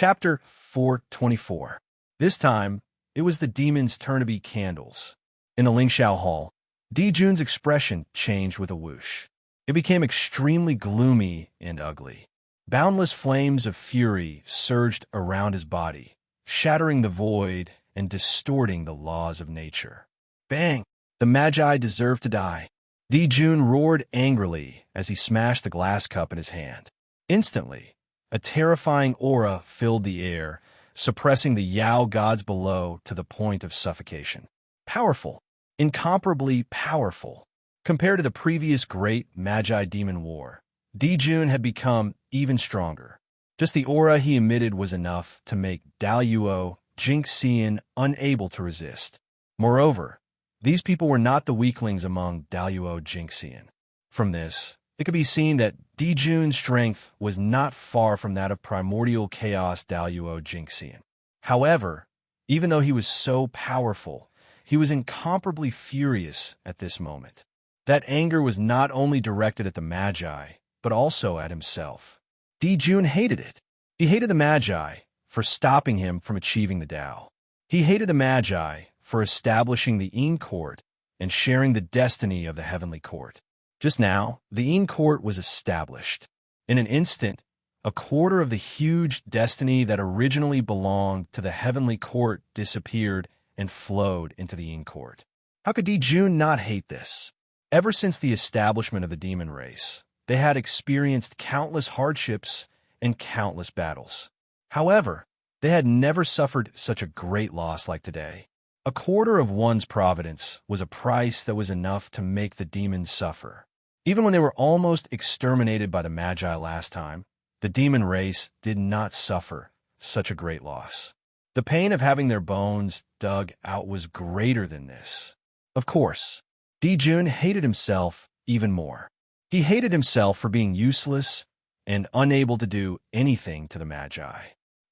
Chapter 424. This time, it was the demon's turn to be candles. In the Lingxiao Hall, Jun's expression changed with a whoosh. It became extremely gloomy and ugly. Boundless flames of fury surged around his body, shattering the void and distorting the laws of nature. Bang! The Magi deserved to die. Jun roared angrily as he smashed the glass cup in his hand. Instantly, a terrifying aura filled the air, suppressing the Yao gods below to the point of suffocation. Powerful, incomparably powerful. Compared to the previous great Magi Demon War, Jun had become even stronger. Just the aura he emitted was enough to make Daluo Jingxian unable to resist. Moreover, these people were not the weaklings among Daluo Jingxian. From this, it could be seen that Jun's strength was not far from that of primordial chaos Daluo Jingxian. However, even though he was so powerful, he was incomparably furious at this moment. That anger was not only directed at the Magi, but also at himself. Jun hated it. He hated the Magi for stopping him from achieving the Tao. He hated the Magi for establishing the Yin Court and sharing the destiny of the Heavenly Court. Just now, the Yin Court was established. In an instant, a quarter of the huge destiny that originally belonged to the Heavenly Court disappeared and flowed into the Yin Court. How could Jun not hate this? Ever since the establishment of the demon race, they had experienced countless hardships and countless battles. However, they had never suffered such a great loss like today. A quarter of one's providence was a price that was enough to make the demons suffer. Even when they were almost exterminated by the Magi last time, the demon race did not suffer such a great loss. The pain of having their bones dug out was greater than this. Of course, Jun hated himself even more. He hated himself for being useless and unable to do anything to the Magi.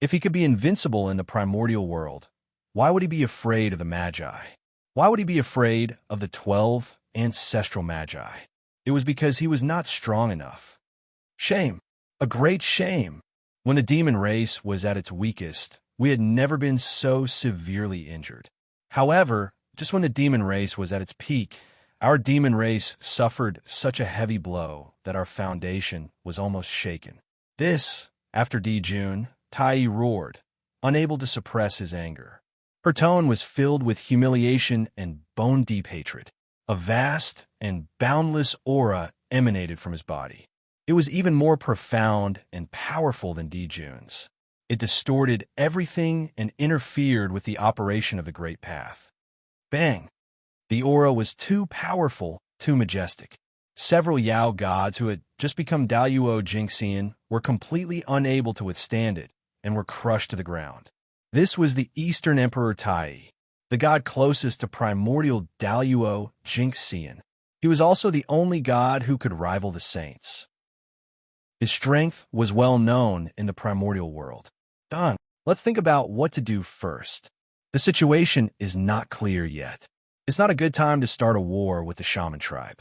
If he could be invincible in the primordial world, why would he be afraid of the Magi? Why would he be afraid of the 12 ancestral Magi? It was because he was not strong enough. Shame. A great shame. When the demon race was at its weakest, we had never been so severely injured. However, just when the demon race was at its peak, our demon race suffered such a heavy blow that our foundation was almost shaken. This, after Jun, Tai roared, unable to suppress his anger. Her tone was filled with humiliation and bone-deep hatred. A vast and boundless aura emanated from his body. It was even more profound and powerful than Jun's. It distorted everything and interfered with the operation of the Great Path. Bang! The aura was too powerful, too majestic. Several Yao gods who had just become Daluo Jingxian were completely unable to withstand it and were crushed to the ground. This was the Eastern Emperor Tai, the god closest to primordial Daluo Jingxian. He was also the only god who could rival the saints. His strength was well known in the primordial world. Done. Let's think about what to do first. The situation is not clear yet. It's not a good time to start a war with the shaman tribe.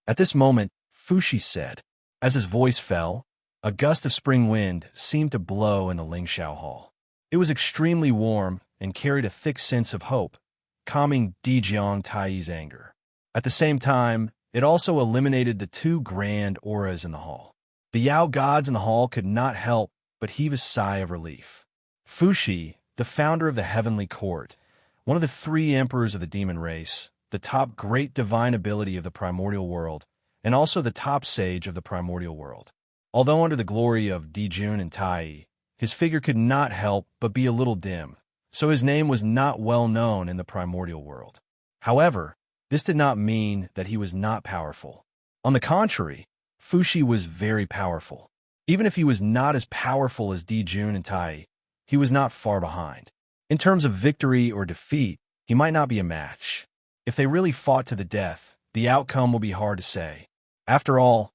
At this moment, Fushi said. As his voice fell, a gust of spring wind seemed to blow in the Lingxiao Hall. It was extremely warm and carried a thick sense of hope, calming Jiang Tai's anger. At the same time, it also eliminated the two grand auras in the hall. The Yao gods in the hall could not help but heave a sigh of relief. Fushi, the founder of the Heavenly Court, one of the three emperors of the demon race, the top great divine ability of the primordial world, and also the top sage of the primordial world. Although under the glory of Jun and Tai, his figure could not help but be a little dim, so his name was not well known in the primordial world. However, this did not mean that he was not powerful. On the contrary, Fushi was very powerful. Even if he was not as powerful as Jun and Tai, he was not far behind. In terms of victory or defeat, he might not be a match. If they really fought to the death, the outcome will be hard to say. After all,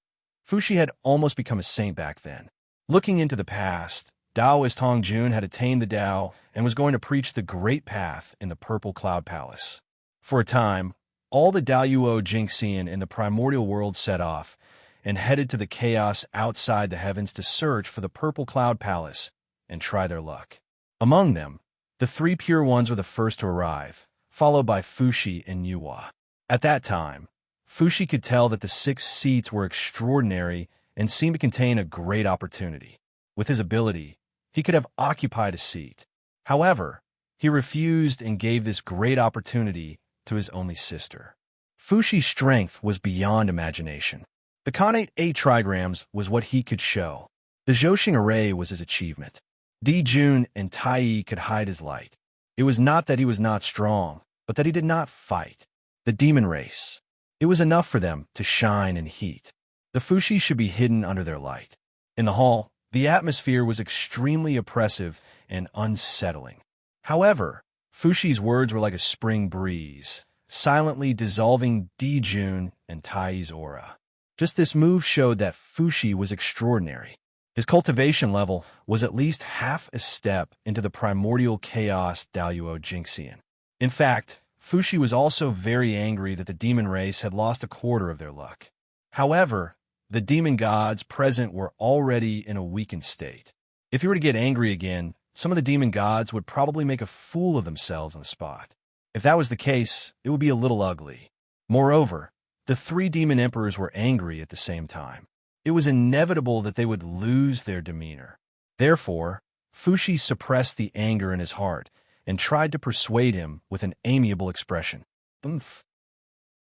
Fushi had almost become a saint back then. Looking into the past, Taoist Hong Jun had attained the Tao and was going to preach the Great Path in the Purple Cloud Palace. For a time, all the Daluo Jingxian in the primordial world set off and headed to the chaos outside the heavens to search for the Purple Cloud Palace and try their luck. Among them, the three pure ones were the first to arrive, followed by Fushi and Yuwa. At that time, Fushi could tell that the 6 seats were extraordinary and seemed to contain a great opportunity. With his ability, he could have occupied a seat. However, he refused and gave this great opportunity to his only sister. Fushi's strength was beyond imagination. The Khanate 8 trigrams was what he could show. The Zhoshing array was his achievement. Dijun and Tai could hide his light. It was not that he was not strong, but that he did not fight. The demon race. It was enough for them to shine in heat. The Fushi should be hidden under their light. In the hall, the atmosphere was extremely oppressive and unsettling. However, Fushi's words were like a spring breeze, silently dissolving Dijun and Tai's aura. Just this move showed that Fushi was extraordinary. His cultivation level was at least half a step into the primordial chaos Daluo Jinxian. In fact, Fushi was also very angry that the demon race had lost a quarter of their luck. However, the demon gods present were already in a weakened state. If he were to get angry again, some of the demon gods would probably make a fool of themselves on the spot. If that was the case, it would be a little ugly. Moreover, the 3 demon emperors were angry at the same time. It was inevitable that they would lose their demeanor. Therefore, Fushi suppressed the anger in his heart and tried to persuade him with an amiable expression. Oomph.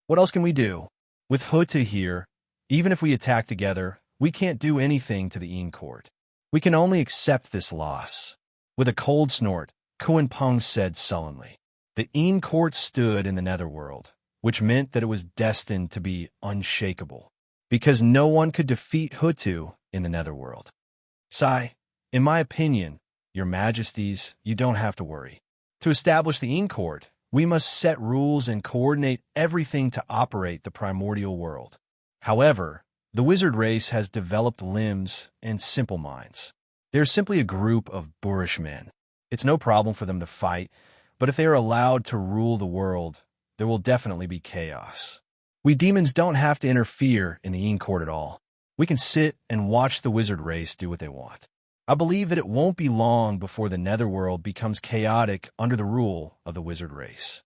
What else can we do? With Huta here, even if we attack together, we can't do anything to the Yin court. We can only accept this loss. With a cold snort, Kuan-Peng said sullenly. The Yin court stood in the netherworld, which meant that it was destined to be unshakable, because no one could defeat Hutu in the netherworld. Sai, in my opinion, your majesties, you don't have to worry. To establish the Yin court, we must set rules and coordinate everything to operate the primordial world. However, the wizard race has developed limbs and simple minds. They are simply a group of boorish men. It's no problem for them to fight, but if they are allowed to rule the world, there will definitely be chaos. We demons don't have to interfere in the Yin court at all. We can sit and watch the wizard race do what they want. I believe that it won't be long before the netherworld becomes chaotic under the rule of the wizard race.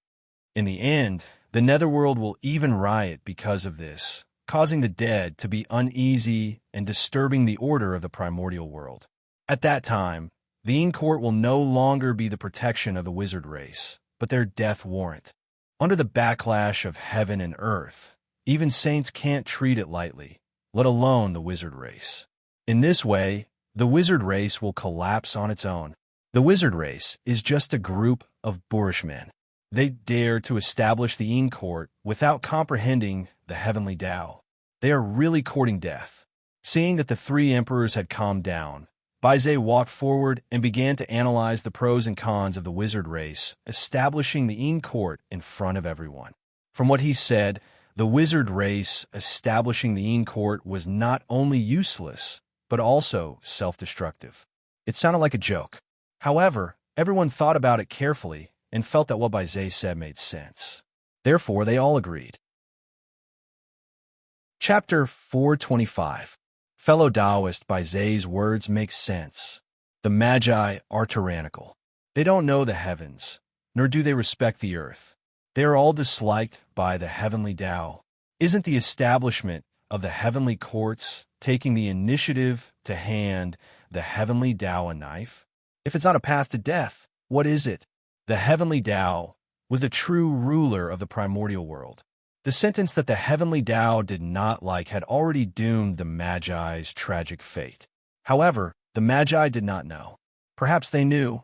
In the end, the netherworld will even riot because of this, causing the dead to be uneasy and disturbing the order of the primordial world. At that time, the Yin court will no longer be the protection of the wizard race, but their death warrant. Under the backlash of heaven and earth, even saints can't treat it lightly, let alone the wizard race. In this way, the wizard race will collapse on its own. The wizard race is just a group of boorish men. They dare to establish the Yin court without comprehending the heavenly Tao. They are really courting death. Seeing that the 3 emperors had calmed down, Baize walked forward and began to analyze the pros and cons of the wizard race, establishing the Yin court in front of everyone. From what he said, the wizard race establishing the Yin court was not only useless, but also self-destructive. It sounded like a joke. However, everyone thought about it carefully and felt that what Baize said made sense. Therefore, they all agreed. Chapter 425. Fellow Taoist, Baize's words make sense. The Magi are tyrannical. They don't know the heavens, nor do they respect the earth. They are all disliked by the heavenly Tao. Isn't the establishment of the heavenly courts taking the initiative to hand the heavenly Tao a knife? If it's not a path to death, what is it? The heavenly Tao was the true ruler of the primordial world. The sentence that the heavenly Tao did not like had already doomed the Magi's tragic fate. However, the Magi did not know. Perhaps they knew,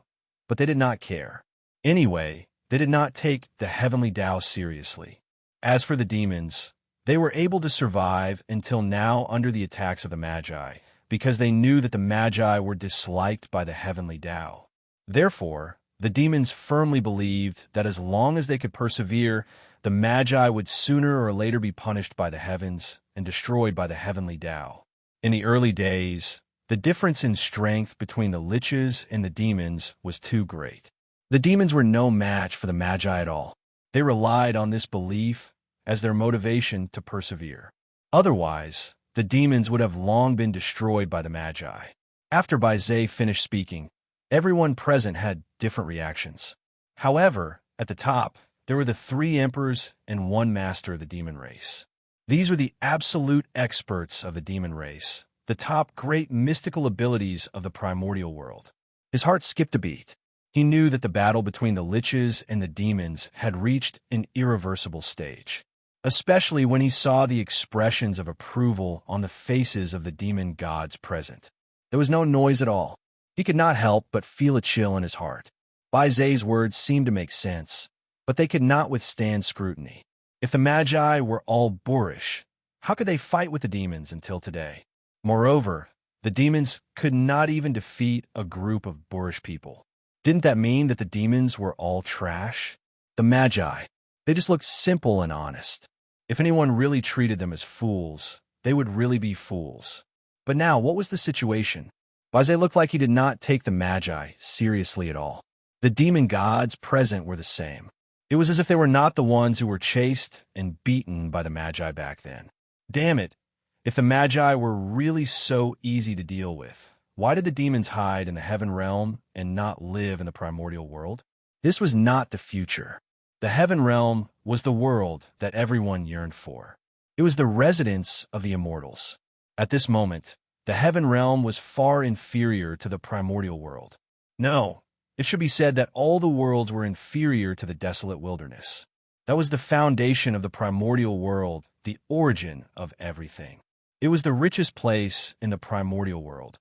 but they did not care. Anyway, they did not take the heavenly Tao seriously. As for the demons, they were able to survive until now under the attacks of the Magi, because they knew that the Magi were disliked by the heavenly Tao. Therefore, the demons firmly believed that as long as they could persevere, the Magi would sooner or later be punished by the heavens and destroyed by the heavenly Tao. In the early days, the difference in strength between the liches and the demons was too great. The demons were no match for the Magi at all. They relied on this belief as their motivation to persevere. Otherwise, the demons would have long been destroyed by the Magi. After Bai Zai finished speaking, everyone present had different reactions. However, at the top, there were the 3 emperors and 1 master of the demon race. These were the absolute experts of the demon race, the top great mystical abilities of the primordial world. His heart skipped a beat. He knew that the battle between the liches and the demons had reached an irreversible stage, especially when he saw the expressions of approval on the faces of the demon gods present. There was no noise at all. He could not help but feel a chill in his heart. Bai Zai's words seemed to make sense, but they could not withstand scrutiny. If the Magi were all boorish, how could they fight with the demons until today? Moreover, the demons could not even defeat a group of boorish people. Didn't that mean that the demons were all trash? The Magi, they just looked simple and honest. If anyone really treated them as fools, they would really be fools. But now, what was the situation? Bai Zai looked like he did not take the Magi seriously at all. The demon gods present were the same. It was as if they were not the ones who were chased and beaten by the Magi back then. Damn it! If the Magi were really so easy to deal with, why did the demons hide in the heaven realm and not live in the primordial world? This was not the future. The heaven realm was the world that everyone yearned for. It was the residence of the immortals. At this moment, the heaven realm was far inferior to the primordial world. No, it should be said that all the worlds were inferior to the desolate wilderness. That was the foundation of the primordial world, the origin of everything. It was the richest place in the primordial world.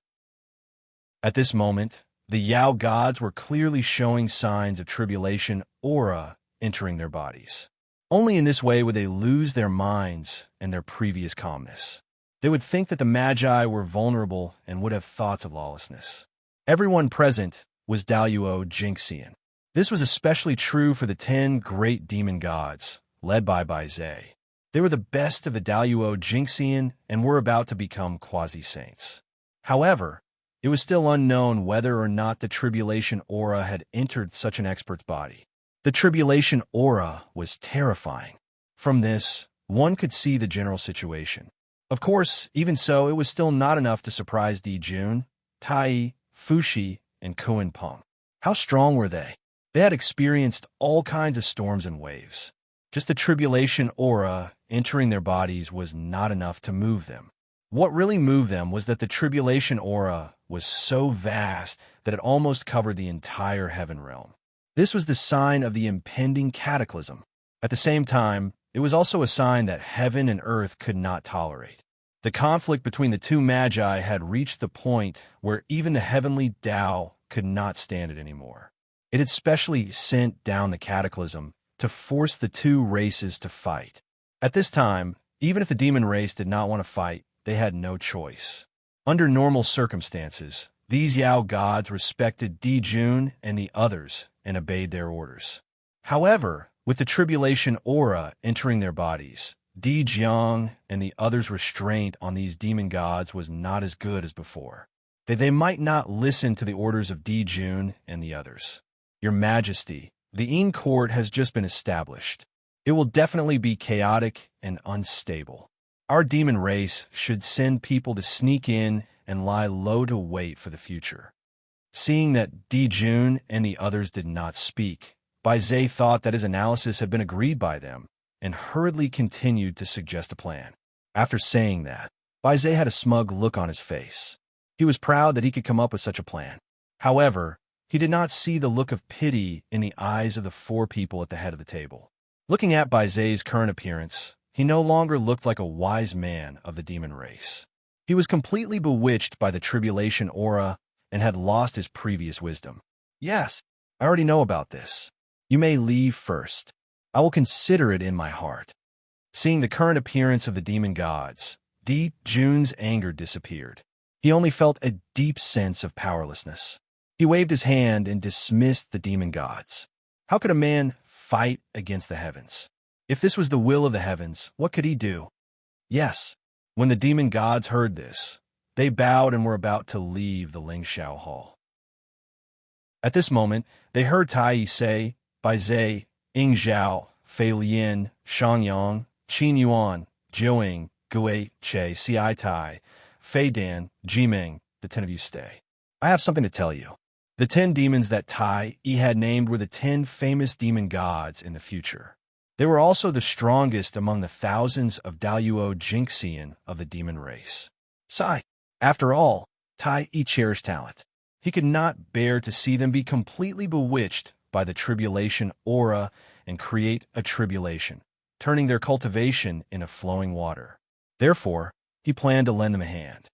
At this moment, the Yao gods were clearly showing signs of tribulation aura entering their bodies. Only in this way would they lose their minds and their previous calmness. They would think that the Magi were vulnerable and would have thoughts of lawlessness. Everyone present was Daluo Jinxian. This was especially true for the 10 great demon gods, led by Bai Zai. They were the best of the Daluo Jinxian and were about to become quasi-saints. However, it was still unknown whether or not the tribulation aura had entered such an expert's body. The tribulation aura was terrifying. From this, one could see the general situation. Of course, even so, it was still not enough to surprise Di Jun, Tai, Fushi, and Kuan Peng. How strong were they? They had experienced all kinds of storms and waves. Just the tribulation aura entering their bodies was not enough to move them. What really moved them was that the tribulation aura was so vast that it almost covered the entire heaven realm. This was the sign of the impending cataclysm. At the same time, it was also a sign that heaven and earth could not tolerate. The conflict between the 2 Magi had reached the point where even the heavenly Tao could not stand it anymore. It had specially sent down the cataclysm to force the 2 races to fight. At this time, even if the demon race did not want to fight, they had no choice. Under normal circumstances, these Yao gods respected Di Jun and the others and obeyed their orders. However, with the tribulation aura entering their bodies, Di Jiang and the others' restraint on these demon gods was not as good as before. They might not listen to the orders of Di Jun and the others. Your Majesty, the Yin court has just been established. It will definitely be chaotic and unstable. Our demon race should send people to sneak in and lie low to wait for the future. Seeing that Di Jun and the others did not speak, Bai Zai thought that his analysis had been agreed by them and hurriedly continued to suggest a plan. After saying that, Bai Zai had a smug look on his face. He was proud that he could come up with such a plan. However, he did not see the look of pity in the eyes of the 4 people at the head of the table. Looking at Bai Zai's current appearance, he no longer looked like a wise man of the demon race. He was completely bewitched by the tribulation aura and had lost his previous wisdom. Yes, I already know about this. You may leave first. I will consider it in my heart. Seeing the current appearance of the demon gods, Di Jun's anger disappeared. He only felt a deep sense of powerlessness. He waved his hand and dismissed the demon gods. How could a man fight against the heavens? If this was the will of the heavens, what could he do? Yes, when the demon gods heard this, they bowed and were about to leave the Lingxiao Hall. At this moment, they heard Tai say, Bai Zai, Ying Zhao, Fei Lian, Shangyang, Qin Yuan, Jiuing, Gui Che, Ci Tai, Fei Dan, Jiming, the 10 of you stay. I have something to tell you. The 10 demons that Tai had named were the 10 famous demon gods in the future. They were also the strongest among the thousands of Daluo Jinxian of the demon race. Sigh. After all, Tai cherished talent. He could not bear to see them be completely bewitched by the tribulation aura and create a tribulation, turning their cultivation into flowing water. Therefore, he planned to lend them a hand.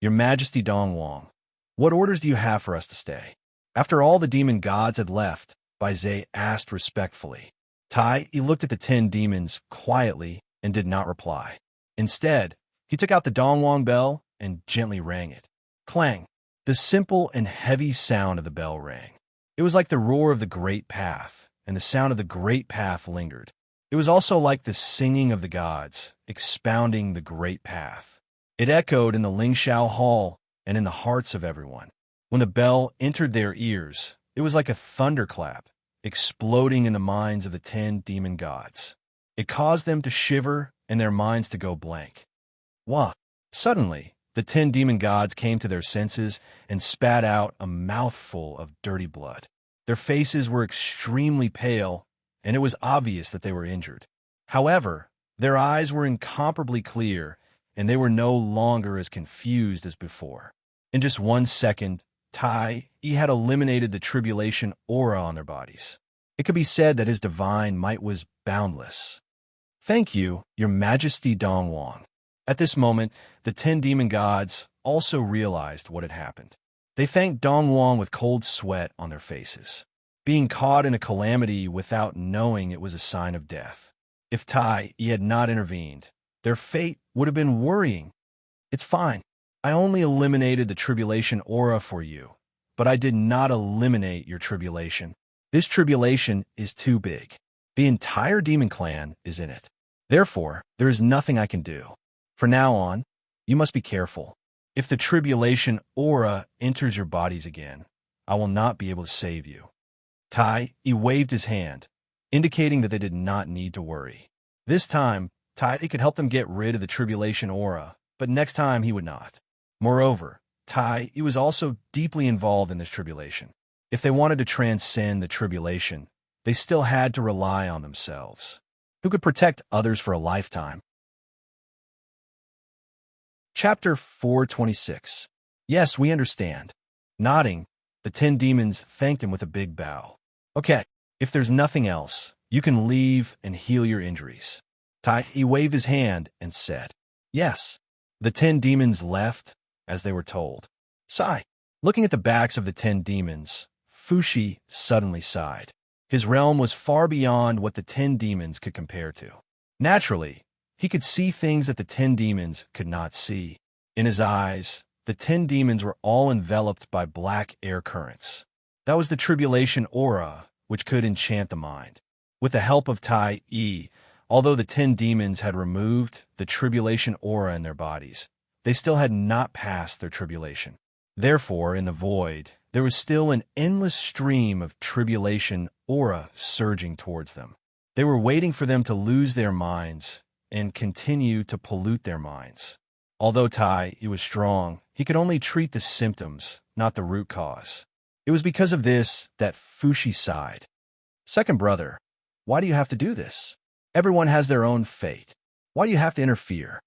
Your Majesty Dong Wang, what orders do you have for us to stay? After all the demon gods had left, Bai Zhe asked respectfully. Tai looked at the 10 demons quietly and did not reply. Instead, he took out the Dongwang bell and gently rang it. Clang! The simple and heavy sound of the bell rang. It was like the roar of the great path, and the sound of the great path lingered. It was also like the singing of the gods, expounding the great path. It echoed in the Lingxiao Hall and in the hearts of everyone. When the bell entered their ears, it was like a thunderclap, exploding in the minds of the 10 demon gods. It caused them to shiver and their minds to go blank. Wah! Suddenly, the 10 demon gods came to their senses and spat out a mouthful of dirty blood. Their faces were extremely pale, and it was obvious that they were injured. However, their eyes were incomparably clear, and they were no longer as confused as before. In just 1 second, Tai had eliminated the tribulation aura on their bodies. It could be said that his divine might was boundless. Thank you, Your Majesty Dong Wang. At this moment, the 10 demon gods also realized what had happened. They thanked Dong Wang with cold sweat on their faces. Being caught in a calamity without knowing it was a sign of death. If Tai had not intervened, their fate would have been worrying. It's fine. I only eliminated the tribulation aura for you, but I did not eliminate your tribulation. This tribulation is too big. The entire demon clan is in it. Therefore, there is nothing I can do. From now on, you must be careful. If the tribulation aura enters your bodies again, I will not be able to save you. Tai waved his hand, indicating that they did not need to worry. This time, Tai could help them get rid of the tribulation aura, but next time he would not. Moreover, Tai was also deeply involved in this tribulation. If they wanted to transcend the tribulation, they still had to rely on themselves, who could protect others for a lifetime. Chapter 426. Yes, we understand. Nodding, the 10 demons thanked him with a big bow. Okay, if there's nothing else, you can leave and heal your injuries. Tai waved his hand and said, yes. The 10 demons left, as they were told. Sigh. Looking at the backs of the 10 demons, Fushi suddenly sighed. His realm was far beyond what the 10 demons could compare to. Naturally, he could see things that the 10 demons could not see. In his eyes, the 10 demons were all enveloped by black air currents. That was the tribulation aura, which could enchant the mind. With the help of Tai, although the 10 demons had removed the tribulation aura in their bodies, they still had not passed their tribulation. Therefore, in the void, there was still an endless stream of tribulation aura surging towards them. They were waiting for them to lose their minds and continue to pollute their minds. Although Tai was strong, he could only treat the symptoms, not the root cause. It was because of this that Fushi sighed. Second brother, why do you have to do this? Everyone has their own fate. Why do you have to interfere?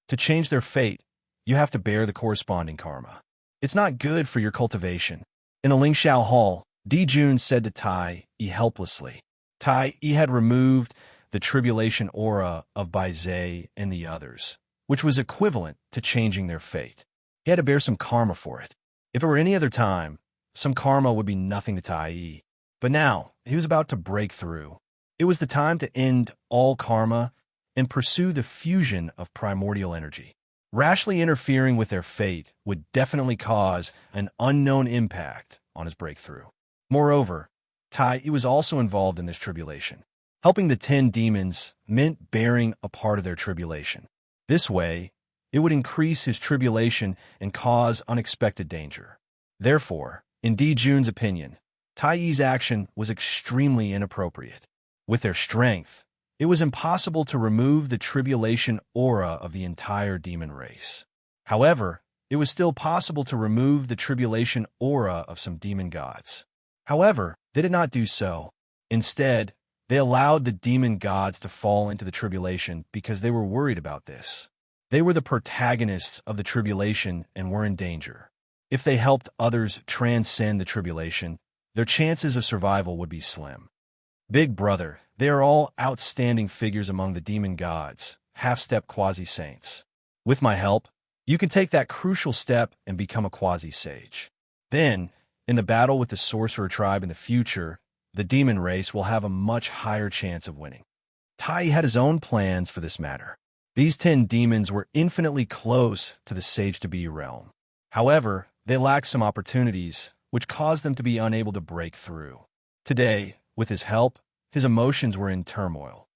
To change their fate, you have to bear the corresponding karma. It's not good for your cultivation. In the Lingxiao Hall, Dijun said to Tai helplessly. Tai had removed the tribulation aura of Bai Zhe and the others, which was equivalent to changing their fate. He had to bear some karma for it. If it were any other time, some karma would be nothing to Tai. But now, he was about to break through. It was the time to end all karma and pursue the fusion of primordial energy. Rashly interfering with their fate would definitely cause an unknown impact on his breakthrough. Moreover, Tai was also involved in this tribulation. Helping the 10 demons meant bearing a part of their tribulation. This way, it would increase his tribulation and cause unexpected danger. Therefore, in Dijun's opinion, Tai's action was extremely inappropriate. With their strength, it was impossible to remove the tribulation aura of the entire demon race. However, it was still possible to remove the tribulation aura of some demon gods. However, they did not do so. Instead, they allowed the demon gods to fall into the tribulation because they were worried about this. They were the protagonists of the tribulation and were in danger. If they helped others transcend the tribulation, their chances of survival would be slim. Big Brother, they are all outstanding figures among the demon gods, half-step quasi-saints. With my help, you can take that crucial step and become a quasi-sage. Then, in the battle with the sorcerer tribe in the future, the demon race will have a much higher chance of winning. Tai had his own plans for this matter. These 10 demons were infinitely close to the sage-to-be realm. However, they lacked some opportunities, which caused them to be unable to break through. Today, with his help, his emotions were in turmoil.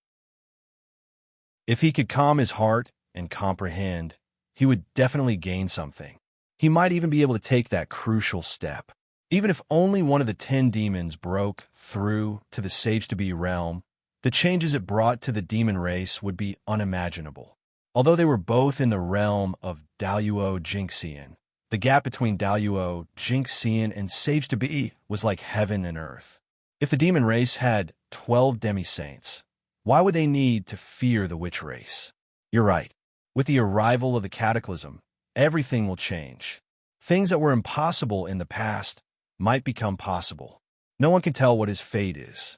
If he could calm his heart and comprehend, he would definitely gain something. He might even be able to take that crucial step. Even if only one of the 10 demons broke through to the sage-to-be realm, the changes it brought to the demon race would be unimaginable. Although they were both in the realm of Daluo Jinxian, the gap between Daluo Jinxian and sage-to-be was like heaven and earth. If the demon race had 12 demi-saints, why would they need to fear the witch race? You're right. With the arrival of the cataclysm, everything will change. Things that were impossible in the past might become possible. No one can tell what his fate is.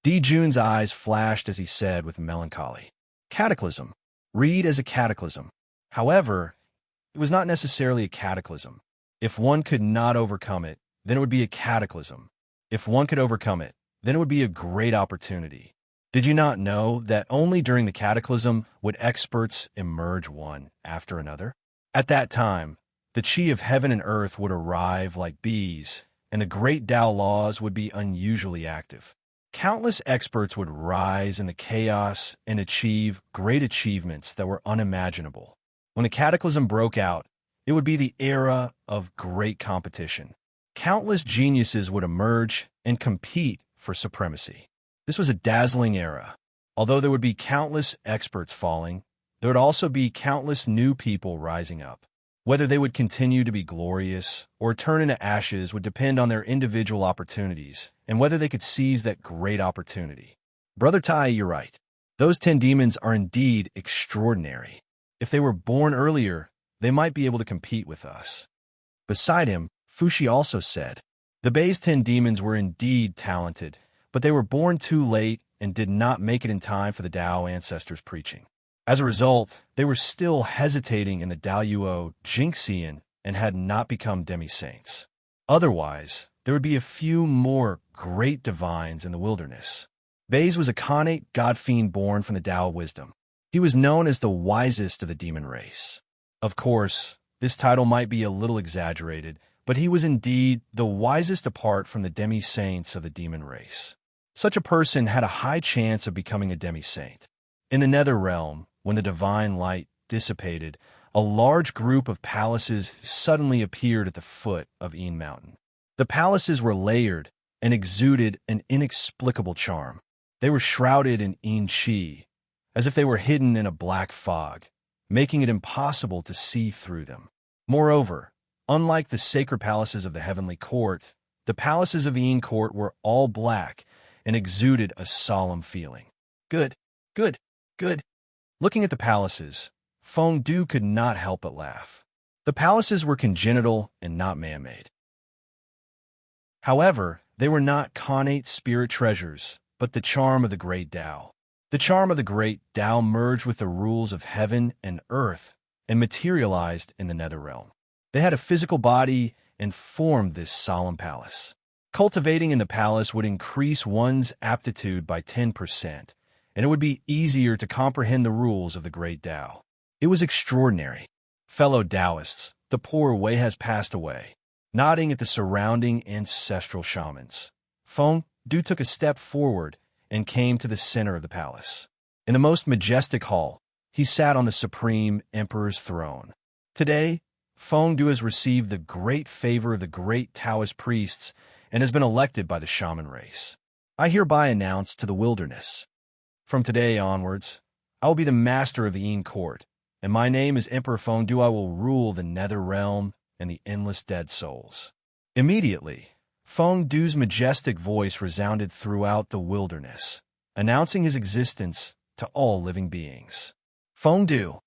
Jun's eyes flashed as he said with melancholy, "Cataclysm. Read as a cataclysm." However, it was not necessarily a cataclysm. If one could not overcome it, then it would be a cataclysm. If one could overcome it, then it would be a great opportunity. Did you not know that only during the cataclysm would experts emerge one after another? At that time, the chi of heaven and earth would arrive like bees, and the great Tao laws would be unusually active. Countless experts would rise in the chaos and achieve great achievements that were unimaginable. When the cataclysm broke out, it would be the era of great competition. Countless geniuses would emerge and compete for supremacy. This was a dazzling era. Although there would be countless experts falling, there would also be countless new people rising up. Whether they would continue to be glorious or turn into ashes would depend on their individual opportunities and whether they could seize that great opportunity. Brother Tai, you're right. Those 10 demons are indeed extraordinary. If they were born earlier, they might be able to compete with us. Beside him, Fushi also said, the Bay's 10 demons were indeed talented, but they were born too late and did not make it in time for the Tao ancestors' preaching. As a result, they were still hesitating in the Daluo Jinxian and had not become demi-saints. Otherwise, there would be a few more great divines in the wilderness. Baze was a connate god-fiend born from the Tao wisdom. He was known as the wisest of the demon race. Of course, this title might be a little exaggerated, but he was indeed the wisest apart from the demi-saints of the demon race. Such a person had a high chance of becoming a demi-saint. In the nether realm, when the divine light dissipated, a large group of palaces suddenly appeared at the foot of Een Mountain. The palaces were layered and exuded an inexplicable charm. They were shrouded in Een Chi, as if they were hidden in a black fog, making it impossible to see through them. Moreover, unlike the sacred palaces of the heavenly court, the palaces of Een Court were all black and exuded a solemn feeling. Good, good, good. Looking at the palaces, Feng Du could not help but laugh. The palaces were congenital and not man-made. However, they were not connate spirit treasures, but the charm of the great Tao. The charm of the great Tao merged with the rules of heaven and earth and materialized in the nether realm. They had a physical body and formed this solemn palace. Cultivating in the palace would increase one's aptitude by 10%, and it would be easier to comprehend the rules of the great Tao. It was extraordinary. Fellow Taoists, the poor Wei has passed away. Nodding at the surrounding ancestral shamans, Feng Du took a step forward and came to the center of the palace. In the most majestic hall, he sat on the supreme emperor's throne. Today, Feng Du has received the great favor of the great Taoist priests and has been elected by the shaman race. I hereby announce to the wilderness, from today onwards, I will be the master of the Een Court, and my name is Emperor Fengdu. I will rule the nether realm and the endless dead souls." Immediately, Fengdu's majestic voice resounded throughout the wilderness, announcing his existence to all living beings. Fengdu,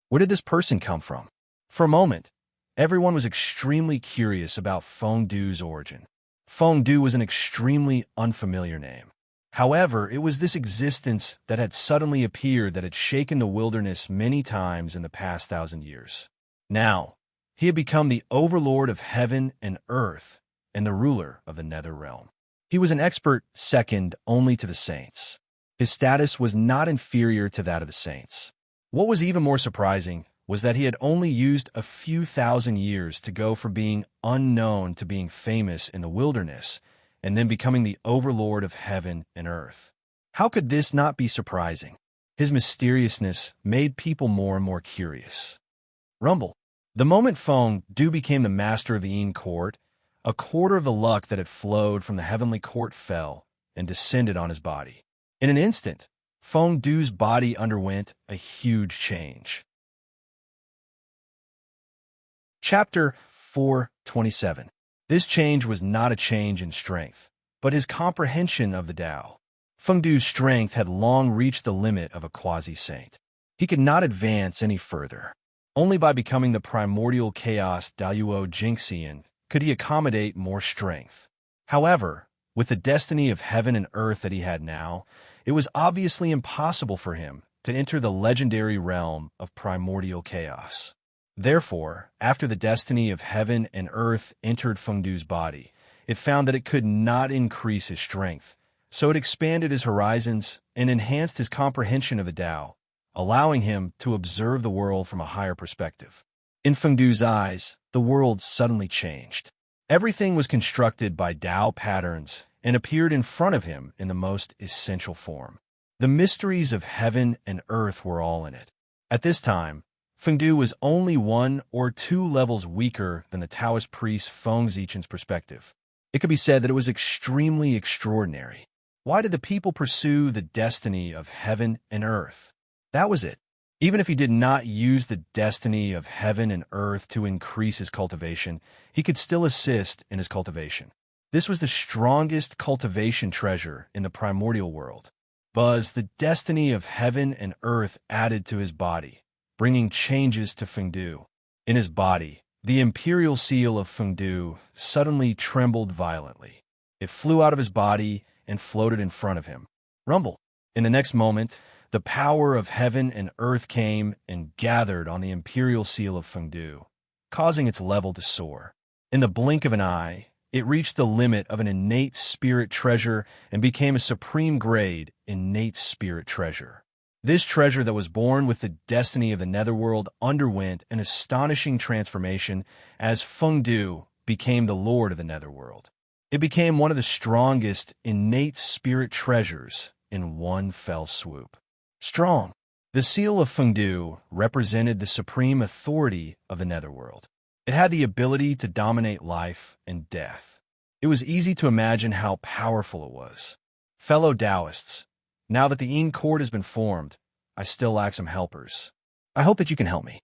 where did this person come from? For a moment, everyone was extremely curious about Fengdu's origin. Fengdu was an extremely unfamiliar name. However, it was this existence that had suddenly appeared that had shaken the wilderness many times in the past 1,000 years. Now, he had become the overlord of heaven and earth and the ruler of the nether realm. He was an expert second only to the saints. His status was not inferior to that of the saints. What was even more surprising was that he had only used a few thousand years to go from being unknown to being famous in the wilderness, and then becoming the overlord of heaven and earth. How could this not be surprising? His mysteriousness made people more and more curious. Rumble. The moment Fengdu became the master of the Yin court, a quarter of the luck that had flowed from the heavenly court fell and descended on his body. In an instant, Fengdu's body underwent a huge change. Chapter 4:27. This change was not a change in strength, but his comprehension of the Tao. Fengdu's strength had long reached the limit of a quasi-saint. He could not advance any further. Only by becoming the primordial chaos Daoyuo Jingxian could he accommodate more strength. However, with the destiny of heaven and earth that he had now, it was obviously impossible for him to enter the legendary realm of primordial chaos. Therefore, after the destiny of heaven and earth entered Fengdu's body, it found that it could not increase his strength, so it expanded his horizons and enhanced his comprehension of the Tao, allowing him to observe the world from a higher perspective. In Fengdu's eyes, the world suddenly changed. Everything was constructed by Tao patterns and appeared in front of him in the most essential form. The mysteries of heaven and earth were all in it. At this time, Fengdu was only 1 or 2 levels weaker than the Taoist priest Feng Zichen's perspective. It could be said that it was extremely extraordinary. Why did the people pursue the destiny of heaven and earth? That was it. Even if he did not use the destiny of heaven and earth to increase his cultivation, he could still assist in his cultivation. This was the strongest cultivation treasure in the primordial world. But the destiny of heaven and earth added to his body, bringing changes to Fengdu. In his body, the imperial seal of Fengdu suddenly trembled violently. It flew out of his body and floated in front of him. Rumble. In the next moment, the power of heaven and earth came and gathered on the imperial seal of Fengdu, causing its level to soar. In the blink of an eye, it reached the limit of an innate spirit treasure and became a supreme grade innate spirit treasure. This treasure that was born with the destiny of the netherworld underwent an astonishing transformation as Fengdu became the lord of the netherworld. It became one of the strongest innate spirit treasures in one fell swoop. Strong. The seal of Fengdu represented the supreme authority of the netherworld. It had the ability to dominate life and death. It was easy to imagine how powerful it was. Fellow Taoists, now that the Yin court has been formed, I still lack some helpers. I hope that you can help me.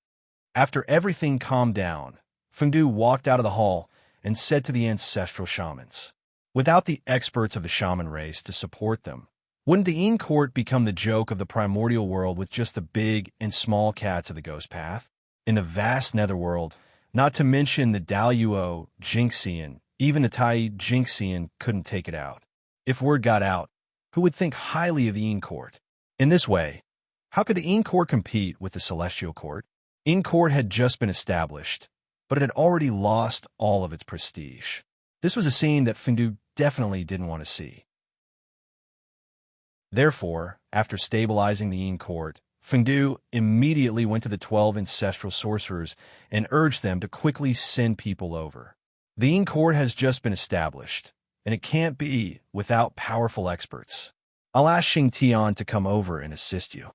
After everything calmed down, Fengdu walked out of the hall and said to the ancestral shamans, without the experts of the shaman race to support them, wouldn't the Yin court become the joke of the primordial world with just the big and small cats of the ghost path? In the vast netherworld, not to mention the Daoyuo Jingxian, even the Tai Jingxian couldn't take it out. If word got out, who would think highly of the Yin court? In this way, how could the Yin court compete with the celestial court? Yin court had just been established, but it had already lost all of its prestige. This was a scene that Fengdu definitely didn't want to see. Therefore, after stabilizing the Yin court, Fengdu immediately went to the 12 ancestral sorcerers and urged them to quickly send people over. The Yin court has just been established, and it can't be without powerful experts. I'll ask Xing Tian to come over and assist you.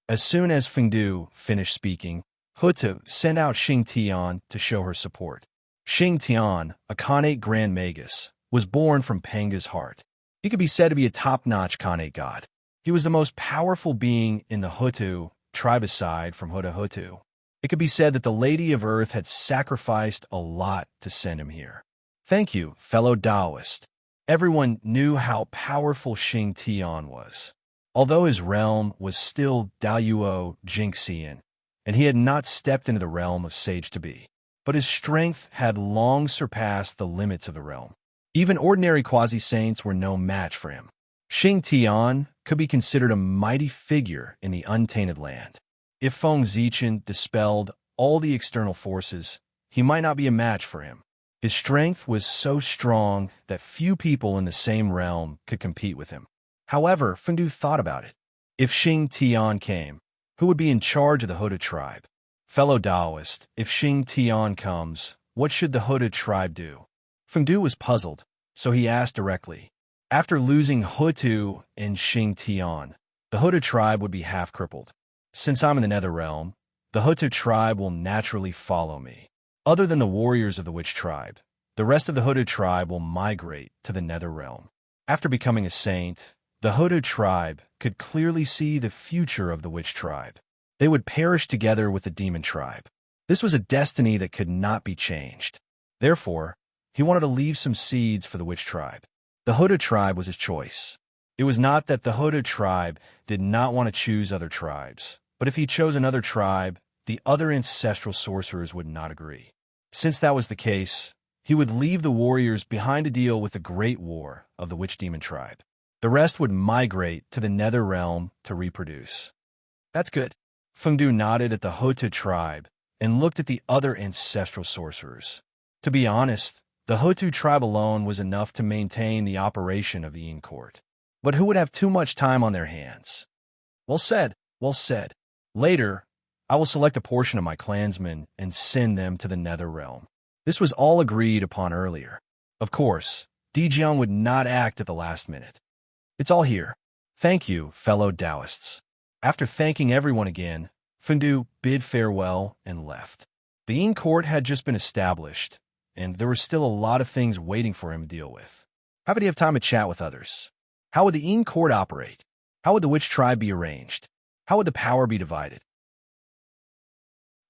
As soon as Fengdu finished speaking, Hutu sent out Xing Tian to show her support. Xing Tian, a Khanate Grand Magus, was born from Panga's heart. He could be said to be a top-notch Khanate god. He was the most powerful being in the Hutu tribe aside from Hutu. It could be said that the Lady of Earth had sacrificed a lot to send him here. Thank you, fellow Taoist. Everyone knew how powerful Xing Tian was. Although his realm was still Daoyuo Jingxian, and he had not stepped into the realm of Sage-to-be, but his strength had long surpassed the limits of the realm. Even ordinary quasi-saints were no match for him. Xing Tian could be considered a mighty figure in the untainted land. If Feng Zichen dispelled all the external forces, he might not be a match for him. His strength was so strong that few people in the same realm could compete with him. However, Fengdu thought about it. If Xing Tian came, who would be in charge of the Hutu tribe? Fellow Taoist, if Xing Tian comes, what should the Hutu tribe do? Fengdu was puzzled, so he asked directly. After losing Hutu and Xing Tian, the Hutu tribe would be half-crippled. Since I'm in the Nether Realm, the Hutu tribe will naturally follow me. Other than the warriors of the Witch tribe, the rest of the Hutu tribe will migrate to the Nether Realm. After becoming a saint, the Hutu tribe could clearly see the future of the Witch tribe. They would perish together with the Demon tribe. This was a destiny that could not be changed. Therefore, he wanted to leave some seeds for the Witch tribe. The Hutu tribe was his choice. It was not that the Hutu tribe did not want to choose other tribes, but if he chose another tribe, the other ancestral sorcerers would not agree. Since that was the case, he would leave the warriors behind to deal with the great war of the Witch-Demon tribe. The rest would migrate to the Nether Realm to reproduce. That's good. Fengdu nodded at the Hutu tribe and looked at the other ancestral sorcerers. To be honest, the Hutu tribe alone was enough to maintain the operation of the Yin Court. But who would have too much time on their hands? Well said, well said. Later, I will select a portion of my clansmen and send them to the Nether Realm. This was all agreed upon earlier. Of course, Dijiang would not act at the last minute. It's all here. Thank you, fellow Taoists. After thanking everyone again, Fengdu bid farewell and left. The Yin Court had just been established, and there were still a lot of things waiting for him to deal with. How would he have time to chat with others? How would the Yin Court operate? How would the Witch tribe be arranged? How would the power be divided?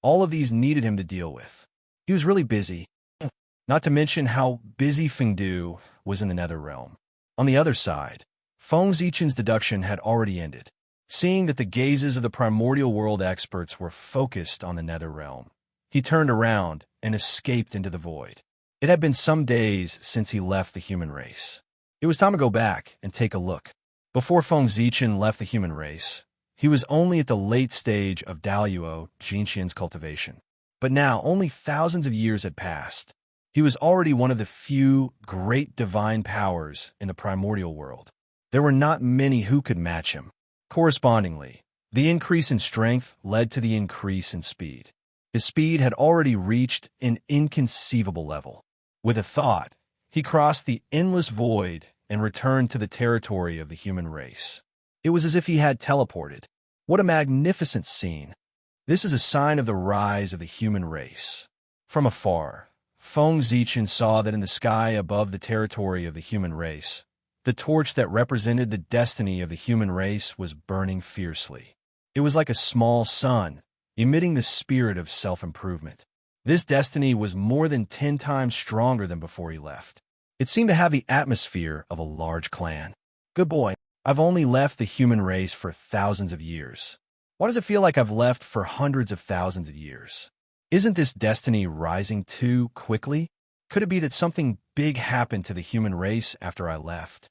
All of these needed him to deal with. He was really busy, not to mention how busy Fengdu was in the Nether Realm. On the other side, Feng Zichen's deduction had already ended. Seeing that the gazes of the primordial world experts were focused on the Nether Realm, he turned around and escaped into the void. It had been some days since he left the human race. It was time to go back and take a look. Before Feng Zichen left the human race, he was only at the late stage of Daoyuo Jingxian's cultivation. But now, only thousands of years had passed. He was already one of the few great divine powers in the primordial world. There were not many who could match him. Correspondingly, the increase in strength led to the increase in speed. His speed had already reached an inconceivable level. With a thought, he crossed the endless void and returned to the territory of the human race. It was as if he had teleported. What a magnificent scene! This is a sign of the rise of the human race. From afar, Feng Zichen saw that in the sky above the territory of the human race, the torch that represented the destiny of the human race was burning fiercely. It was like a small sun, emitting the spirit of self-improvement. This destiny was more than 10 times stronger than before he left. It seemed to have the atmosphere of a large clan. Good boy, I've only left the human race for thousands of years. Why does it feel like I've left for hundreds of thousands of years? Isn't this destiny rising too quickly? Could it be that something big happened to the human race after I left?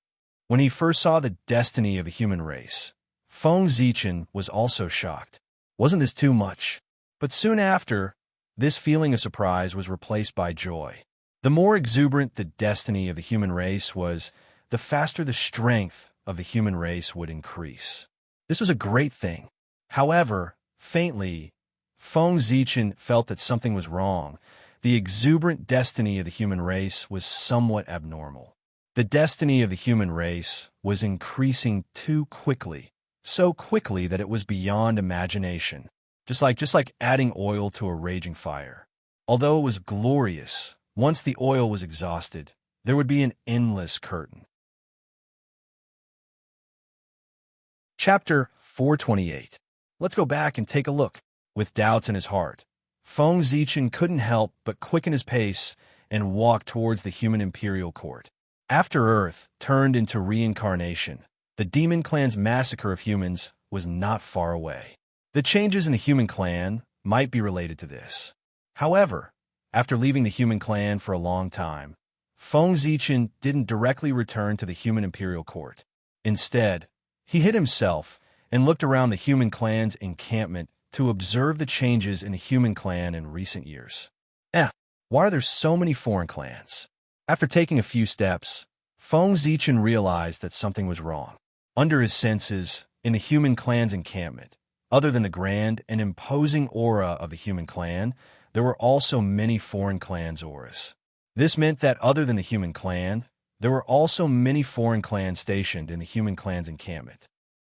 When he first saw the destiny of the human race, Feng Zichen was also shocked. Wasn't this too much? But soon after, this feeling of surprise was replaced by joy. The more exuberant the destiny of the human race was, the faster the strength of the human race would increase. This was a great thing. However, faintly, Feng Zichen felt that something was wrong. The exuberant destiny of the human race was somewhat abnormal. The destiny of the human race was increasing too quickly, so quickly that it was beyond imagination, just like adding oil to a raging fire. Although it was glorious, once the oil was exhausted, there would be an endless curtain. Chapter 428. Let's go back and take a look. With doubts in his heart, Feng Zichen couldn't help but quicken his pace and walk towards the human imperial court. After Earth turned into reincarnation, the demon clan's massacre of humans was not far away. The changes in the human clan might be related to this. However, after leaving the human clan for a long time, Feng Zichen didn't directly return to the human imperial court. Instead, he hid himself and looked around the human clan's encampment to observe the changes in the human clan in recent years. Why are there so many foreign clans? After taking a few steps, Feng Zichen realized that something was wrong. Under his senses, in the human clan's encampment, other than the grand and imposing aura of the human clan, there were also many foreign clans' auras. This meant that other than the human clan, there were also many foreign clans stationed in the human clan's encampment.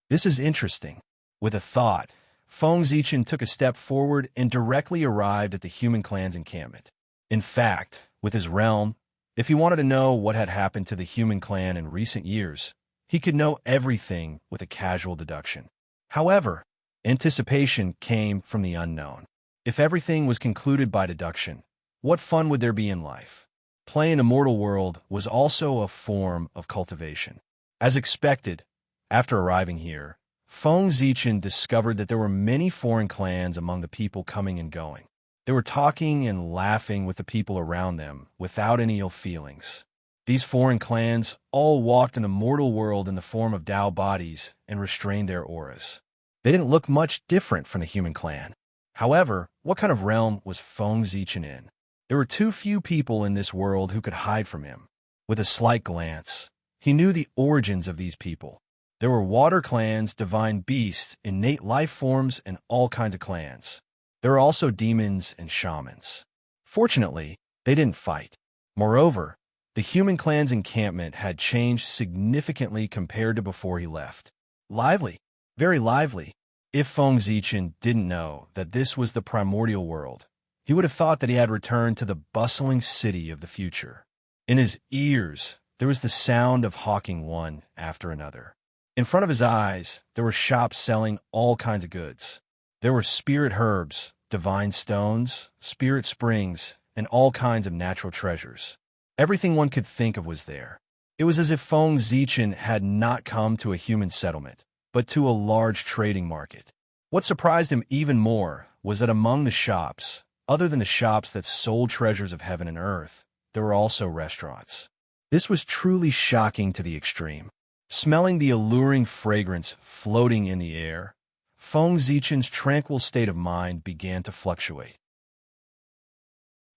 This is interesting. With a thought, Feng Zichen took a step forward and directly arrived at the human clan's encampment. In fact, with his realm, if he wanted to know what had happened to the human clan in recent years, he could know everything with a casual deduction. However, anticipation came from the unknown. If everything was concluded by deduction, what fun would there be in life? Play in a mortal world was also a form of cultivation. As expected, after arriving here, Feng Zichen discovered that there were many foreign clans among the people coming and going. They were talking and laughing with the people around them without any ill feelings. These foreign clans all walked in the mortal world in the form of Tao bodies and restrained their auras. They didn't look much different from the human clan. However, what kind of realm was Feng Zichen in? There were too few people in this world who could hide from him. With a slight glance, he knew the origins of these people. There were water clans, divine beasts, innate life forms, and all kinds of clans. There were also demons and shamans. Fortunately, they didn't fight. Moreover, the human clan's encampment had changed significantly compared to before he left. Lively, very lively. If Feng Zichen didn't know that this was the primordial world, he would have thought that he had returned to the bustling city of the future. In his ears, there was the sound of hawking one after another. In front of his eyes, there were shops selling all kinds of goods. There were spirit herbs, divine stones, spirit springs, and all kinds of natural treasures. Everything one could think of was there. It was as if Feng Zichen had not come to a human settlement, but to a large trading market. What surprised him even more was that among the shops, other than the shops that sold treasures of heaven and earth, there were also restaurants. This was truly shocking to the extreme. Smelling the alluring fragrance floating in the air, Feng Zichen's tranquil state of mind began to fluctuate.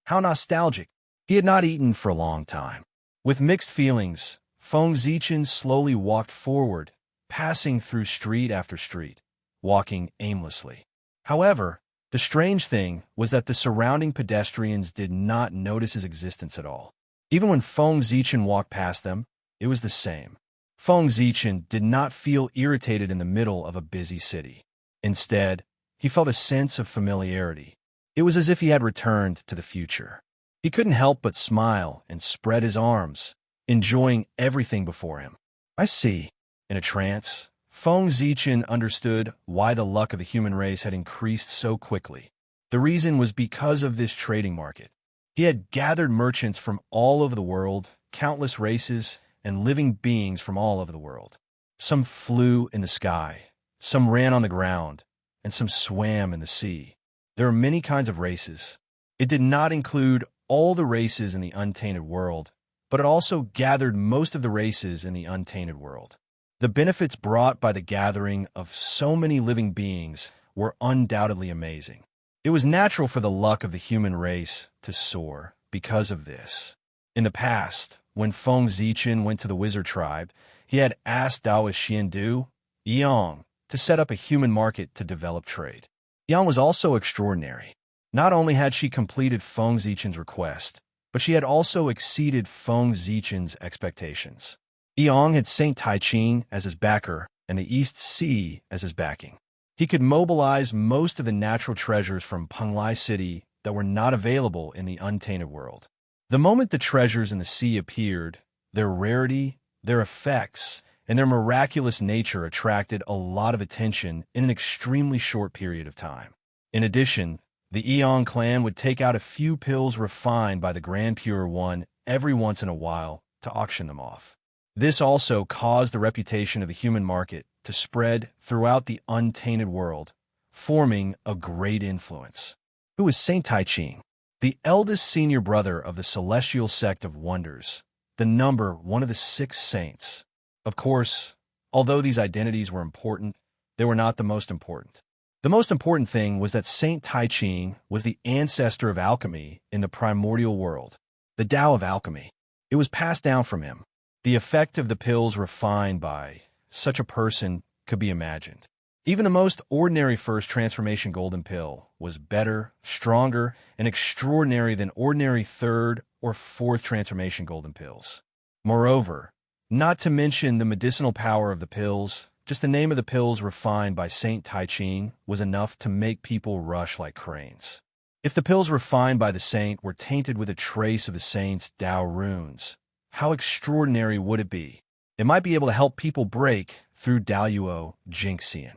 How nostalgic! He had not eaten for a long time. With mixed feelings, Feng Zichen slowly walked forward, passing through street after street, walking aimlessly. However, the strange thing was that the surrounding pedestrians did not notice his existence at all. Even when Feng Zichen walked past them, it was the same. Feng Zichen did not feel irritated in the middle of a busy city. Instead, he felt a sense of familiarity. It was as if he had returned to the future. He couldn't help but smile and spread his arms, enjoying everything before him. I see. In a trance, Feng Zichen understood why the luck of the human race had increased so quickly. The reason was because of this trading market. He had gathered merchants from all over the world, countless races, and living beings from all over the world. Some flew in the sky, some ran on the ground, and some swam in the sea. There are many kinds of races. It did not include all the races in the untainted world, but it also gathered most of the races in the untainted world. The benefits brought by the gathering of so many living beings were undoubtedly amazing. It was natural for the luck of the human race to soar because of this. In the past, when Feng Zichen went to the wizard tribe, he had asked Taoist Xiandu, Yang, to set up a human market to develop trade. Yang was also extraordinary. Not only had she completed Feng Zichen's request, but she had also exceeded Feng Zichen's expectations. Yang had Saint Taiching as his backer and the East Sea as his backing. He could mobilize most of the natural treasures from Penglai City that were not available in the untainted world. The moment the treasures in the sea appeared, their rarity, their effects, and their miraculous nature attracted a lot of attention in an extremely short period of time. In addition, the Eon clan would take out a few pills refined by the Grand Pure One every once in a while to auction them off. This also caused the reputation of the human market to spread throughout the untainted world, forming a great influence. Who was Saint Tai Ching? The eldest senior brother of the celestial sect of wonders, the number one of the 6 saints. Of course, although these identities were important, they were not the most important. The most important thing was that Saint Tai Ching was the ancestor of alchemy in the primordial world, the Tao of alchemy. It was passed down from him. The effect of the pills refined by such a person could be imagined. Even the most ordinary first transformation golden pill was better, stronger, and extraordinary than ordinary third or fourth transformation golden pills. Moreover, not to mention the medicinal power of the pills, just the name of the pills refined by Saint Tai Ching was enough to make people rush like cranes. If the pills refined by the saint were tainted with a trace of the saint's Tao runes, how extraordinary would it be? It might be able to help people break through Daoyuo Jingxian.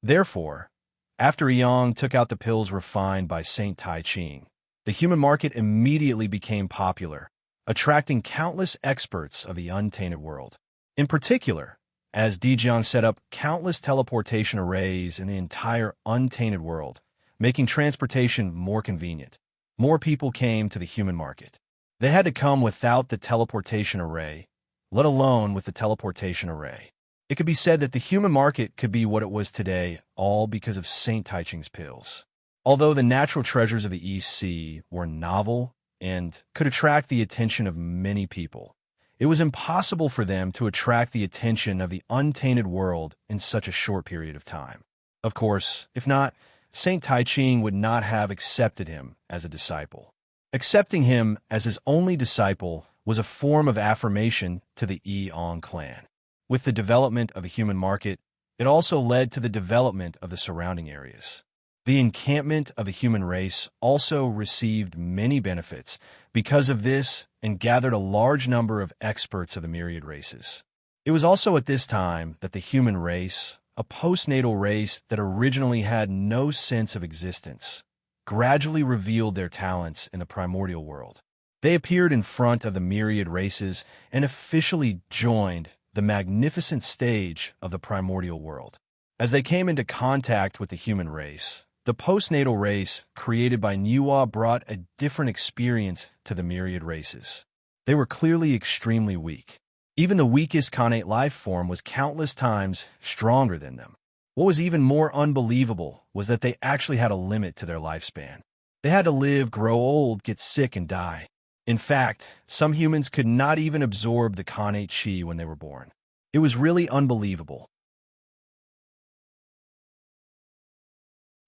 Therefore, after Eong took out the pills refined by Saint Tai Ching, the human market immediately became popular, attracting countless experts of the untainted world. In particular, as Dijiang set up countless teleportation arrays in the entire untainted world, making transportation more convenient, more people came to the human market. They had to come without the teleportation array, let alone with the teleportation array. It could be said that the human market could be what it was today, all because of Saint Tai Ching's pills. Although the natural treasures of the East Sea were novel and could attract the attention of many people, it was impossible for them to attract the attention of the untainted world in such a short period of time. Of course, if not, Saint Tai Ching would not have accepted him as a disciple. Accepting him as his only disciple was a form of affirmation to the Eong clan. With the development of the human market, it also led to the development of the surrounding areas. The encampment of the human race also received many benefits because of this and gathered a large number of experts of the myriad races. It was also at this time that the human race, a postnatal race that originally had no sense of existence, gradually revealed their talents in the primordial world. They appeared in front of the myriad races and officially joined the magnificent stage of the primordial world. As they came into contact with the human race, the postnatal race created by Nuwa brought a different experience to the myriad races. They were clearly extremely weak. Even the weakest Khanate life form was countless times stronger than them. What was even more unbelievable was that they actually had a limit to their lifespan. They had to live, grow old, get sick, and die. In fact, some humans could not even absorb the Khanate chi when they were born. It was really unbelievable.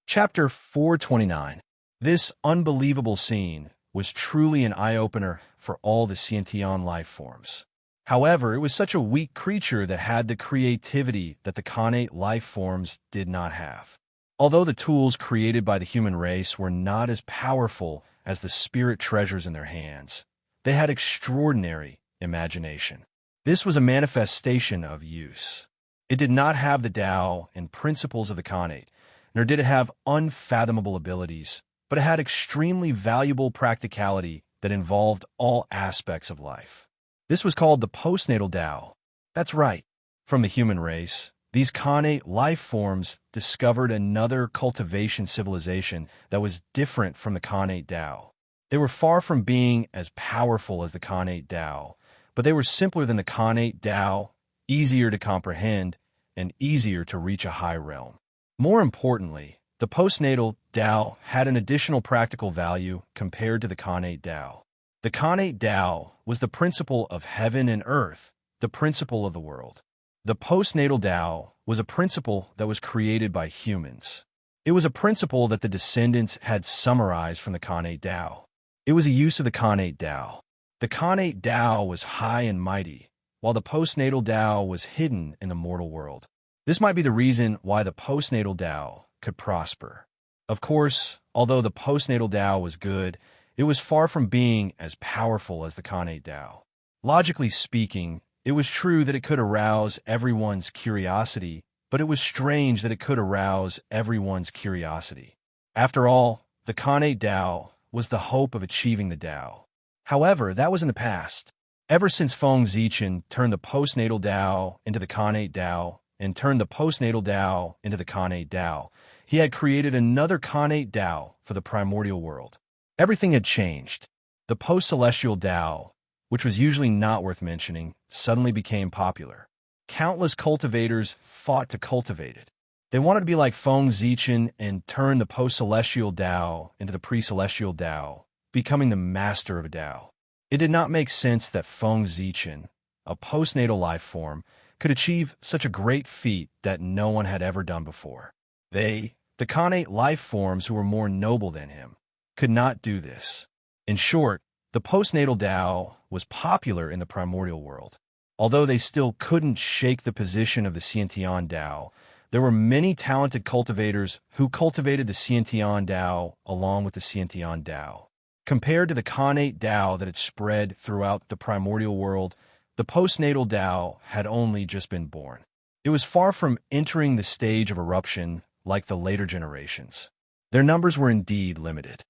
Chapter 429. This unbelievable scene was truly an eye-opener for all the Sciention life forms. However, it was such a weak creature that had the creativity that the Khanate life forms did not have. Although the tools created by the human race were not as powerful as the spirit treasures in their hands, they had extraordinary imagination. This was a manifestation of use. It did not have the Tao and principles of the Khanate, nor did it have unfathomable abilities, but it had extremely valuable practicality that involved all aspects of life. This was called the postnatal Tao. That's right. From the human race, these Khanate life forms discovered another cultivation civilization that was different from the Khanate Tao. They were far from being as powerful as the Khanate Tao, but they were simpler than the Khanate Tao, easier to comprehend, and easier to reach a high realm. More importantly, the postnatal Tao had an additional practical value compared to the Khanate Tao. The Khanate Tao was the principle of heaven and earth, the principle of the world. The postnatal Tao was a principle that was created by humans. It was a principle that the descendants had summarized from the Khanate Tao. It was a use of the Khanate Tao. The Khanate Tao was high and mighty, while the postnatal Tao was hidden in the mortal world. This might be the reason why the postnatal Tao could prosper. Of course, although the postnatal Tao was good, it was far from being as powerful as the Khanate Tao. Logically speaking, It was true that it could arouse everyone's curiosity, but it was strange that it could arouse everyone's curiosity. After all, the Khanate Tao was the hope of achieving the Tao. However, that was in the past. Ever since Feng Zichen turned the postnatal Tao into the Khanate Tao and turned the postnatal Tao into the Khanate Tao, he had created another Khanate Tao for the primordial world. Everything had changed. The post-celestial Tao, which was usually not worth mentioning, suddenly became popular. Countless cultivators fought to cultivate it. They wanted to be like Feng Zichen and turn the post-celestial Tao into the pre-celestial Tao, becoming the master of a Tao. It did not make sense that Feng Zichen, a postnatal life form, could achieve such a great feat that no one had ever done before. They, the Khanate life forms who were more noble than him, could not do this. In short, the postnatal Tao was popular in the primordial world. Although they still couldn't shake the position of the Xiantian Tao, there were many talented cultivators who cultivated the Xiantian Tao along with the Xiantian Tao. Compared to the Khanate Tao that had spread throughout the primordial world, the postnatal Tao had only just been born. It was far from entering the stage of eruption like the later generations. Their numbers were indeed limited.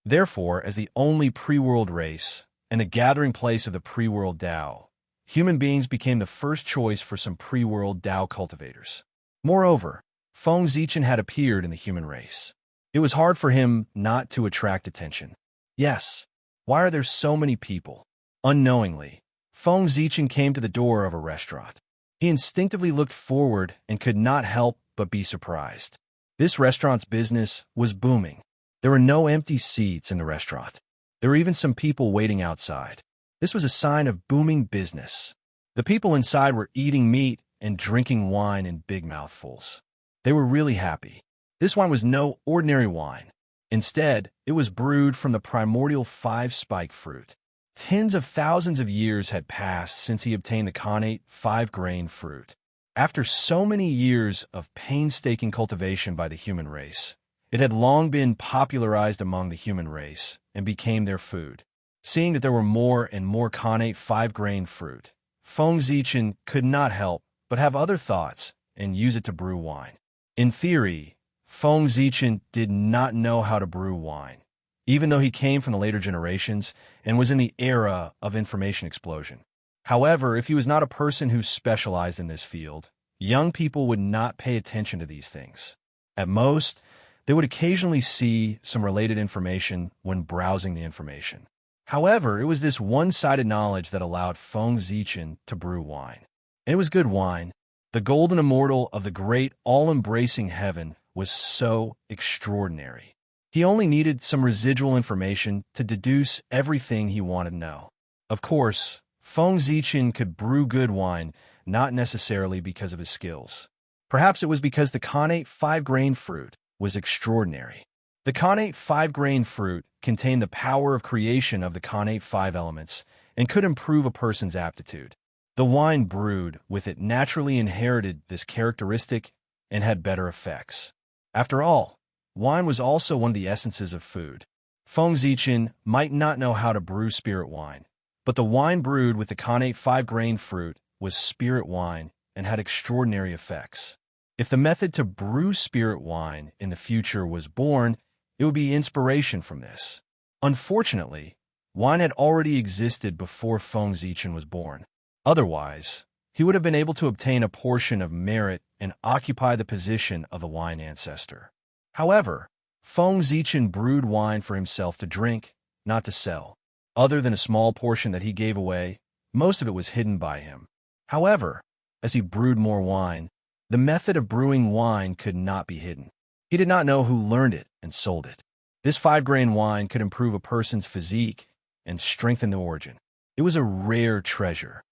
Therefore, as the only pre-world race and a gathering place of the pre-world Tao, human beings became the first choice for some pre-world Tao cultivators. Moreover, Feng Zichen had appeared in the human race. It was hard for him not to attract attention. Yes, why are there so many people? Unknowingly, Feng Zichen came to the door of a restaurant. He instinctively looked forward and could not help but be surprised. This restaurant's business was booming. There were no empty seats in the restaurant. There were even some people waiting outside. This was a sign of booming business. The people inside were eating meat and drinking wine in big mouthfuls. They were really happy. This wine was no ordinary wine. Instead, it was brewed from the primordial 5-spike fruit. Tens of thousands of years had passed since he obtained the Khanate 5-grain fruit. After so many years of painstaking cultivation by the human race, it had long been popularized among the human race and became their food. Seeing that there were more and more Khanate 5-grain fruit, Feng Zichen could not help but have other thoughts and use it to brew wine. In theory, Feng Zichen did not know how to brew wine, even though he came from the later generations and was in the era of information explosion. However, if he was not a person who specialized in this field, young people would not pay attention to these things. At most, they would occasionally see some related information when browsing the information. However, it was this one-sided knowledge that allowed Feng Zichen to brew wine. And it was good wine. The golden immortal of the great all-embracing heaven was so extraordinary. He only needed some residual information to deduce everything he wanted to know. Of course, Feng Zichen could brew good wine, not necessarily because of his skills. Perhaps it was because the Khanate 5-grain fruit was extraordinary. The Khanate 5-grain fruit contained the power of creation of the Khanate 5 elements and could improve a person's aptitude. The wine brewed with it naturally inherited this characteristic and had better effects. After all, wine was also one of the essences of food. Feng Zichen might not know how to brew spirit wine, but the wine brewed with the Khanate 5-grain fruit was spirit wine and had extraordinary effects. If the method to brew spirit wine in the future was born, it would be inspiration from this. Unfortunately, wine had already existed before Feng Zichen was born. Otherwise, he would have been able to obtain a portion of merit and occupy the position of the wine ancestor. However, Feng Zichen brewed wine for himself to drink, not to sell. Other than a small portion that he gave away, most of it was hidden by him. However, as he brewed more wine, the method of brewing wine could not be hidden. He did not know who learned it and sold it. This 5-grain wine could improve a person's physique and strengthen the origin. It was a rare treasure.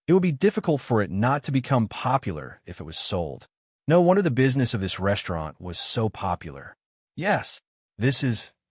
It would be difficult for it not to become popular if it was sold. No wonder the business of this restaurant was so popular. Yes,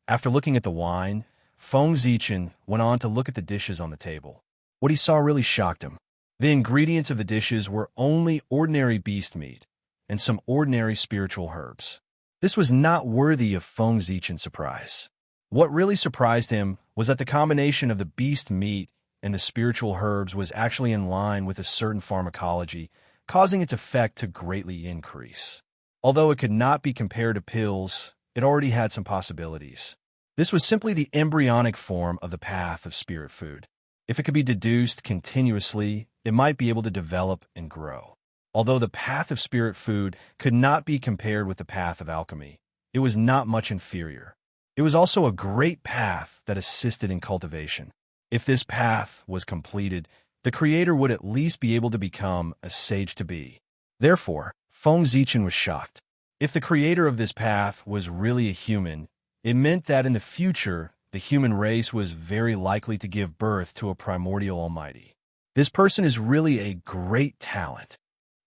after looking at the wine, Feng Zichen went on to look at the dishes on the table. What he saw really shocked him. The ingredients of the dishes were only ordinary beast meat and some ordinary spiritual herbs. This was not worthy of Feng Zichen's surprise. What really surprised him was that the combination of the beast meat and the spiritual herbs was actually in line with a certain pharmacology, causing its effect to greatly increase. Although it could not be compared to pills, it already had some possibilities. This was simply the embryonic form of the path of spirit food. If it could be deduced continuously, it might be able to develop and grow. Although the path of spirit food could not be compared with the path of alchemy, it was not much inferior. It was also a great path that assisted in cultivation. If this path was completed, the creator would at least be able to become a sage-to-be. Therefore, Feng Zichen was shocked. If the creator of this path was really a human, it meant that in the future, the human race was very likely to give birth to a primordial almighty. This person is really a great talent.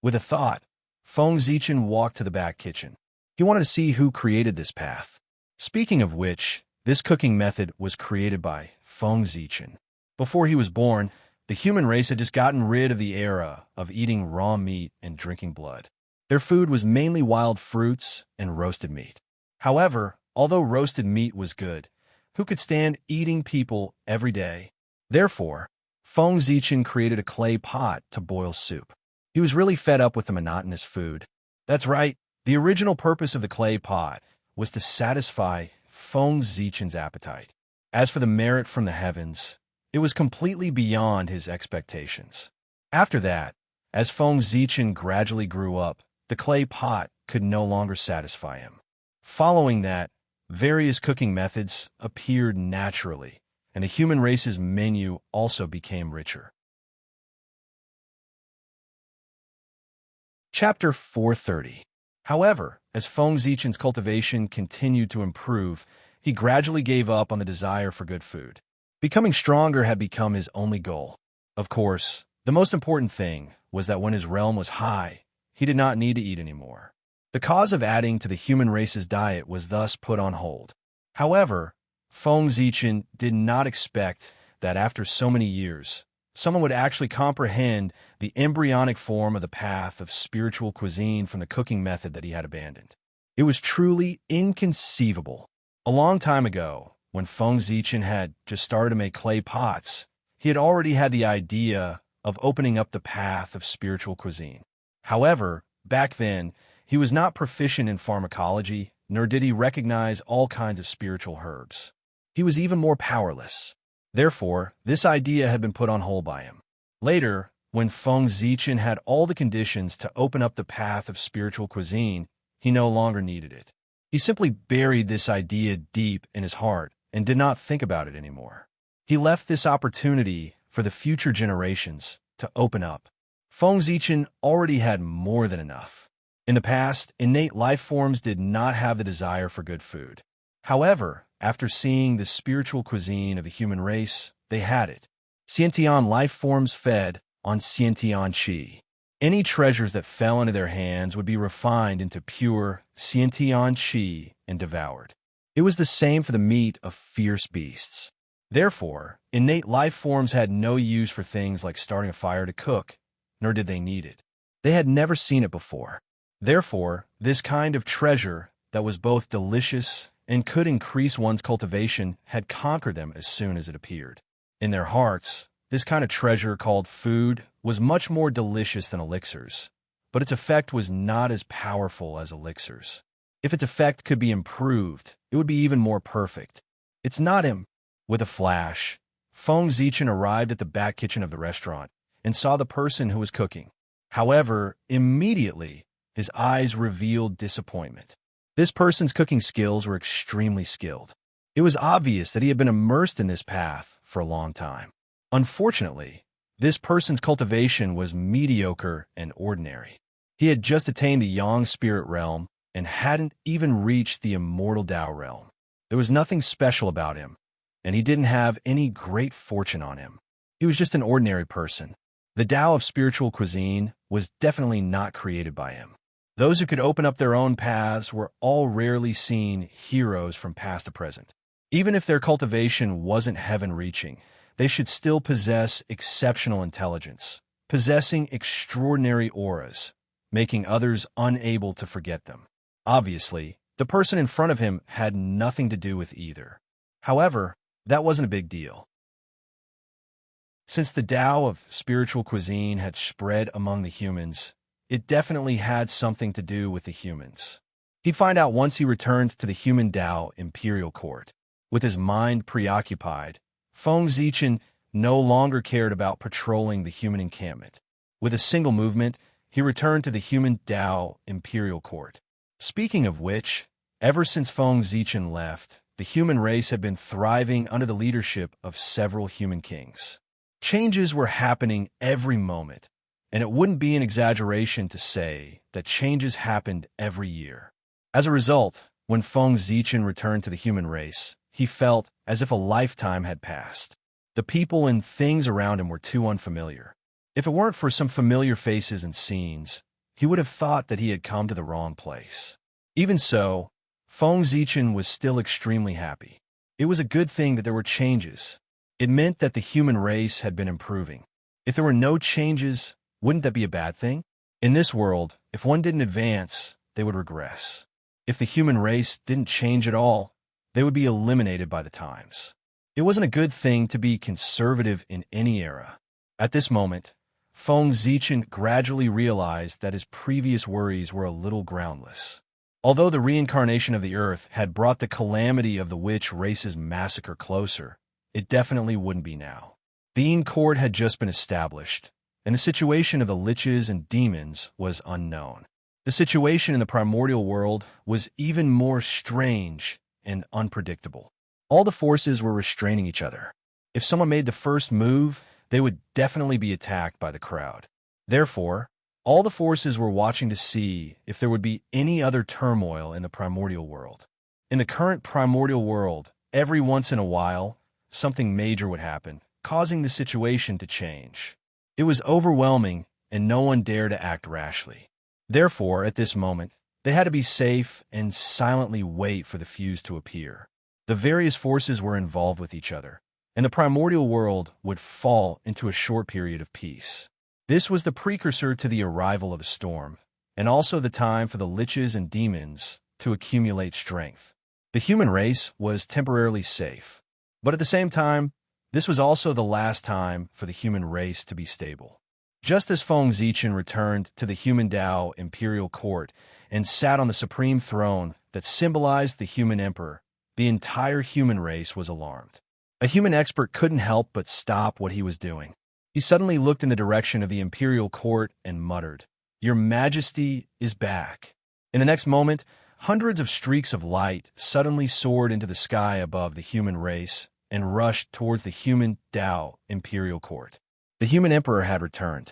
With a thought, Feng Zichen walked to the back kitchen. He wanted to see who created this path. Speaking of which, this cooking method was created by Feng Zichen. Before he was born, the human race had just gotten rid of the era of eating raw meat and drinking blood. Their food was mainly wild fruits and roasted meat. However, although roasted meat was good, who could stand eating people every day? Therefore, Feng Zichen created a clay pot to boil soup. He was really fed up with the monotonous food. That's right, the original purpose of the clay pot was to satisfy Feng Zichen's appetite. As for the merit from the heavens, it was completely beyond his expectations. After that, as Feng Zichen gradually grew up, the clay pot could no longer satisfy him. Following that, various cooking methods appeared naturally, and the human race's menu also became richer. Chapter 430. However, as Feng Zichen's cultivation continued to improve, he gradually gave up on the desire for good food. Becoming stronger had become his only goal. Of course, the most important thing was that when his realm was high, he did not need to eat anymore. The cause of adding to the human race's diet was thus put on hold. However, Feng Zichen did not expect that after so many years, someone would actually comprehend the embryonic form of the path of spiritual cuisine from the cooking method that he had abandoned. It was truly inconceivable. A long time ago, when Feng Zichen had just started to make clay pots, he had already had the idea of opening up the path of spiritual cuisine. However, back then, he was not proficient in pharmacology, nor did he recognize all kinds of spiritual herbs. He was even more powerless. Therefore, this idea had been put on hold by him. Later, when Feng Zichen had all the conditions to open up the path of spiritual cuisine, he no longer needed it. He simply buried this idea deep in his heart and did not think about it anymore. He left this opportunity for the future generations to open up. Feng Zichen already had more than enough. In the past, innate life forms did not have the desire for good food. However, after seeing the spiritual cuisine of the human race, they had it. Sentient life forms fed on sentient qi. Any treasures that fell into their hands would be refined into pure sentient qi and devoured. It was the same for the meat of fierce beasts. Therefore, innate life forms had no use for things like starting a fire to cook, nor did they need it. They had never seen it before. Therefore, this kind of treasure that was both delicious and could increase one's cultivation had conquered them as soon as it appeared. In their hearts, this kind of treasure called food was much more delicious than elixirs, but its effect was not as powerful as elixirs. If its effect could be improved, it would be even more perfect. It's not him. With a flash, Feng Zichen arrived at the back kitchen of the restaurant and saw the person who was cooking. However, immediately, his eyes revealed disappointment. This person's cooking skills were extremely skilled. It was obvious that he had been immersed in this path for a long time. Unfortunately, this person's cultivation was mediocre and ordinary. He had just attained the Yang spirit realm and hadn't even reached the immortal Tao realm. There was nothing special about him, and he didn't have any great fortune on him. He was just an ordinary person. The Tao of spiritual cuisine was definitely not created by him. Those who could open up their own paths were all rarely seen heroes from past to present. Even if their cultivation wasn't heaven-reaching, they should still possess exceptional intelligence, possessing extraordinary auras, making others unable to forget them. Obviously, the person in front of him had nothing to do with either. However, that wasn't a big deal. Since the Tao of spiritual cuisine had spread among the humans, it definitely had something to do with the humans. He'd find out once he returned to the human Tao imperial court. With his mind preoccupied, Feng Zichen no longer cared about patrolling the human encampment. With a single movement, he returned to the human Tao imperial court. Speaking of which, ever since Feng Zichen left, the human race had been thriving under the leadership of several human kings. Changes were happening every moment, and it wouldn't be an exaggeration to say that changes happened every year. As a result, when Feng Zichen returned to the human race, he felt as if a lifetime had passed. The people and things around him were too unfamiliar. If it weren't for some familiar faces and scenes, he would have thought that he had come to the wrong place. Even so, Feng Zichen was still extremely happy. It was a good thing that there were changes. It meant that the human race had been improving. If there were no changes, wouldn't that be a bad thing? In this world, if one didn't advance, they would regress. If the human race didn't change at all, they would be eliminated by the times. It wasn't a good thing to be conservative in any era. At this moment, Feng Zichen gradually realized that his previous worries were a little groundless. Although the reincarnation of the Earth had brought the calamity of the witch race's massacre closer, it definitely wouldn't be now. The Yin Court had just been established, and the situation of the liches and demons was unknown. The situation in the primordial world was even more strange and unpredictable. All the forces were restraining each other. If someone made the first move, they would definitely be attacked by the crowd. Therefore, all the forces were watching to see if there would be any other turmoil in the primordial world. In the current primordial world, every once in a while, something major would happen, causing the situation to change. It was overwhelming, and no one dared to act rashly. Therefore, at this moment, they had to be safe and silently wait for the fuse to appear. The various forces were involved with each other, and the primordial world would fall into a short period of peace. This was the precursor to the arrival of a storm, and also the time for the liches and demons to accumulate strength. The human race was temporarily safe, but at the same time, this was also the last time for the human race to be stable. Just as Feng Zichen returned to the human Tao imperial court and sat on the supreme throne that symbolized the human emperor, the entire human race was alarmed. A human expert couldn't help but stop what he was doing. He suddenly looked in the direction of the imperial court and muttered, "Your Majesty is back." In the next moment, hundreds of streaks of light suddenly soared into the sky above the human race and rushed towards the human Tao imperial court. The human emperor had returned.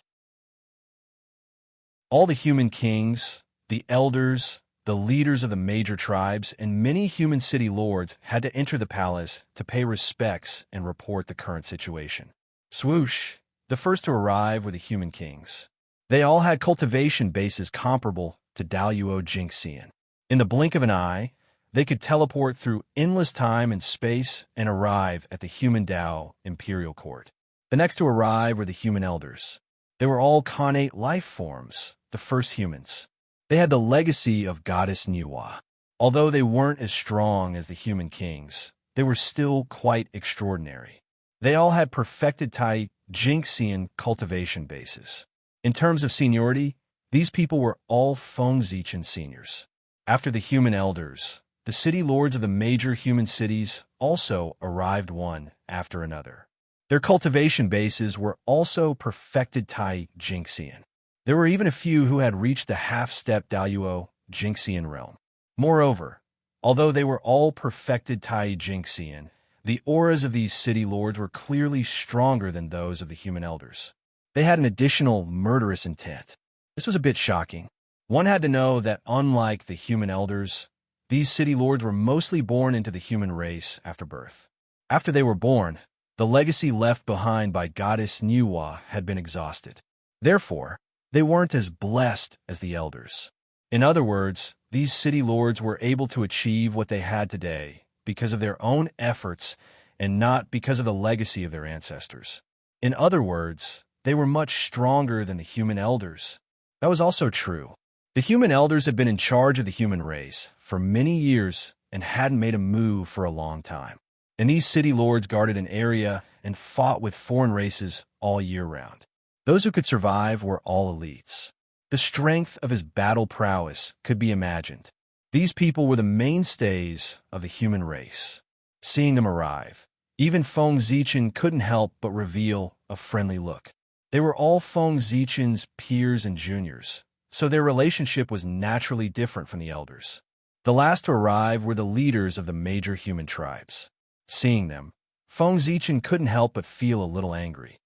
All the human kings, the elders, the leaders of the major tribes, and many human city lords had to enter the palace to pay respects and report the current situation. Swoosh! The first to arrive were the human kings. They all had cultivation bases comparable to Daluo Jingxian. In the blink of an eye, they could teleport through endless time and space and arrive at the human Tao imperial court. The next to arrive were the human elders. They were all connate life forms, the first humans. They had the legacy of goddess Niwa. Although they weren't as strong as the human kings, they were still quite extraordinary. They all had perfected Tai Jingxian cultivation bases. In terms of seniority, these people were all Feng Zichen seniors. After the human elders, the city lords of the major human cities also arrived one after another. Their cultivation bases were also perfected Tai Jingxian. There were even a few who had reached the half-step Daluo Jingxian realm. Moreover, although they were all perfected Tai Jingxian, the auras of these city lords were clearly stronger than those of the human elders. They had an additional murderous intent. This was a bit shocking. One had to know that unlike the human elders, these city lords were mostly born into the human race after birth. After they were born, the legacy left behind by goddess Niwa had been exhausted. Therefore, they weren't as blessed as the elders. In other words, these city lords were able to achieve what they had today because of their own efforts and not because of the legacy of their ancestors. In other words, they were much stronger than the human elders. That was also true. The human elders had been in charge of the human race for many years and hadn't made a move for a long time. and these city lords guarded an area and fought with foreign races all year round. Those who could survive were all elites. The strength of his battle prowess could be imagined. These people were the mainstays of the human race. Seeing them arrive, even Feng Zichen couldn't help but reveal a friendly look. They were all Feng Zichen's peers and juniors, so their relationship was naturally different from the elders. The last to arrive were the leaders of the major human tribes. Seeing them, Feng Zichen couldn't help but feel a little angry.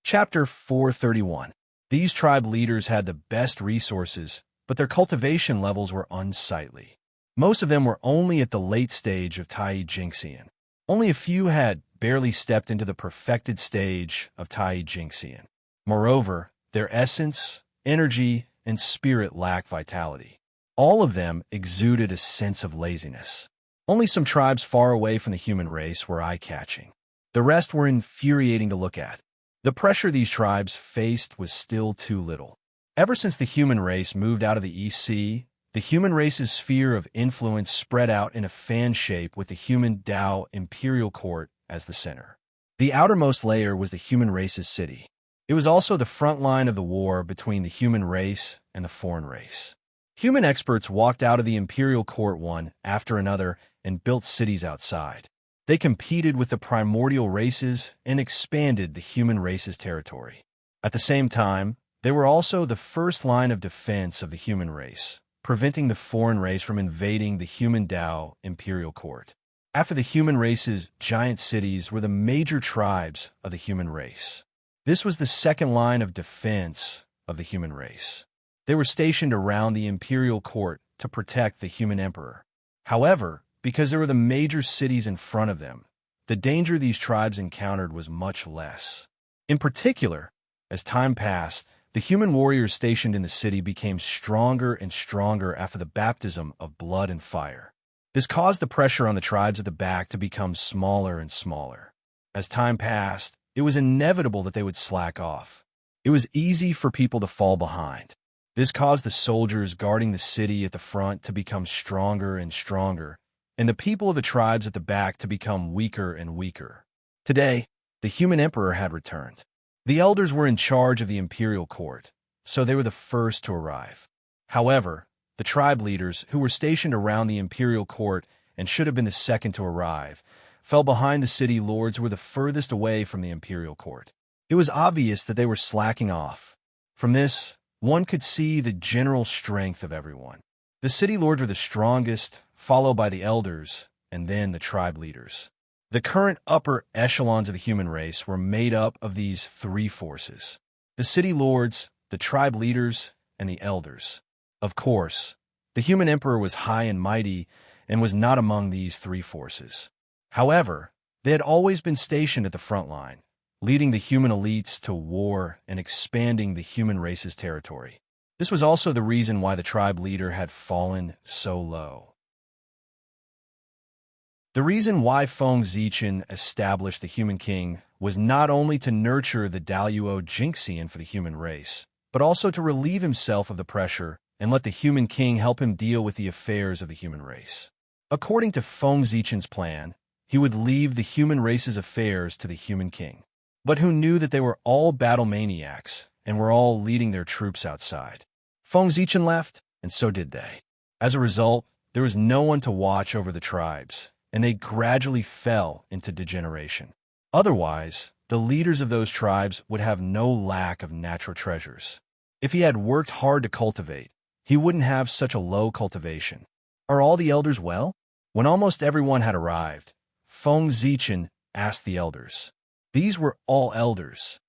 Chapter 431. These tribe leaders had the best resources, but their cultivation levels were unsightly. Most of them were only at the late stage of Tai Jingxian. Only a few had barely stepped into the perfected stage of Tai Jingxian. Moreover, their essence, energy, and spirit lacked vitality. All of them exuded a sense of laziness. Only some tribes far away from the human race were eye-catching. The rest were infuriating to look at. The pressure these tribes faced was still too little. Ever since the human race moved out of the EC, the human race's sphere of influence spread out in a fan shape with the human Dao imperial court as the center. The outermost layer was the human race's city. It was also the front line of the war between the human race and the foreign race. Human experts walked out of the imperial court one after another and built cities outside. They competed with the primordial races and expanded the human race's territory. At the same time, they were also the first line of defense of the human race, preventing the foreign race from invading the human Dao imperial court. After the human race's giant cities were the major tribes of the human race. This was the second line of defense of the human race. They were stationed around the imperial court to protect the human emperor. However, because there were the major cities in front of them, the danger these tribes encountered was much less. In particular, as time passed, the human warriors stationed in the city became stronger and stronger after the baptism of blood and fire. This caused the pressure on the tribes at the back to become smaller and smaller. As time passed, it was inevitable that they would slack off. It was easy for people to fall behind. This caused the soldiers guarding the city at the front to become stronger and stronger, and the people of the tribes at the back to become weaker and weaker. Today, the human emperor had returned. The elders were in charge of the imperial court, so they were the first to arrive. However, the tribe leaders, who were stationed around the imperial court and should have been the second to arrive, fell behind the city lords who were the furthest away from the imperial court. It was obvious that they were slacking off. From this, one could see the general strength of everyone. The city lords were the strongest, followed by the elders, and then the tribe leaders. The current upper echelons of the human race were made up of these three forces: the city lords, the tribe leaders, and the elders. Of course, the human emperor was high and mighty and was not among these three forces. However, they had always been stationed at the front line, leading the human elites to war and expanding the human race's territory. This was also the reason why the tribe leader had fallen so low. The reason why Feng Zichen established the human king was not only to nurture the Daluo Jingxian for the human race, but also to relieve himself of the pressure and let the human king help him deal with the affairs of the human race. According to Feng Zichen's plan, he would leave the human race's affairs to the human king. But who knew that they were all battle maniacs and were all leading their troops outside? Feng Zichen left, and so did they. As a result, there was no one to watch over the tribes, and they gradually fell into degeneration. Otherwise, the leaders of those tribes would have no lack of natural treasures. If he had worked hard to cultivate, he wouldn't have such a low cultivation. Are all the elders well? When almost everyone had arrived, Feng Zichen asked the elders. These were all elders.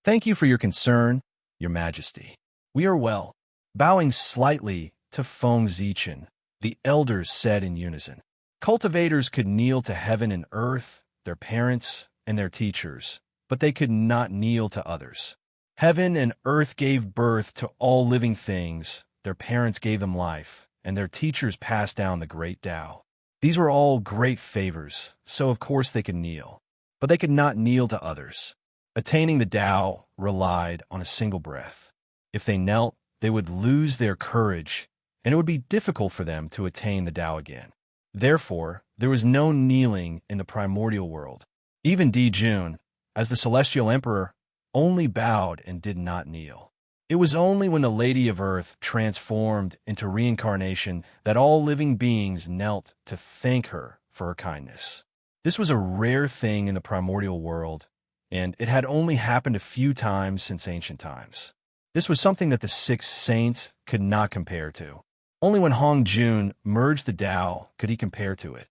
"Thank you for your concern, Your Majesty. We are well." Bowing slightly to Feng Zichen, the elders said in unison. Cultivators could kneel to heaven and earth, their parents, and their teachers, but they could not kneel to others. Heaven and earth gave birth to all living things, their parents gave them life, and their teachers passed down the great Tao. These were all great favors, so of course they could kneel. But they could not kneel to others. Attaining the Tao relied on a single breath. If they knelt, they would lose their courage and it would be difficult for them to attain the Tao again. Therefore, there was no kneeling in the primordial world. Even Jun, as the celestial emperor, only bowed and did not kneel. It was only when the Lady of Earth transformed into reincarnation that all living beings knelt to thank her for her kindness. This was a rare thing in the primordial world, and it had only happened a few times since ancient times. This was something that the six saints could not compare to. Only when Hong Jun merged the Tao could he compare to it.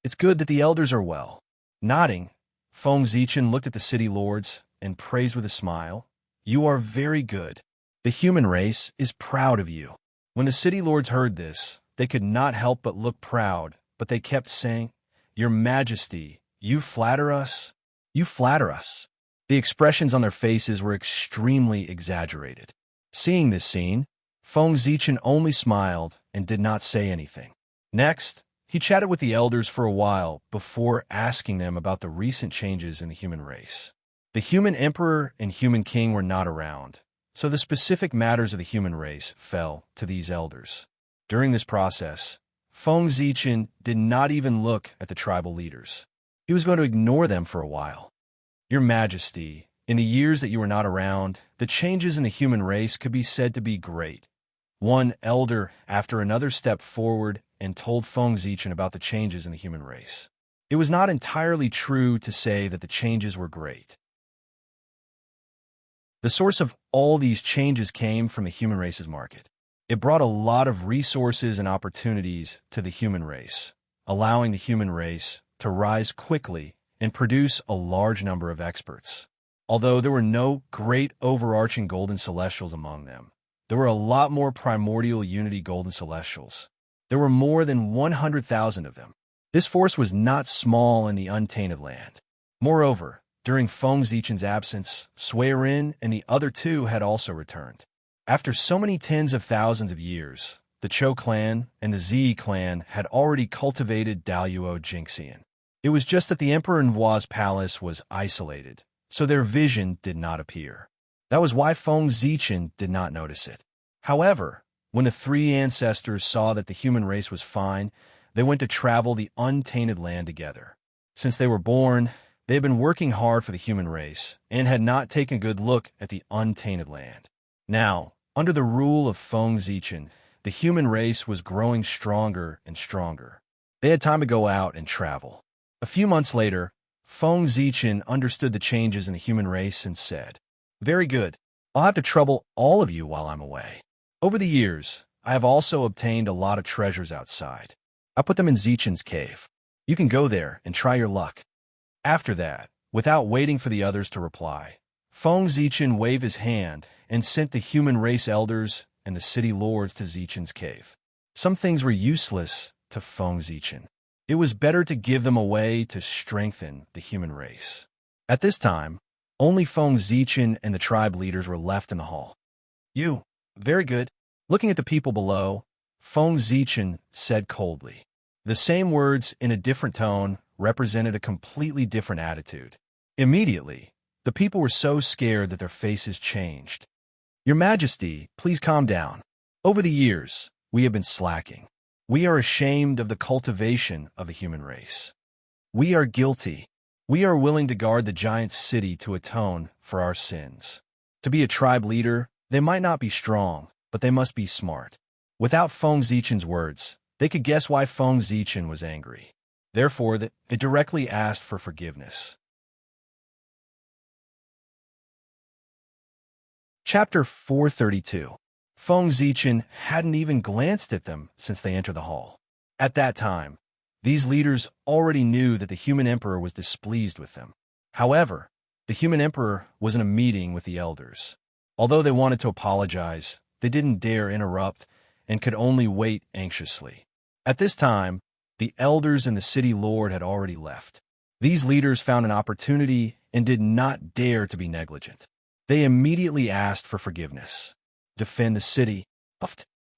It's good that the elders are well. Nodding, Feng Zichen looked at the city lords and praised with a smile. You are very good. The human race is proud of you. When the city lords heard this, they could not help but look proud, but they kept saying, Your Majesty, you flatter us? You flatter us. The expressions on their faces were extremely exaggerated. Seeing this scene, Feng Zichen only smiled and did not say anything. Next, he chatted with the elders for a while before asking them about the recent changes in the human race. The human emperor and human king were not around, so the specific matters of the human race fell to these elders. During this process, Feng Zichen did not even look at the tribal leaders. He was going to ignore them for a while. Your Majesty, in the years that you were not around, the changes in the human race could be said to be great. One elder after another stepped forward and told Feng Zichen about the changes in the human race. It was not entirely true to say that the changes were great. The source of all these changes came from the human race's market. It brought a lot of resources and opportunities to the human race, allowing the human race to rise quickly and produce a large number of experts. Although there were no great overarching golden celestials among them, there were a lot more primordial unity golden celestials. There were more than 100,000 of them. This force was not small in the untainted land. Moreover, during Feng Zichen's absence, Serene and the other two had also returned. After so many tens of thousands of years, the Chou clan and the Zi clan had already cultivated Daluo Jinxian. It was just that the Emperor Nvua's palace was isolated, so their vision did not appear. That was why Feng Zichen did not notice it. However, when the three ancestors saw that the human race was fine, they went to travel the untainted land together. Since they were born, they had been working hard for the human race and had not taken a good look at the untainted land. Now, under the rule of Feng Zichen, the human race was growing stronger and stronger. They had time to go out and travel. A few months later, Feng Zichen understood the changes in the human race and said, Very good. I'll have to trouble all of you while I'm away. Over the years, I have also obtained a lot of treasures outside. I put them in Zichen's cave. You can go there and try your luck. After that, without waiting for the others to reply, Feng Zichen waved his hand and sent the human race elders and the city lords to Zichen's cave. Some things were useless to Feng Zichen. It was better to give them away to strengthen the human race. At this time, only Feng Zichen and the tribe leaders were left in the hall. You, very good. Looking at the people below, Feng Zichen said coldly. The same words in a different tone represented a completely different attitude. Immediately, the people were so scared that their faces changed. Your Majesty, please calm down. Over the years, we have been slacking. We are ashamed of the cultivation of the human race. We are guilty. We are willing to guard the giant city to atone for our sins. To be a tribe leader, they might not be strong, but they must be smart. Without Feng Zichen's words, they could guess why Feng Zichen was angry. Therefore, they directly asked for forgiveness. Chapter 432. Feng Zichen hadn't even glanced at them since they entered the hall. At that time, these leaders already knew that the human emperor was displeased with them. However, the human emperor was in a meeting with the elders. Although they wanted to apologize, they didn't dare interrupt and could only wait anxiously. At this time, the elders and the city lord had already left. These leaders found an opportunity and did not dare to be negligent. They immediately asked for forgiveness. Defend the city.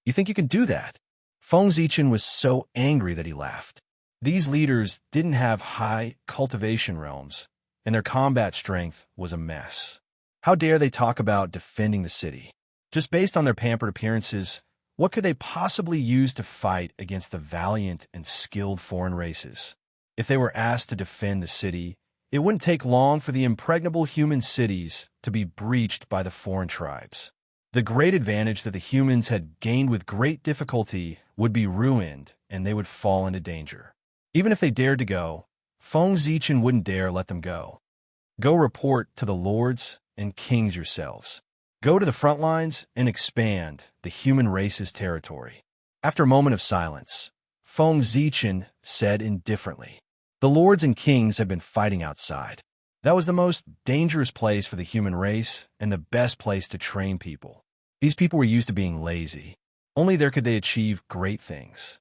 You think you can do that? Feng Zichen was so angry that he laughed. These leaders didn't have high cultivation realms, and their combat strength was a mess. How dare they talk about defending the city? Just based on their pampered appearances, What could they possibly use to fight against the valiant and skilled foreign races? If they were asked to defend the city, it wouldn't take long for the impregnable human cities to be breached by the foreign tribes. The great advantage that the humans had gained with great difficulty would be ruined, and they would fall into danger. Even if they dared to go, Feng Zichen wouldn't dare let them go. Go report to the lords and kings yourselves. Go to the front lines and expand the human race's territory. After a moment of silence, Feng Zichen said indifferently, "The lords and kings have been fighting outside. That was the most dangerous place for the human race and the best place to train people. These people were used to being lazy. Only there could they achieve great things."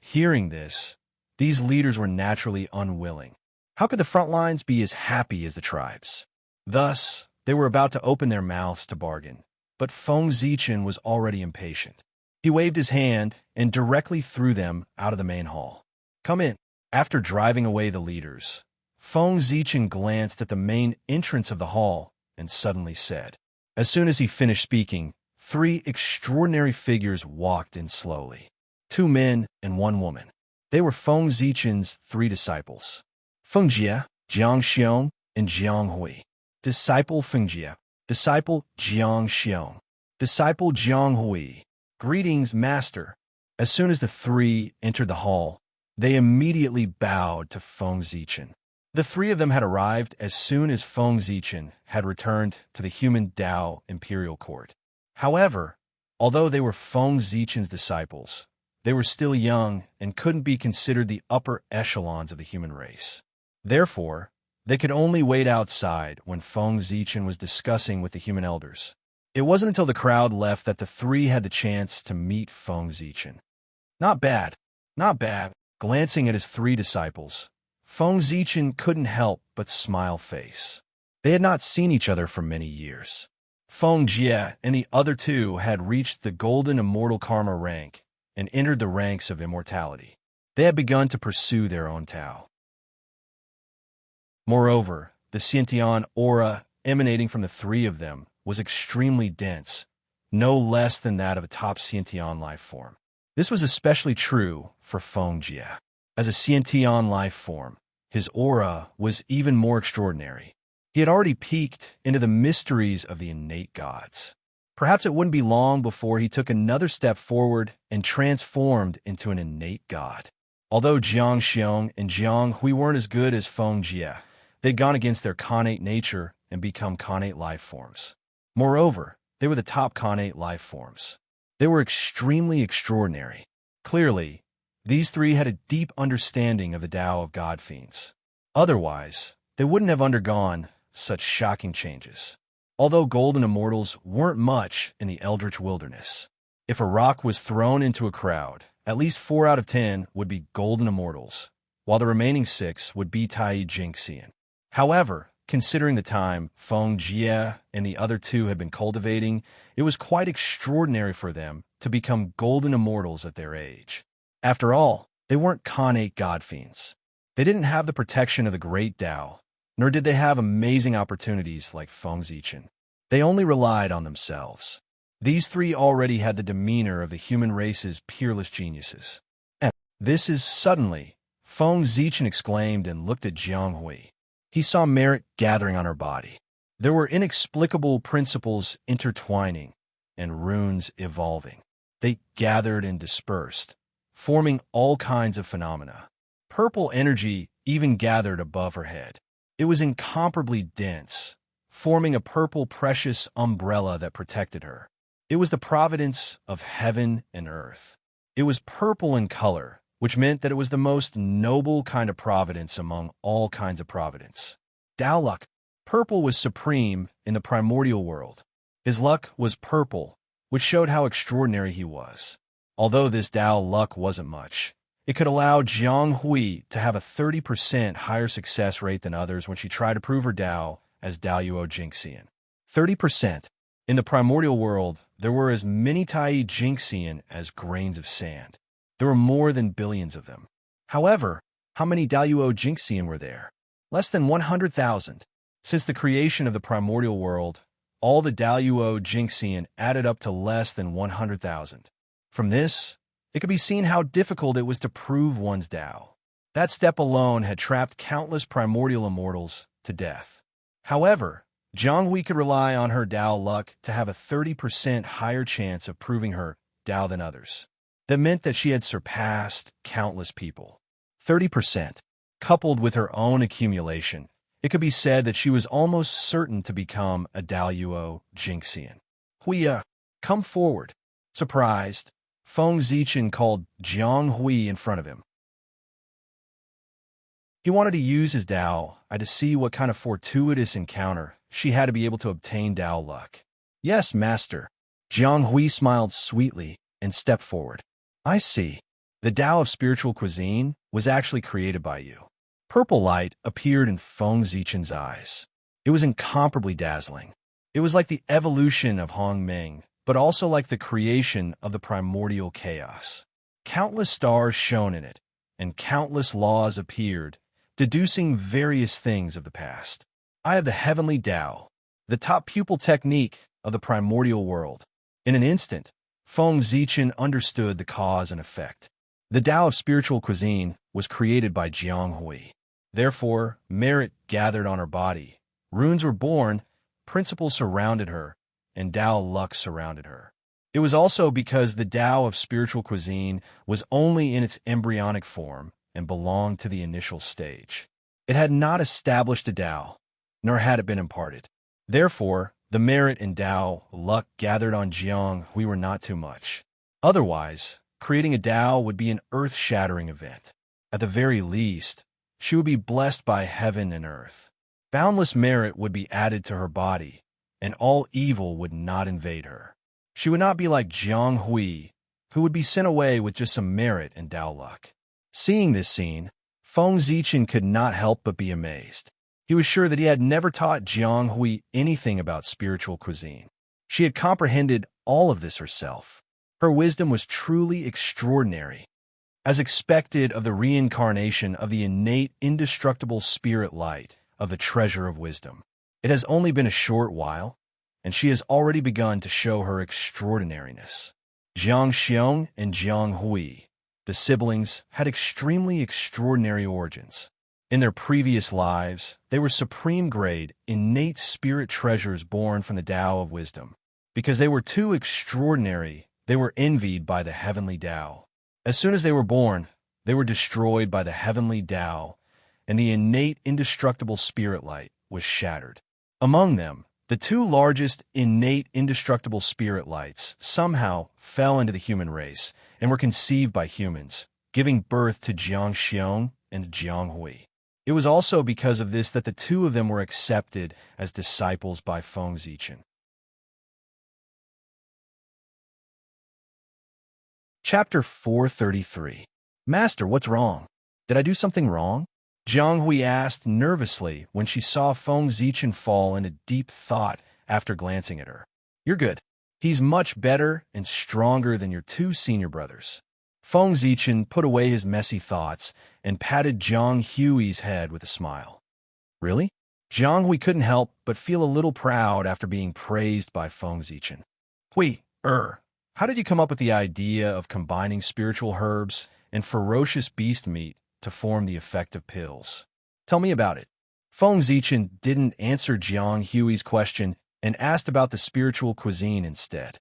Hearing this, these leaders were naturally unwilling. How could the front lines be as happy as the tribes? Thus, they were about to open their mouths to bargain, but Feng Zichen was already impatient. He waved his hand and directly threw them out of the main hall. "Come in." After driving away the leaders, Feng Zichen glanced at the main entrance of the hall and suddenly said. As soon as he finished speaking, 3 extraordinary figures walked in slowly. 2 men and 1 woman. They were Feng Zichen's 3 disciples. Feng Jie, Jiang Xiong, and Jiang Hui. Disciple Feng Jie. Disciple Jiang Xiong. Disciple Jiang Hui. "Greetings, Master." As soon as the 3 entered the hall, they immediately bowed to Feng Zichen. The 3 of them had arrived as soon as Feng Zichen had returned to the human Dao imperial court. However, although they were Feng Zichen's disciples, they were still young and couldn't be considered the upper echelons of the human race. Therefore, they could only wait outside when Feng Zichen was discussing with the human elders. It wasn't until the crowd left that the 3 had the chance to meet Feng Zichen. Not bad, not bad. Glancing at his 3 disciples, Feng Zichen couldn't help but smile face. They had not seen each other for many years. Feng Jie and the other 2 had reached the golden immortal karma rank and entered the ranks of immortality. They had begun to pursue their own Tao. Moreover, the Xiantian aura emanating from the 3 of them was extremely dense, no less than that of a top Xiantian life form. This was especially true for Feng Jie. As a Xiantian life form, his aura was even more extraordinary. He had already peeked into the mysteries of the innate gods. Perhaps it wouldn't be long before he took another step forward and transformed into an innate god. Although Jiang Xiong and Jiang Hui weren't as good as Feng Jie, they'd gone against their connate nature and become connate life forms. Moreover, they were the top connate life forms. They were extremely extraordinary. Clearly, these 3 had a deep understanding of the Tao of God Fiends. Otherwise, they wouldn't have undergone such shocking changes. Although golden immortals weren't much in the Eldritch Wilderness, if a rock was thrown into a crowd, at least 4 out of 10 would be golden immortals, while the remaining 6 would be Tai Jingxian. However, considering the time Feng Jie and the other 2 had been cultivating, it was quite extraordinary for them to become golden immortals at their age. After all, they weren't connate god fiends. They didn't have the protection of the great Tao, nor did they have amazing opportunities like Feng Zichen. They only relied on themselves. These 3 already had the demeanor of the human race's peerless geniuses. And this is suddenly, Feng Zichen exclaimed and looked at Jiang Hui. He saw merit gathering on her body. There were inexplicable principles intertwining and runes evolving. They gathered and dispersed, forming all kinds of phenomena. Purple energy even gathered above her head. It was incomparably dense, forming a purple precious umbrella that protected her. It was the providence of heaven and earth. It was purple in color, which meant that it was the most noble kind of providence among all kinds of providence. Tao luck. Purple was supreme in the primordial world. His luck was purple, which showed how extraordinary he was. Although this Tao luck wasn't much, it could allow Jiang Hui to have a 30% higher success rate than others when she tried to prove her Tao as Daoyuo Jingxian. 30%. In the primordial world, there were as many Tai Jingxian as grains of sand. There were more than billions of them. However, how many Daoyuo Jingxian were there? Less than 100,000. Since the creation of the primordial world, all the Daluo Jinxian added up to less than 100,000. From this, it could be seen how difficult it was to prove one's Dao. That step alone had trapped countless primordial immortals to death. However, Jianghui could rely on her Dao luck to have a 30% higher chance of proving her Dao than others. That meant that she had surpassed countless people. 30%. Coupled with her own accumulation, it could be said that she was almost certain to become a Daluo Jinxian. Huiya, come forward. Surprised, Feng Zichen called Jiang Hui in front of him. He wanted to use his Dao to see what kind of fortuitous encounter she had to be able to obtain Dao luck. Yes, master. Jiang Hui smiled sweetly and stepped forward. I see. The Dao of spiritual cuisine was actually created by you. Purple light appeared in Feng Zichen's eyes. It was incomparably dazzling. It was like the evolution of Hong Ming, but also like the creation of the primordial chaos. Countless stars shone in it, and countless laws appeared, deducing various things of the past. I have the heavenly Dao, the top pupil technique of the primordial world. In an instant, Feng Zichen understood the cause and effect. The Dao of spiritual cuisine was created by Jiang Hui. Therefore, merit gathered on her body. Runes were born, principles surrounded her, and Dao luck surrounded her. It was also because the Dao of spiritual cuisine was only in its embryonic form and belonged to the initial stage. It had not established a Dao, nor had it been imparted. Therefore, the merit and Dao luck gathered on Jiang Hui were not too much. Otherwise, creating a Dao would be an earth-shattering event. At the very least, she would be blessed by heaven and earth. Boundless merit would be added to her body, and all evil would not invade her. She would not be like Jiang Hui, who would be sent away with just some merit and Dao luck. Seeing this scene, Feng Zichen could not help but be amazed. He was sure that he had never taught Jiang Hui anything about spiritual cuisine. She had comprehended all of this herself. Her wisdom was truly extraordinary. As expected of the reincarnation of the innate, indestructible spirit light of the treasure of wisdom. It has only been a short while, and she has already begun to show her extraordinariness. Jiang Xiong and Jiang Hui, the siblings, had extremely extraordinary origins. In their previous lives, they were supreme-grade, innate spirit treasures born from the Tao of wisdom. Because they were too extraordinary, they were envied by the heavenly Tao. As soon as they were born, they were destroyed by the heavenly Tao, and the innate indestructible spirit light was shattered. Among them, the two largest innate indestructible spirit lights somehow fell into the human race and were conceived by humans, giving birth to Jiang Xiong and Jiang Hui. It was also because of this that the two of them were accepted as disciples by Feng Zichen. Chapter 433. Master, what's wrong? Did I do something wrong? Jiang Hui asked nervously when she saw Feng Zichen fall into deep thought after glancing at her. You're good. He's much better and stronger than your two senior brothers. Feng Zichen put away his messy thoughts and patted Jiang Hui's head with a smile. Really? Jiang Hui couldn't help but feel a little proud after being praised by Feng Zichen. Hui, how did you come up with the idea of combining spiritual herbs and ferocious beast meat to form the effective pills? Tell me about it. Feng Zichen didn't answer Jiang Hui's question and asked about the spiritual cuisine instead.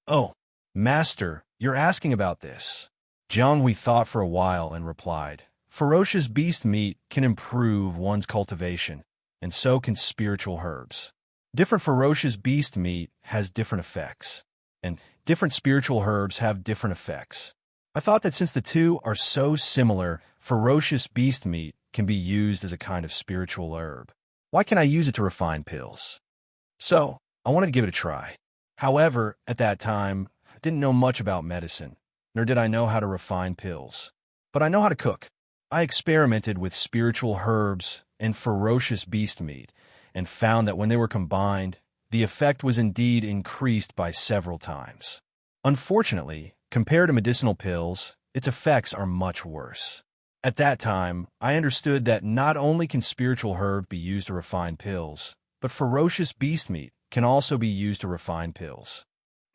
Oh, Master, you're asking about this. Jiang Hui thought for a while and replied, ferocious beast meat can improve one's cultivation, and so can spiritual herbs. Different ferocious beast meat has different effects, and different spiritual herbs have different effects. I thought that since the two are so similar, ferocious beast meat can be used as a kind of spiritual herb. Why can't I use it to refine pills? So, I wanted to give it a try. However, at that time, I didn't know much about medicine, nor did I know how to refine pills. But I know how to cook. I experimented with spiritual herbs and ferocious beast meat, and found that when they were combined, the effect was indeed increased by several times. Unfortunately, compared to medicinal pills, its effects are much worse. At that time, I understood that not only can spiritual herb be used to refine pills, but ferocious beast meat can also be used to refine pills.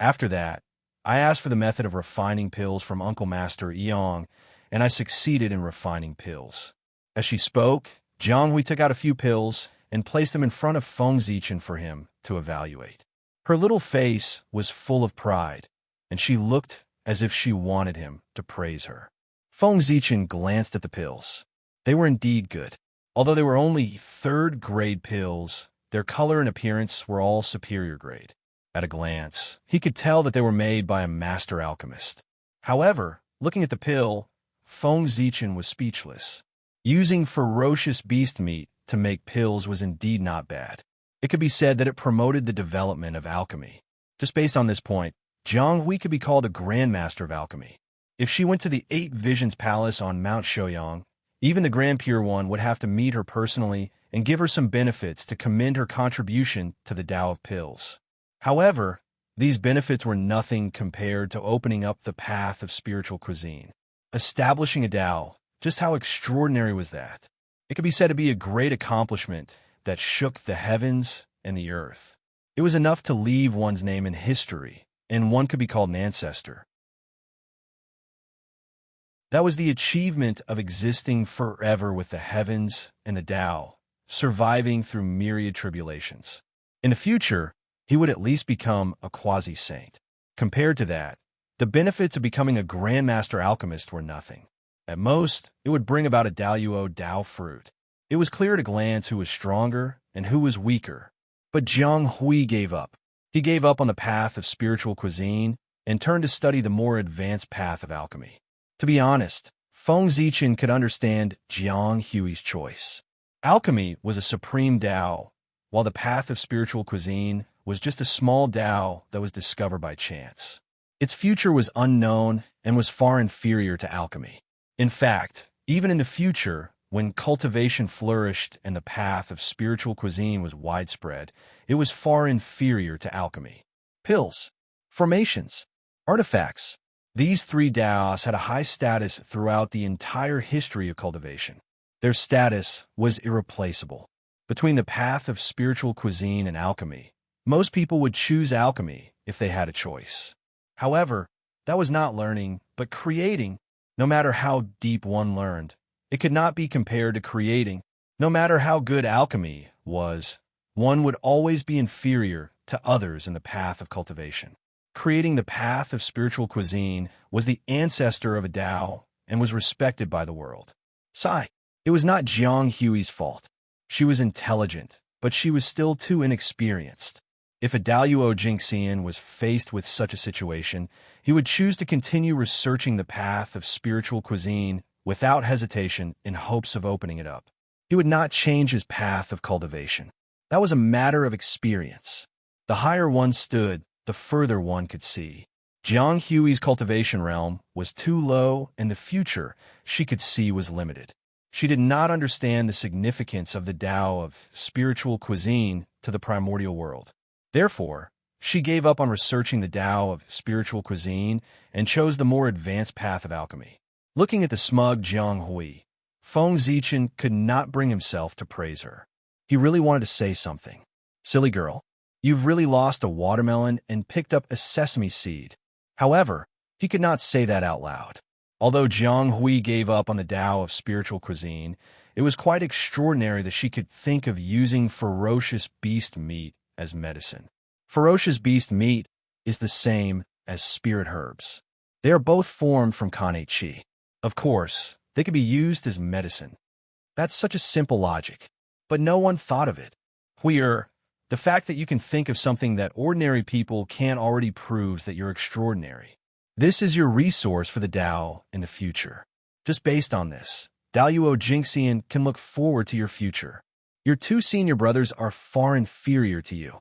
After that, I asked for the method of refining pills from Uncle Master Eong, and I succeeded in refining pills. As she spoke, Jianghui took out a few pills and placed them in front of Feng Zichen for him to evaluate. Her little face was full of pride, and she looked as if she wanted him to praise her. Feng Zichen glanced at the pills. They were indeed good. Although they were only third-grade pills, their color and appearance were all superior grade. At a glance, he could tell that they were made by a master alchemist. However, looking at the pill, Feng Zichen was speechless. Using ferocious beast meat to make pills was indeed not bad. It could be said that it promoted the development of alchemy. Just based on this point, Jiang Hui could be called a grandmaster of alchemy. If she went to the Eight Visions Palace on Mount Shouyang, even the Grand Pure One would have to meet her personally and give her some benefits to commend her contribution to the Tao of Pills. However, these benefits were nothing compared to opening up the path of spiritual cuisine. Establishing a Tao, just how extraordinary was that? It could be said to be a great accomplishment that shook the heavens and the earth. It was enough to leave one's name in history, and one could be called an ancestor. That was the achievement of existing forever with the heavens and the Tao, surviving through myriad tribulations. In the future, he would at least become a quasi-saint. Compared to that, the benefits of becoming a grandmaster alchemist were nothing. At most, it would bring about a Daluo Dao fruit. It was clear at a glance who was stronger and who was weaker. But Jiang Hui gave up. He gave up on the path of spiritual cuisine and turned to study the more advanced path of alchemy. To be honest, Feng Zichen could understand Jiang Hui's choice. Alchemy was a supreme Dao, while the path of spiritual cuisine was just a small Tao that was discovered by chance. Its future was unknown and was far inferior to alchemy. In fact, even in the future, when cultivation flourished and the path of spiritual cuisine was widespread, it was far inferior to alchemy. Pills, formations, artifacts. These three Taos had a high status throughout the entire history of cultivation. Their status was irreplaceable. Between the path of spiritual cuisine and alchemy, most people would choose alchemy if they had a choice. However, that was not learning, but creating. No matter how deep one learned, it could not be compared to creating. No matter how good alchemy was, one would always be inferior to others in the path of cultivation. Creating the path of spiritual cuisine was the ancestor of a Tao and was respected by the world. Sigh. It was not Jiang Hui's fault. She was intelligent, but she was still too inexperienced. If a Daluo Jingxian was faced with such a situation, he would choose to continue researching the path of spiritual cuisine without hesitation in hopes of opening it up. He would not change his path of cultivation. That was a matter of experience. The higher one stood, the further one could see. Jiang Hui's cultivation realm was too low, and the future she could see was limited. She did not understand the significance of the Tao of spiritual cuisine to the primordial world. Therefore, she gave up on researching the Tao of spiritual cuisine and chose the more advanced path of alchemy. Looking at the smug Jiang Hui, Feng Zichen could not bring himself to praise her. He really wanted to say something. Silly girl, you've really lost a watermelon and picked up a sesame seed. However, he could not say that out loud. Although Jiang Hui gave up on the Tao of spiritual cuisine, it was quite extraordinary that she could think of using ferocious beast meat as medicine. Ferocious beast meat is the same as spirit herbs. They are both formed from Kane Qi. Of course, they can be used as medicine. That's such a simple logic, but no one thought of it. Huier, the fact that you can think of something that ordinary people can't already proves that you're extraordinary. This is your resource for the Tao in the future. Just based on this, Daluo Jingxian can look forward to your future. Your two senior brothers are far inferior to you.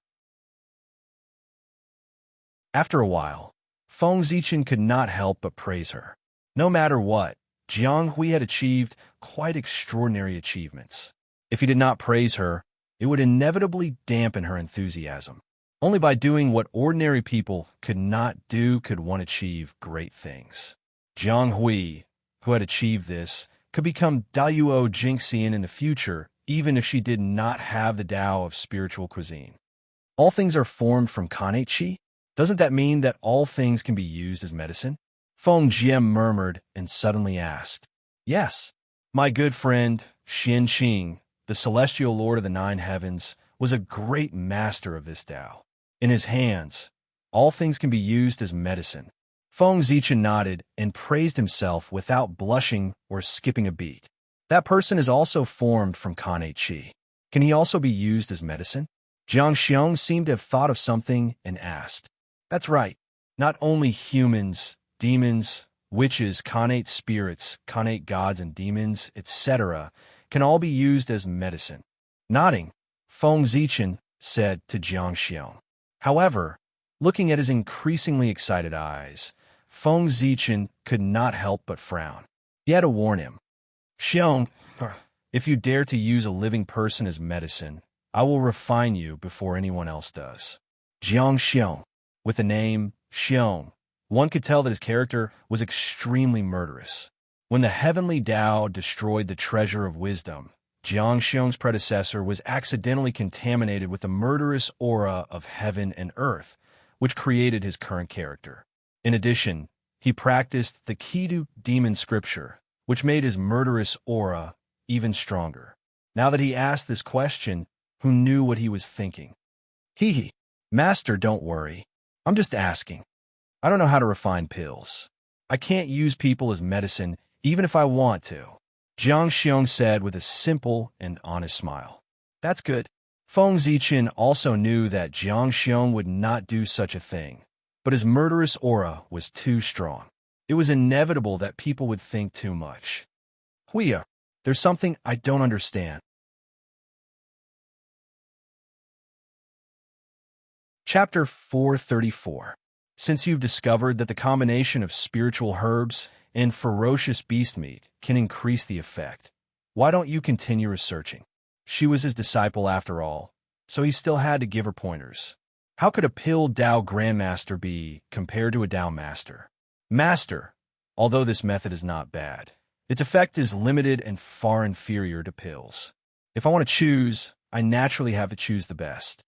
After a while, Feng Zichen could not help but praise her. No matter what, Jiang Hui had achieved quite extraordinary achievements. If he did not praise her, it would inevitably dampen her enthusiasm. Only by doing what ordinary people could not do could one achieve great things. Jiang Hui, who had achieved this, could become Daluo Jingxian in the future, even if she did not have the Tao of spiritual cuisine. All things are formed from Kanei Qi? Doesn't that mean that all things can be used as medicine? Feng Jian murmured and suddenly asked. Yes. My good friend, Xian Qing, the celestial lord of the nine heavens, was a great master of this Tao. In his hands, all things can be used as medicine. Feng Zichen nodded and praised himself without blushing or skipping a beat. That person is also formed from Kanei Qi. Can he also be used as medicine? Jiang Xiong seemed to have thought of something and asked. That's right. Not only humans, demons, witches, Kanate spirits, Kanate gods and demons, etc., can all be used as medicine. Nodding, Feng Zichen said to Jiang Xiong. However, looking at his increasingly excited eyes, Feng Zichen could not help but frown. He had to warn him. Xiong, if you dare to use a living person as medicine, I will refine you before anyone else does. Jiang Xiong, with the name Xiong, one could tell that his character was extremely murderous. When the heavenly Tao destroyed the treasure of wisdom, Jiang Xiong's predecessor was accidentally contaminated with the murderous aura of heaven and earth, which created his current character. In addition, he practiced the Kidu demon scripture, which made his murderous aura even stronger. Now that he asked this question, who knew what he was thinking? Hee. Master, don't worry. I'm just asking. I don't know how to refine pills. I can't use people as medicine, even if I want to. Jiang Xiong said with a simple and honest smile. That's good. Feng Zichen also knew that Jiang Xiong would not do such a thing, but his murderous aura was too strong. It was inevitable that people would think too much. Huia, there's something I don't understand. Chapter 434. Since you've discovered that the combination of spiritual herbs and ferocious beast meat can increase the effect, why don't you continue researching? She was his disciple after all, so he still had to give her pointers. How could a pill Tao Grandmaster be compared to a Tao Master? Master, although this method is not bad, its effect is limited and far inferior to pills. If I want to choose, I naturally have to choose the best.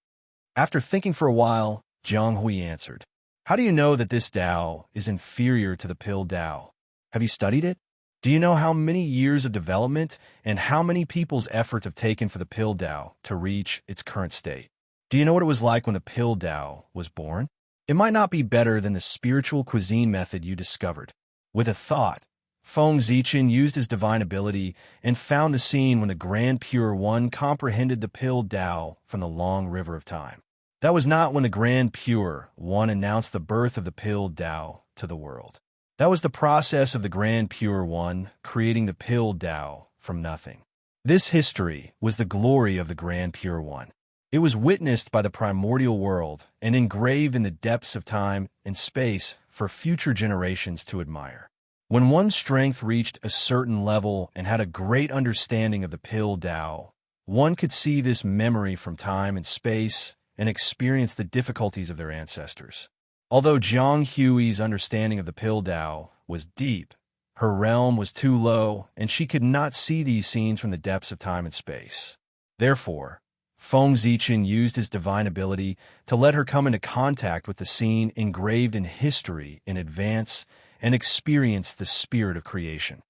After thinking for a while, Zhang Hui answered, How do you know that this Tao is inferior to the pill Tao? Have you studied it? Do you know how many years of development and how many people's efforts have taken for the pill Tao to reach its current state? Do you know what it was like when the pill Tao was born? It might not be better than the spiritual cuisine method you discovered. With a thought, Feng Zichen used his divine ability and found the scene when the Grand Pure One comprehended the pill Tao from the long river of time. That was not when the Grand Pure One announced the birth of the pill Tao to the world. That was the process of the Grand Pure One creating the pill Tao from nothing. This history was the glory of the Grand Pure One. It was witnessed by the primordial world and engraved in the depths of time and space for future generations to admire. When one's strength reached a certain level and had a great understanding of the pill Tao, one could see this memory from time and space and experience the difficulties of their ancestors. Although Zhang Hui's understanding of the pill Tao was deep, her realm was too low, and she could not see these scenes from the depths of time and space. Therefore, Feng Zichen used his divine ability to let her come into contact with the scene engraved in history in advance and experience the spirit of creation.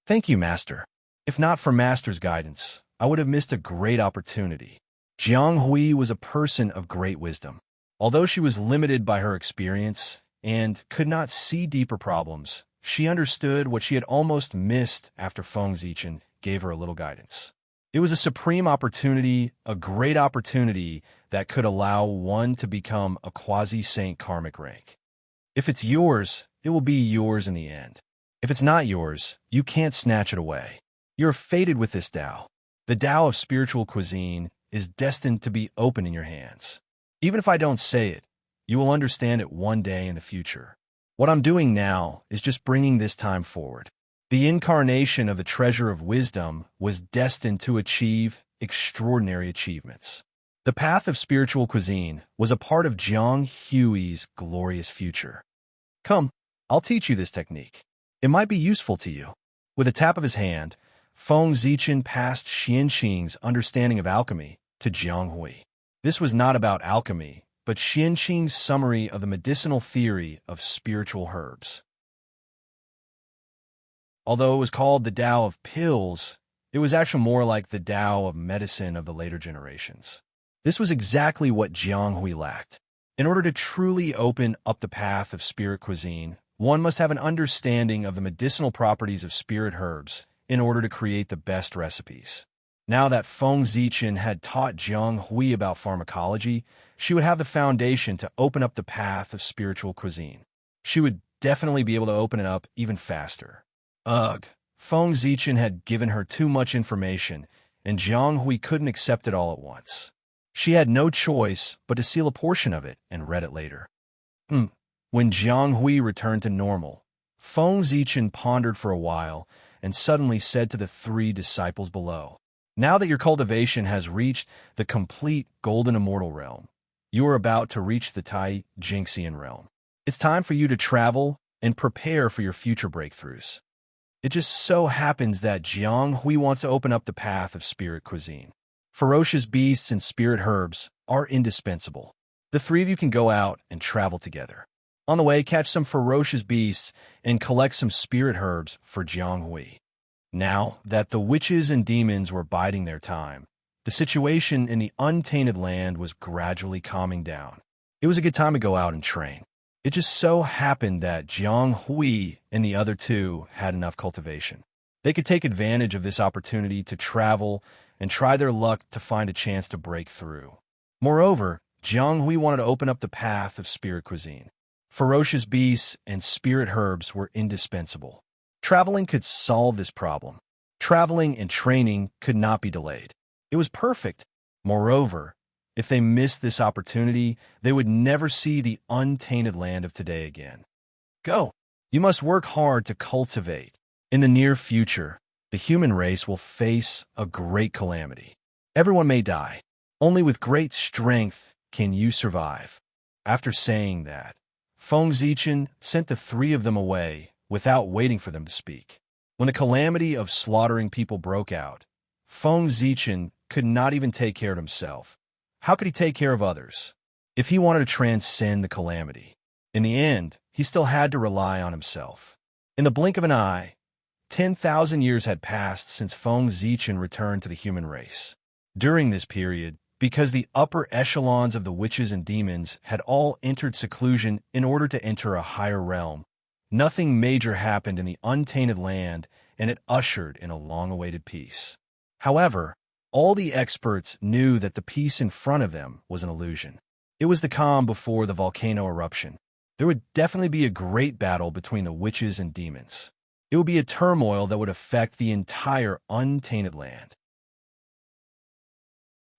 Thank you, Master. If not for Master's guidance, I would have missed a great opportunity. Jiang Hui was a person of great wisdom. Although she was limited by her experience and could not see deeper problems, she understood what she had almost missed after Feng Zichen gave her a little guidance. It was a supreme opportunity, a great opportunity that could allow one to become a quasi-saint karmic rank. If it's yours, it will be yours in the end. If it's not yours, you can't snatch it away. You're fated with this Tao. The Tao of spiritual cuisine is destined to be open in your hands. Even if I don't say it, you will understand it one day in the future. What I'm doing now is just bringing this time forward. The incarnation of the treasure of wisdom was destined to achieve extraordinary achievements. The path of spiritual cuisine was a part of Jiang Hui's glorious future. Come, I'll teach you this technique. It might be useful to you. With a tap of his hand, Feng Zichen passed Xian Qing's understanding of alchemy to Jiang Hui. This was not about alchemy, but Xianqing's summary of the medicinal theory of spiritual herbs. Although it was called the Tao of pills, it was actually more like the Tao of medicine of the later generations. This was exactly what Jiang Hui lacked. In order to truly open up the path of spirit cuisine, one must have an understanding of the medicinal properties of spirit herbs in order to create the best recipes. Now that Feng Zichen had taught Jiang Hui about pharmacology, she would have the foundation to open up the path of spiritual cuisine. She would definitely be able to open it up even faster. Ugh, Feng Zichen had given her too much information, and Jiang Hui couldn't accept it all at once. She had no choice but to seal a portion of it and read it later. When Jiang Hui returned to normal, Feng Zichen pondered for a while and suddenly said to the three disciples below, "Now that your cultivation has reached the complete golden immortal realm, you are about to reach the Tai Jingxian realm. It's time for you to travel and prepare for your future breakthroughs." It just so happens that Jiang Hui wants to open up the path of spirit cuisine. Ferocious beasts and spirit herbs are indispensable. The three of you can go out and travel together. On the way, catch some ferocious beasts and collect some spirit herbs for Jiang Hui. Now that the witches and demons were biding their time, the situation in the untainted land was gradually calming down. It was a good time to go out and train. It just so happened that Jiang Hui and the other two had enough cultivation. They could take advantage of this opportunity to travel and try their luck to find a chance to break through. Moreover, Jiang Hui wanted to open up the path of spirit cuisine. Ferocious beasts and spirit herbs were indispensable. Traveling could solve this problem. Traveling and training could not be delayed. It was perfect. Moreover, if they missed this opportunity, they would never see the untainted land of today again. Go! You must work hard to cultivate. In the near future, the human race will face a great calamity. Everyone may die. Only with great strength can you survive. After saying that, Feng Zichen sent the three of them away without waiting for them to speak. When the calamity of slaughtering people broke out, Feng Zichen could not even take care of himself. How could he take care of others if he wanted to transcend the calamity? In the end, he still had to rely on himself. In the blink of an eye, 10,000 years had passed since Feng Zichen returned to the human race. During this period, because the upper echelons of the witches and demons had all entered seclusion in order to enter a higher realm, nothing major happened in the untainted land, and it ushered in a long-awaited peace. However, all the experts knew that the peace in front of them was an illusion. It was the calm before the volcano eruption. There would definitely be a great battle between the witches and demons. It would be a turmoil that would affect the entire untainted land.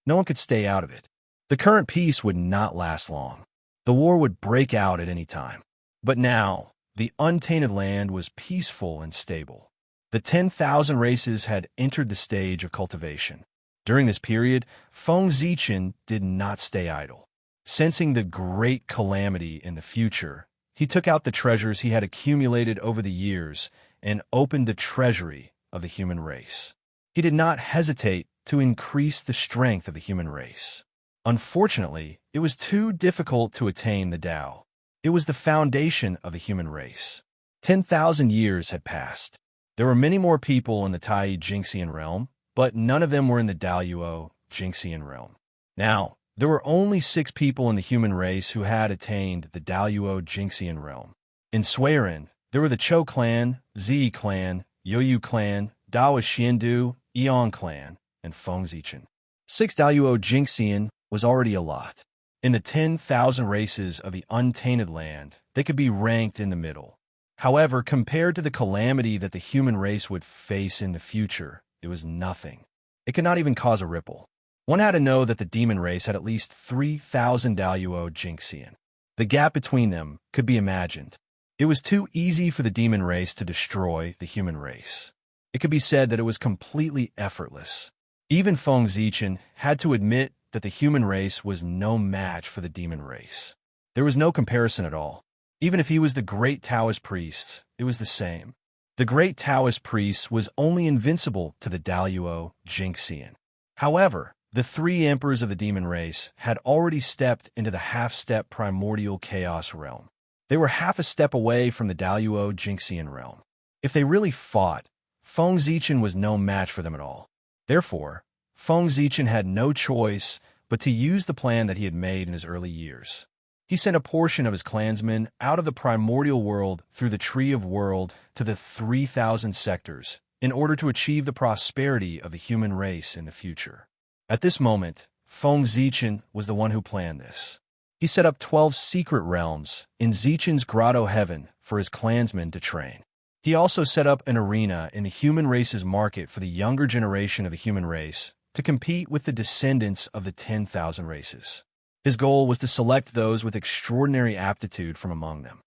No one could stay out of it. The current peace would not last long. The war would break out at any time. But now, the untainted land was peaceful and stable. The 10,000 races had entered the stage of cultivation. During this period, Feng Zichen did not stay idle. Sensing the great calamity in the future, he took out the treasures he had accumulated over the years and opened the treasury of the human race. He did not hesitate to increase the strength of the human race. Unfortunately, it was too difficult to attain the Tao. It was the foundation of the human race. 10,000 years had passed. There were many more people in the Tai Jingxian realm, but none of them were in the Daluo Jingxian realm. Now, there were only 6 people in the human race who had attained the Daluo Jingxian realm. In Suiren, there were the Chou clan, Zi clan, Youyu clan, Dao Xiandu, Eon clan, and Feng Zichen. 6 Daluo Jingxian was already a lot. In the 10,000 races of the untainted land, they could be ranked in the middle. However, compared to the calamity that the human race would face in the future, it was nothing. It could not even cause a ripple. One had to know that the demon race had at least 3,000 Daluo Jingxian. The gap between them could be imagined. It was too easy for the demon race to destroy the human race. It could be said that it was completely effortless. Even Feng Zichen had to admit that the human race was no match for the demon race. There was no comparison at all. Even if he was the great Taoist priest, it was the same. The great Taoist priest was only invincible to the Daluo Jingxian. However, The three emperors of the demon race had already stepped into the half-step primordial chaos realm. They were half a step away from the Daluo Jinxian realm. If they really fought, Feng Zichen was no match for them at all. Therefore, Feng Zichen had no choice but to use the plan that he had made in his early years. He sent a portion of his clansmen out of the primordial world through the Tree of World to the 3,000 sectors in order to achieve the prosperity of the human race in the future. At this moment, Feng Zichen was the one who planned this. He set up 12 secret realms in Zichen's Grotto Heaven for his clansmen to train. He also set up an arena in the human race's market for the younger generation of the human race to compete with the descendants of the 10,000 races. His goal was to select those with extraordinary aptitude from among them.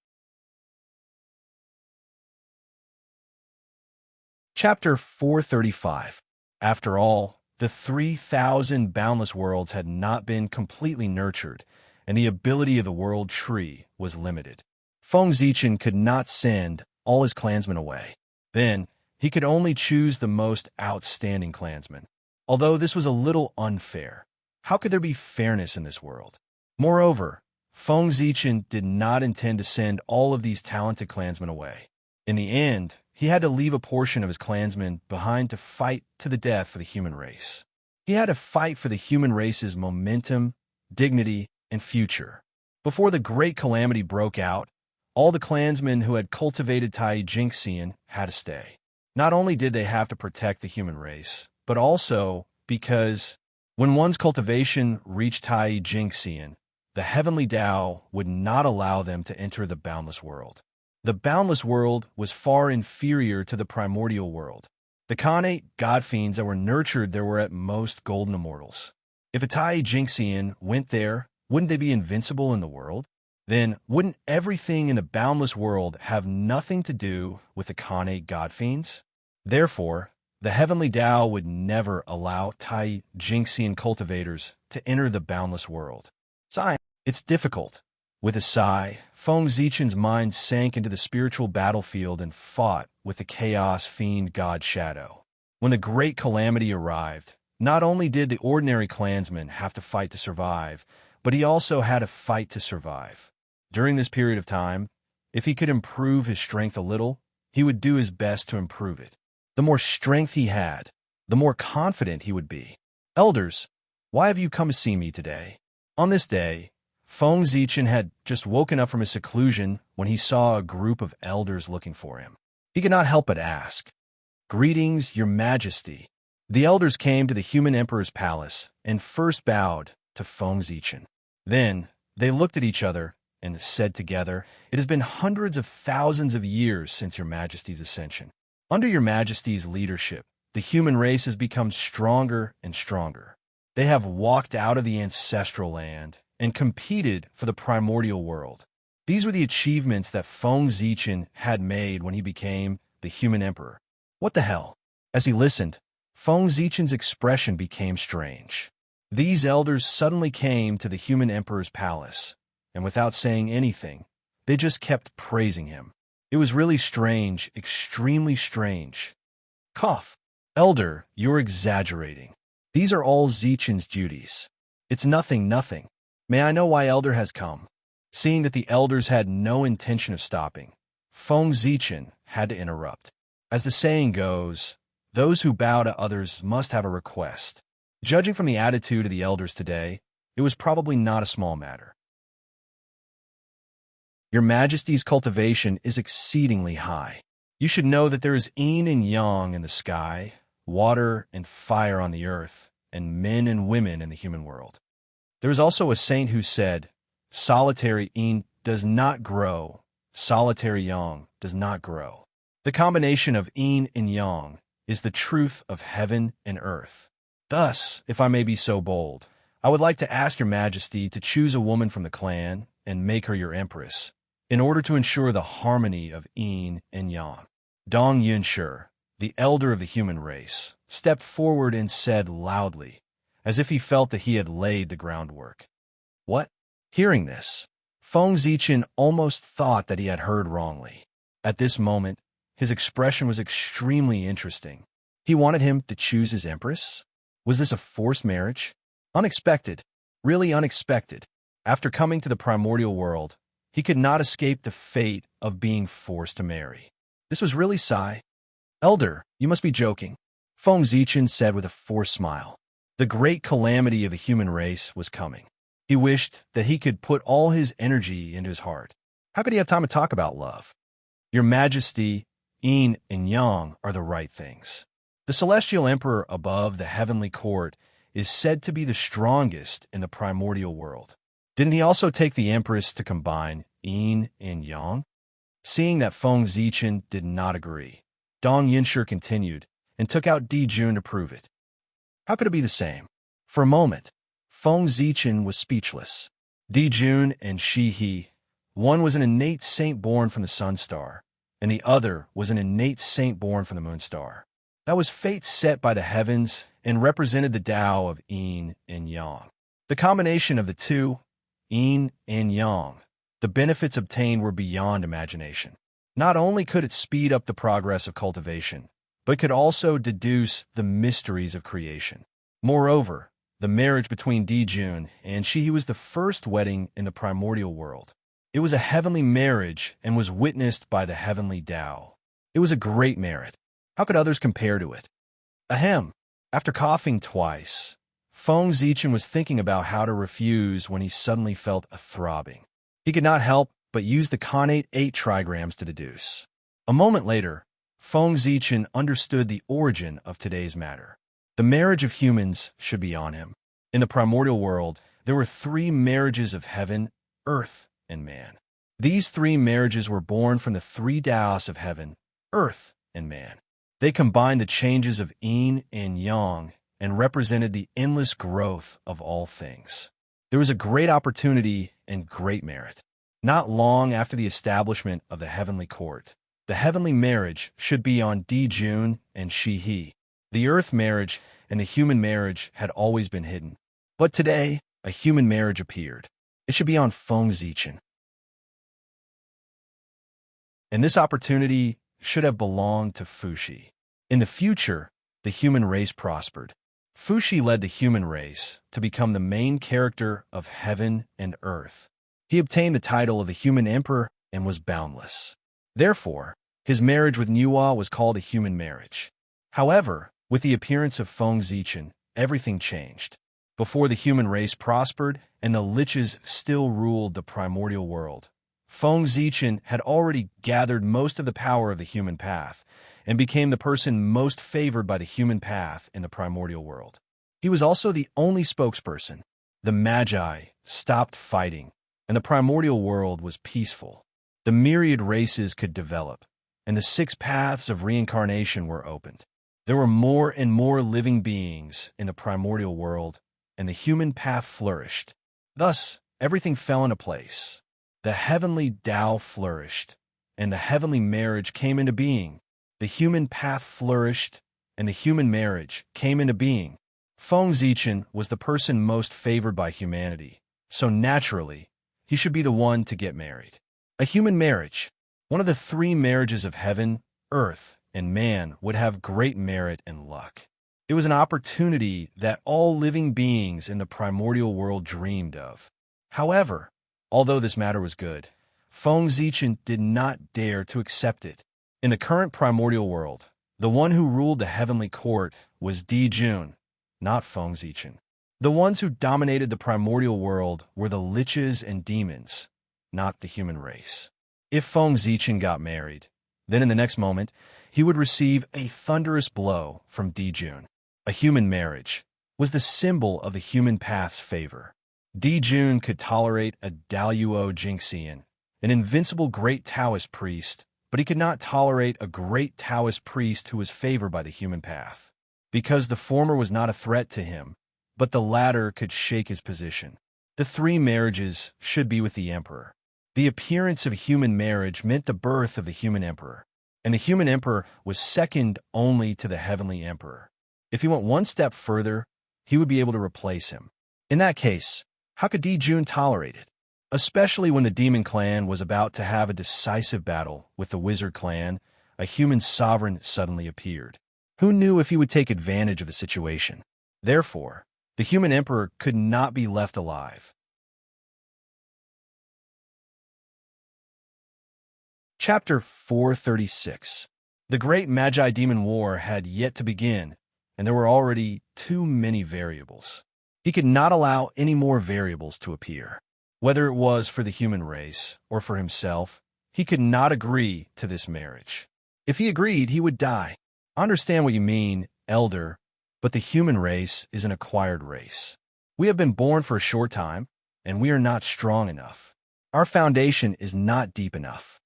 Chapter 435. After all, the 3,000 boundless worlds had not been completely nurtured, and the ability of the world tree was limited. Feng Zichen could not send all his clansmen away. Then, he could only choose the most outstanding clansmen. Although this was a little unfair, how could there be fairness in this world? Moreover, Feng Zichen did not intend to send all of these talented clansmen away. In the end, he had to leave a portion of his clansmen behind to fight to the death for the human race. He had to fight for the human race's momentum, dignity, and future. Before the great calamity broke out, all the clansmen who had cultivated Tai Jinxian had to stay. Not only did they have to protect the human race, but also because when one's cultivation reached Tai Jinxian, the heavenly Tao would not allow them to enter the boundless world. The boundless world was far inferior to the primordial world. The Khanate god fiends that were nurtured there were at most golden immortals. If a Tai Jinxian went there, wouldn't they be invincible in the world? Then wouldn't everything in the boundless world have nothing to do with the Khanate god fiends? Therefore, the heavenly Tao would never allow Tai Jinxian cultivators to enter the boundless world. It's difficult. With a sigh, Feng Zichen's mind sank into the spiritual battlefield and fought with the chaos fiend god Shadow. When the great calamity arrived, not only did the ordinary clansman have to fight to survive, but he also had to fight to survive. During this period of time, if he could improve his strength a little, he would do his best to improve it. The more strength he had, the more confident he would be. Elders, why have you come to see me today? On this day, Feng Zichen had just woken up from his seclusion when he saw a group of elders looking for him. He could not help but ask, "Greetings, your majesty." The elders came to the human emperor's palace and first bowed to Feng Zichen. Then they looked at each other and said together, "It has been hundreds of thousands of years since your majesty's ascension. Under your majesty's leadership, the human race has become stronger and stronger. They have walked out of the ancestral land and competed for the primordial world." These were the achievements that Feng Zichen had made when he became the human emperor. What the hell? As he listened, Feng Zichen's expression became strange. These elders suddenly came to the human emperor's palace, and without saying anything, they just kept praising him. It was really strange, extremely strange. Cough. Elder, you're exaggerating. These are all Zichen's duties. It's nothing. May I know why Elder has come? Seeing that the elders had no intention of stopping, Feng Zichen had to interrupt. As the saying goes, those who bow to others must have a request. Judging from the attitude of the elders today, it was probably not a small matter. Your Majesty's cultivation is exceedingly high. You should know that there is yin and yang in the sky, water and fire on the earth, and men and women in the human world. There is also a saint who said, "Solitary yin does not grow, solitary yang does not grow." The combination of yin and yang is the truth of heaven and earth. Thus, if I may be so bold, I would like to ask your majesty to choose a woman from the clan and make her your empress, in order to ensure the harmony of yin and yang. Dong Yunshi, the elder of the human race, stepped forward and said loudly, as if he felt that he had laid the groundwork. What? Hearing this, Feng Zichen almost thought that he had heard wrongly. At this moment, his expression was extremely interesting. He wanted him to choose his empress? Was this a forced marriage? Unexpected. Really unexpected. After coming to the primordial world, he could not escape the fate of being forced to marry. This was really Sai. Elder, you must be joking, Feng Zichen said with a forced smile. The great calamity of the human race was coming. He wished that he could put all his energy into his heart. How could he have time to talk about love? Your Majesty, yin and yang are the right things. The celestial emperor above the heavenly court is said to be the strongest in the primordial world. Didn't he also take the empress to combine yin and yang? Seeing that Feng Zichen did not agree, Dong Yinshi continued and took out Di Jun to prove it. How could it be the same? For a moment, Feng Zichen was speechless. Di Jun and Shi He, one was an innate saint born from the sun star, and the other was an innate saint born from the moon star. That was fate set by the heavens and represented the Tao of yin and yang. The combination of the two, yin and yang, the benefits obtained were beyond imagination. Not only could it speed up the progress of cultivation, but could also deduce the mysteries of creation. Moreover, the marriage between Di Jun and Shi He was the first wedding in the primordial world. It was a heavenly marriage and was witnessed by the heavenly Tao. It was a great merit. How could others compare to it? Ahem. After coughing twice, Feng Zichen was thinking about how to refuse when he suddenly felt a throbbing. He could not help but use the connate 8 trigrams to deduce. A moment later, Feng Zichen understood the origin of today's matter. The marriage of humans should be on him. In the primordial world, there were 3 marriages of heaven, earth, and man. These 3 marriages were born from the 3 Taos of heaven, earth, and man. They combined the changes of yin and yang and represented the endless growth of all things. There was a great opportunity and great merit. Not long after the establishment of the heavenly court, the heavenly marriage should be on Di Jun and Shi He. The earth marriage and the human marriage had always been hidden. But today, a human marriage appeared. It should be on Feng Zichen. And this opportunity should have belonged to Fuxi. In the future, the human race prospered. Fuxi led the human race to become the main character of heaven and earth. He obtained the title of the human emperor and was boundless. Therefore, his marriage with Nuwa was called a human marriage. However, with the appearance of Feng Zichen, everything changed. Before the human race prospered and the liches still ruled the primordial world, Feng Zichen had already gathered most of the power of the human path and became the person most favored by the human path in the primordial world. He was also the only spokesperson. The Magi stopped fighting, and the primordial world was peaceful. The myriad races could develop, and the 6 paths of reincarnation were opened. There were more and more living beings in the primordial world, and the human path flourished. Thus, everything fell into place. The heavenly Tao flourished, and the heavenly marriage came into being. The human path flourished, and the human marriage came into being. Feng Zichen was the person most favored by humanity, so naturally, he should be the one to get married. A human marriage, one of the 3 marriages of heaven, earth, and man, would have great merit and luck. It was an opportunity that all living beings in the primordial world dreamed of. However, although this matter was good, Feng Zichen did not dare to accept it. In the current primordial world, the one who ruled the heavenly court was Di Jun, not Feng Zichen. The ones who dominated the primordial world were the liches and demons, not the human race. If Feng Zichen got married, then in the next moment, he would receive a thunderous blow from Di Jun. A human marriage was the symbol of the human path's favor. Di Jun could tolerate a Daluo Jinxian, an invincible great Taoist priest, but he could not tolerate a great Taoist priest who was favored by the human path, because the former was not a threat to him, but the latter could shake his position. The 3 marriages should be with the emperor. The appearance of a human marriage meant the birth of the human emperor, and the human emperor was second only to the heavenly emperor. If he went one step further, he would be able to replace him. In that case, how could Di Jun tolerate it? Especially when the demon clan was about to have a decisive battle with the wizard clan, a human sovereign suddenly appeared. Who knew if he would take advantage of the situation? Therefore, the human emperor could not be left alive. Chapter 436. The great Magi-Demon War had yet to begin, and there were already too many variables. He could not allow any more variables to appear. Whether it was for the human race or for himself, he could not agree to this marriage. If he agreed, he would die. I understand what you mean, elder, but the human race is an acquired race. We have been born for a short time, and we are not strong enough. Our foundation is not deep enough.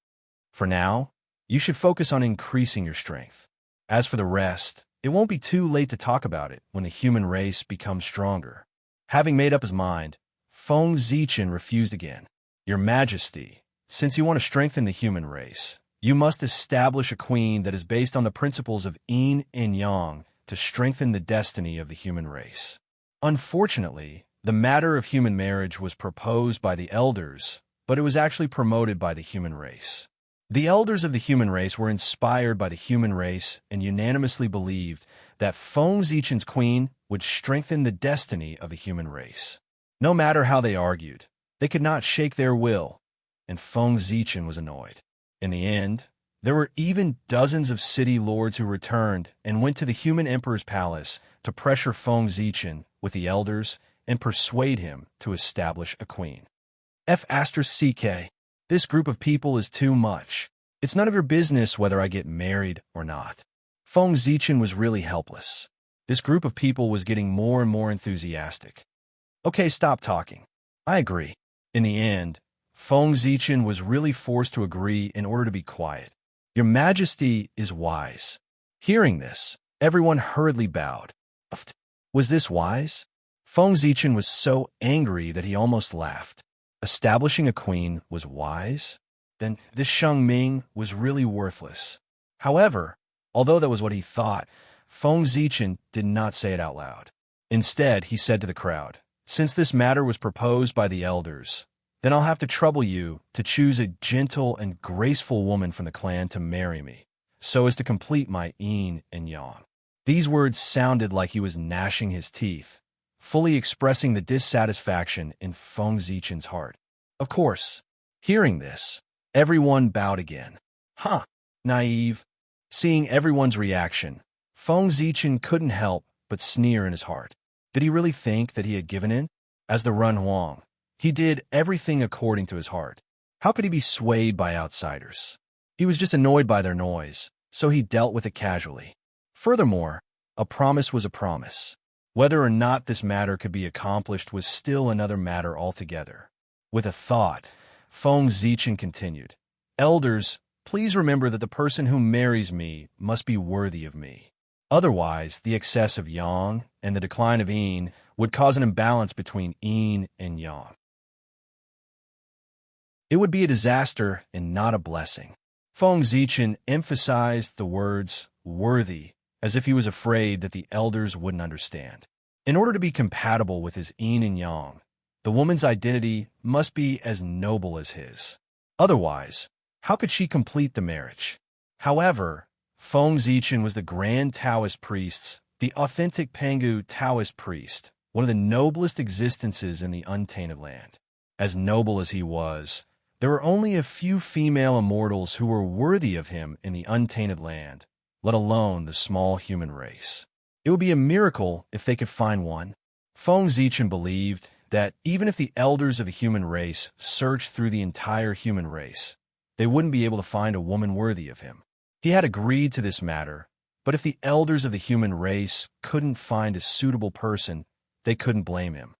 For now, you should focus on increasing your strength. As for the rest, it won't be too late to talk about it when the human race becomes stronger. Having made up his mind, Feng Zichen refused again. Your Majesty, since you want to strengthen the human race, you must establish a queen that is based on the principles of yin and yang to strengthen the destiny of the human race. Unfortunately, the matter of human marriage was proposed by the elders, but it was actually promoted by the human race. The elders of the human race were inspired by the human race and unanimously believed that Feng Zichen's queen would strengthen the destiny of the human race. No matter how they argued, they could not shake their will, and Feng Zichen was annoyed. In the end, there were even dozens of city lords who returned and went to the human emperor's palace to pressure Feng Zichen with the elders and persuade him to establish a queen. F***CK. This group of people is too much. It's none of your business whether I get married or not. Feng Zichen was really helpless. This group of people was getting more and more enthusiastic. Okay, stop talking. I agree. In the end, Feng Zichen was really forced to agree in order to be quiet. Your Majesty is wise. Hearing this, everyone hurriedly bowed. Was this wise? Feng Zichen was so angry that he almost laughed. Establishing a queen was wise? Then this Sheng Ming was really worthless. However, although that was what he thought, Feng Zichen did not say it out loud. Instead, he said to the crowd, "Since this matter was proposed by the elders, then I'll have to trouble you to choose a gentle and graceful woman from the clan to marry me, so as to complete my yin and yang." These words sounded like he was gnashing his teeth, fully expressing the dissatisfaction in Feng Zichen's heart. Of course, hearing this, everyone bowed again. Huh, naive. Seeing everyone's reaction, Feng Zichen couldn't help but sneer in his heart. Did he really think that he had given in? As the Run Huang, he did everything according to his heart. How could he be swayed by outsiders? He was just annoyed by their noise, so he dealt with it casually. Furthermore, a promise was a promise. Whether or not this matter could be accomplished was still another matter altogether. With a thought, Feng Zichen continued, "Elders, please remember that the person who marries me must be worthy of me. Otherwise, the excess of yang and the decline of yin would cause an imbalance between yin and yang. It would be a disaster and not a blessing." Feng Zichen emphasized the words worthy as if he was afraid that the elders wouldn't understand. In order to be compatible with his yin and yang, the woman's identity must be as noble as his. Otherwise, how could she complete the marriage? However, Feng Zichen was the grand Taoist priest, the authentic Pangu Taoist priest, one of the noblest existences in the untainted land. As noble as he was, there were only a few female immortals who were worthy of him in the untainted land, let alone the small human race. It would be a miracle if they could find one. Feng Zichen believed that even if the elders of the human race searched through the entire human race, they wouldn't be able to find a woman worthy of him. He had agreed to this matter, but if the elders of the human race couldn't find a suitable person, they couldn't blame him.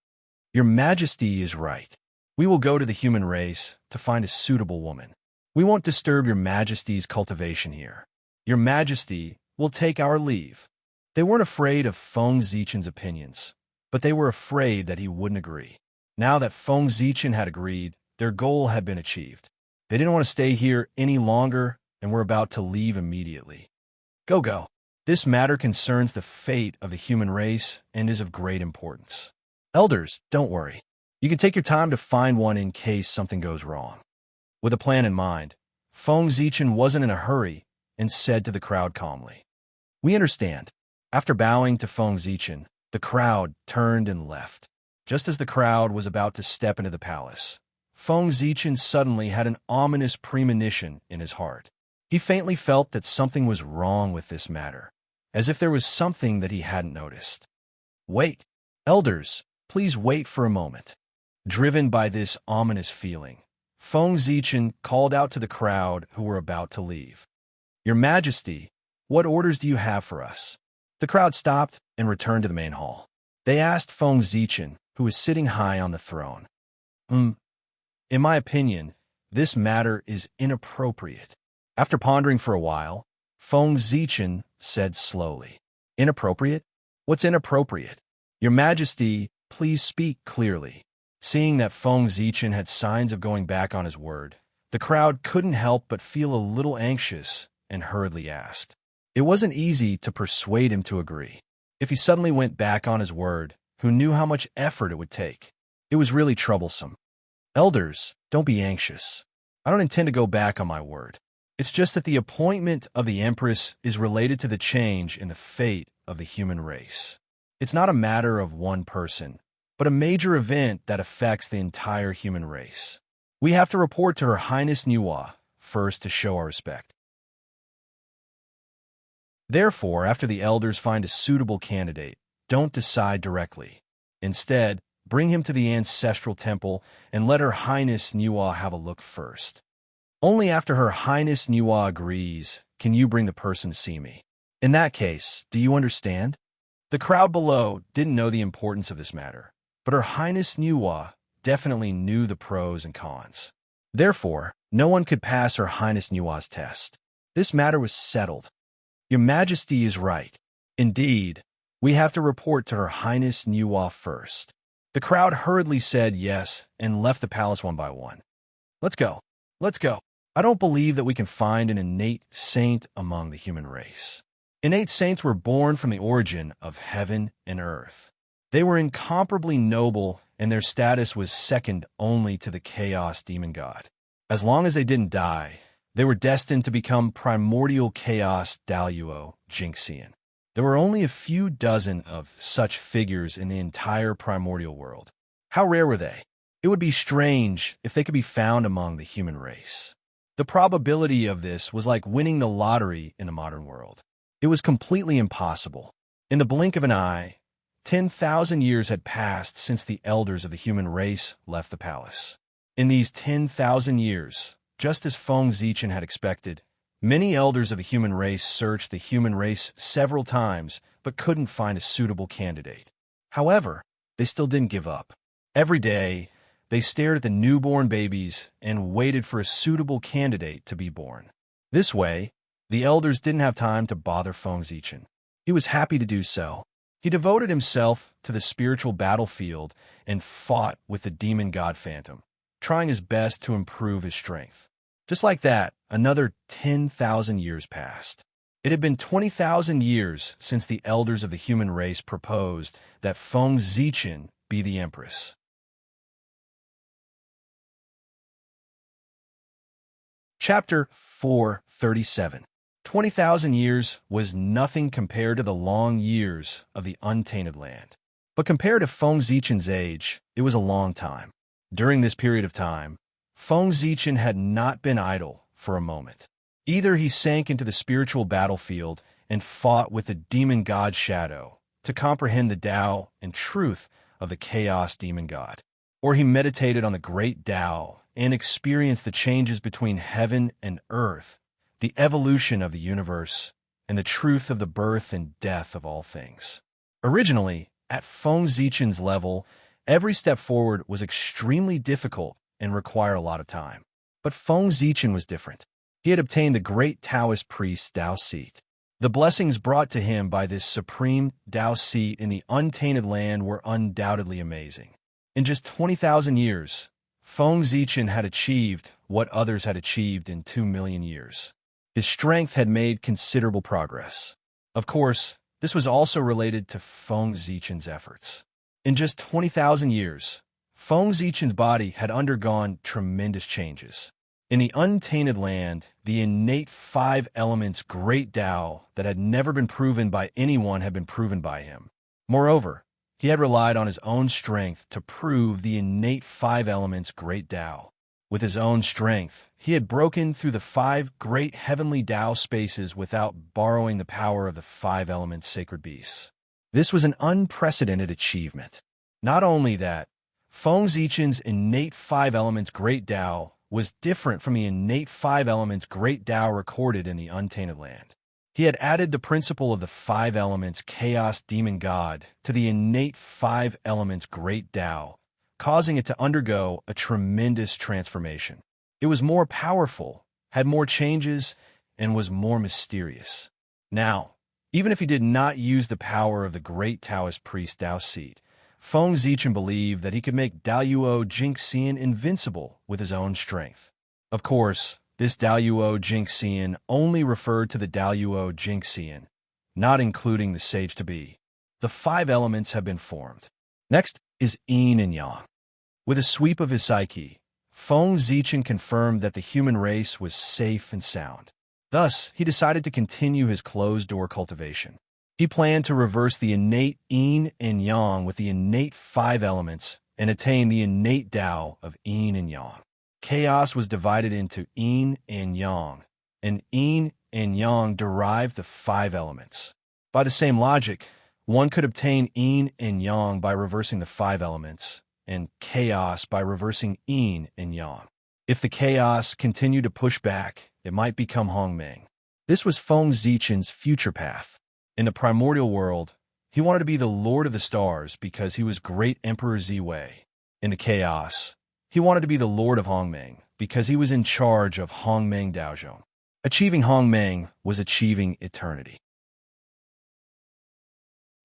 Your Majesty is right. We will go to the human race to find a suitable woman. We won't disturb your Majesty's cultivation here. Your Majesty will take our leave. They weren't afraid of Feng Zichen's opinions, but they were afraid that he wouldn't agree. Now that Feng Zichen had agreed, their goal had been achieved. They didn't want to stay here any longer and were about to leave immediately. Go. This matter concerns the fate of the human race and is of great importance. Elders, don't worry. You can take your time to find one in case something goes wrong. With a plan in mind, Feng Zichen wasn't in a hurry and said to the crowd calmly, "We understand." After bowing to Feng Zichen, The crowd turned and left. Just as the crowd was about to step into the palace, Feng Zichen suddenly had an ominous premonition in his heart. He faintly felt that something was wrong with this matter, as if there was something that he hadn't noticed. Wait, elders, please wait for a moment. Driven by this ominous feeling, Feng Zichen called out to the crowd who were about to leave. Your Majesty, what orders do you have for us? The crowd stopped and returned to the main hall. They asked Feng Zichen, who was sitting high on the throne. In my opinion, this matter is inappropriate. After pondering for a while, Feng Zichen said slowly, Inappropriate? What's inappropriate? Your Majesty, please speak clearly. Seeing that Feng Zichen had signs of going back on his word, the crowd couldn't help but feel a little anxious and hurriedly asked. It wasn't easy to persuade him to agree. If he suddenly went back on his word, who knew how much effort it would take? It was really troublesome. Elders, don't be anxious. I don't intend to go back on my word. It's just that the appointment of the Empress is related to the change in the fate of the human race. It's not a matter of one person, but a major event that affects the entire human race. We have to report to Her Highness Nuwa first to show our respect. Therefore, after the elders find a suitable candidate, don't decide directly. Instead, bring him to the ancestral temple and let Her Highness Nuwa have a look first. Only after Her Highness Nuwa agrees can you bring the person to see me. In that case, do you understand? The crowd below didn't know the importance of this matter, but Her Highness Nuwa definitely knew the pros and cons. Therefore, no one could pass Her Highness Nuwa's test. This matter was settled. Your Majesty is right. Indeed, we have to report to Her Highness Nuwa first. The crowd hurriedly said yes and left the palace one by one. Let's go. Let's go. I don't believe that we can find an innate saint among the human race. Innate saints were born from the origin of heaven and earth. They were incomparably noble, and their status was second only to the chaos demon god. As long as they didn't die, they were destined to become primordial chaos Daluo Jinxian. There were only a few dozen of such figures in the entire primordial world. How rare were they? It would be strange if they could be found among the human race. The probability of this was like winning the lottery in a modern world. It was completely impossible. In the blink of an eye, 10,000 years had passed since the elders of the human race left the palace. In these 10,000 years, just as Feng Zichen had expected, many elders of the human race searched the human race several times but couldn't find a suitable candidate. However, they still didn't give up. Every day, they stared at the newborn babies and waited for a suitable candidate to be born. This way, the elders didn't have time to bother Feng Zichen. He was happy to do so. He devoted himself to the spiritual battlefield and fought with the demon god Phantom, trying his best to improve his strength. Just like that, another 10,000 years passed. It had been 20,000 years since the elders of the human race proposed that Feng Zichen be the empress. Chapter 437. 20,000 years was nothing compared to the long years of the untainted land. But compared to Feng Zichen's age, it was a long time. During this period of time, Feng Zichen had not been idle for a moment. Either he sank into the spiritual battlefield and fought with the demon god Shadow to comprehend the Tao and truth of the chaos demon god, or he meditated on the great Tao and experienced the changes between heaven and earth, the evolution of the universe, and the truth of the birth and death of all things. Originally, at Feng Zichen's level, every step forward was extremely difficult and required a lot of time. But Feng Zichen was different. He had obtained the great Taoist priest's Tao seat. The blessings brought to him by this supreme Tao seat in the untainted land were undoubtedly amazing. In just 20,000 years, Feng Zichen had achieved what others had achieved in 2 million years. His strength had made considerable progress. Of course, this was also related to Feng Zichen's efforts. In just 20,000 years, Feng Zichen's body had undergone tremendous changes. In the untainted land, the innate 5 elements great Tao that had never been proven by anyone had been proven by him. Moreover, he had relied on his own strength to prove the innate five elements' great Tao. With his own strength, he had broken through the five great heavenly Tao spaces without borrowing the power of the five elements' sacred beasts. This was an unprecedented achievement. Not only that, Feng Zichen's innate five elements' great Tao was different from the innate five elements' great Tao recorded in the Untainted Land. He had added the principle of the five elements chaos demon god to the innate five elements great Tao, causing it to undergo a tremendous transformation. It was more powerful, had more changes, and was more mysterious. Now, even if he did not use the power of the great Taoist priest Dao Seed, Feng Zichen believed that he could make Daoyuo Jingxian invincible with his own strength. Of course, this Daoyuo Jingxian only referred to the Daoyuo Jingxian, not including the sage-to-be. The five elements have been formed. Next is yin and yang. With a sweep of his psyche, Feng Zichen confirmed that the human race was safe and sound. Thus, he decided to continue his closed-door cultivation. He planned to reverse the innate yin and yang with the innate five elements and attain the innate Tao of yin and yang. Chaos was divided into yin and yang derived the five elements. By the same logic, one could obtain yin and yang by reversing the five elements, and chaos by reversing yin and yang. If the chaos continued to push back, it might become Hongmeng. This was Feng Zichen's future path. In the primordial world, he wanted to be the Lord of the Stars because he was Great Emperor Ziwei. In the chaos, he wanted to be the Lord of Hongmeng because he was in charge of Hongmeng Daozhong. Achieving Hongmeng was achieving eternity.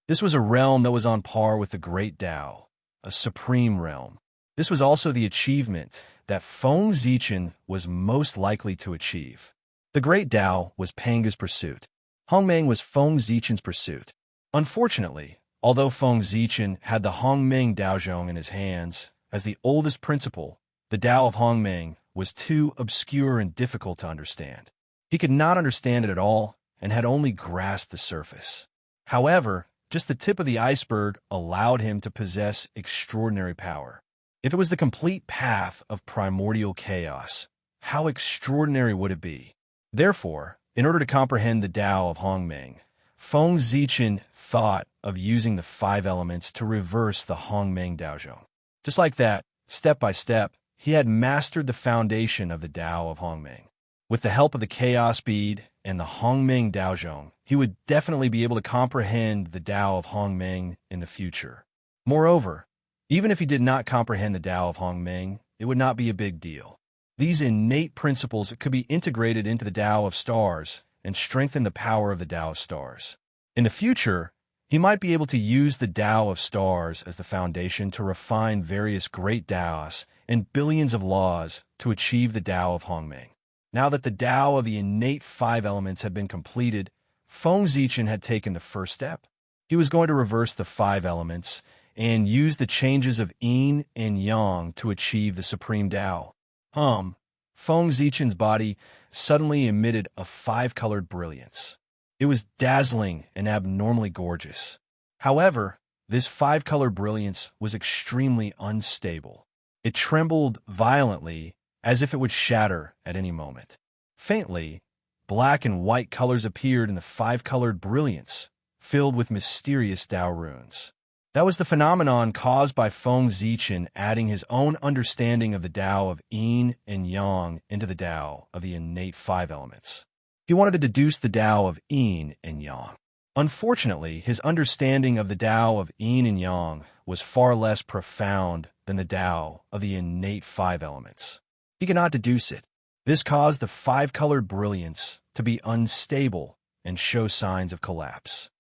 This was a realm that was on par with the Great Tao, a supreme realm. This was also the achievement that Feng Zichen was most likely to achieve. The Great Tao was Panga's pursuit. Hongmeng was Feng Zichen's pursuit. Unfortunately, although Feng Zichen had the Hongmeng Daozhong in his hands as the oldest principle, the Tao of Hongmeng was too obscure and difficult to understand. He could not understand it at all and had only grasped the surface. However, just the tip of the iceberg allowed him to possess extraordinary power. If it was the complete path of primordial chaos, how extraordinary would it be? Therefore, in order to comprehend the Tao of Hongmeng, Feng Zichen thought of using the five elements to reverse the Hongmeng Daozhong. Just like that, step by step, he had mastered the foundation of the Tao of Hongmeng. With the help of the Chaos Bead and the Hongmeng Daozhong, he would definitely be able to comprehend the Tao of Hongmeng in the future. Moreover, even if he did not comprehend the Tao of Hongmeng, it would not be a big deal. These innate principles could be integrated into the Tao of Stars and strengthen the power of the Tao of Stars. In the future, he might be able to use the Tao of Stars as the foundation to refine various great Taos and billions of laws to achieve the Tao of Hongmeng. Now that the Tao of the innate five elements had been completed, Feng Zichen had taken the first step. He was going to reverse the five elements and use the changes of yin and yang to achieve the supreme Tao. Feng Zichen's body suddenly emitted a five-colored brilliance. It was dazzling and abnormally gorgeous. However, this five-colored brilliance was extremely unstable. It trembled violently as if it would shatter at any moment. Faintly, black and white colors appeared in the five-colored brilliance, filled with mysterious Tao runes. That was the phenomenon caused by Feng Zichen adding his own understanding of the Tao of yin and yang into the Tao of the innate five elements. He wanted to deduce the Tao of yin and yang. Unfortunately, his understanding of the Tao of yin and yang was far less profound than the Tao of the innate five elements. He could not deduce it. This caused the five-colored brilliance to be unstable and show signs of collapse.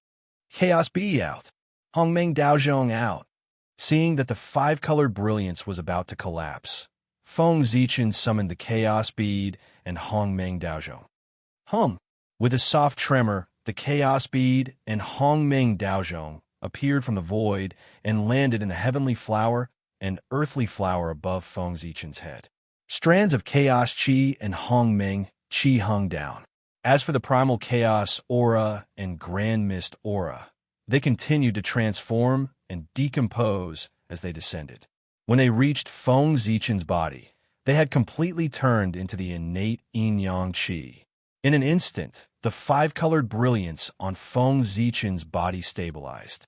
Chaos be out. Hongmeng Daozhong out. Seeing that the five-colored brilliance was about to collapse, Feng Zichen summoned the Chaos Bead and Hongmeng Daozhong. With a soft tremor, the Chaos Bead and Hongmeng Daozhong appeared from the void and landed in the heavenly flower and earthly flower above Feng Zichen's head. Strands of Chaos Qi and Hongmeng Qi hung down. As for the Primal Chaos Aura and Grand Mist Aura, They continued to transform and decompose as they descended. When they reached Feng Zichen's body, they had completely turned into the innate yin-yang qi. In an instant, the five-colored brilliance on Feng Zichen's body stabilized.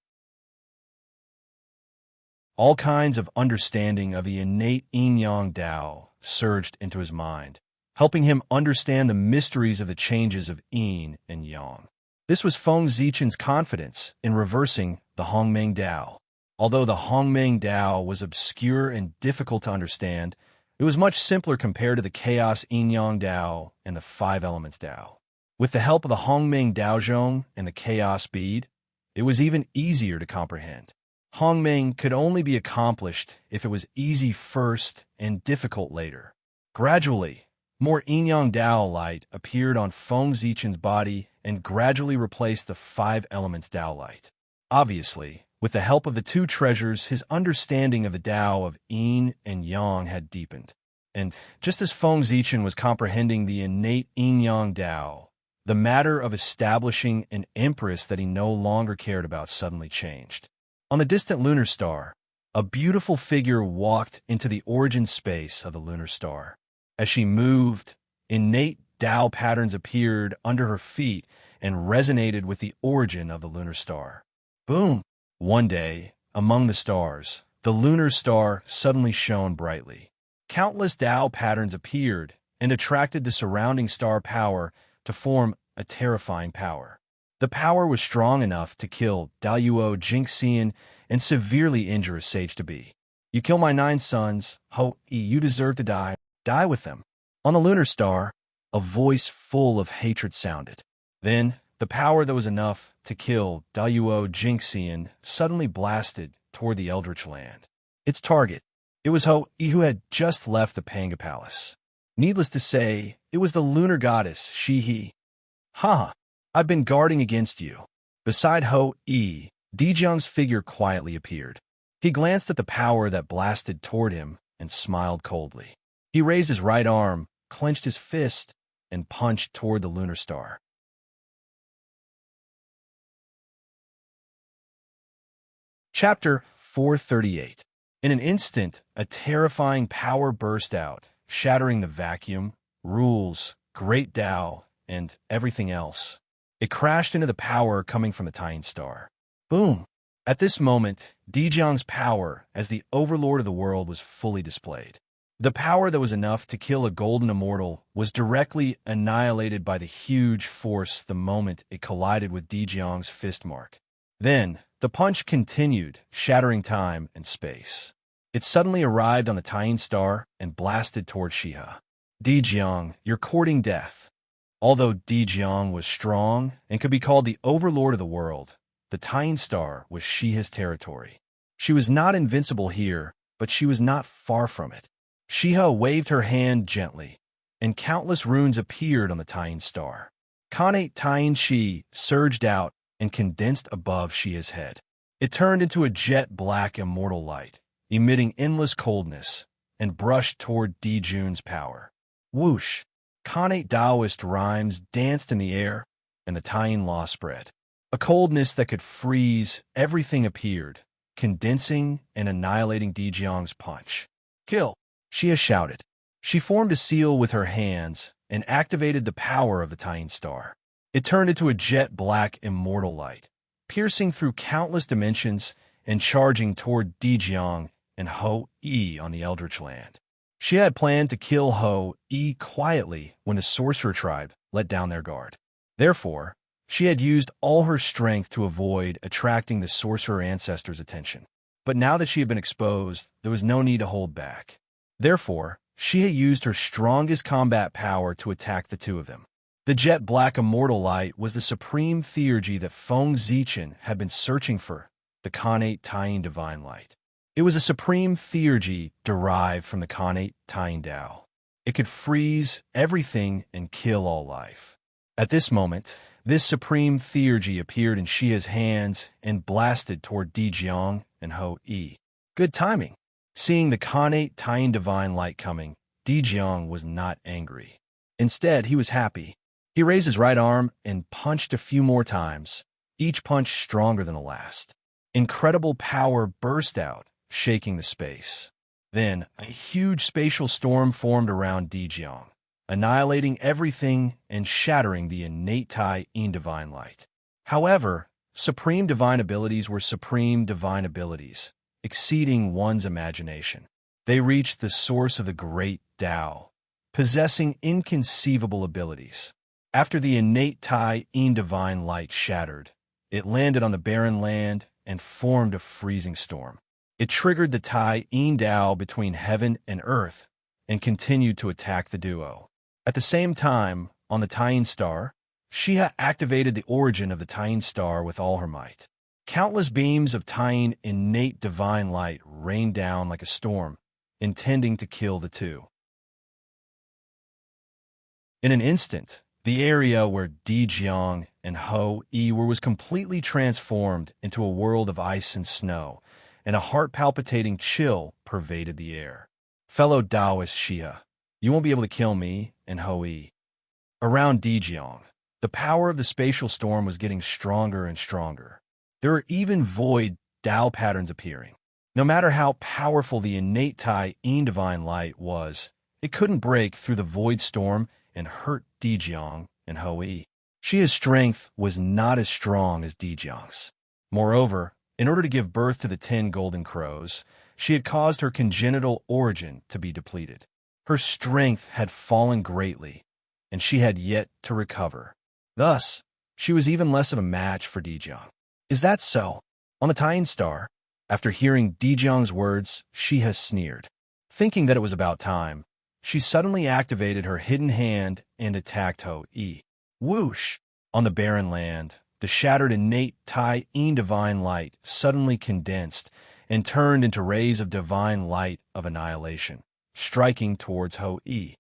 All kinds of understanding of the innate yin-yang Tao surged into his mind, helping him understand the mysteries of the changes of yin and yang. This was Feng Zichen's confidence in reversing the Hongmeng Tao. Although the Hongmeng Tao was obscure and difficult to understand, it was much simpler compared to the chaos yin-yang Tao and the five elements Tao. With the help of the Hongmeng Daozhong and the chaos bead, it was even easier to comprehend. Hongmeng could only be accomplished if it was easy first and difficult later. Gradually, more yin-yang Tao light appeared on Feng Zichen's body and gradually replaced the five elements Tao light. Obviously, with the help of the two treasures, his understanding of the Tao of yin and yang had deepened. And just as Feng Zichen was comprehending the innate yin-yang Tao, the matter of establishing an empress that he no longer cared about suddenly changed. On the distant lunar star, a beautiful figure walked into the origin space of the lunar star. As she moved, innate Tao patterns appeared under her feet and resonated with the origin of the lunar star. Boom! One day, among the stars, the lunar star suddenly shone brightly. Countless Tao patterns appeared and attracted the surrounding star power to form a terrifying power. The power was strong enough to kill Daluo Jingxian and severely injure a sage-to-be. You kill my 9 sons, Ho-E, you deserve to die. Die with them. On the lunar star, a voice full of hatred sounded. Then, the power that was enough to kill Daluo Jingxian suddenly blasted toward the Eldritch Land. Its target, it was Ho-E, who had just left the Panga Palace. Needless to say, it was the lunar goddess Shi-He. Ha! I've been guarding against you. Beside Ho-E, Dijiang's figure quietly appeared. He glanced at the power that blasted toward him and smiled coldly. He raised his right arm, clenched his fist, and punched toward the lunar star. Chapter 438. In an instant, a terrifying power burst out, shattering the vacuum, rules, great Tao, and everything else. It crashed into the power coming from the Tying Star. Boom! At this moment, Dijiang's power as the overlord of the world was fully displayed. The power that was enough to kill a golden immortal was directly annihilated by the huge force the moment it collided with Dijiang's fist mark. Then, the punch continued, shattering time and space. It suddenly arrived on the Tying Star and blasted toward Shiha. Dijiang, you're courting death. Although Dijiang was strong and could be called the overlord of the world, the Tying Star was Shiha's territory. She was not invincible here, but she was not far from it. Shiha waved her hand gently, and countless runes appeared on the Tying Star. Khanate Tying Shi surged out and condensed above Shiha's head. It turned into a jet-black immortal light, emitting endless coldness, and brushed toward Dijun's power. Whoosh! Khanate Taoist rhymes danced in the air, and the Tying law spread. A coldness that could freeze everything appeared, condensing and annihilating Dijiang's punch. Kill! Shia shouted. She formed a seal with her hands and activated the power of the Tying Star. It turned into a jet-black immortal light, piercing through countless dimensions and charging toward Dijiang and Ho-E on the Eldritch Land. She had planned to kill Ho-E quietly when the sorcerer tribe let down their guard. Therefore, she had used all her strength to avoid attracting the sorcerer ancestors' attention. But now that she had been exposed, there was no need to hold back. Therefore, she had used her strongest combat power to attack the two of them. The jet-black immortal light was the supreme theurgy that Feng Zichen had been searching for, the Khanate Tying divine light. It was a supreme theurgy derived from the Khanate Tying Tao. It could freeze everything and kill all life. At this moment, this supreme theurgy appeared in Shia's hands and blasted toward Dijiang and Ho-E. Good timing. Seeing the Khanate Tying divine light coming, Dijiang was not angry. Instead, he was happy. He raised his right arm and punched a few more times, each punch stronger than the last. Incredible power burst out, shaking the space. Then, a huge spatial storm formed around Dejiang, annihilating everything and shattering the innate Tai in divine light. However, supreme divine abilities were supreme divine abilities, exceeding one's imagination. They reached the source of the great Tao, possessing inconceivable abilities. After the innate Tai in divine light shattered, it landed on the barren land and formed a freezing storm. It triggered the Tai in Tao between heaven and earth and continued to attack the duo. At the same time, on the Taiyin star, Shiha activated the origin of the Taiyin star with all her might. Countless beams of Taiyin innate divine light rained down like a storm, intending to kill the two. In an instant, the area where Dejiang and Ho-Yi were was completely transformed into a world of ice and snow, and a heart-palpitating chill pervaded the air. Fellow Taoist Shiha, you won't be able to kill me and Ho-Yi. Around Dejiang, the power of the spatial storm was getting stronger and stronger. There were even void Tao patterns appearing. No matter how powerful the innate Tai in divine light was, it couldn't break through the void storm and hurt Dejiang and Ho-Yi. Shia's strength was not as strong as Dejiang's. Moreover, in order to give birth to the 10 golden crows, she had caused her congenital origin to be depleted. Her strength had fallen greatly, and she had yet to recover. Thus, she was even less of a match for Dejiang. Is that so? On the Taiyin star, after hearing Dejiang's words, Shiha sneered. Thinking that it was about time, she suddenly activated her hidden hand and attacked Ho-Yi. Whoosh! On the barren land, the shattered innate Tai in divine light suddenly condensed and turned into rays of divine light of annihilation, striking towards Ho-Yi.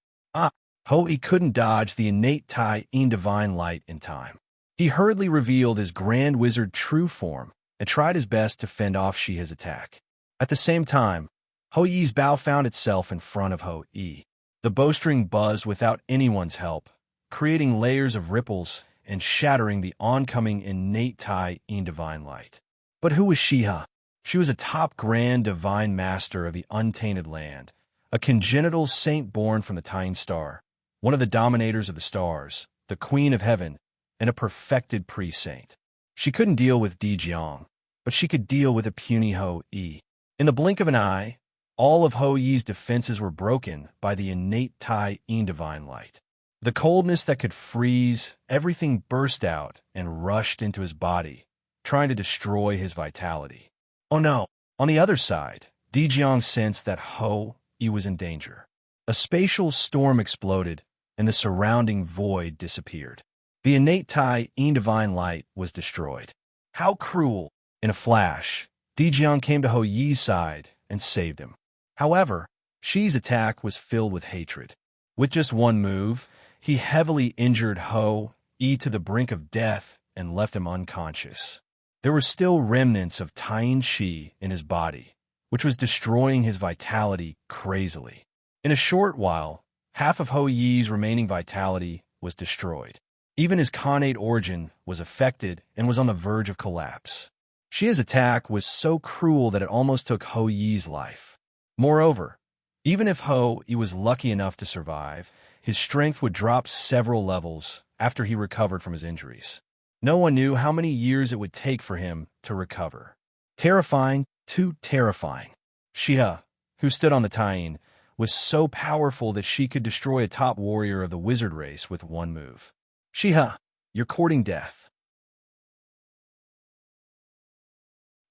Ho-Yi couldn't dodge the innate Tai in divine light in time. He hurriedly revealed his Grand Wizard true form and tried his best to fend off Shiha's attack. At the same time, Ho-Yi's bow found itself in front of Ho-Yi. The bowstring buzzed without anyone's help, creating layers of ripples and shattering the oncoming innate Tai in divine light. But who was Shiha? She was a top grand divine master of the untainted land, a congenital saint born from the Taiyin star, one of the dominators of the stars, the queen of heaven, and a perfected pre-saint. She couldn't deal with Dejiang, but she could deal with a puny Ho-Yi. In the blink of an eye, all of Ho-Yi's defenses were broken by the innate Tai in divine light. The coldness that could freeze everything burst out and rushed into his body, trying to destroy his vitality. Oh no! On the other side, Dejiang sensed that Ho-Yi was in danger. A spatial storm exploded, and the surrounding void disappeared. The innate Tai in divine light was destroyed. How cruel! In a flash, Dejiang came to Ho-Yi's side and saved him. However, Shi's attack was filled with hatred. With just one move, he heavily injured Ho-Yi to the brink of death and left him unconscious. There were still remnants of Taiyin Shi in his body, which was destroying his vitality crazily. In a short while, half of Ho-Yi's remaining vitality was destroyed. Even his connate origin was affected and was on the verge of collapse. Shi's attack was so cruel that it almost took Ho-Yi's life. Moreover, even if Ho-Yi was lucky enough to survive, his strength would drop several levels after he recovered from his injuries. No one knew how many years it would take for him to recover. Terrifying, too terrifying. Shiha, who stood on the Taiyin, was so powerful that she could destroy a top warrior of the wizard race with one move. Shiha, you're courting death.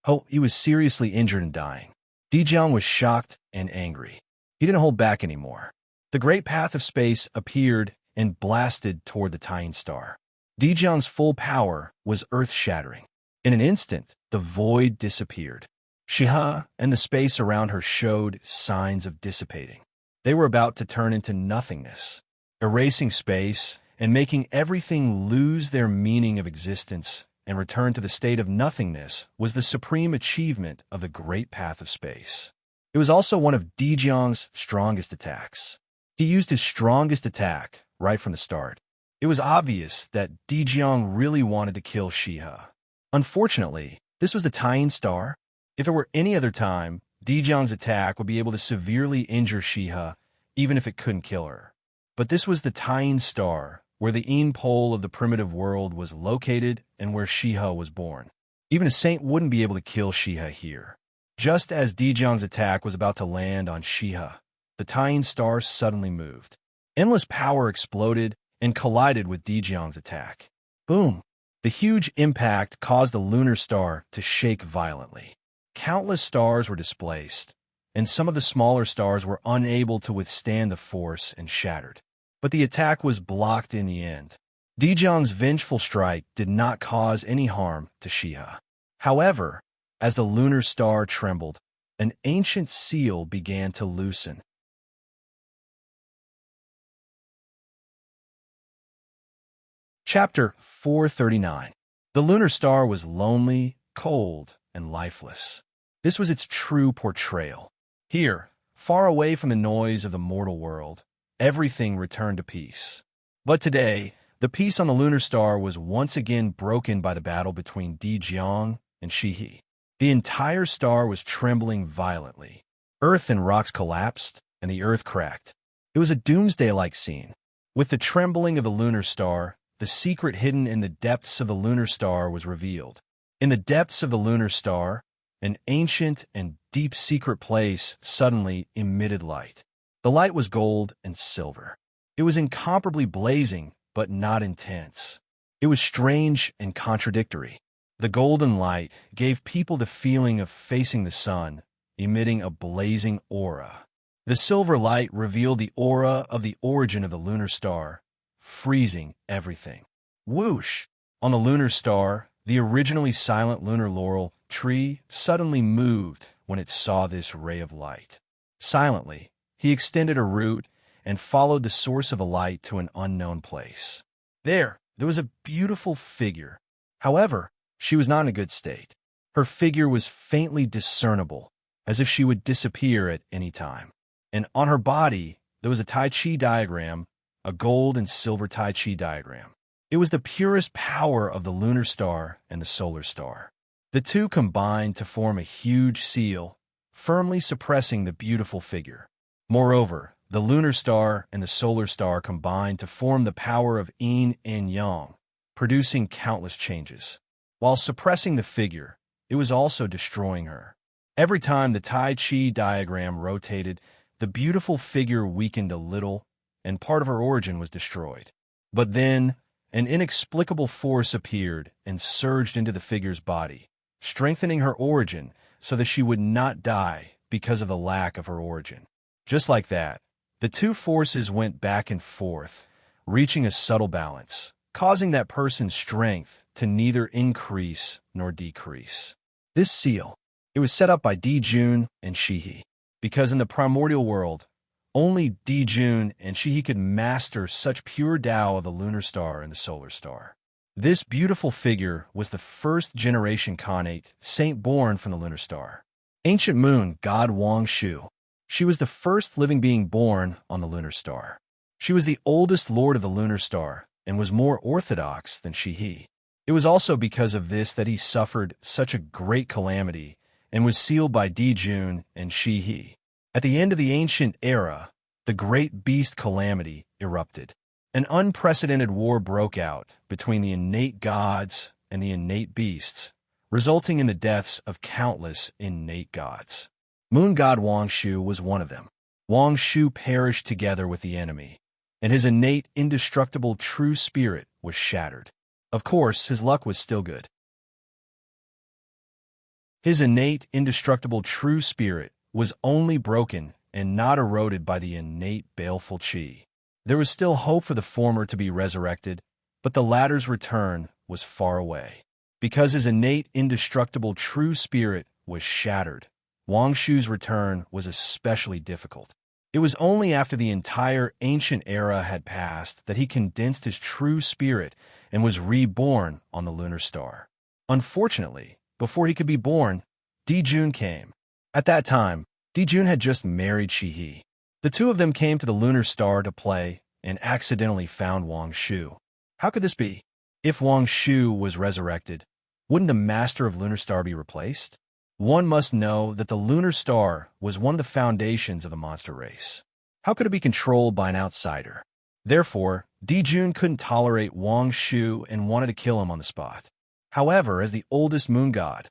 Ho-Yi was seriously injured and dying. Dejiang was shocked and angry. He didn't hold back anymore. The great path of space appeared and blasted toward the Taiyin star. Dejiang's full power was earth-shattering. In an instant, the void disappeared. Shiha and the space around her showed signs of dissipating. They were about to turn into nothingness. Erasing space and making everything lose their meaning of existence and return to the state of nothingness was the supreme achievement of the great path of space. It was also one of Dejiang's strongest attacks. He used his strongest attack right from the start. It was obvious that Dejiang really wanted to kill Shiha. Unfortunately, this was the tying star. If it were any other time, Dijiang's attack would be able to severely injure Shiha, even if it couldn't kill her. But this was the tying star, where the Een pole of the primitive world was located and where Shiha was born. Even a saint wouldn't be able to kill Shiha here. Just as Dijiang's attack was about to land on Shiha, the tying star suddenly moved. Endless power exploded and collided with Dijiang's attack. Boom! The huge impact caused the lunar star to shake violently. Countless stars were displaced, and some of the smaller stars were unable to withstand the force and shattered. But the attack was blocked in the end. Dijiang's vengeful strike did not cause any harm to Shiha. However, as the lunar star trembled, an ancient seal began to loosen. Chapter 439. The lunar star was lonely, cold, and lifeless. This was its true portrayal. Here, far away from the noise of the mortal world, everything returned to peace. But today, the peace on the lunar star was once again broken by the battle between Dijiang and Shihi. The entire star was trembling violently. Earth and rocks collapsed, and the earth cracked. It was a doomsday-like scene. With the trembling of the lunar star, the secret hidden in the depths of the lunar star was revealed. In the depths of the lunar star, an ancient and deep secret place suddenly emitted light. The light was gold and silver. It was incomparably blazing, but not intense. It was strange and contradictory. The golden light gave people the feeling of facing the sun, emitting a blazing aura. The silver light revealed the aura of the origin of the lunar star, freezing everything. Whoosh! On the lunar star, the originally silent lunar laurel tree suddenly moved when it saw this ray of light. Silently, he extended a root and followed the source of the light to an unknown place. There was a beautiful figure. However, she was not in a good state. Her figure was faintly discernible, as if she would disappear at any time. And on her body, there was a Tai Chi diagram, a gold and silver Tai Chi diagram. It was the purest power of the lunar star and the solar star. The two combined to form a huge seal, firmly suppressing the beautiful figure. Moreover, the lunar star and the solar star combined to form the power of yin and yang, producing countless changes. While suppressing the figure, it was also destroying her. Every time the Tai Chi diagram rotated, the beautiful figure weakened a little, and part of her origin was destroyed. But then, an inexplicable force appeared and surged into the figure's body, strengthening her origin so that she would not die because of the lack of her origin. Just like that, the two forces went back and forth, reaching a subtle balance, causing that person's strength to neither increase nor decrease. This seal, it was set up by Dijun and Shihi, because in the primordial world, only Dijun and Shihi could master such pure Tao of the lunar star and the solar star. This beautiful figure was the first generation Khanate saint born from the lunar star. Ancient moon god Wang Shu. She was the first living being born on the lunar star. She was the oldest lord of the lunar star and was more orthodox than Shihi. It was also because of this that he suffered such a great calamity and was sealed by Dijun and Shihi. At the end of the ancient era, the great beast calamity erupted. An unprecedented war broke out between the innate gods and the innate beasts, resulting in the deaths of countless innate gods. Moon god Wang Shu was one of them. Wang Shu perished together with the enemy, and his innate, indestructible true spirit was shattered. Of course, his luck was still good. His innate, indestructible true spirit was only broken and not eroded by the innate, baleful qi. There was still hope for the former to be resurrected, but the latter's return was far away. Because his innate, indestructible true spirit was shattered, Wang Shu's return was especially difficult. It was only after the entire ancient era had passed that he condensed his true spirit and was reborn on the lunar star. Unfortunately, before he could be born, Dijun came. At that time, Dijun had just married Shihi. The two of them came to the lunar star to play and accidentally found Wang Shu. How could this be? If Wang Shu was resurrected, Wouldn't the master of Lunar Star be replaced? One must know that the Lunar Star was one of the foundations of the monster race. How could it be controlled by an outsider? Therefore, Dijun couldn't tolerate Wang Shu and wanted to kill him on the spot. However, as the oldest moon god,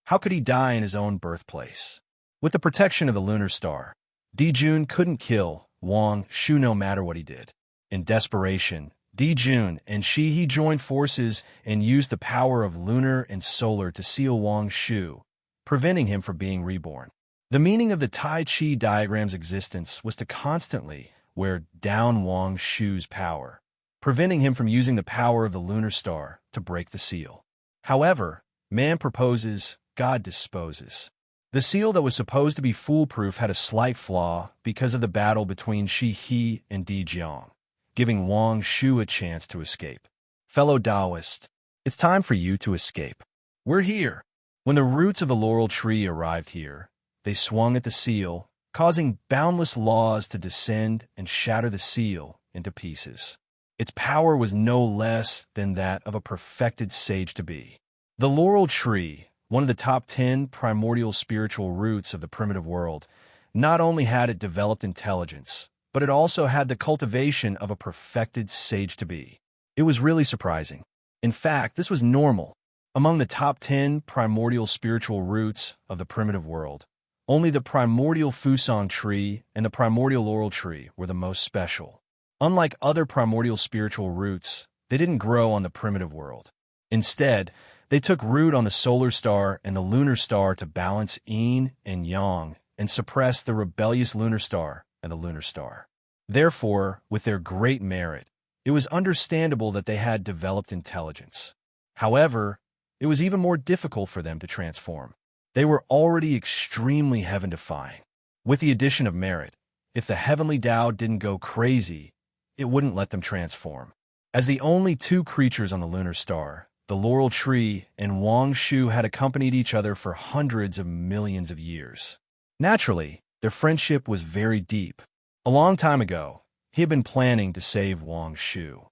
how could he die in his own birthplace? With the protection of the Lunar Star, Dijun couldn't kill Wang Shu no matter what he did. In desperation, Dijun and he joined forces and used the power of lunar and solar to seal Wang Shu, preventing him from being reborn. The meaning of the Tai Chi diagram's existence was to constantly wear down Wang Shu's power, preventing him from using the power of the Lunar Star to break the seal. However, man proposes, God disposes. The seal that was supposed to be foolproof had a slight flaw because of the battle between He and Di Jiang, giving Wang Shu a chance to escape. Fellow Taoist, it's time for you to escape. We're here. When the roots of the laurel tree arrived here, they swung at the seal, causing boundless laws to descend and shatter the seal into pieces. Its power was no less than that of a perfected sage-to-be. The laurel tree, one of the top 10 primordial spiritual roots of the primitive world, not only had it developed intelligence, but it also had the cultivation of a perfected sage-to-be. It was really surprising. In fact, this was normal. Among the top 10 primordial spiritual roots of the primitive world, only the primordial Fusang tree and the primordial laurel tree were the most special. Unlike other primordial spiritual roots, they didn't grow on the primitive world. Instead, they took root on the solar star and the lunar star to balance yin and yang and suppress the rebellious lunar star and the lunar star. Therefore, with their great merit, it was understandable that they had developed intelligence. However, it was even more difficult for them to transform. They were already extremely heaven-defying. With the addition of merit, if the heavenly Tao didn't go crazy, it wouldn't let them transform. As the only two creatures on the lunar star, the laurel tree and Wang Shu had accompanied each other for hundreds of millions of years. Naturally, their friendship was very deep. A long time ago, he had been planning to save Wang Shu.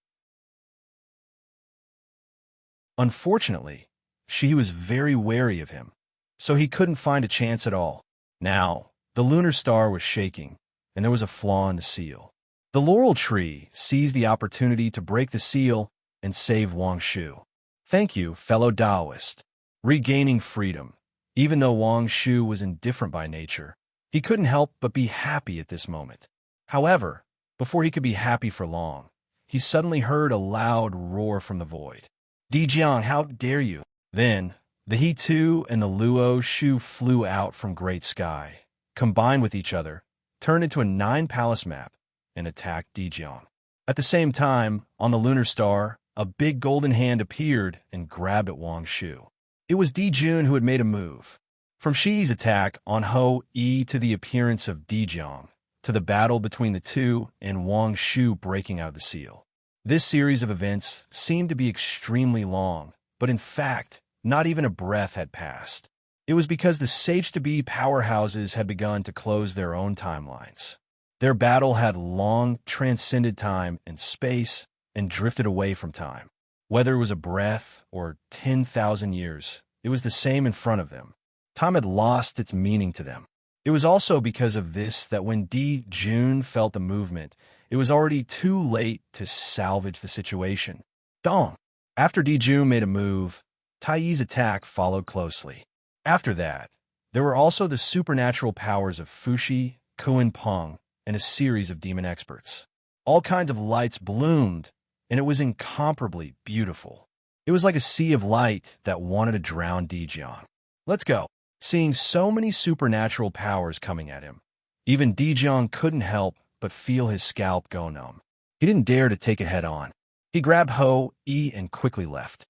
Unfortunately, she was very wary of him, so he couldn't find a chance at all. Now, the lunar star was shaking, and there was a flaw in the seal. The laurel tree seized the opportunity to break the seal and save Wang Shu. Thank you, fellow Taoist. Regaining freedom. Even though Wang Shu was indifferent by nature, he couldn't help but be happy at this moment. However, before he could be happy for long, he suddenly heard a loud roar from the void. Di Jiang, how dare you? Then, the He Tu and the Luo Shu flew out from great sky, combined with each other, turned into a 9-palace map, and attacked Di Jiang. At the same time, on the lunar star, a big golden hand appeared and grabbed at Wang Shu. It was Di Jun who had made a move. From Shi's attack on Ho Yi to the appearance of Di Jiang, to the battle between the two and Wang Shu breaking out of the seal. This series of events seemed to be extremely long, but in fact, not even a breath had passed. It was because the sage-to-be powerhouses had begun to close their own timelines. Their battle had long transcended time and space and drifted away from time. Whether it was a breath or 10,000 years, it was the same in front of them. Time had lost its meaning to them. It was also because of this that when Di Jun felt the movement, it was already too late to salvage the situation. Dong! After Di Jun made a move, Tai Yi's attack followed closely. After that, there were also the supernatural powers of Fushi, Kuan Peng, and a series of demon experts. All kinds of lights bloomed, and it was incomparably beautiful. It was like a sea of light that wanted to drown Di Jiang. Let's go. Seeing so many supernatural powers coming at him, even Di Jiang couldn't help but feel his scalp go numb. He didn't dare to take it head-on. He grabbed Ho Yi and quickly left.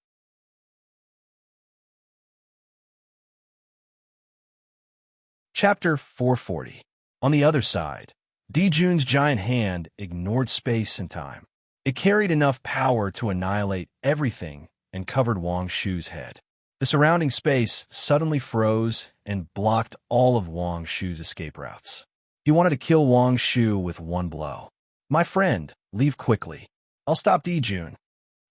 Chapter 440. On the other side, Di Jun's giant hand ignored space and time. It carried enough power to annihilate everything and covered Wang Shu's head. The surrounding space suddenly froze and blocked all of Wang Shu's escape routes. He wanted to kill Wang Shu with one blow. My friend, leave quickly. I'll stop Di Jun.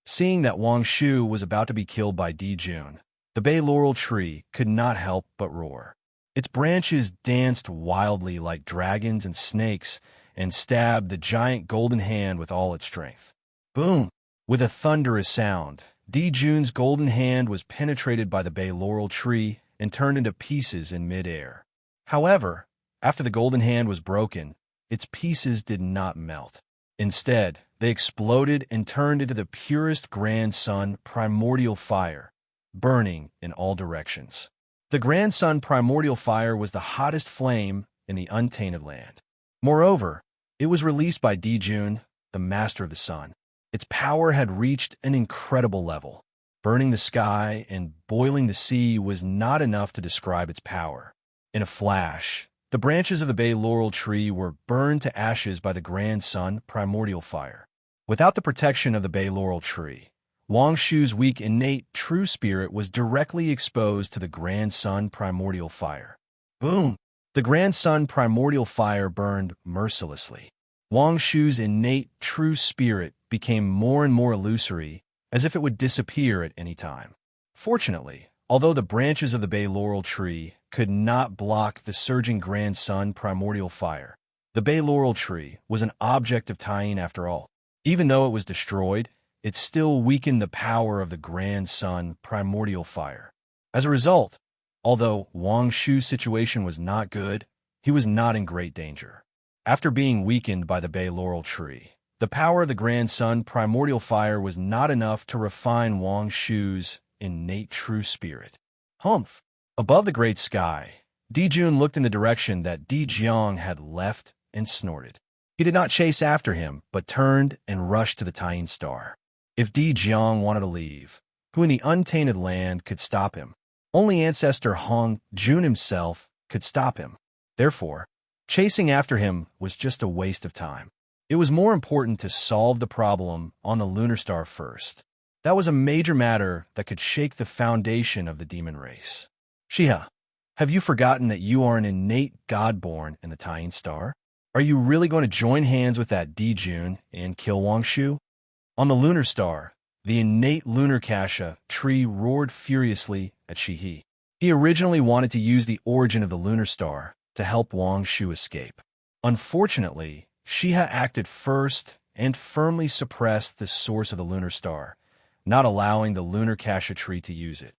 Seeing that Wang Shu was about to be killed by Di Jun, the bay laurel tree could not help but roar. Its branches danced wildly like dragons and snakes and stabbed the giant golden hand with all its strength. Boom! With a thunderous sound, June's golden hand was penetrated by the bay laurel tree and turned into pieces in midair. However, after the golden hand was broken, its pieces did not melt. Instead, they exploded and turned into the purest grand sun primordial fire, burning in all directions. The grand sun primordial fire was the hottest flame in the untainted land. Moreover, it was released by June, the master of the sun. Its power had reached an incredible level. Burning the sky and boiling the sea was not enough to describe its power. In a flash, the branches of the bay laurel tree were burned to ashes by the grand sun primordial fire. Without the protection of the bay laurel tree, Wang Shu's weak innate true spirit was directly exposed to the grand sun primordial fire. Boom! The grand sun primordial fire burned mercilessly. Wang Shu's innate true spirit became more and more illusory, as if it would disappear at any time. Fortunately, although the branches of the bay laurel tree could not block the surging grand sun primordial fire, the bay laurel tree was an object of tying after all. Even though it was destroyed, it still weakened the power of the grand sun primordial fire. As a result, although Wang Shu's situation was not good, he was not in great danger. After being weakened by the bay laurel tree, the power of the grand sun primordial fire was not enough to refine Wang Shu's innate true spirit. Humph! Above the great sky, June looked in the direction that Jiang had left and snorted. He did not chase after him, but turned and rushed to the Tying star. If Jiang wanted to leave, who in the untainted land could stop him? Only ancestor Hong Jun himself could stop him. Therefore, chasing after him was just a waste of time. It was more important to solve the problem on the lunar star first. That was a major matter that could shake the foundation of the demon race. Shiha, have you forgotten that you are an innate god born in the Tying star? Are you really going to join hands with that June and kill Wang Shu? On the lunar star, the innate lunar kasha tree roared furiously at Shihi. He originally wanted to use the origin of the lunar star to help Wang Shu escape. Unfortunately, Shiha acted first and firmly suppressed the source of the lunar star, not allowing the lunar kasha tree to use it.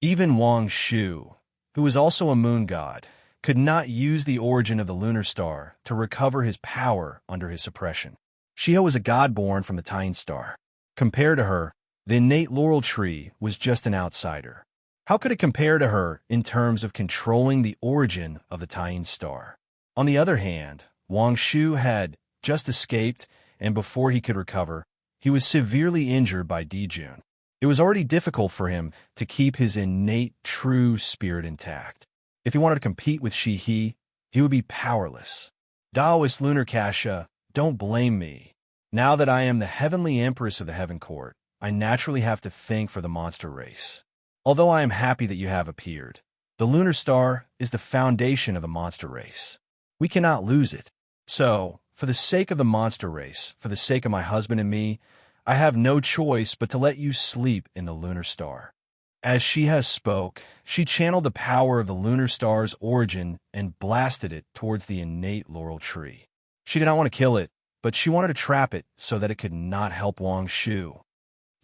Even Wang Shu, who was also a moon god, could not use the origin of the lunar star to recover his power under his suppression. Shiha was a god born from the Tying star. Compared to her, the innate laurel tree was just an outsider. How could it compare to her in terms of controlling the origin of the Tying star? On the other hand, Wang Shu had just escaped, and before he could recover, he was severely injured by June. It was already difficult for him to keep his innate true spirit intact. If he wanted to compete with Shihi, he would be powerless. Taoist lunar kasha, don't blame me. Now that I am the heavenly empress of the heaven court, I naturally have to think for the monster race. Although I am happy that you have appeared, the lunar star is the foundation of the monster race. We cannot lose it. So, for the sake of the monster race, for the sake of my husband and me, I have no choice but to let you sleep in the lunar star. As Shiha spoke, she channeled the power of the lunar star's origin and blasted it towards the innate laurel tree. She did not want to kill it, but she wanted to trap it so that it could not help Wang Shu.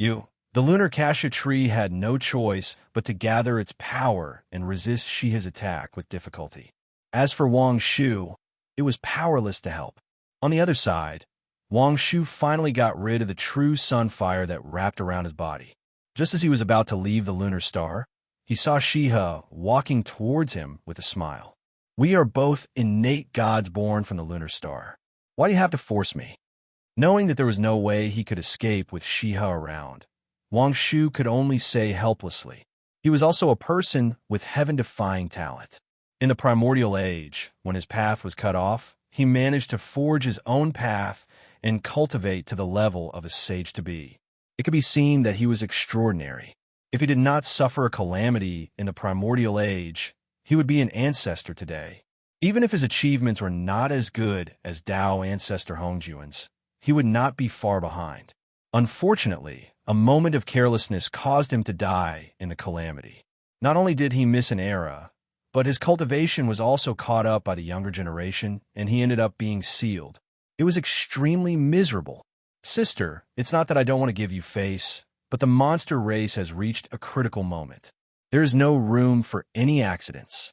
The lunar kasha tree had no choice but to gather its power and resist Shiha's attack with difficulty. As for Wang Shu, it was powerless to help. On the other side, Wang Shu finally got rid of the true sun fire that wrapped around his body. Just as he was about to leave the lunar star, he saw Shiha walking towards him with a smile. We are both innate gods born from the lunar star. Why do you have to force me? Knowing that there was no way he could escape with Shiha around, Wang Shu could only say helplessly. He was also a person with heaven-defying talent. In the primordial age, when his path was cut off, he managed to forge his own path and cultivate to the level of a sage-to-be. It could be seen that he was extraordinary. If he did not suffer a calamity in the primordial age, he would be an ancestor today. Even if his achievements were not as good as Tao ancestor Hongjuan's, he would not be far behind. Unfortunately, A moment of carelessness caused him to die in the calamity. Not only did he miss an era, but his cultivation was also caught up by the younger generation, and he ended up being sealed. It was extremely miserable. Sister, it's not that I don't want to give you face, but the monster race has reached a critical moment. There is no room for any accidents.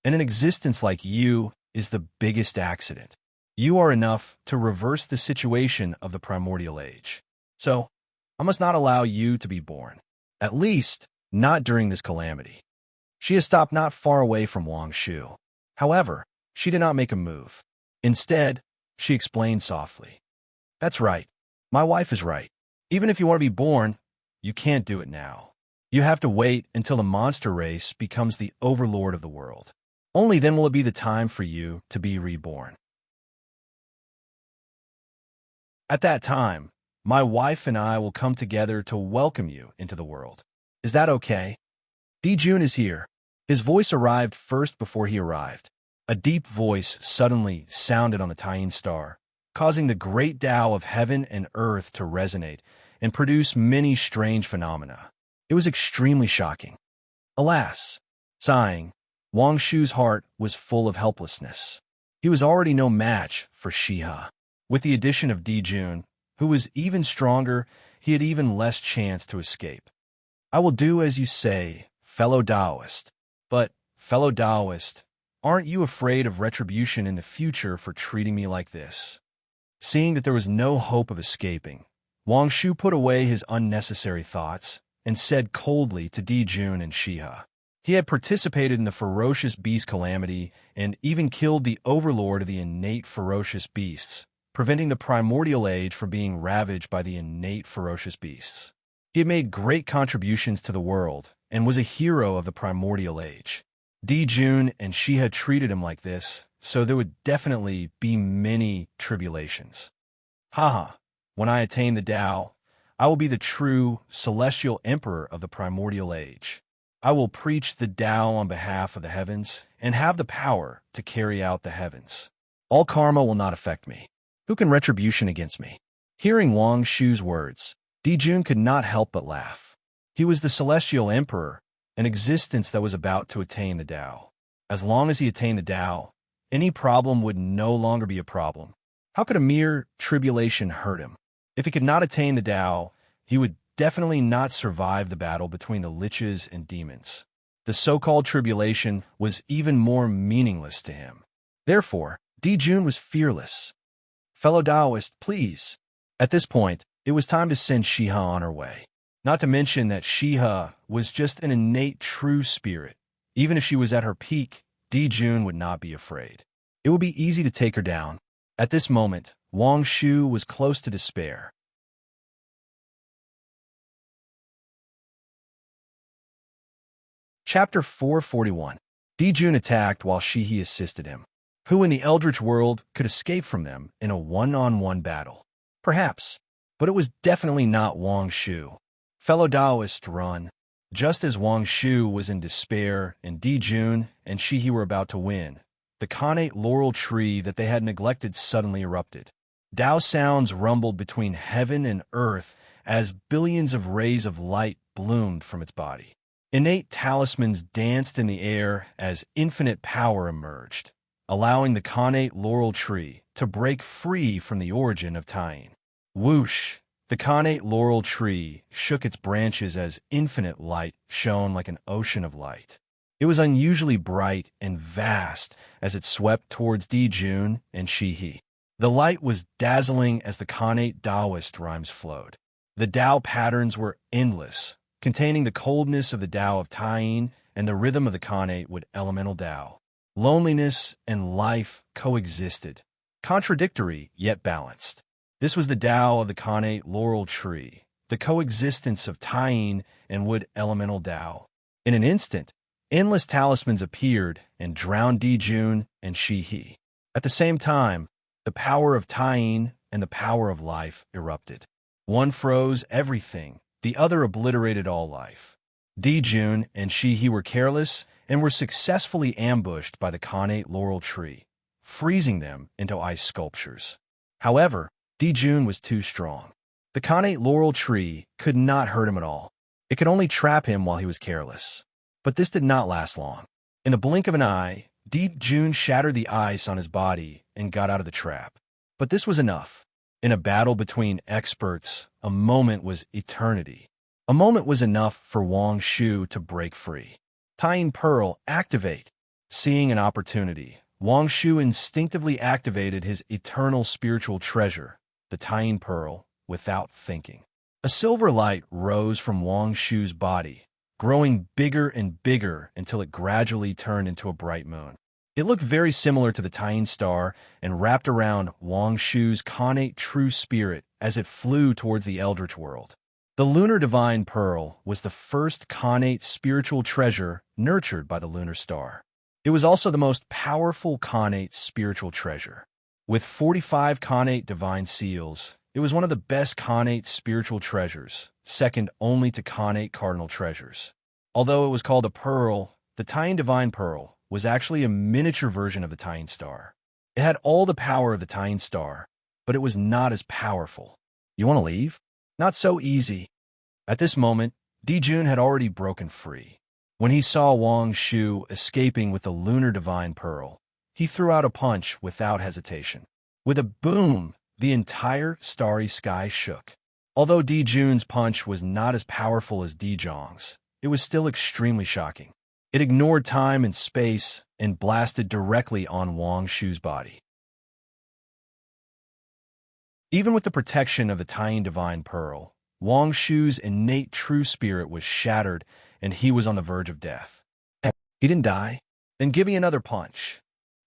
And an existence like you is the biggest accident. You are enough to reverse the situation of the primordial age. So, I must not allow you to be born. At least, not during this calamity. She has stopped not far away from Wang Shu. However, she did not make a move. Instead, she explained softly. That's right. My wife is right. Even if you want to be born, you can't do it now. You have to wait until the monster race becomes the overlord of the world. Only then will it be the time for you to be reborn. At that time, my wife and I will come together to welcome you into the world. Is that okay? Dijun is here. His voice arrived first before he arrived. A deep voice suddenly sounded on the Taiyin star, causing the great Tao of heaven and earth to resonate and produce many strange phenomena. It was extremely shocking. Alas, sighing, Wang Shu's heart was full of helplessness. He was already no match for Shiha. With the addition of Dijun, who was even stronger, he had even less chance to escape. I will do as you say, fellow Taoist. But, fellow Taoist, aren't you afraid of retribution in the future for treating me like this? Seeing that there was no hope of escaping, Wang Shu put away his unnecessary thoughts and said coldly to Dijun and Shiha. He had participated in the ferocious beast calamity and even killed the overlord of the innate ferocious beasts, preventing the primordial age from being ravaged by the innate ferocious beasts. He had made great contributions to the world and was a hero of the primordial age. Dijun and Shiha treated him like this, so there would definitely be many tribulations. Haha, when I attain the Tao, I will be the true celestial emperor of the primordial age. I will preach the Tao on behalf of the heavens and have the power to carry out the heavens. All karma will not affect me. Who can retribution against me? Hearing Wang Shu's words, Dijun could not help but laugh. He was the celestial emperor, an existence that was about to attain the Tao. As long as he attained the Tao, any problem would no longer be a problem. How could a mere tribulation hurt him? If he could not attain the Tao, he would definitely not survive the battle between the liches and demons. The so-called tribulation was even more meaningless to him. Therefore, Dijun was fearless. Fellow Taoist, please. At this point, it was time to send Shiha on her way. Not to mention that Shiha was just an innate true spirit. Even if she was at her peak, Dijun would not be afraid. It would be easy to take her down. At this moment, Wang Shu was close to despair. Chapter 441. Dijun attacked while Shihi assisted him. Who in the Eldritch world could escape from them in a one-on-one battle? Perhaps, but it was definitely not Wang Shu. Fellow Taoist, run. Just as Wang Shu was in despair and Dijun and Shihi were about to win, the connate laurel tree that they had neglected suddenly erupted. Tao sounds rumbled between heaven and earth as billions of rays of light bloomed from its body. Innate talismans danced in the air as infinite power emerged, allowing the connate laurel tree to break free from the origin of Taiyin. Whoosh! The connate laurel tree shook its branches as infinite light shone like an ocean of light. It was unusually bright and vast as it swept towards Dijun and Shihi. The light was dazzling as the connate Taoist rhymes flowed. The Tao patterns were endless, containing the coldness of the Tao of Taiyin and the rhythm of the connate with elemental Tao. Loneliness and life coexisted, contradictory yet balanced. This was the Tao of the connate laurel tree, the coexistence of Taiyin and wood elemental Tao. In an instant, endless talismans appeared and drowned Dijun and Shihi. At the same time, the power of Taiyin and the power of life erupted. One froze everything, the other obliterated all life. Dijun and Shihi were careless and were successfully ambushed by the connate laurel tree, freezing them into ice sculptures. However, Dijun was too strong. The connate laurel tree could not hurt him at all. It could only trap him while he was careless. But this did not last long. In the blink of an eye, June shattered the ice on his body and got out of the trap. But this was enough. In a battle between experts, a moment was eternity. A moment was enough for Wang Shu to break free. Tying Pearl, activate. Seeing an opportunity, Wang Shu instinctively activated his eternal spiritual treasure, the Tying Pearl, without thinking. A silver light rose from Wang Shu's body, growing bigger and bigger until it gradually turned into a bright moon. It looked very similar to the Tying star and wrapped around Wang Shu's connate true spirit as it flew towards the Eldritch world. The lunar divine pearl was the first connate spiritual treasure nurtured by the lunar star. It was also the most powerful connate spiritual treasure. With 45 connate divine seals, it was one of the best connate spiritual treasures, second only to connate cardinal treasures. Although it was called a pearl, the Tying divine pearl was actually a miniature version of the Tying star. It had all the power of the Tying star, but it was not as powerful. You want to leave? Not so easy. At this moment, June had already broken free. When he saw Wang Shu escaping with the lunar divine pearl, he threw out a punch without hesitation. With a boom, the entire starry sky shook. Although June's punch was not as powerful as Zhang's, it was still extremely shocking. It ignored time and space and blasted directly on Wang Shu's body. Even with the protection of the Tying divine pearl, Wang Shu's innate true spirit was shattered and he was on the verge of death. He didn't die. Then give me another punch.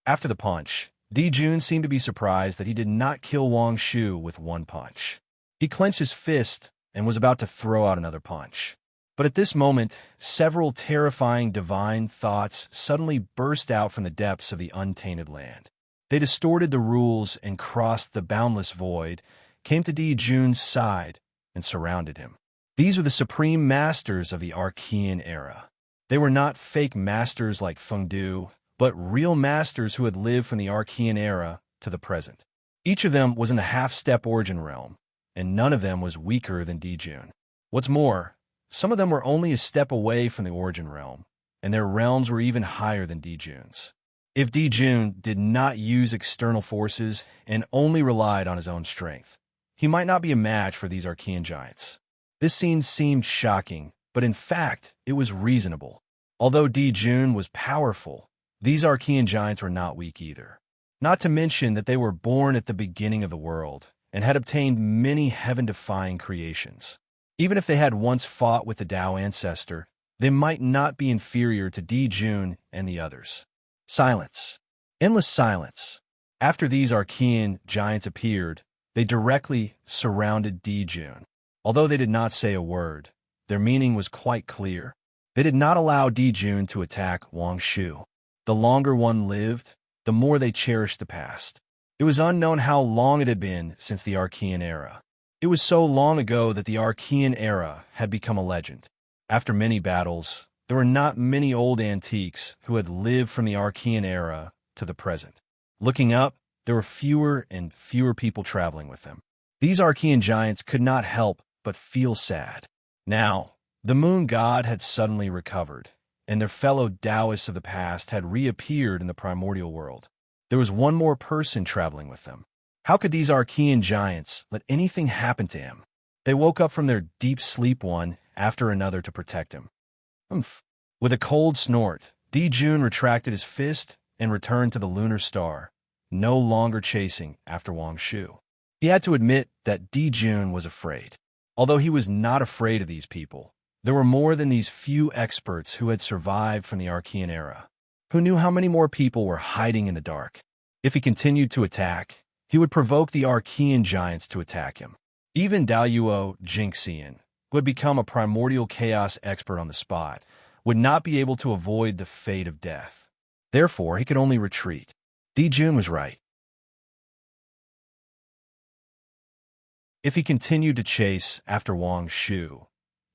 After the punch, June seemed to be surprised that he did not kill Wang Shu with one punch. He clenched his fist and was about to throw out another punch. But at this moment, several terrifying divine thoughts suddenly burst out from the depths of the untainted land. They distorted the rules and crossed the boundless void, came to June's side, and surrounded him. These were the supreme masters of the Archean era. They were not fake masters like Fengdu, but real masters who had lived from the Archean era to the present. Each of them was in the half-step origin realm, and none of them was weaker than June. What's more, some of them were only a step away from the origin realm, and their realms were even higher than June's. If June did not use external forces and only relied on his own strength, he might not be a match for these Archean giants. This scene seemed shocking, but in fact, it was reasonable. Although June was powerful, these Archean giants were not weak either. Not to mention that they were born at the beginning of the world and had obtained many heaven-defying creations. Even if they had once fought with the Tao ancestor, they might not be inferior to June and the others. Silence. Endless silence. After these Archean giants appeared, they directly surrounded June. Although they did not say a word, their meaning was quite clear. They did not allow June to attack Wang Shu. The longer one lived, the more they cherished the past. It was unknown how long it had been since the Archean era. It was so long ago that the Archean era had become a legend. After many battles, there were not many old antiques who had lived from the Archean era to the present. Looking up, there were fewer and fewer people traveling with them. These Archean giants could not help but feel sad. Now, the moon god had suddenly recovered, and their fellow Taoists of the past had reappeared in the primordial world. There was one more person traveling with them. How could these Archean giants let anything happen to him? They woke up from their deep sleep one after another to protect him. Humph. With a cold snort, June retracted his fist and returned to the lunar star, no longer chasing after Wang Shu. He had to admit that June was afraid. Although he was not afraid of these people, there were more than these few experts who had survived from the Archean era. Who knew how many more people were hiding in the dark? If he continued to attack, he would provoke the Archean giants to attack him. Even Daoyuo Jinxian, who had become a primordial chaos expert on the spot, would not be able to avoid the fate of death. Therefore, he could only retreat. June was right. If he continued to chase after Wang Shu,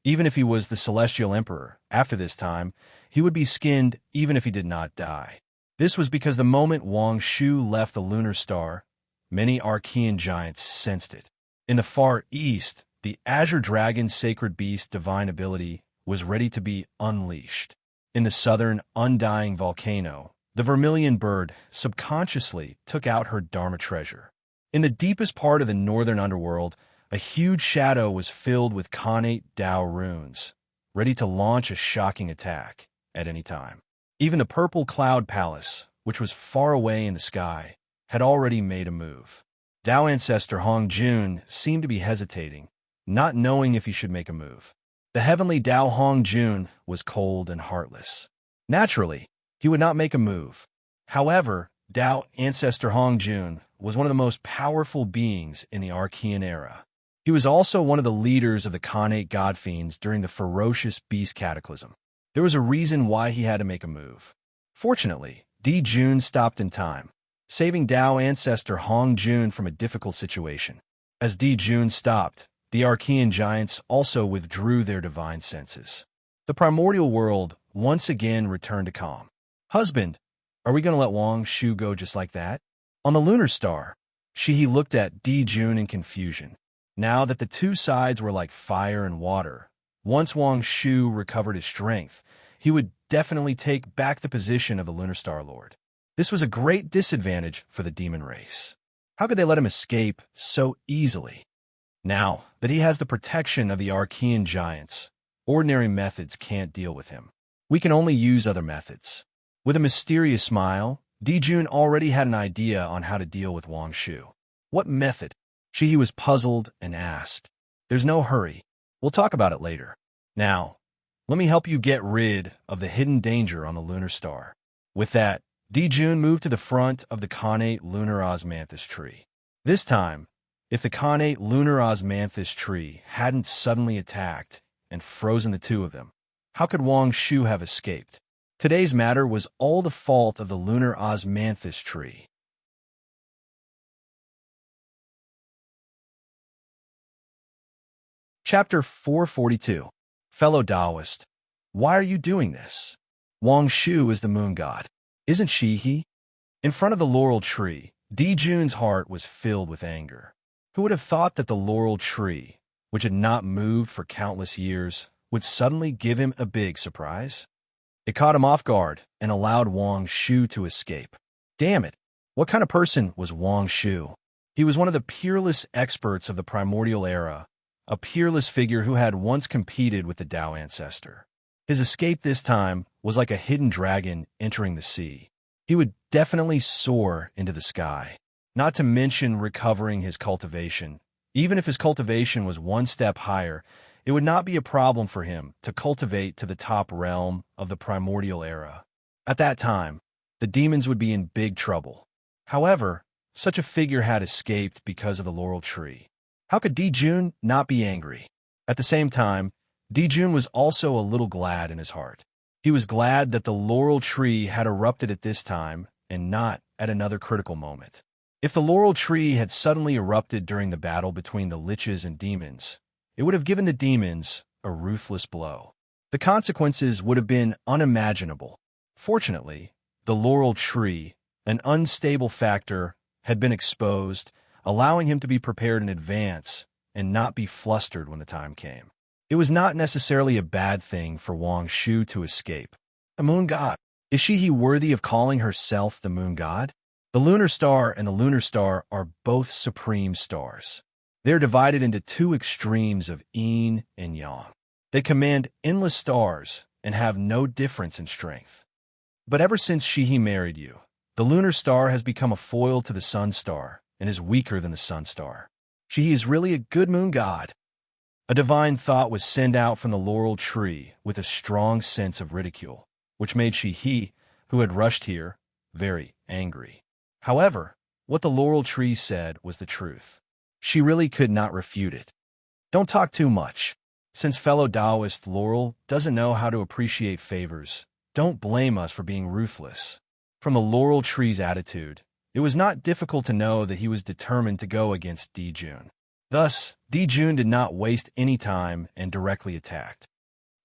even if he was the Celestial Emperor, after this time, he would be skinned even if he did not die. This was because the moment Wang Shu left the lunar star, many Archean giants sensed it. In the far east, the azure dragon's sacred beast divine ability was ready to be unleashed. In the southern undying volcano, the vermilion bird subconsciously took out her Dharma treasure. In the deepest part of the northern underworld, a huge shadow was filled with connate Tao runes, ready to launch a shocking attack at any time. Even the purple cloud palace, which was far away in the sky, had already made a move. Tao ancestor Hong Jun seemed to be hesitating, not knowing if he should make a move. The heavenly Tao Hong Jun was cold and heartless. Naturally, he would not make a move. However, Tao ancestor Hong Jun was one of the most powerful beings in the Archean era. He was also one of the leaders of the connate god fiends during the ferocious beast cataclysm. There was a reason why he had to make a move. Fortunately, Di Jun stopped in time, saving Tao ancestor Hong Jun from a difficult situation. As Di Jun stopped, the Archean giants also withdrew their divine senses. The primordial world once again returned to calm. Husband, are we going to let Wang Shu go just like that? On the lunar star, Shihi looked at Di Jun in confusion. Now that the two sides were like fire and water, once Wang Shu recovered his strength, he would definitely take back the position of the Lunar Star Lord. This was a great disadvantage for the demon race. How could they let him escape so easily? Now that he has the protection of the Archean giants, ordinary methods can't deal with him. We can only use other methods. With a mysterious smile, Di Jun already had an idea on how to deal with Wang Shu. What method? Shihi was puzzled and asked. There's no hurry. We'll talk about it later. Now, let me help you get rid of the hidden danger on the lunar star. With that, Di Jun moved to the front of the connate lunar osmanthus tree. This time, if the connate lunar osmanthus tree hadn't suddenly attacked and frozen the two of them, how could Wang Shu have escaped? Today's matter was all the fault of the lunar osmanthus tree. Chapter 442. Fellow Taoist, why are you doing this? Wang Shu is the moon god. Isn't she he? In front of the laurel tree, Di Jun's heart was filled with anger. Who would have thought that the laurel tree, which had not moved for countless years, would suddenly give him a big surprise? It caught him off guard and allowed Wang Shu to escape. Damn it! What kind of person was Wang Shu? He was one of the peerless experts of the primordial era, a peerless figure who had once competed with the Tao ancestor. His escape this time was like a hidden dragon entering the sea. He would definitely soar into the sky. Not to mention recovering his cultivation. Even if his cultivation was one step higher, it would not be a problem for him to cultivate to the top realm of the primordial era. At that time, the demons would be in big trouble. However, such a figure had escaped because of the laurel tree. How could Di Jun not be angry? At the same time, Di Jun was also a little glad in his heart. He was glad that the laurel tree had erupted at this time and not at another critical moment. If the laurel tree had suddenly erupted during the battle between the liches and demons, it would have given the demons a ruthless blow. The consequences would have been unimaginable. Fortunately, the laurel tree, an unstable factor, had been exposed, allowing him to be prepared in advance and not be flustered when the time came. It was not necessarily a bad thing for Wang Shu to escape. A moon god. Is she worthy of calling herself the moon god? The lunar star and the lunar star are both supreme stars. They are divided into two extremes of yin and yang. They command endless stars and have no difference in strength. But ever since Shihi married you, the lunar star has become a foil to the sun star and is weaker than the sun star. Shihi is really a good moon god. A divine thought was sent out from the laurel tree with a strong sense of ridicule, which made Shihi, who had rushed here, very angry. However, what the laurel tree said was the truth. She really could not refute it. Don't talk too much. Since fellow Taoist Laurel doesn't know how to appreciate favors, don't blame us for being ruthless. From the laurel tree's attitude, it was not difficult to know that he was determined to go against Di Jun. Thus, Di Jun did not waste any time and directly attacked.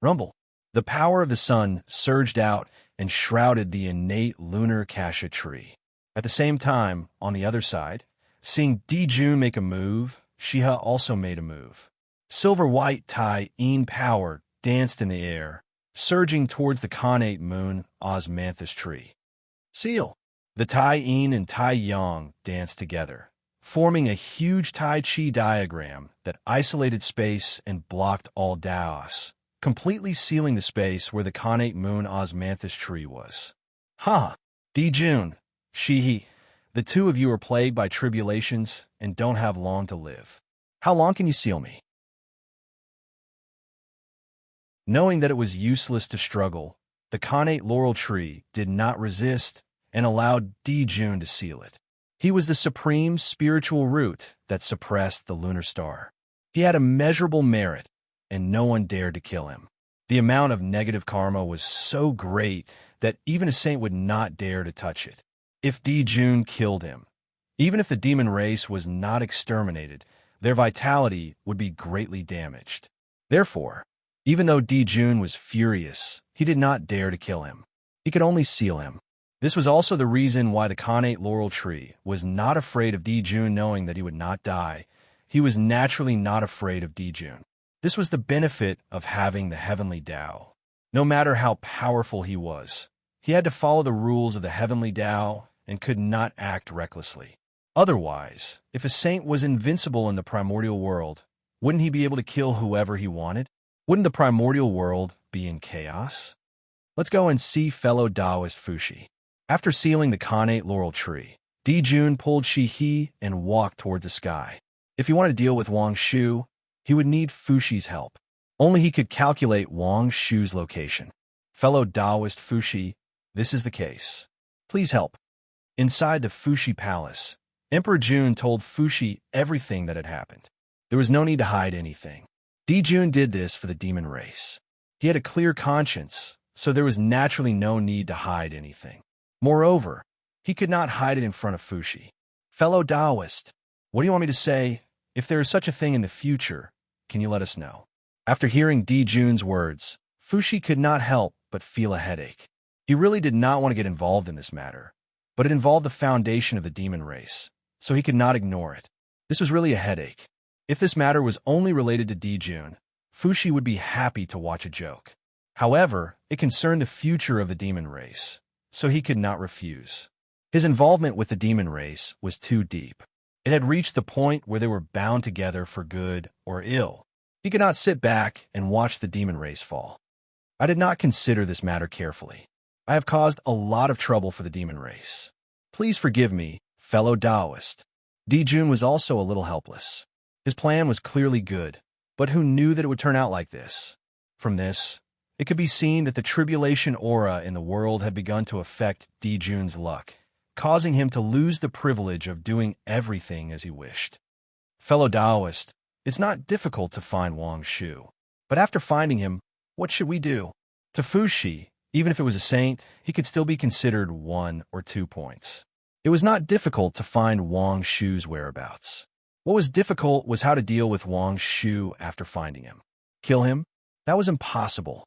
Rumble. The power of the sun surged out and shrouded the innate lunar cassia tree. At the same time, on the other side, seeing Di Jun make a move, Shiha also made a move. Silver-white Tai-Een power danced in the air, surging towards the connate moon osmanthus tree. Seal! The Tai-Een and Tai-Yang danced together, forming a huge Tai Chi diagram that isolated space and blocked all Daos, completely sealing the space where the connate moon osmanthus tree was. Ha! Dijun, Shihi, the two of you are plagued by tribulations and don't have long to live. How long can you seal me? Knowing that it was useless to struggle, the connate laurel tree did not resist and allowed Dijun to seal it. He was the supreme spiritual root that suppressed the lunar star. He had immeasurable merit, and no one dared to kill him. The amount of negative karma was so great that even a saint would not dare to touch it. If Dijun killed him, even if the demon race was not exterminated, their vitality would be greatly damaged. Therefore, even though Dijun was furious, he did not dare to kill him. He could only seal him. This was also the reason why the connate laurel tree was not afraid of Dijun, knowing that he would not die. He was naturally not afraid of Dijun. This was the benefit of having the heavenly Tao. No matter how powerful he was, he had to follow the rules of the heavenly Tao and could not act recklessly. Otherwise, if a saint was invincible in the primordial world, wouldn't he be able to kill whoever he wanted? Wouldn't the primordial world be in chaos? Let's go and see fellow Taoist Fushi. After sealing the connate laurel tree, Dijun pulled Shihi and walked towards the sky. If he wanted to deal with Wang Shu, he would need Fushi's help. Only he could calculate Wang Shu's location. Fellow Taoist Fushi, this is the case. Please help. Inside the Fushi Palace, Emperor Jun told Fushi everything that had happened. There was no need to hide anything. Dijun did this for the demon race. He had a clear conscience, so there was naturally no need to hide anything. Moreover, he could not hide it in front of Fushi. Fellow Taoist, what do you want me to say? If there is such a thing in the future, can you let us know? After hearing Dijun's words, Fushi could not help but feel a headache. He really did not want to get involved in this matter, but it involved the foundation of the demon race, so he could not ignore it. This was really a headache. If this matter was only related to Dijun, Fushi would be happy to watch a joke. However, it concerned the future of the demon race, so he could not refuse. His involvement with the demon race was too deep. It had reached the point where they were bound together for good or ill. He could not sit back and watch the demon race fall. I did not consider this matter carefully. I have caused a lot of trouble for the demon race. Please forgive me, fellow Taoist. Dijun was also a little helpless. His plan was clearly good, but who knew that it would turn out like this? From this, it could be seen that the tribulation aura in the world had begun to affect Dijun's luck, causing him to lose the privilege of doing everything as he wished. Fellow Taoist, it's not difficult to find Wang Shu, but after finding him, what should we do? To Fushi, even if it was a saint, he could still be considered 1 or 2 points. It was not difficult to find Wang Shu's whereabouts. What was difficult was how to deal with Wang Shu after finding him. Kill him? That was impossible.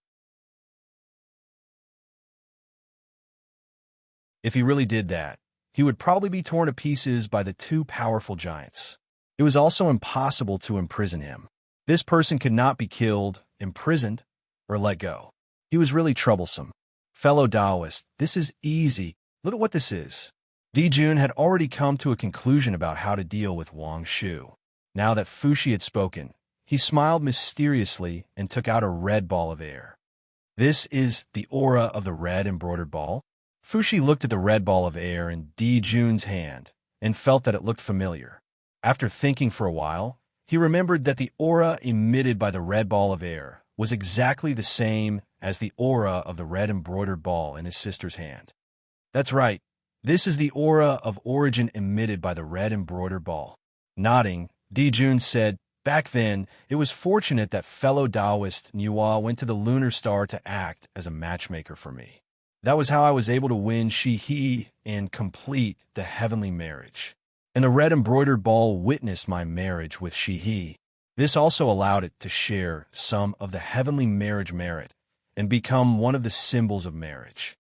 If he really did that, he would probably be torn to pieces by the 2 powerful giants. It was also impossible to imprison him. This person could not be killed, imprisoned, or let go. He was really troublesome. Fellow Taoist, this is easy. Look at what this is. Dijun had already come to a conclusion about how to deal with Wang Shu. Now that Fushi had spoken, he smiled mysteriously and took out a red ball of air. This is the aura of the red embroidered ball? Fushi looked at the red ball of air in Dijun's hand and felt that it looked familiar. After thinking for a while, he remembered that the aura emitted by the red ball of air was exactly the same as the aura of the red embroidered ball in his sister's hand. That's right. This is the aura of origin emitted by the red embroidered ball. Nodding, Dijun said, back then, it was fortunate that fellow Taoist Nuwa went to the lunar star to act as a matchmaker for me. That was how I was able to win Shihi and complete the heavenly marriage. And the red embroidered ball witnessed my marriage with Shihi. This also allowed it to share some of the heavenly marriage merit and become one of the symbols of marriage.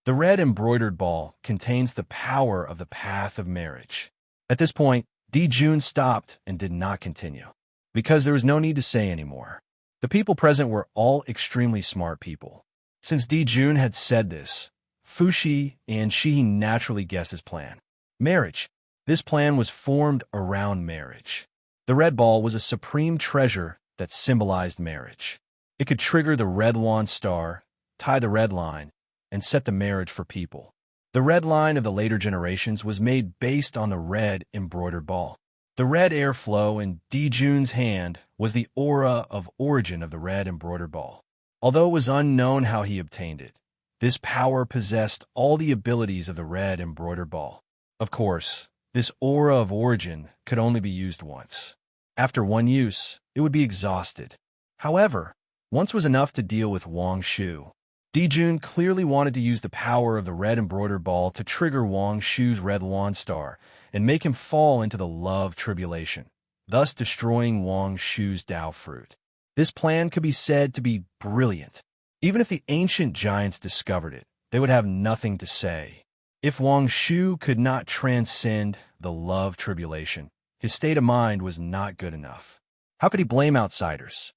The red embroidered ball contains the power of the path of marriage. At this point, Jun stopped and did not continue, because there was no need to say anymore. The people present were all extremely smart people. Since Jun had said this, Fushi and Shihi naturally guessed his plan. Marriage. This plan was formed around marriage. The red ball was a supreme treasure that symbolized marriage. It could trigger the red lawn star, tie the red line, and set the marriage for people. The red line of the later generations was made based on the red embroidered ball. The red airflow in Jun's hand was the aura of origin of the red embroidered ball. Although it was unknown how he obtained it, this power possessed all the abilities of the red embroidered ball. Of course, this aura of origin could only be used once. After one use, it would be exhausted. However, once was enough to deal with Wang Shu. Jun clearly wanted to use the power of the red embroidered ball to trigger Wang Shu's red lawn star and make him fall into the love tribulation, thus destroying Wang Shu's Dao fruit. This plan could be said to be brilliant. Even if the ancient giants discovered it, they would have nothing to say. If Wang Shu could not transcend the love tribulation, his state of mind was not good enough. How could he blame outsiders?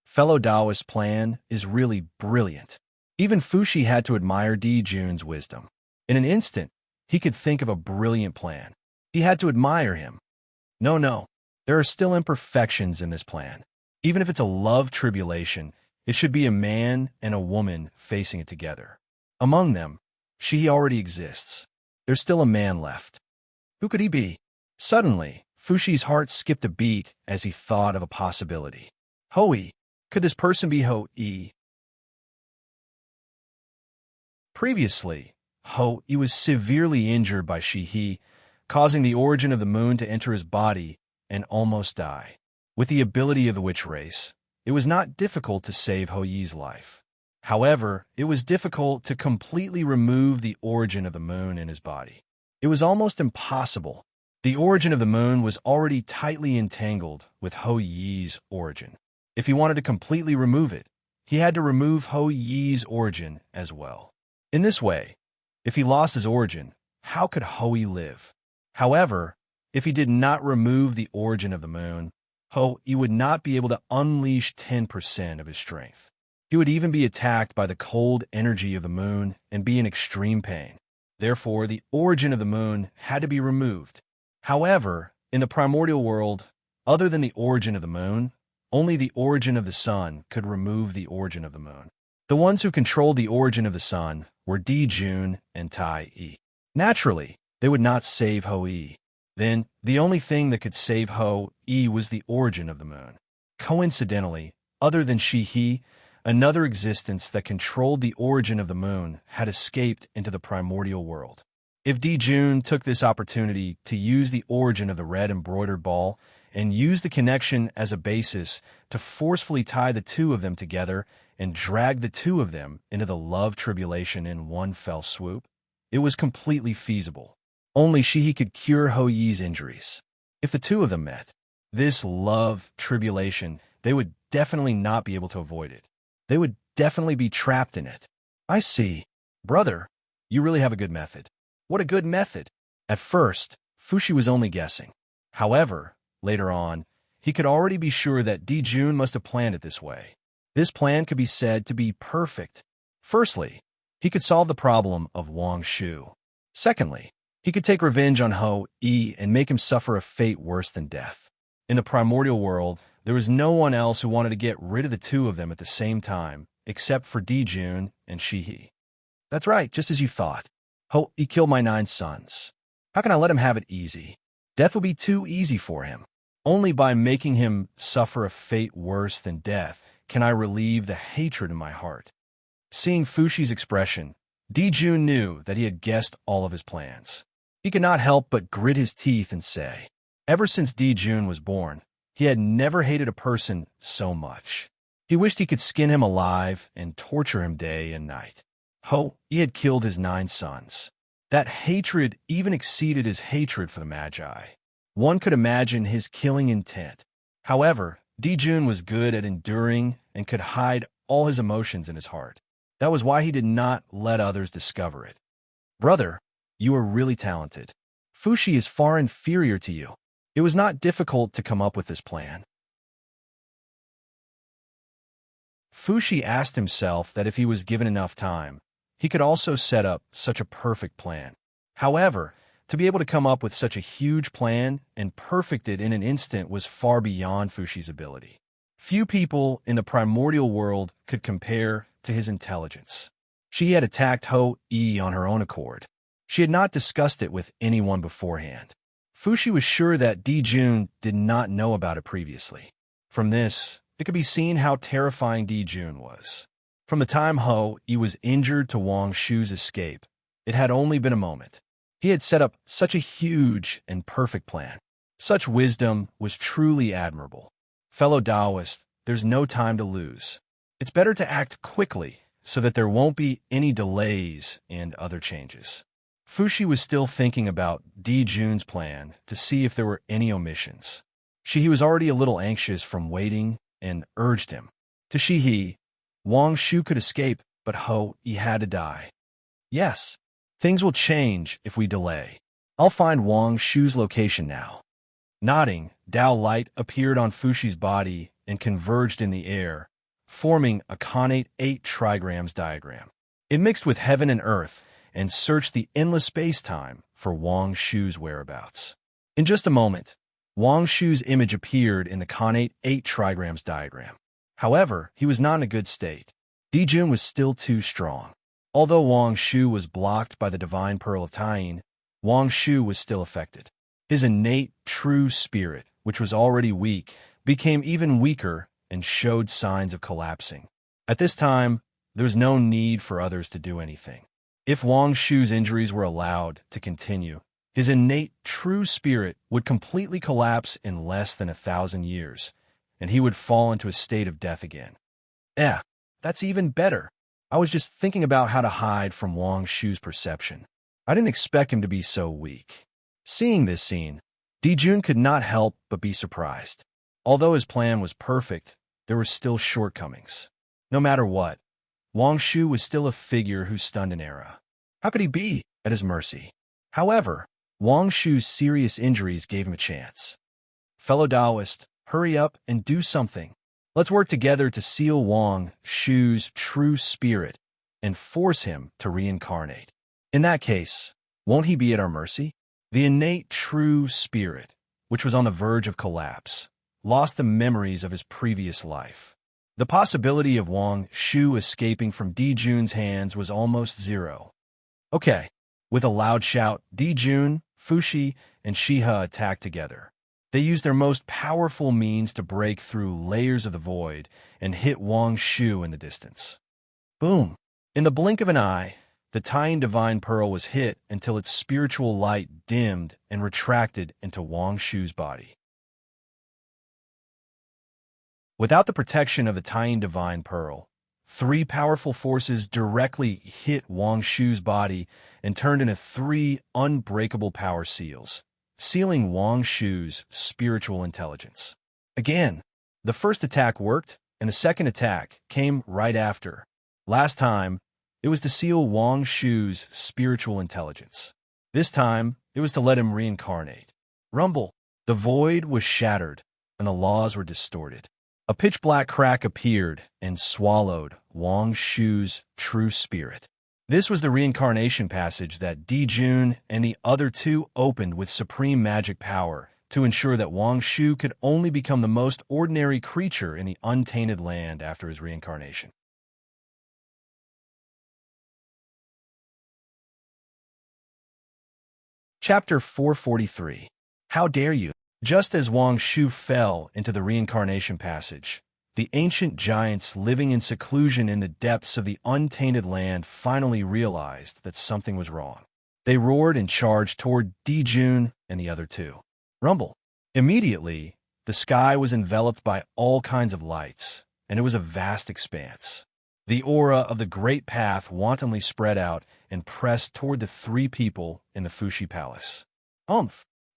Fellow Taoist plan is really brilliant. Even Fushi had to admire Jun's wisdom. In an instant, he could think of a brilliant plan. He had to admire him. No, there are still imperfections in this plan. Even if it's a love tribulation, it should be a man and a woman facing it together. Among them, she already exists. There's still a man left. Who could he be? Suddenly, Fushi's heart skipped a beat as he thought of a possibility. Hoi. Could this person be Hoi? Previously, Hoi was severely injured by Shihi, causing the origin of the moon to enter his body and almost die. With the ability of the witch race, it was not difficult to save Hoi's life. However, it was difficult to completely remove the origin of the moon in his body. It was almost impossible. The origin of the moon was already tightly entangled with Hoi's origin. If he wanted to completely remove it, he had to remove Hoi's origin as well. In this way, if he lost his origin, how could Hoi live? However, if he did not remove the origin of the moon, Hoi would not be able to unleash 10% of his strength. He would even be attacked by the cold energy of the moon and be in extreme pain. Therefore, the origin of the moon had to be removed. However, in the primordial world, other than the origin of the moon, only the origin of the sun could remove the origin of the moon. The ones who controlled the origin of the sun were Jun and Tai Yi. Naturally, they would not save Hoi. Then, the only thing that could save Hoi was the origin of the moon. Coincidentally, other than Shihi, another existence that controlled the origin of the moon had escaped into the primordial world. If Jun took this opportunity to use the origin of the red embroidered ball and use the connection as a basis to forcefully tie the two of them together and drag the two of them into the love tribulation in one fell swoop, it was completely feasible. Only Shihi could cure Hoi's injuries. If the two of them met, this love tribulation, they would definitely not be able to avoid it. They would definitely be trapped in it. I see. Brother, you really have a good method. What a good method. At first, Fushi was only guessing. However, later on, he could already be sure that Jun must have planned it this way. This plan could be said to be perfect. Firstly, he could solve the problem of Wang Shu. Secondly, he could take revenge on Hoi and make him suffer a fate worse than death. In the primordial world, there was no one else who wanted to get rid of the two of them at the same time, except for Jun and Shihi. That's right, just as you thought. Hoi killed my 9 sons. How can I let him have it easy? Death will be too easy for him. Only by making him suffer a fate worse than death can I relieve the hatred in my heart. Seeing Fushi's expression, Jun knew that he had guessed all of his plans. He could not help but grit his teeth and say, ever since Jun was born, he had never hated a person so much. He wished he could skin him alive and torture him day and night. Hoi had killed his 9 sons. That hatred even exceeded his hatred for the Magi. One could imagine his killing intent. However, Jun was good at enduring and could hide all his emotions in his heart. That was why he did not let others discover it. Brother, you are really talented. Fushi is far inferior to you. It was not difficult to come up with this plan. Fushi asked himself that if he was given enough time, he could also set up such a perfect plan. However, to be able to come up with such a huge plan and perfect it in an instant was far beyond Fushi's ability. Few people in the primordial world could compare to his intelligence. She had attacked Ho-E on her own accord. She had not discussed it with anyone beforehand. Fushi was sure that Di-Jun did not know about it previously. From this, it could be seen how terrifying Di-Jun was. From the time Ho-E was injured to Wang Shu's escape, it had only been a moment. He had set up such a huge and perfect plan. Such wisdom was truly admirable. Fellow Taoist, there's no time to lose. It's better to act quickly so that there won't be any delays and other changes. Fushi was still thinking about Di-Jun's plan to see if there were any omissions. He was already a little anxious from waiting and urged him. To Shi-He, Wang Shu could escape, but Ho-E had to die. Yes, things will change if we delay. I'll find Wang Shu's location now. Nodding, Dao light appeared on Fushi's body and converged in the air, forming a connate 8 trigrams diagram. It mixed with heaven and earth and searched the endless space-time for Wang Shu's whereabouts. In just a moment, Wang Shu's image appeared in the connate 8 trigrams diagram. However, he was not in a good state. Di-Jun was still too strong. Although Wang Shu was blocked by the divine pearl of Tying, Wang Shu was still affected. His innate, true spirit, which was already weak, became even weaker and showed signs of collapsing. At this time, there was no need for others to do anything. If Wang Shu's injuries were allowed to continue, his innate, true spirit would completely collapse in less than 1,000 years, and he would fall into a state of death again. That's even better. I was just thinking about how to hide from Wang Shu's perception. I didn't expect him to be so weak. Seeing this scene, Di-Jun could not help but be surprised. Although his plan was perfect, there were still shortcomings. No matter what, Wang Shu was still a figure who stunned an era. How could he be at his mercy? However, Wang Shu's serious injuries gave him a chance. Fellow Taoist, hurry up and do something. Let's work together to seal Wang Shu's true spirit and force him to reincarnate. In that case, won't he be at our mercy? The innate true spirit, which was on the verge of collapse, lost the memories of his previous life. The possibility of Wang Shu escaping from Di-Jun's hands was almost zero. Okay, with a loud shout, Di-Jun, Fushi, and Shi-He attacked together. They used their most powerful means to break through layers of the void and hit Wang Shu in the distance. Boom! In the blink of an eye, the Tying Divine Pearl was hit until its spiritual light dimmed and retracted into Wang Shu's body. Without the protection of the Tying Divine Pearl, 3 powerful forces directly hit Wang Shu's body and turned into 3 unbreakable power seals, sealing Wang Shu's spiritual intelligence. Again, the first attack worked, and the second attack came right after. Last time, it was to seal Wang Shu's spiritual intelligence. This time, it was to let him reincarnate. Rumble! The void was shattered, and the laws were distorted. A pitch-black crack appeared and swallowed Wang Shu's true spirit. This was the reincarnation passage that Di-Jun and the other 2 opened with supreme magic power to ensure that Wang Shu could only become the most ordinary creature in the untainted land after his reincarnation. Chapter 443. How dare you? Just as Wang Shu fell into the reincarnation passage, the ancient giants living in seclusion in the depths of the untainted land finally realized that something was wrong. They roared and charged toward Di-Jun and the other 2. Rumble! Immediately, the sky was enveloped by all kinds of lights, and it was a vast expanse. The aura of the great path wantonly spread out and pressed toward the 3 people in the Fushi Palace.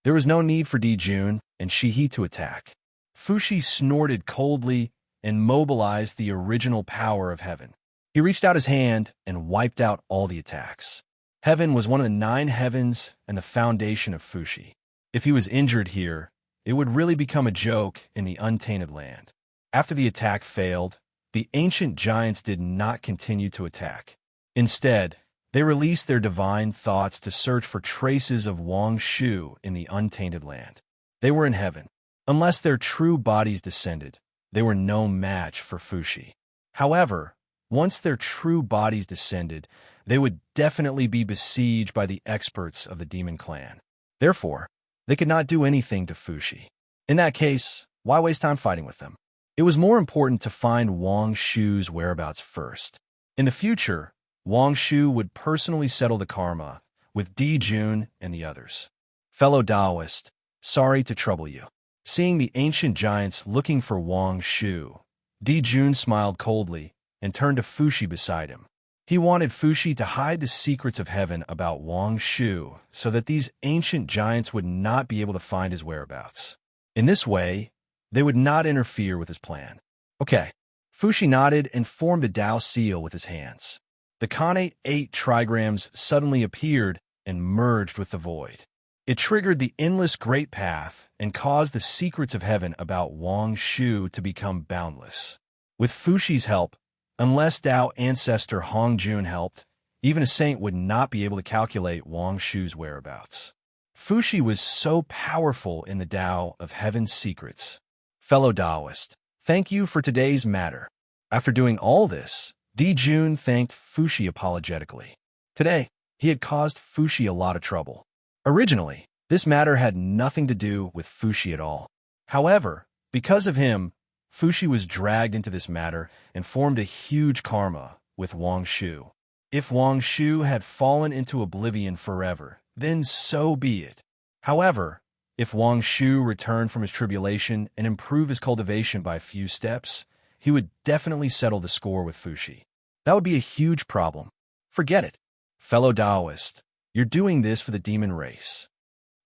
There was no need for Di-Jun and Shi-He to attack. Fushi snorted coldly and mobilized the original power of heaven. He reached out his hand and wiped out all the attacks. Heaven was one of the 9 heavens and the foundation of Fushi. If he was injured here, it would really become a joke in the untainted land. After the attack failed, the ancient giants did not continue to attack. Instead, they released their divine thoughts to search for traces of Wang Shu in the untainted land. They were in heaven. Unless their true bodies descended, they were no match for Fuxi. However, once their true bodies descended, they would definitely be besieged by the experts of the demon clan. Therefore, they could not do anything to Fuxi. In that case, why waste time fighting with them? It was more important to find Wang Shu's whereabouts first. In the future, Wang Shu would personally settle the karma with Di Jun and the others. Fellow Taoist, sorry to trouble you. Seeing the ancient giants looking for Wang Shu, Di Jun smiled coldly and turned to Fuxi beside him. He wanted Fuxi to hide the secrets of heaven about Wang Shu so that these ancient giants would not be able to find his whereabouts. In this way, they would not interfere with his plan. Okay. Fuxi nodded and formed a Tao seal with his hands. The Khanate 8 trigrams suddenly appeared and merged with the void. It triggered the endless great path and caused the secrets of heaven about Wang Shu to become boundless. With Fuxi's help, unless Tao ancestor Hong Jun helped, even a saint would not be able to calculate Wang Shu's whereabouts. Fuxi was so powerful in the Tao of heaven's secrets. Fellow Taoist, thank you for today's matter. After doing all this, Di Jun thanked Fuxi apologetically. Today, he had caused Fuxi a lot of trouble. Originally, this matter had nothing to do with Fuxi at all. However, because of him, Fuxi was dragged into this matter and formed a huge karma with Wang Shu. If Wang Shu had fallen into oblivion forever, then so be it. However, if Wang Shu returned from his tribulation and improved his cultivation by a few steps, he would definitely settle the score with Fuxi. That would be a huge problem. Forget it. Fellow Taoist, you're doing this for the demon race.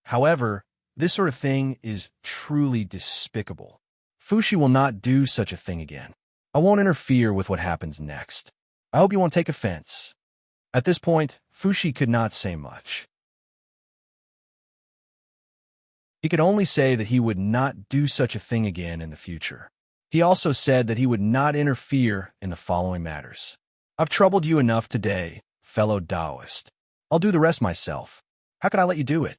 However, this sort of thing is truly despicable. Fuxi will not do such a thing again. I won't interfere with what happens next. I hope you won't take offense. At this point, Fuxi could not say much. He could only say that he would not do such a thing again in the future. He also said that he would not interfere in the following matters. I've troubled you enough today, fellow Taoist. I'll do the rest myself. How could I let you do it?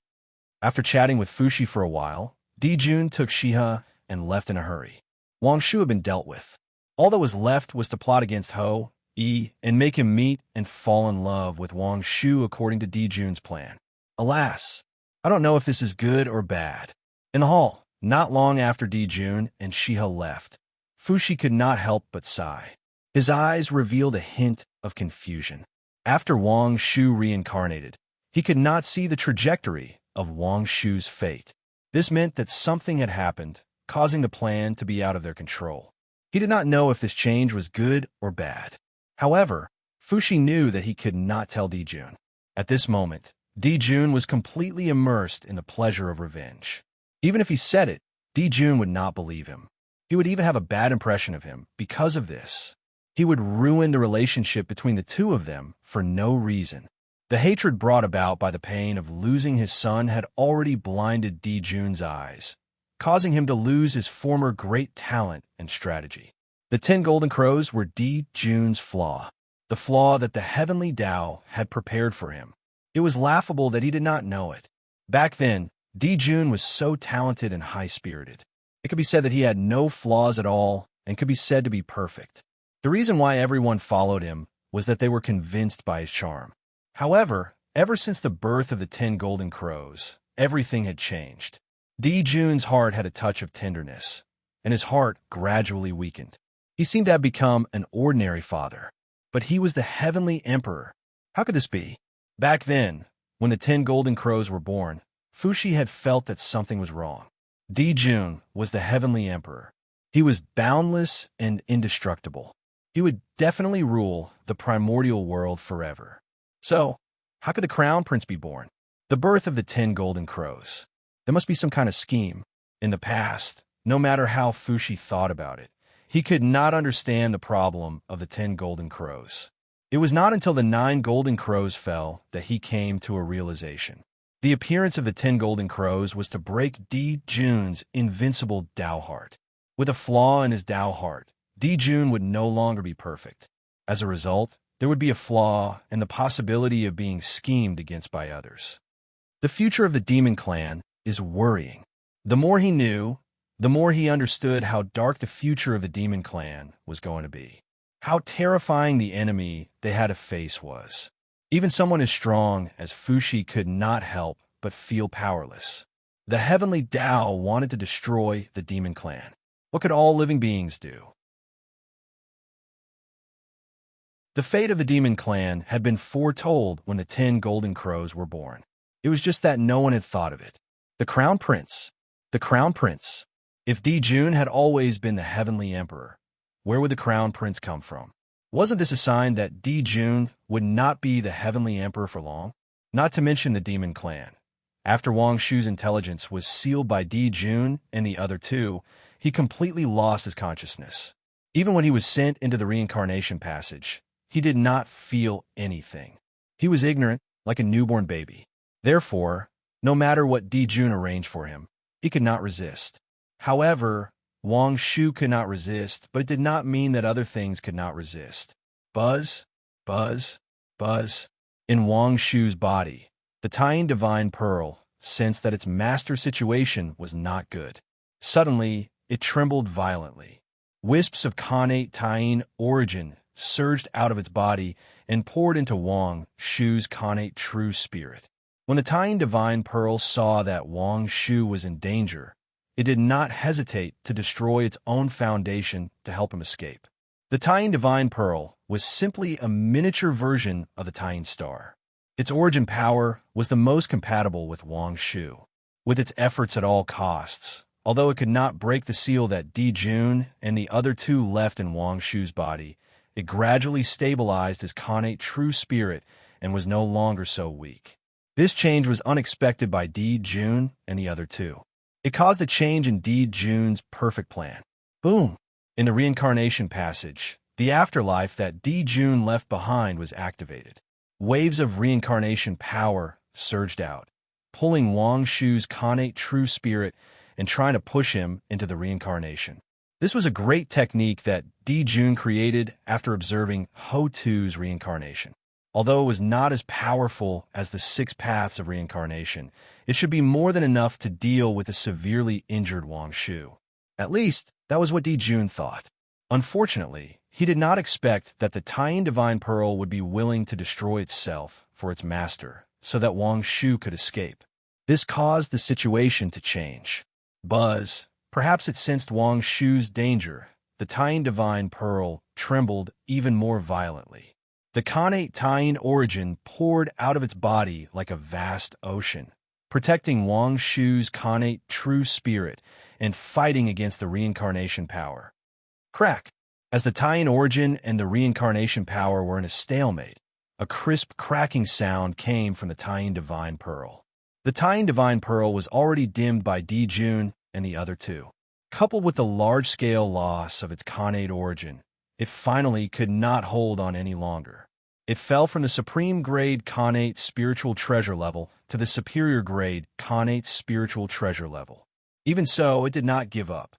After chatting with Fuxi for a while, Di Jun took Shiha and left in a hurry. Wang Shu had been dealt with. All that was left was to plot against Ho, Yi, and make him meet and fall in love with Wang Shu according to Di Jun's plan. Alas, I don't know if this is good or bad. In the hall, not long after Di Jun and Shiha left, Fuxi could not help but sigh. His eyes revealed a hint of confusion. After Wang Shu reincarnated, he could not see the trajectory of Wang Shu's fate. This meant that something had happened, causing the plan to be out of their control. He did not know if this change was good or bad. However, Fuxi knew that he could not tell Di Jun. At this moment, Di Jun was completely immersed in the pleasure of revenge. Even if he said it, Di Jun would not believe him. He would even have a bad impression of him because of this. He would ruin the relationship between the two of them for no reason. The hatred brought about by the pain of losing his son had already blinded Di Jun's eyes, causing him to lose his former great talent and strategy. The 10 golden crows were Di Jun's flaw, the flaw that the heavenly Tao had prepared for him. It was laughable that he did not know it. Back then, Di Jun was so talented and high-spirited. It could be said that he had no flaws at all and could be said to be perfect. The reason why everyone followed him was that they were convinced by his charm. However, ever since the birth of the 10 golden crows, everything had changed. Di Jun's heart had a touch of tenderness, and his heart gradually weakened. He seemed to have become an ordinary father, but he was the heavenly emperor. How could this be? Back then, when the 10 golden crows were born, Fuxi had felt that something was wrong. Di Jun was the heavenly emperor. He was boundless and indestructible. He would definitely rule the primordial world forever. So, how could the crown prince be born? The birth of the 10 golden crows. There must be some kind of scheme. In the past, no matter how Fuxi thought about it, he could not understand the problem of the 10 golden crows. It was not until the 9 golden crows fell that he came to a realization. The appearance of the 10 golden crows was to break Di Jun's invincible Tao heart. With a flaw in his Tao heart, Di Jun would no longer be perfect. As a result, there would be a flaw and the possibility of being schemed against by others. The future of the demon clan is worrying. The more he knew, the more he understood how dark the future of the demon clan was going to be. How terrifying the enemy they had to face was. Even someone as strong as Fushi could not help but feel powerless. The heavenly Tao wanted to destroy the demon clan. What could all living beings do? The fate of the demon clan had been foretold when the 10 golden crows were born. It was just that no one had thought of it. The Crown Prince. The Crown Prince. If Di Jun had always been the heavenly emperor, where would the Crown Prince come from? Wasn't this a sign that Di Jun would not be the heavenly emperor for long? Not to mention the demon clan. After Wang Shu's intelligence was sealed by Di Jun and the other two, he completely lost his consciousness. Even when he was sent into the reincarnation passage, he did not feel anything. He was ignorant, like a newborn baby. Therefore, no matter what Di Jun arranged for him, he could not resist. However, Wang Shu could not resist, but it did not mean that other things could not resist. Buzz, buzz, buzz. In Wang Shu's body, the tiny divine pearl sensed that its master's situation was not good. Suddenly, it trembled violently. Wisps of connate Tying origin surged out of its body and poured into Wang Shu's connate true spirit. When the Tying divine pearl saw that Wang Shu was in danger, it did not hesitate to destroy its own foundation to help him escape. The Tying divine pearl was simply a miniature version of the Tying star. Its origin power was the most compatible with Wang Shu. With its efforts at all costs, although it could not break the seal that Di Jun and the other two left in Wang Shu's body, it gradually stabilized his connate true spirit and was no longer so weak. This change was unexpected by Di Jun and the other two. It caused a change in Di Jun's perfect plan. Boom! In the reincarnation passage, the afterlife that Di Jun left behind was activated. Waves of reincarnation power surged out, pulling Wang Shu's connate true spirit and trying to push him into the reincarnation. This was a great technique that Di Jun created after observing Ho Tu's reincarnation. Although it was not as powerful as the 6 paths of reincarnation, it should be more than enough to deal with a severely injured Wang Shu. At least, that was what Di Jun thought. Unfortunately, he did not expect that the Tying divine pearl would be willing to destroy itself for its master, so that Wang Shu could escape. This caused the situation to change. Buzz, perhaps it sensed Wang Shu's danger. The Tying divine pearl trembled even more violently. The connate Tying origin poured out of its body like a vast ocean, protecting Wang Shu's connate true spirit and fighting against the reincarnation power. Crack! As the Tying origin and the reincarnation power were in a stalemate, a crisp cracking sound came from the Tying divine pearl. The Tying divine pearl was already dimmed by Di Jun and the other two. Coupled with the large-scale loss of its connate origin, it finally could not hold on any longer. It fell from the supreme grade connate spiritual treasure level to the superior grade connate spiritual treasure level. Even so, it did not give up.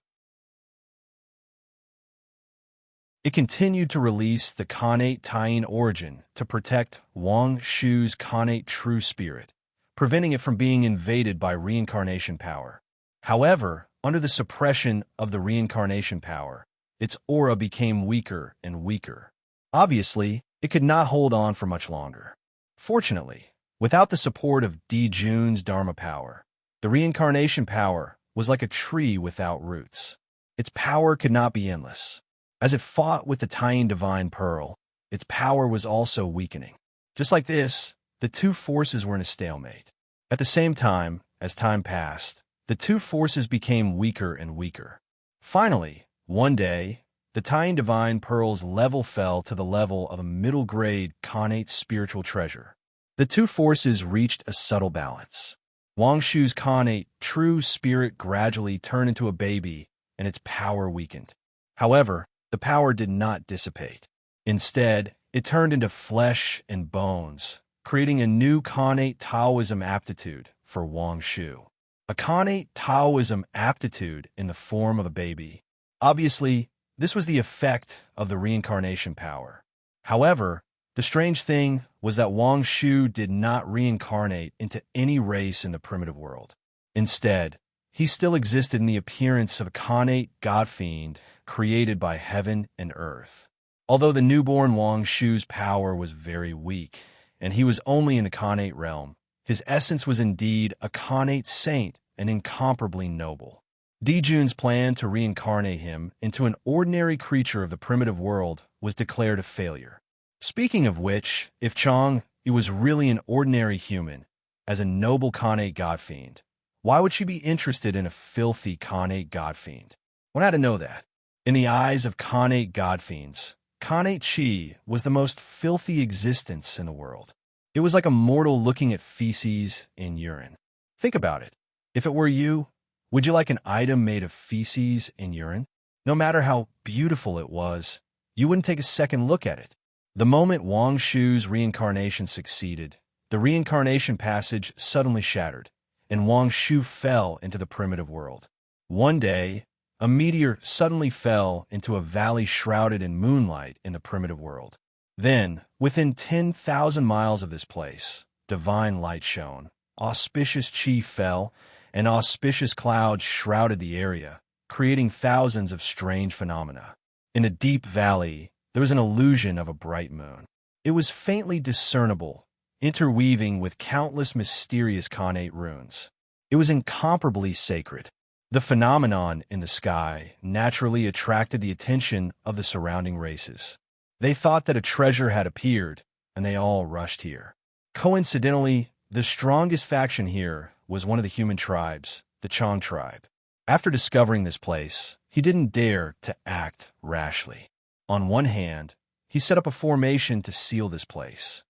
It continued to release the connate Tying origin to protect Wang Shu's connate true spirit, preventing it from being invaded by reincarnation power. However, under the suppression of the reincarnation power, its aura became weaker and weaker. Obviously, it could not hold on for much longer. Fortunately, without the support of Di Jun's Dharma power, the reincarnation power was like a tree without roots. Its power could not be endless. As it fought with the Tying divine pearl, its power was also weakening. Just like this, the two forces were in a stalemate. At the same time, as time passed, the two forces became weaker and weaker. Finally, one day, the Tying divine pearl's level fell to the level of a middle-grade connate spiritual treasure. The two forces reached a subtle balance. Wang Shu's connate true spirit gradually turned into a baby, and its power weakened. However, the power did not dissipate. Instead, it turned into flesh and bones, creating a new Khanate Taoism aptitude for Wang Shu. A Khanate Taoism aptitude in the form of a baby. Obviously, this was the effect of the reincarnation power. However, the strange thing was that Wang Shu did not reincarnate into any race in the primitive world. Instead, he still existed in the appearance of a Khanate god fiend created by heaven and earth. Although the newborn Wang Shu's power was very weak, and he was only in the Khanate realm, his essence was indeed a Khanate saint and incomparably noble. Dijun's plan to reincarnate him into an ordinary creature of the primitive world was declared a failure. Speaking of which, if Chang was really an ordinary human, as a noble Khanate god fiend, why would she be interested in a filthy Khanate god fiend? One had to know that. In the eyes of Khanate god fiends, Khanate Chi was the most filthy existence in the world. It was like a mortal looking at feces and urine. Think about it. If it were you, would you like an item made of feces and urine? No matter how beautiful it was, you wouldn't take a second look at it. The moment Wang Shu's reincarnation succeeded, the reincarnation passage suddenly shattered, and Wang Shu fell into the primitive world. One day, a meteor suddenly fell into a valley shrouded in moonlight in the primitive world. Then, within 10,000 miles of this place, divine light shone, auspicious chi fell, and auspicious clouds shrouded the area, creating thousands of strange phenomena. In a deep valley, there was an illusion of a bright moon. It was faintly discernible, interweaving with countless mysterious Khanate runes. It was incomparably sacred. The phenomenon in the sky naturally attracted the attention of the surrounding races. They thought that a treasure had appeared, and they all rushed here. Coincidentally, the strongest faction here was one of the human tribes, the Chang tribe. After discovering this place, he didn't dare to act rashly. On one hand, he set up a formation to seal this place.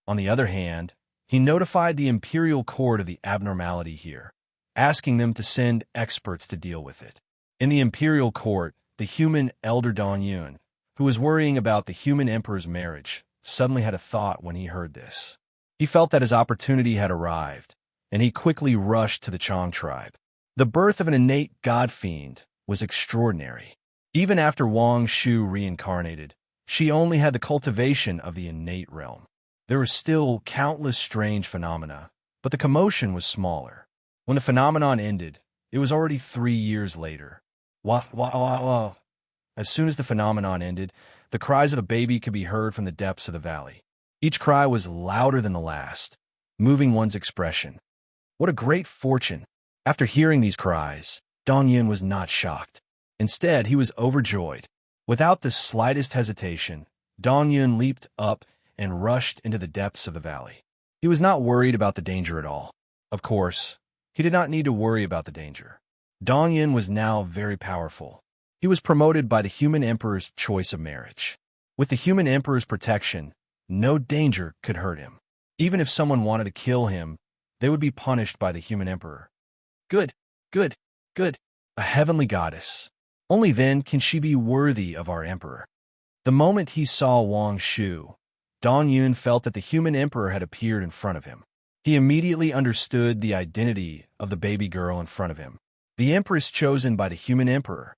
On the other hand, he notified the imperial court of the abnormality here, asking them to send experts to deal with it. In the imperial court, the human elder Don Yun, who was worrying about the human emperor's marriage, suddenly had a thought when he heard this. He felt that his opportunity had arrived, and he quickly rushed to the Chang tribe. The birth of an innate god fiend was extraordinary. Even after Wang Shu reincarnated, she only had the cultivation of the innate realm. There were still countless strange phenomena, but the commotion was smaller. When the phenomenon ended, it was already 3 years later. Wah, wah, wah, wah. As soon as the phenomenon ended, the cries of a baby could be heard from the depths of the valley. Each cry was louder than the last, moving one's expression. What a great fortune! After hearing these cries, Dong Yin was not shocked. Instead, he was overjoyed. Without the slightest hesitation, Dong Yin leaped up and rushed into the depths of the valley. He was not worried about the danger at all. Of course, he did not need to worry about the danger. Dong Yin was now very powerful. He was promoted by the human emperor's choice of marriage. With the human emperor's protection, no danger could hurt him. Even if someone wanted to kill him, they would be punished by the human emperor. Good, good, good, a heavenly goddess. Only then can she be worthy of our emperor. The moment he saw Wang Shu, Dong Yun felt that the human emperor had appeared in front of him. He immediately understood the identity of the baby girl in front of him. The empress chosen by the human emperor.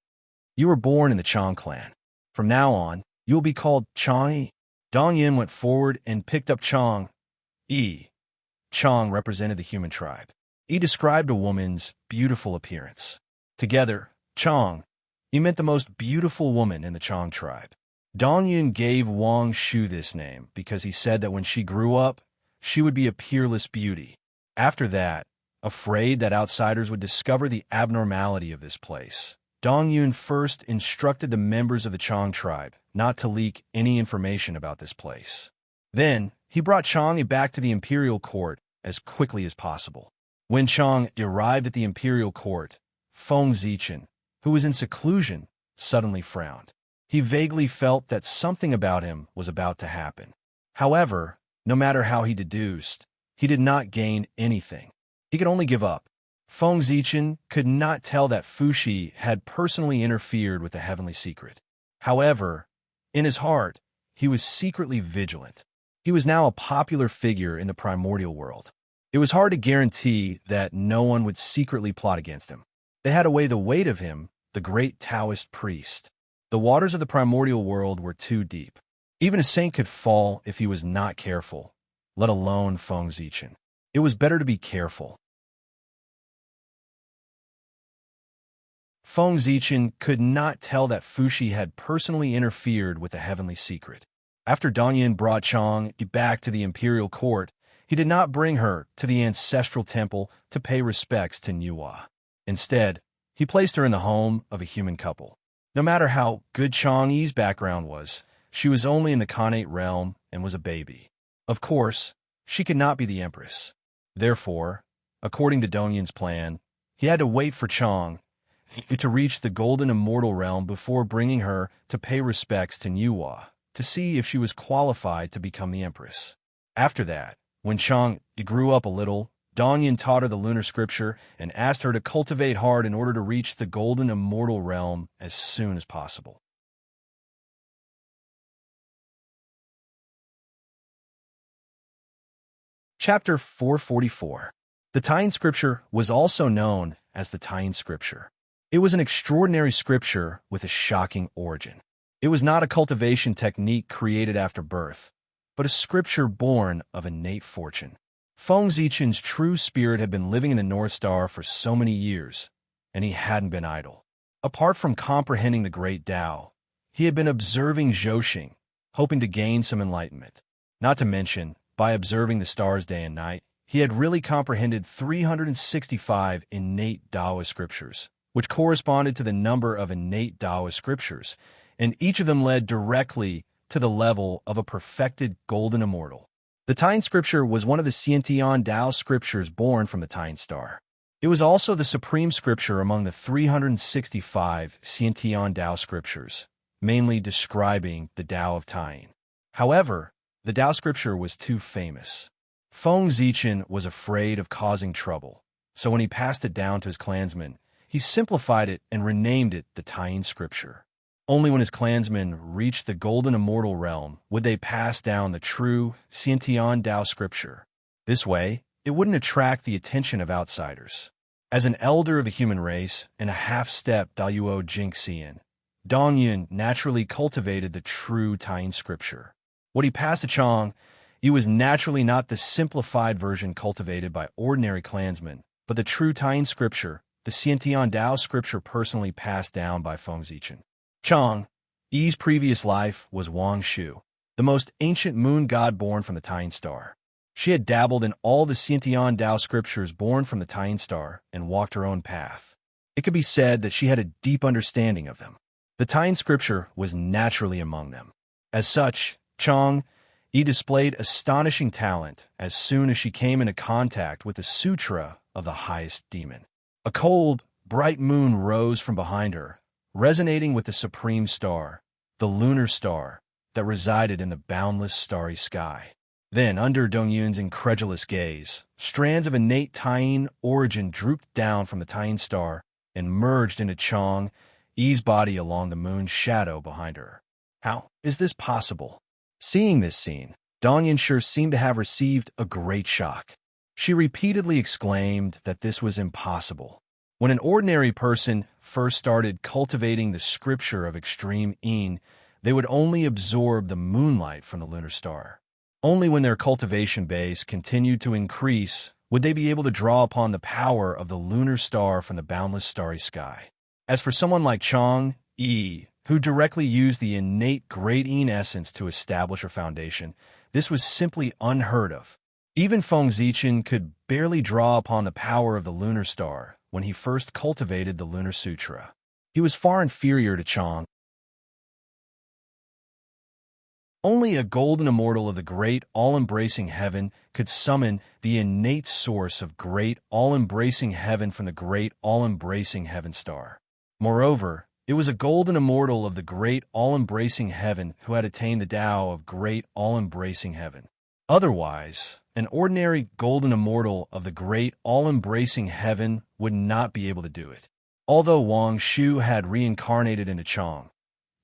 You were born in the Chang clan. From now on, you will be called Chang. Dong Yin went forward and picked up Chang. Chang represented the human tribe. He described a woman's beautiful appearance. Together, Chang, he meant the most beautiful woman in the Chang tribe. Dong Yin gave Wang Shu this name because he said that when she grew up, she would be a peerless beauty. After that, afraid that outsiders would discover the abnormality of this place, Dong Yun first instructed the members of the Chang tribe not to leak any information about this place. Then, he brought Chang back to the imperial court as quickly as possible. When Chang arrived at the imperial court, Feng Zichen, who was in seclusion, suddenly frowned. He vaguely felt that something about him was about to happen. However, no matter how he deduced, he did not gain anything. He could only give up. Feng Zichen could not tell that Fuxi had personally interfered with the heavenly secret. However, in his heart, he was secretly vigilant. He was now a popular figure in the primordial world. It was hard to guarantee that no one would secretly plot against him. They had to weigh the weight of him, the great Taoist priest. The waters of the primordial world were too deep. Even a saint could fall if he was not careful, let alone Feng Zichen. It was better to be careful. Feng Zichen could not tell that Fuxi had personally interfered with the heavenly secret. After Dongyun brought Chang back to the imperial court, he did not bring her to the ancestral temple to pay respects to Niuhua. Instead, he placed her in the home of a human couple. No matter how good Chang Yi's background was, she was only in the Khanate realm and was a baby. Of course, she could not be the empress. Therefore, according to Dongyun's plan, he had to wait for Chang to reach the golden immortal realm before bringing her to pay respects to Niuhua, to see if she was qualified to become the empress. After that, when Chang grew up a little, Dongyun taught her the lunar scripture and asked her to cultivate hard in order to reach the golden immortal realm as soon as possible. Chapter 444. The Taiyin Scripture was also known as the Taiyin Scripture. It was an extraordinary scripture with a shocking origin. It was not a cultivation technique created after birth, but a scripture born of innate fortune. Feng Zichen's true spirit had been living in the North Star for so many years, and he hadn't been idle. Apart from comprehending the great Tao, he had been observing Zhouxing, hoping to gain some enlightenment. Not to mention, by observing the stars day and night, he had really comprehended 365 innate Taoist scriptures, which corresponded to the number of innate Taoist scriptures, and each of them led directly to the level of a perfected golden immortal. The Taiyin Scripture was one of the Xiantian Tao scriptures born from the Taiyin star. It was also the supreme scripture among the 365 Xiantian Tao scriptures, mainly describing the Tao of Taiyin. However, the Tao scripture was too famous. Feng Zichen was afraid of causing trouble, so when he passed it down to his clansmen, he simplified it and renamed it the Taiyin Scripture. Only when his clansmen reached the golden immortal realm would they pass down the true Xiantian Tao Scripture. This way, it wouldn't attract the attention of outsiders. As an elder of the human race and a half-step Daluo Jingxian, Dongyun naturally cultivated the true Taiyin Scripture. What he passed to Chang, he was naturally not the simplified version cultivated by ordinary clansmen, but the true Taiyin Scripture, the Xiantian Tao Scripture personally passed down by Feng Zichen. Chang Yi's previous life was Wang Shu, the most ancient moon god born from the Taiyin star. She had dabbled in all the Xiantian Tao scriptures born from the Taiyin star and walked her own path. It could be said that she had a deep understanding of them. The Taiyin scripture was naturally among them. As such, Chang Yi displayed astonishing talent as soon as she came into contact with the Sutra of the highest demon. A cold, bright moon rose from behind her, resonating with the supreme star, the lunar star, that resided in the boundless starry sky. Then, under Dongyun's incredulous gaze, strands of innate Taiyin origin drooped down from the Taiyin star and merged into Chang Yi's body along the moon's shadow behind her. How is this possible? Seeing this scene, Dongyun sure seemed to have received a great shock. She repeatedly exclaimed that this was impossible. When an ordinary person first started cultivating the scripture of extreme yin, they would only absorb the moonlight from the lunar star. Only when their cultivation base continued to increase would they be able to draw upon the power of the lunar star from the boundless starry sky. As for someone like Chang Yi, who directly used the innate great yin essence to establish her foundation, this was simply unheard of. Even Feng Zichen could barely draw upon the power of the lunar star when he first cultivated the Lunar Sutra. He was far inferior to Chang. Only a golden immortal of the great all-embracing heaven could summon the innate source of great all-embracing heaven from the great all-embracing heaven star. Moreover, it was a golden immortal of the great all-embracing heaven who had attained the Tao of great all-embracing heaven. Otherwise, an ordinary golden immortal of the great all-embracing heaven would not be able to do it. Although Wang Shu had reincarnated into Chang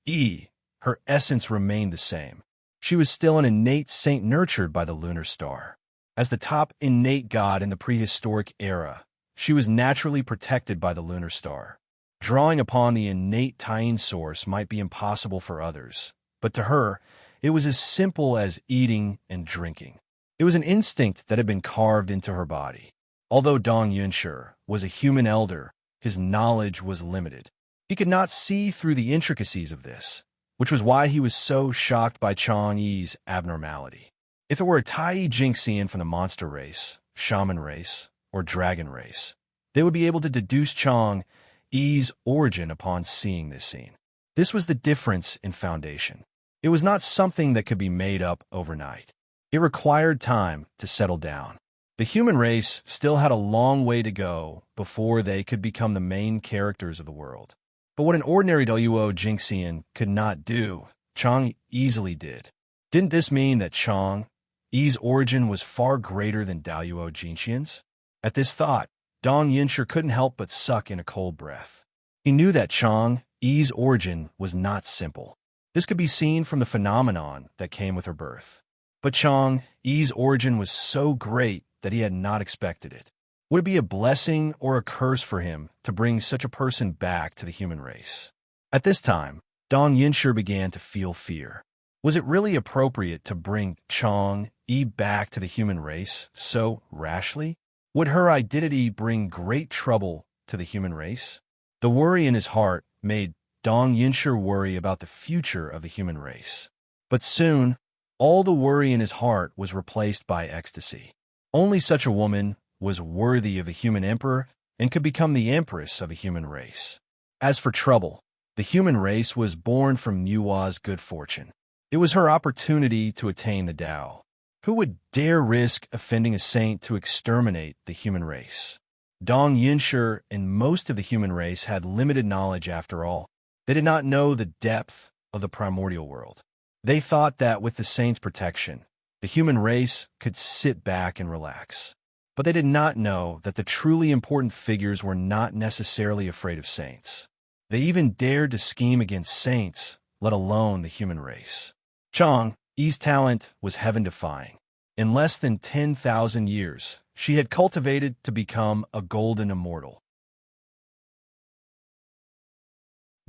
Yi, her essence remained the same. She was still an innate saint nurtured by the lunar star. As the top innate god in the prehistoric era, she was naturally protected by the lunar star. Drawing upon the innate Tyene source might be impossible for others, but to her, it was as simple as eating and drinking. It was an instinct that had been carved into her body. Although Dong Yunshi was a human elder, his knowledge was limited. He could not see through the intricacies of this, which was why he was so shocked by Chang Yi's abnormality. If it were a Tai Jinxian from the monster race, shaman race, or dragon race, they would be able to deduce Chang Yi's origin upon seeing this scene. This was the difference in foundation. It was not something that could be made up overnight. It required time to settle down. The human race still had a long way to go before they could become the main characters of the world. But what an ordinary Duo Jinxian could not do, Chang easily did. Didn't this mean that Chang Yi's origin was far greater than Duo Jinxian's? At this thought, Dong Yunshi couldn't help but suck in a cold breath. He knew that Chang Yi's origin was not simple. This could be seen from the phenomenon that came with her birth. But Chang Yi's origin was so great that he had not expected it. Would it be a blessing or a curse for him to bring such a person back to the human race? At this time, Dong Yunshi began to feel fear. Was it really appropriate to bring Chang Yi back to the human race so rashly? Would her identity bring great trouble to the human race? The worry in his heart made Dong Yunshi worry about the future of the human race. But soon, all the worry in his heart was replaced by ecstasy. Only such a woman was worthy of the human emperor and could become the empress of a human race. As for trouble, the human race was born from Yua's good fortune. It was her opportunity to attain the Tao. Who would dare risk offending a saint to exterminate the human race? Dong Yunshi and most of the human race had limited knowledge after all. They did not know the depth of the primordial world. They thought that with the saint's protection, the human race could sit back and relax. But they did not know that the truly important figures were not necessarily afraid of saints. They even dared to scheme against saints, let alone the human race. Chang Yi's talent was heaven-defying. In less than 10,000 years, she had cultivated to become a golden immortal.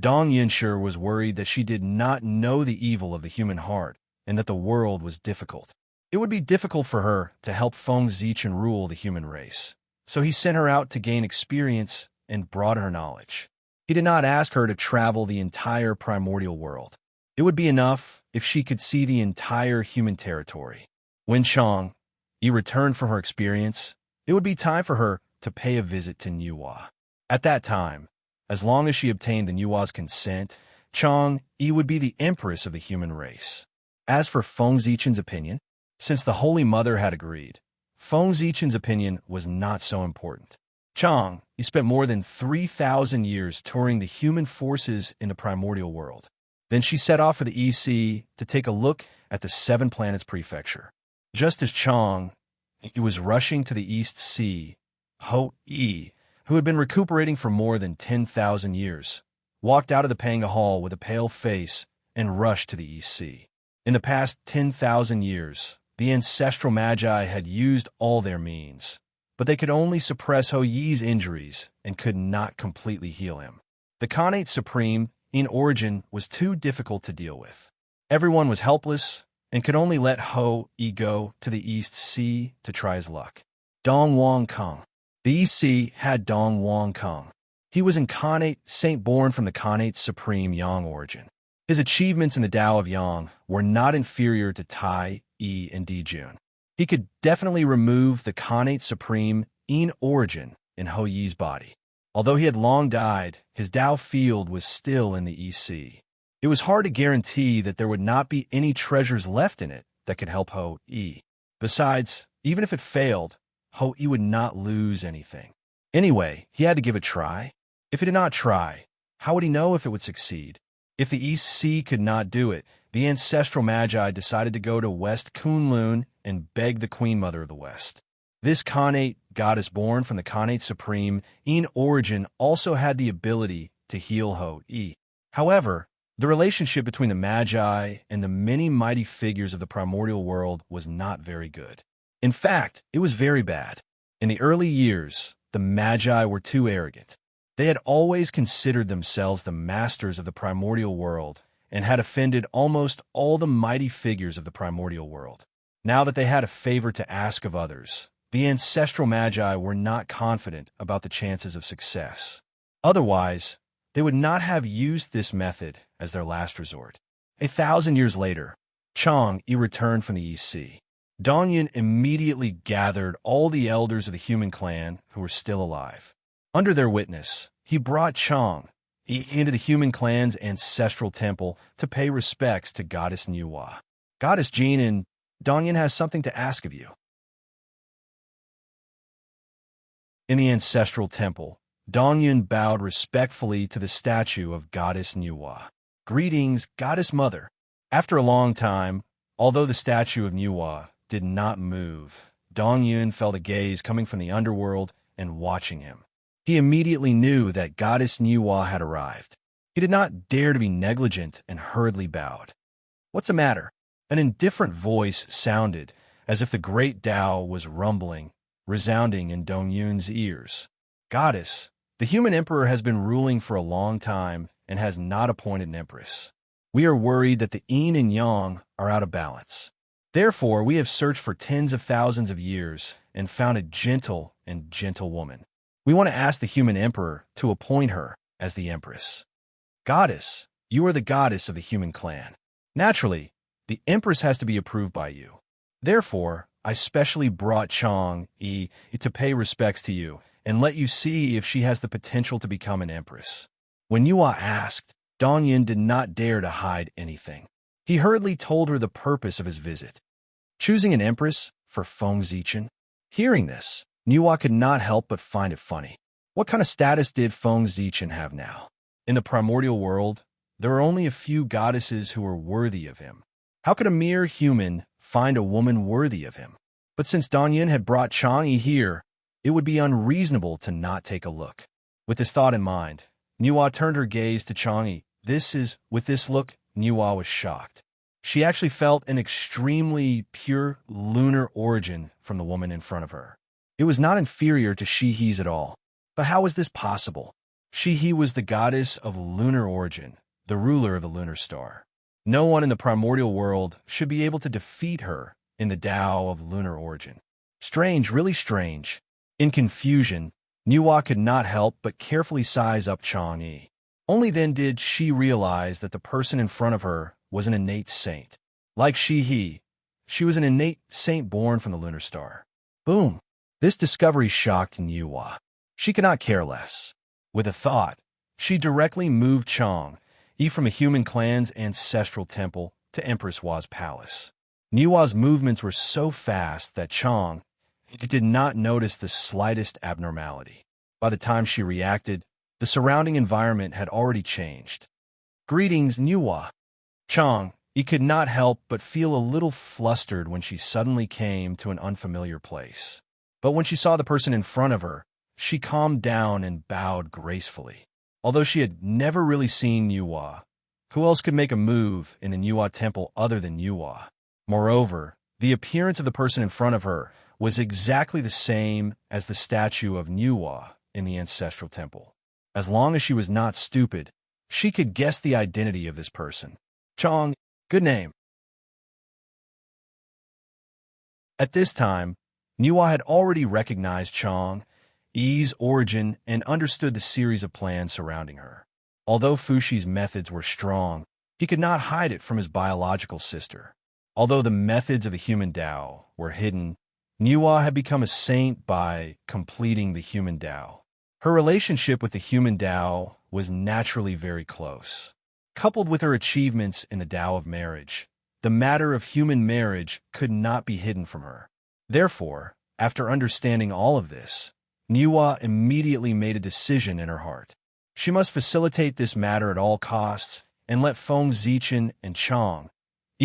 Dong Yunshi was worried that she did not know the evil of the human heart and that the world was difficult. It would be difficult for her to help Feng Zichen rule the human race, so he sent her out to gain experience and broaden her knowledge. He did not ask her to travel the entire primordial world. It would be enough if she could see the entire human territory. When Chang Yi returned from her experience, it would be time for her to pay a visit to Nuwa. At that time, as long as she obtained the Nuwa's consent, Chang Yi would be the empress of the human race. As for Feng Zichen's opinion, since the Holy Mother had agreed, Feng Zichen's opinion was not so important. Chang Yi spent more than 3,000 years touring the human forces in the primordial world. Then she set off for the EC to take a look at the 7 planets prefecture. Just as Chang Yi was rushing to the East Sea, Ho Yi, who had been recuperating for more than 10,000 years, walked out of the Panga Hall with a pale face and rushed to the East Sea. In the past 10,000 years, the ancestral magi had used all their means, but they could only suppress Ho Yi's injuries and could not completely heal him. The Khanate Supreme, in origin, was too difficult to deal with. Everyone was helpless and could only let Ho Yi go to the East Sea to try his luck. Dong Wang Kung. The East Sea had Dong Wang Kung. He was incarnate saint born from the Khanate Supreme Yang origin. His achievements in the Tao of Yang were not inferior to Tai, Yi, and Dijun. He could definitely remove the Khanate Supreme in origin in Ho Yi's body. Although he had long died, his Tao field was still in the East Sea. It was hard to guarantee that there would not be any treasures left in it that could help Ho Yi. Besides, even if it failed, Ho Yi would not lose anything. Anyway, he had to give it a try. If he did not try, how would he know if it would succeed? If the East Sea could not do it, the ancestral magi decided to go to West Kunlun and beg the Queen Mother of the West. This Khanate goddess born from the Khanate Supreme in origin also had the ability to heal Ho Yi. However, The relationship between the Magi and the many mighty figures of the primordial world was not very good. In fact, it was very bad. In the early years, the Magi were too arrogant. They had always considered themselves the masters of the primordial world and had offended almost all the mighty figures of the primordial world. Now that they had a favor to ask of others, the ancestral Magi were not confident about the chances of success. Otherwise, they would not have used this method as their last resort. 1,000 years later, Chang'e returned from the East Sea. Dongyun immediately gathered all the elders of the human clan who were still alive. Under their witness, he brought Chang'e into the human clan's ancestral temple to pay respects to Goddess Nuwa. Goddess Jean and Dongyun has something to ask of you. In the ancestral temple, Dongyun bowed respectfully to the statue of Goddess Nuwa. Greetings, Goddess Mother. After a long time, although the statue of Nuwa did not move, Dongyun felt a gaze coming from the underworld and watching him. He immediately knew that Goddess Nuwa had arrived. He did not dare to be negligent and hurriedly bowed. What's the matter? An indifferent voice sounded, as if the great Tao was rumbling, resounding in Dongyun's ears. Goddess, the human emperor has been ruling for a long time and has not appointed an empress. We are worried that the yin and yang are out of balance. Therefore, we have searched for tens of thousands of years and found a gentle woman. We want to ask the human emperor to appoint her as the empress. Goddess, you are the goddess of the human clan. Naturally, the empress has to be approved by you. Therefore, I specially brought Chang'e to pay respects to you and let you see if she has the potential to become an empress. When Nuwa asked, Dongyun did not dare to hide anything. He hurriedly told her the purpose of his visit. Choosing an empress for Feng Zichen? Hearing this, Nuwa could not help but find it funny. What kind of status did Feng Zichen have now? In the primordial world, there are only a few goddesses who are worthy of him. How could a mere human find a woman worthy of him? But since Dongyun had brought Chang'e here, it would be unreasonable to not take a look. With this thought in mind, Nuwa turned her gaze to Chang'e. With this look, Nuwa was shocked. She actually felt an extremely pure lunar origin from the woman in front of her. It was not inferior to Shihe's at all. But how was this possible? Shihe was the goddess of lunar origin, the ruler of the lunar star. No one in the primordial world should be able to defeat her in the Tao of lunar origin. Strange, really strange. In confusion, Nuwa could not help but carefully size up Chang'e. Only then did she realize that the person in front of her was an innate saint. Like Shihe, she was an innate saint born from the lunar star. Boom! This discovery shocked Nuwa. She could not care less. With a thought, she directly moved Chang'e from a human clan's ancestral temple to Empress Wa's palace. Nuwa's movements were so fast that Chang'e did not notice the slightest abnormality. By the time she reacted, the surrounding environment had already changed. Greetings, Nuwa. Chang'e could not help but feel a little flustered when she suddenly came to an unfamiliar place. But when she saw the person in front of her, she calmed down and bowed gracefully. Although she had never really seen Nuwa, who else could make a move in a Nuwa temple other than Nuwa? Moreover, the appearance of the person in front of her was exactly the same as the statue of Nuwa in the ancestral temple. As long as she was not stupid, she could guess the identity of this person. Chang'e, good name. At this time, Nuwa had already recognized Chang'e's origin and understood the series of plans surrounding her. Although Fushi's methods were strong, he could not hide it from his biological sister. Although the methods of the human Tao were hidden, Nuwa had become a saint by completing the human Tao. Her relationship with the human Tao was naturally very close. Coupled with her achievements in the Tao of marriage, the matter of human marriage could not be hidden from her. Therefore, after understanding all of this, Nuwa immediately made a decision in her heart. She must facilitate this matter at all costs and let Feng Zichen and Chang'e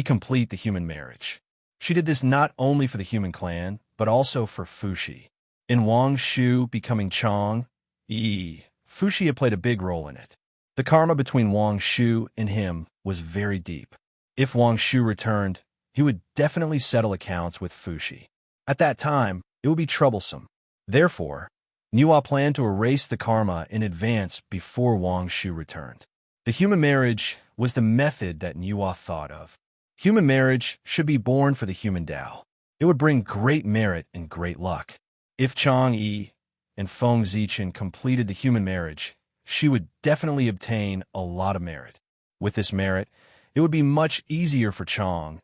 complete the human marriage. She did this not only for the human clan, but also for Fushi. In Wang Shu becoming Chang'e, Fushi had played a big role in it. The karma between Wang Shu and him was very deep. If Wang Shu returned, he would definitely settle accounts with Fushi. At that time, it would be troublesome. Therefore, Niwa planned to erase the karma in advance before Wang Shu returned. The human marriage was the method that Niwa thought of. Human marriage should be born for the human Tao. It would bring great merit and great luck. If Chang Yi and Feng Zichen completed the human marriage, she would definitely obtain a lot of merit. With this merit, it would be much easier for Chang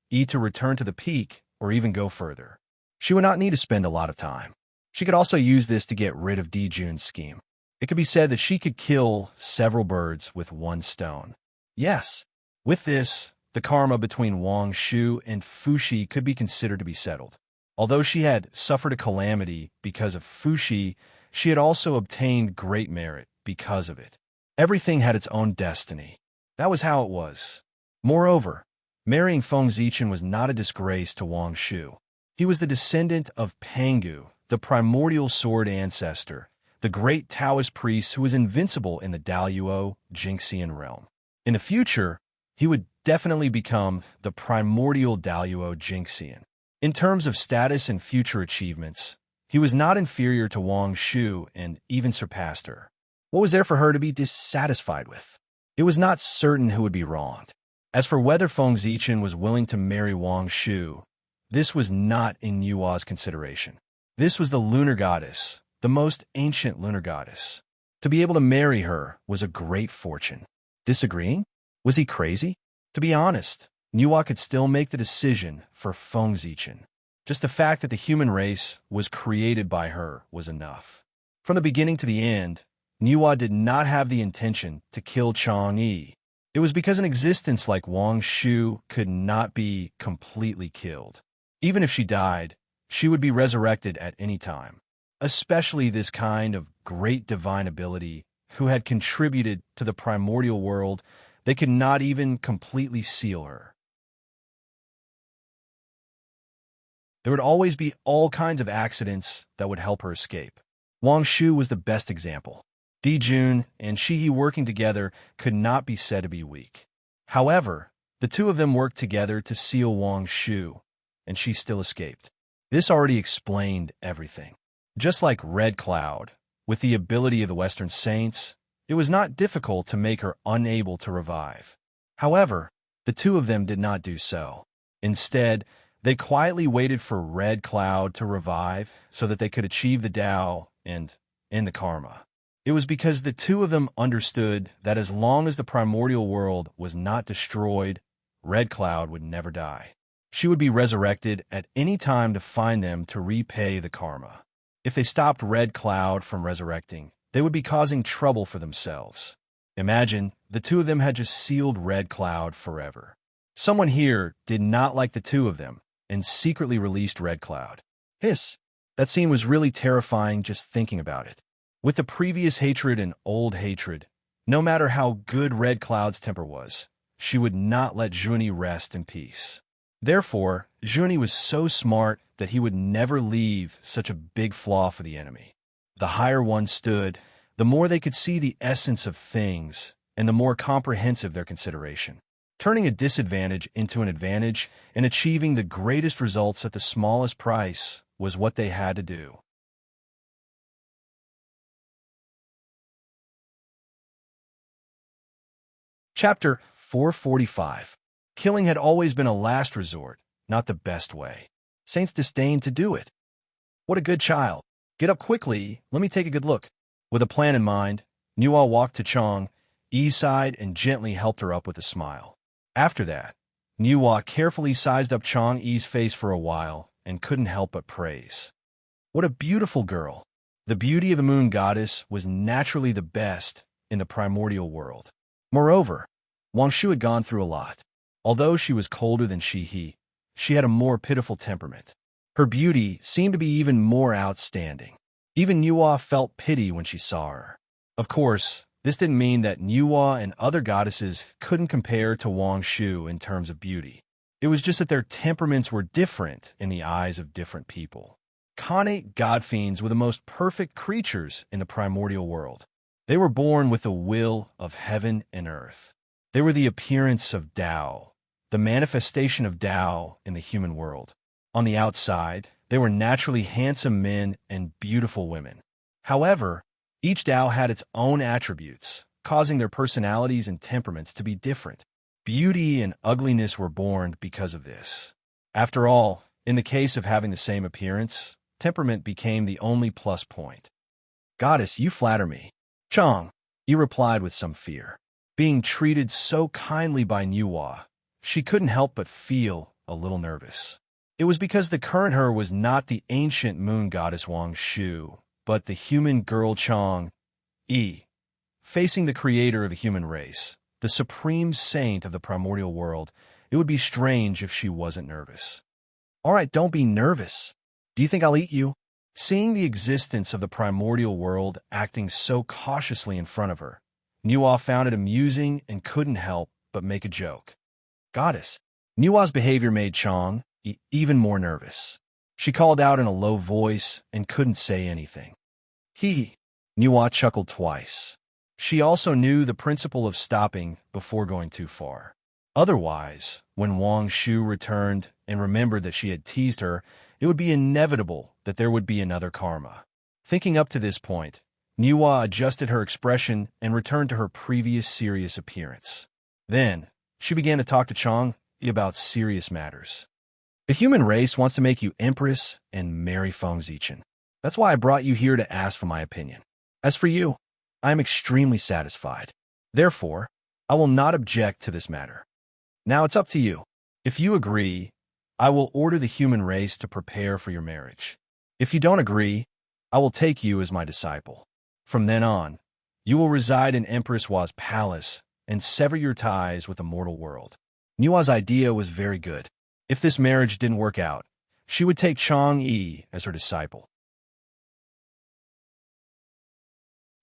Yi to return to the peak or even go further. She would not need to spend a lot of time. She could also use this to get rid of Dijun's scheme. It could be said that she could kill several birds with one stone. Yes, with this, the karma between Wang Shu and Fushi could be considered to be settled. Although she had suffered a calamity because of Fushi, she had also obtained great merit because of it. Everything had its own destiny. That was how it was. Moreover, marrying Feng Zichen was not a disgrace to Wang Shu. He was the descendant of Pangu, the primordial sword ancestor, the great Taoist priest who was invincible in the Daluo Jingxian realm. In the future, he would definitely become the primordial Daluo Jingxian. In terms of status and future achievements, he was not inferior to Wang Shu and even surpassed her. What was there for her to be dissatisfied with? It was not certain who would be wronged. As for whether Feng Zichen was willing to marry Wang Shu, this was not in Yua's consideration. This was the lunar goddess, the most ancient lunar goddess. To be able to marry her was a great fortune. Disagreeing? Was he crazy? To be honest, Niwa could still make the decision for Feng Zichen. Just the fact that the human race was created by her was enough. From the beginning to the end, Niwa did not have the intention to kill Chang Yi. It was because an existence like Wang Shu could not be completely killed. Even if she died, she would be resurrected at any time. Especially this kind of great divine ability who had contributed to the primordial world, they could not even completely seal her. There would always be all kinds of accidents that would help her escape. Wang Shu was the best example. Dijun and Shihi working together could not be said to be weak. However, the two of them worked together to seal Wang Shu, and she still escaped. This already explained everything. Just like Red Cloud, with the ability of the Western Saints, it was not difficult to make her unable to revive. However, the two of them did not do so. Instead, they quietly waited for Red Cloud to revive so that they could achieve the Tao and end the karma. It was because the two of them understood that as long as the primordial world was not destroyed, Red Cloud would never die. She would be resurrected at any time to find them to repay the karma. If they stopped Red Cloud from resurrecting, they would be causing trouble for themselves. Imagine the two of them had just sealed Red Cloud forever. Someone here did not like the two of them and secretly released Red Cloud. Hiss! That scene was really terrifying just thinking about it. With the previous hatred and old hatred, no matter how good Red Cloud's temper was, she would not let Juni rest in peace. Therefore, Juni was so smart that he would never leave such a big flaw for the enemy. The higher one stood, the more they could see the essence of things, and the more comprehensive their consideration. Turning a disadvantage into an advantage and achieving the greatest results at the smallest price was what they had to do. Chapter 445. Killing had always been a last resort, not the best way. Saints disdained to do it. What a good child. Get up quickly, let me take a good look. With a plan in mind, Niwa walked to Chang Yi's side and gently helped her up with a smile. After that, Niwa carefully sized up Chang Yi's face for a while and couldn't help but praise. What a beautiful girl. The beauty of the moon goddess was naturally the best in the primordial world. Moreover, Wang Shu had gone through a lot. Although she was colder than Shihi, she had a more pitiful temperament. Her beauty seemed to be even more outstanding. Even Niwa felt pity when she saw her. Of course, this didn't mean that Niwa and other goddesses couldn't compare to Wang Shu in terms of beauty. It was just that their temperaments were different in the eyes of different people. Khanate god fiends were the most perfect creatures in the primordial world. They were born with the will of heaven and earth. They were the appearance of Tao, the manifestation of Tao in the human world. On the outside, they were naturally handsome men and beautiful women. However, each Tao had its own attributes, causing their personalities and temperaments to be different. Beauty and ugliness were born because of this. After all, in the case of having the same appearance, temperament became the only plus point. "Goddess, you flatter me." "Chang," he replied with some fear. Being treated so kindly by Nuwa, she couldn't help but feel a little nervous. It was because the current her was not the ancient moon goddess Wang Shu, but the human girl Chang Yi, facing the creator of the human race, the supreme saint of the primordial world. It would be strange if she wasn't nervous. "All right, don't be nervous. Do you think I'll eat you?" Seeing the existence of the primordial world acting so cautiously in front of her, Nuwa found it amusing and couldn't help but make a joke. "Goddess." Nuwa's behavior made Chang even more nervous. She called out in a low voice and couldn't say anything. Nuwa chuckled twice. She also knew the principle of stopping before going too far. Otherwise, when Wang Shu returned and remembered that she had teased her, it would be inevitable that there would be another karma. Thinking up to this point, Nuwa adjusted her expression and returned to her previous serious appearance. Then, she began to talk to Chang about serious matters. "The human race wants to make you empress and marry Feng Zichen. That's why I brought you here to ask for my opinion. As for you, I am extremely satisfied. Therefore, I will not object to this matter. Now it's up to you. If you agree, I will order the human race to prepare for your marriage. If you don't agree, I will take you as my disciple. From then on, you will reside in Empress Wa's palace and sever your ties with the mortal world." Nuwa's idea was very good. If this marriage didn't work out, she would take Chang Yi as her disciple.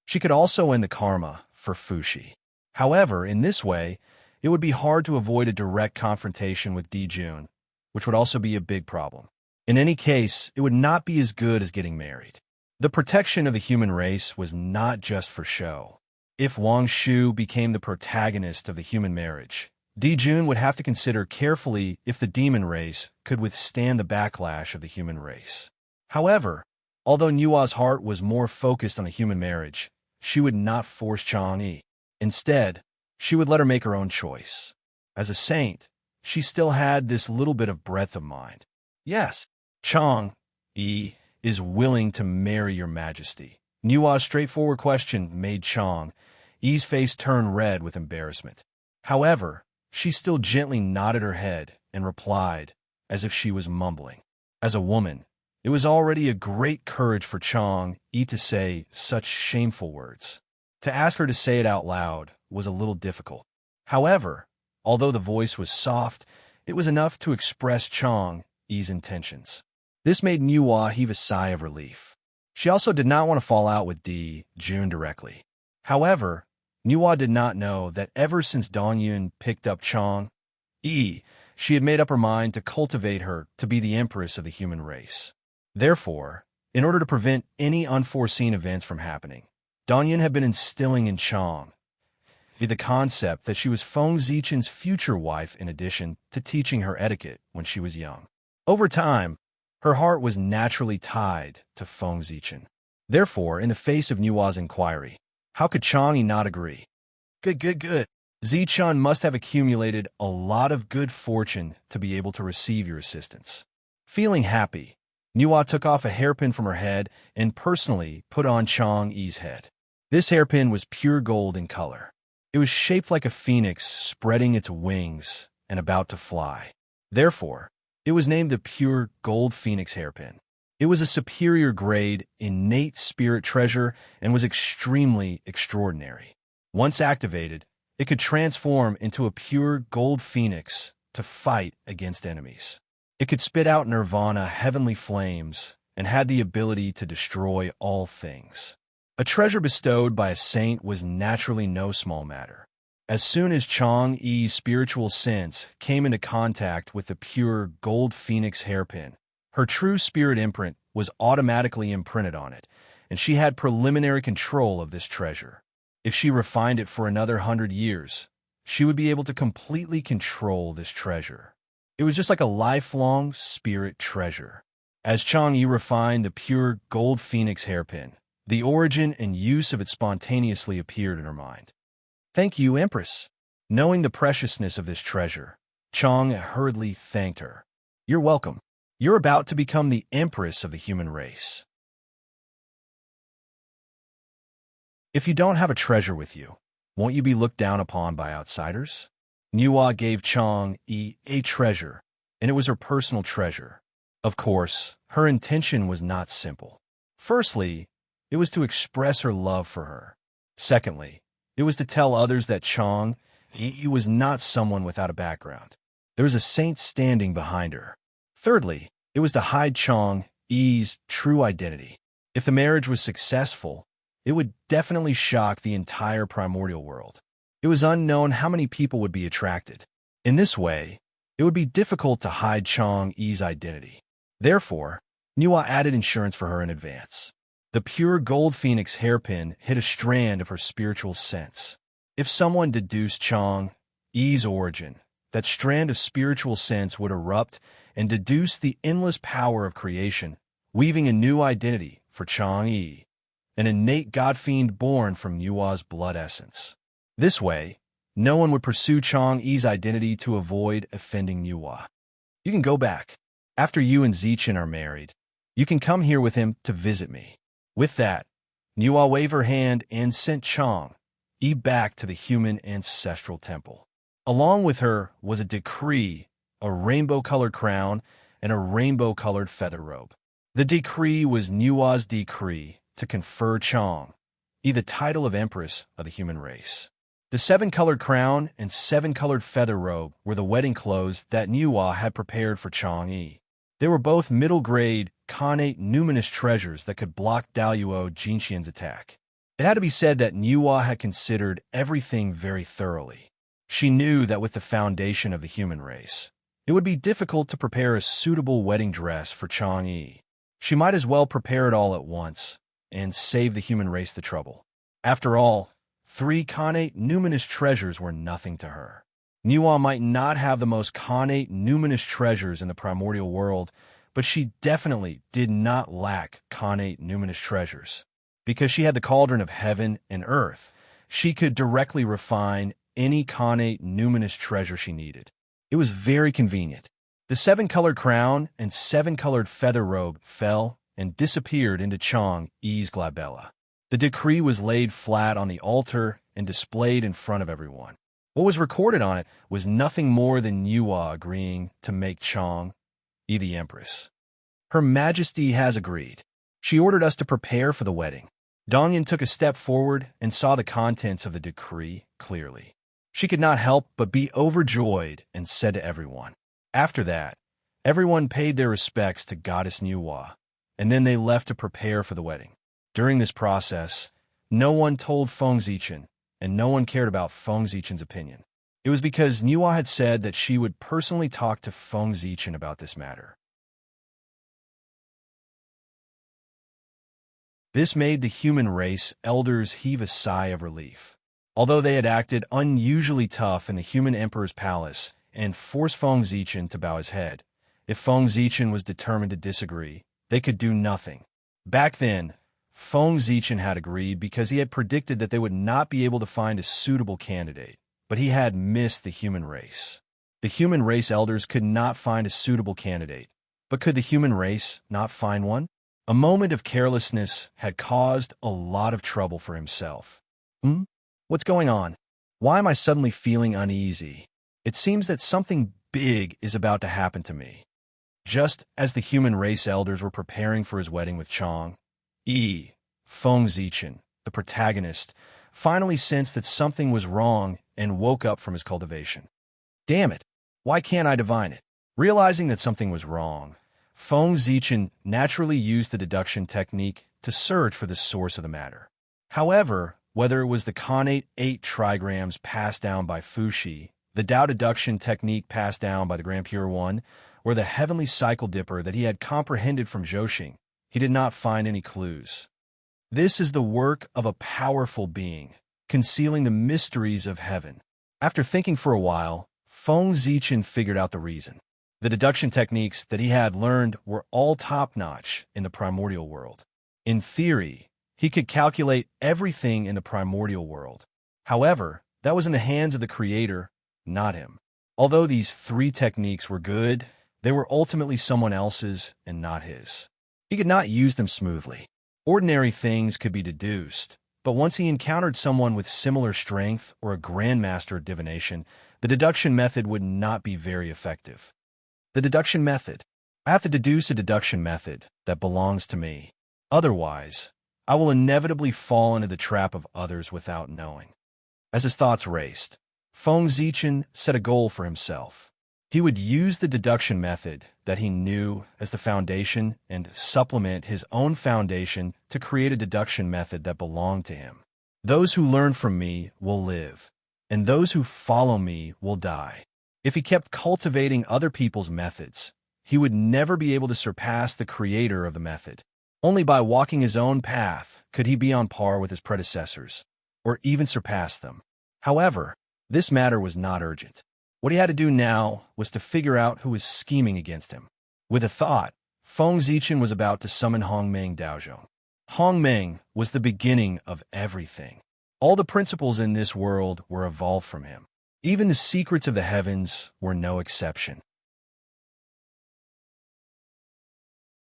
She could also end the karma for Fushi. However, in this way, it would be hard to avoid a direct confrontation with Dijun, which would also be a big problem. In any case, it would not be as good as getting married. The protection of the human race was not just for show. If Wang Shu became the protagonist of the human marriage, Dijun would have to consider carefully if the demon race could withstand the backlash of the human race. However, although Nuwa's heart was more focused on the human marriage, she would not force Chang Yi. Instead, she would let her make her own choice. As a saint, she still had this little bit of breadth of mind. "Yes, Chang Yi is willing to marry your majesty." Nuwa's straightforward question made Chang Yi's face turn red with embarrassment. However, she still gently nodded her head and replied, as if she was mumbling. As a woman, it was already a great courage for Chang Yi to say such shameful words. To ask her to say it out loud was a little difficult. However, although the voice was soft, it was enough to express Chang Yi's intentions. This made Nuwa heave a sigh of relief. She also did not want to fall out with Jun directly. However, Nuwa did not know that ever since Dongyun picked up Chang Yi, she had made up her mind to cultivate her to be the empress of the human race. Therefore, in order to prevent any unforeseen events from happening, Dongyun had been instilling in Chang Yi the concept that she was Feng Zichen's future wife in addition to teaching her etiquette when she was young. Over time, her heart was naturally tied to Feng Zichen. Therefore, in the face of Nuwa's inquiry, how could Chang Yi not agree? Good. Zichen must have accumulated a lot of good fortune to be able to receive your assistance. Feeling happy, Nuwa took off a hairpin from her head and personally put on Chang Yi's head. This hairpin was pure gold in color. It was shaped like a phoenix spreading its wings and about to fly. Therefore, it was named the Pure Gold Phoenix Hairpin. It was a superior grade, innate spirit treasure and was extremely extraordinary. Once activated, it could transform into a pure gold phoenix to fight against enemies. It could spit out nirvana heavenly flames and had the ability to destroy all things. A treasure bestowed by a saint was naturally no small matter. As soon as Chang Yi's spiritual sense came into contact with the pure gold phoenix hairpin, her true spirit imprint was automatically imprinted on it, and she had preliminary control of this treasure. If she refined it for another 100 years, she would be able to completely control this treasure. It was just like a lifelong spirit treasure. As Chang'e refined the pure gold phoenix hairpin, the origin and use of it spontaneously appeared in her mind. "Thank you, Empress." Knowing the preciousness of this treasure, Chang hurriedly thanked her. "You're welcome. You're about to become the Empress of the human race." If you don't have a treasure with you, won't you be looked down upon by outsiders? Niwa gave Chang'e a treasure, and it was her personal treasure. Of course, her intention was not simple. Firstly, it was to express her love for her. Secondly, it was to tell others that Chang'e was not someone without a background. There was a saint standing behind her. Thirdly, it was to hide Chang'e's true identity. If the marriage was successful, it would definitely shock the entire primordial world. It was unknown how many people would be attracted. In this way, it would be difficult to hide Chang'e's identity. Therefore, Niwa added insurance for her in advance. The pure gold phoenix hairpin hid a strand of her spiritual sense. If someone deduced Chang'e's origin, that strand of spiritual sense would erupt and deduce the endless power of creation, weaving a new identity for Chang'e, an innate god-fiend born from Niwa's blood essence. This way, no one would pursue Chang'e's identity to avoid offending Niwa. "You can go back. After you and Zichen are married, you can come here with him to visit me." With that, Niwa waved her hand and sent Chang'e back to the human ancestral temple. Along with her was a decree, a rainbow-colored crown, and a rainbow-colored feather robe. The decree was Niwa's decree to confer Chang'e the title of Empress of the human race. The 7-colored crown and 7-colored feather robe were the wedding clothes that Niwa had prepared for Chang'e. They were both middle-grade, connate numinous treasures that could block Daluo Jinxian's attack. It had to be said that Niwa had considered everything very thoroughly. She knew that with the foundation of the human race, it would be difficult to prepare a suitable wedding dress for Chang'e. She might as well prepare it all at once and save the human race the trouble. After all, 3 connate numinous treasures were nothing to her. Niwa might not have the most connate numinous treasures in the primordial world, but she definitely did not lack connate numinous treasures. Because she had the cauldron of heaven and earth, she could directly refine any connate numinous treasure she needed. It was very convenient. The 7-colored crown and 7-colored feather robe fell and disappeared into Chang'e's glabella. The decree was laid flat on the altar and displayed in front of everyone. What was recorded on it was nothing more than Niwa agreeing to make Chang'e the Empress. "Her Majesty has agreed. She ordered us to prepare for the wedding." Dongyan took a step forward and saw the contents of the decree clearly. She could not help but be overjoyed and said to everyone. After that, everyone paid their respects to Goddess Niwa, and then they left to prepare for the wedding. During this process, no one told Feng Zichen, and no one cared about Feng Zichen's opinion. It was because Niwa had said that she would personally talk to Feng Zichen about this matter. This made the human race elders heave a sigh of relief. Although they had acted unusually tough in the human emperor's palace and forced Feng Zichen to bow his head, if Feng Zichen was determined to disagree, they could do nothing. Back then, Feng Zichen had agreed because he had predicted that they would not be able to find a suitable candidate, but he had missed the human race. The human race elders could not find a suitable candidate, but could the human race not find one? A moment of carelessness had caused a lot of trouble for himself. What's going on? Why am I suddenly feeling uneasy? It seems that something big is about to happen to me. Just as the human race elders were preparing for his wedding with Chang'e, Feng Zichen, the protagonist, finally sensed that something was wrong and woke up from his cultivation. Damn it! Why can't I divine it? Realizing that something was wrong, Feng Zichen naturally used the deduction technique to search for the source of the matter. However, whether it was the connate 8 trigrams passed down by Fuxi, the Tao deduction technique passed down by the Grand Pure One, or the heavenly cycle dipper that he had comprehended from Zhoxing, he did not find any clues. This is the work of a powerful being, concealing the mysteries of heaven. After thinking for a while, Feng Zichen figured out the reason. The deduction techniques that he had learned were all top-notch in the primordial world. In theory, he could calculate everything in the primordial world. However, that was in the hands of the Creator, not him. Although these 3 techniques were good, they were ultimately someone else's and not his. He could not use them smoothly. Ordinary things could be deduced, but once he encountered someone with similar strength or a grandmaster of divination, the deduction method would not be very effective. The deduction method. I have to deduce a deduction method that belongs to me. Otherwise, I will inevitably fall into the trap of others without knowing. As his thoughts raced, Feng Zichen set a goal for himself. He would use the deduction method that he knew as the foundation and supplement his own foundation to create a deduction method that belonged to him. Those who learn from me will live, and those who follow me will die. If he kept cultivating other people's methods, he would never be able to surpass the creator of the method. Only by walking his own path could he be on par with his predecessors, or even surpass them. However, this matter was not urgent. What he had to do now was to figure out who was scheming against him. With a thought, Feng Zichen was about to summon Hongmeng Daozhong. Hongmeng was the beginning of everything. All the principles in this world were evolved from him. Even the secrets of the heavens were no exception.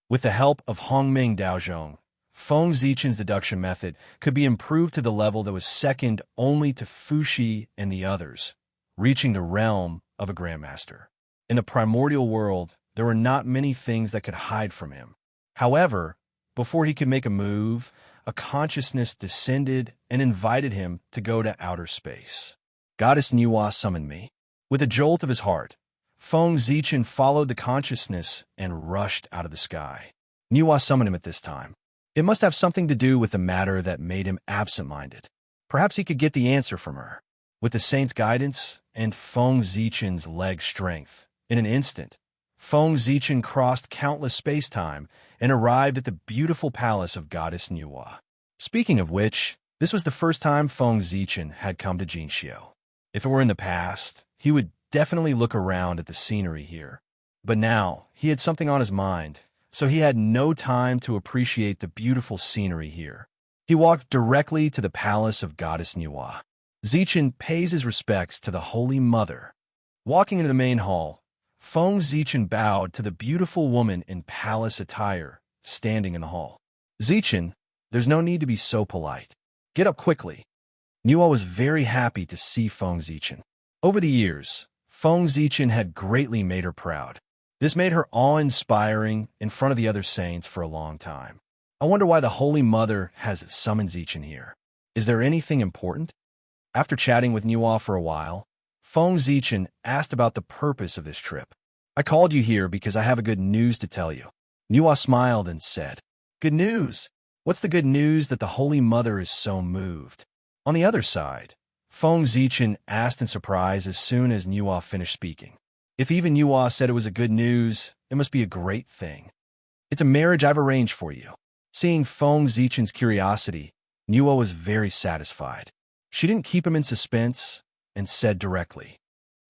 With the help of Hongmeng Daozhong, Feng Zichen's deduction method could be improved to the level that was second only to Fuxi and the others, reaching the realm of a grandmaster. In the primordial world, there were not many things that could hide from him. However, before he could make a move, a consciousness descended and invited him to go to outer space. Goddess Niwa summoned me. With a jolt of his heart, Feng Zichen followed the consciousness and rushed out of the sky. Niwa summoned him at this time. It must have something to do with the matter that made him absent-minded. Perhaps he could get the answer from her. With the saint's guidance and Feng Zichen's leg strength, in an instant, Feng Zichen crossed countless space-time and arrived at the beautiful palace of Goddess Niwa. Speaking of which, this was the first time Feng Zichen had come to Jinxiu. If it were in the past, he would definitely look around at the scenery here. But now, he had something on his mind, so he had no time to appreciate the beautiful scenery here. He walked directly to the palace of Goddess Niwa. Zichen pays his respects to the Holy Mother. Walking into the main hall, Feng Zichen bowed to the beautiful woman in palace attire, standing in the hall. Zichen, there's no need to be so polite. Get up quickly. Niwa was very happy to see Feng Zichen. Over the years, Feng Zichen had greatly made her proud. This made her awe-inspiring in front of the other saints for a long time. I wonder why the Holy Mother has summoned Zichen here. Is there anything important? After chatting with Niwa for a while, Feng Zichen asked about the purpose of this trip. I called you here because I have a good news to tell you. Niwa smiled and said, Good news? What's the good news that the Holy Mother is so moved? On the other side, Feng Zichen asked in surprise as soon as Niwa finished speaking. If even Niwa said it was a good news, it must be a great thing. It's a marriage I've arranged for you. Seeing Feng Zichen's curiosity, Niwa was very satisfied. She didn't keep him in suspense and said directly,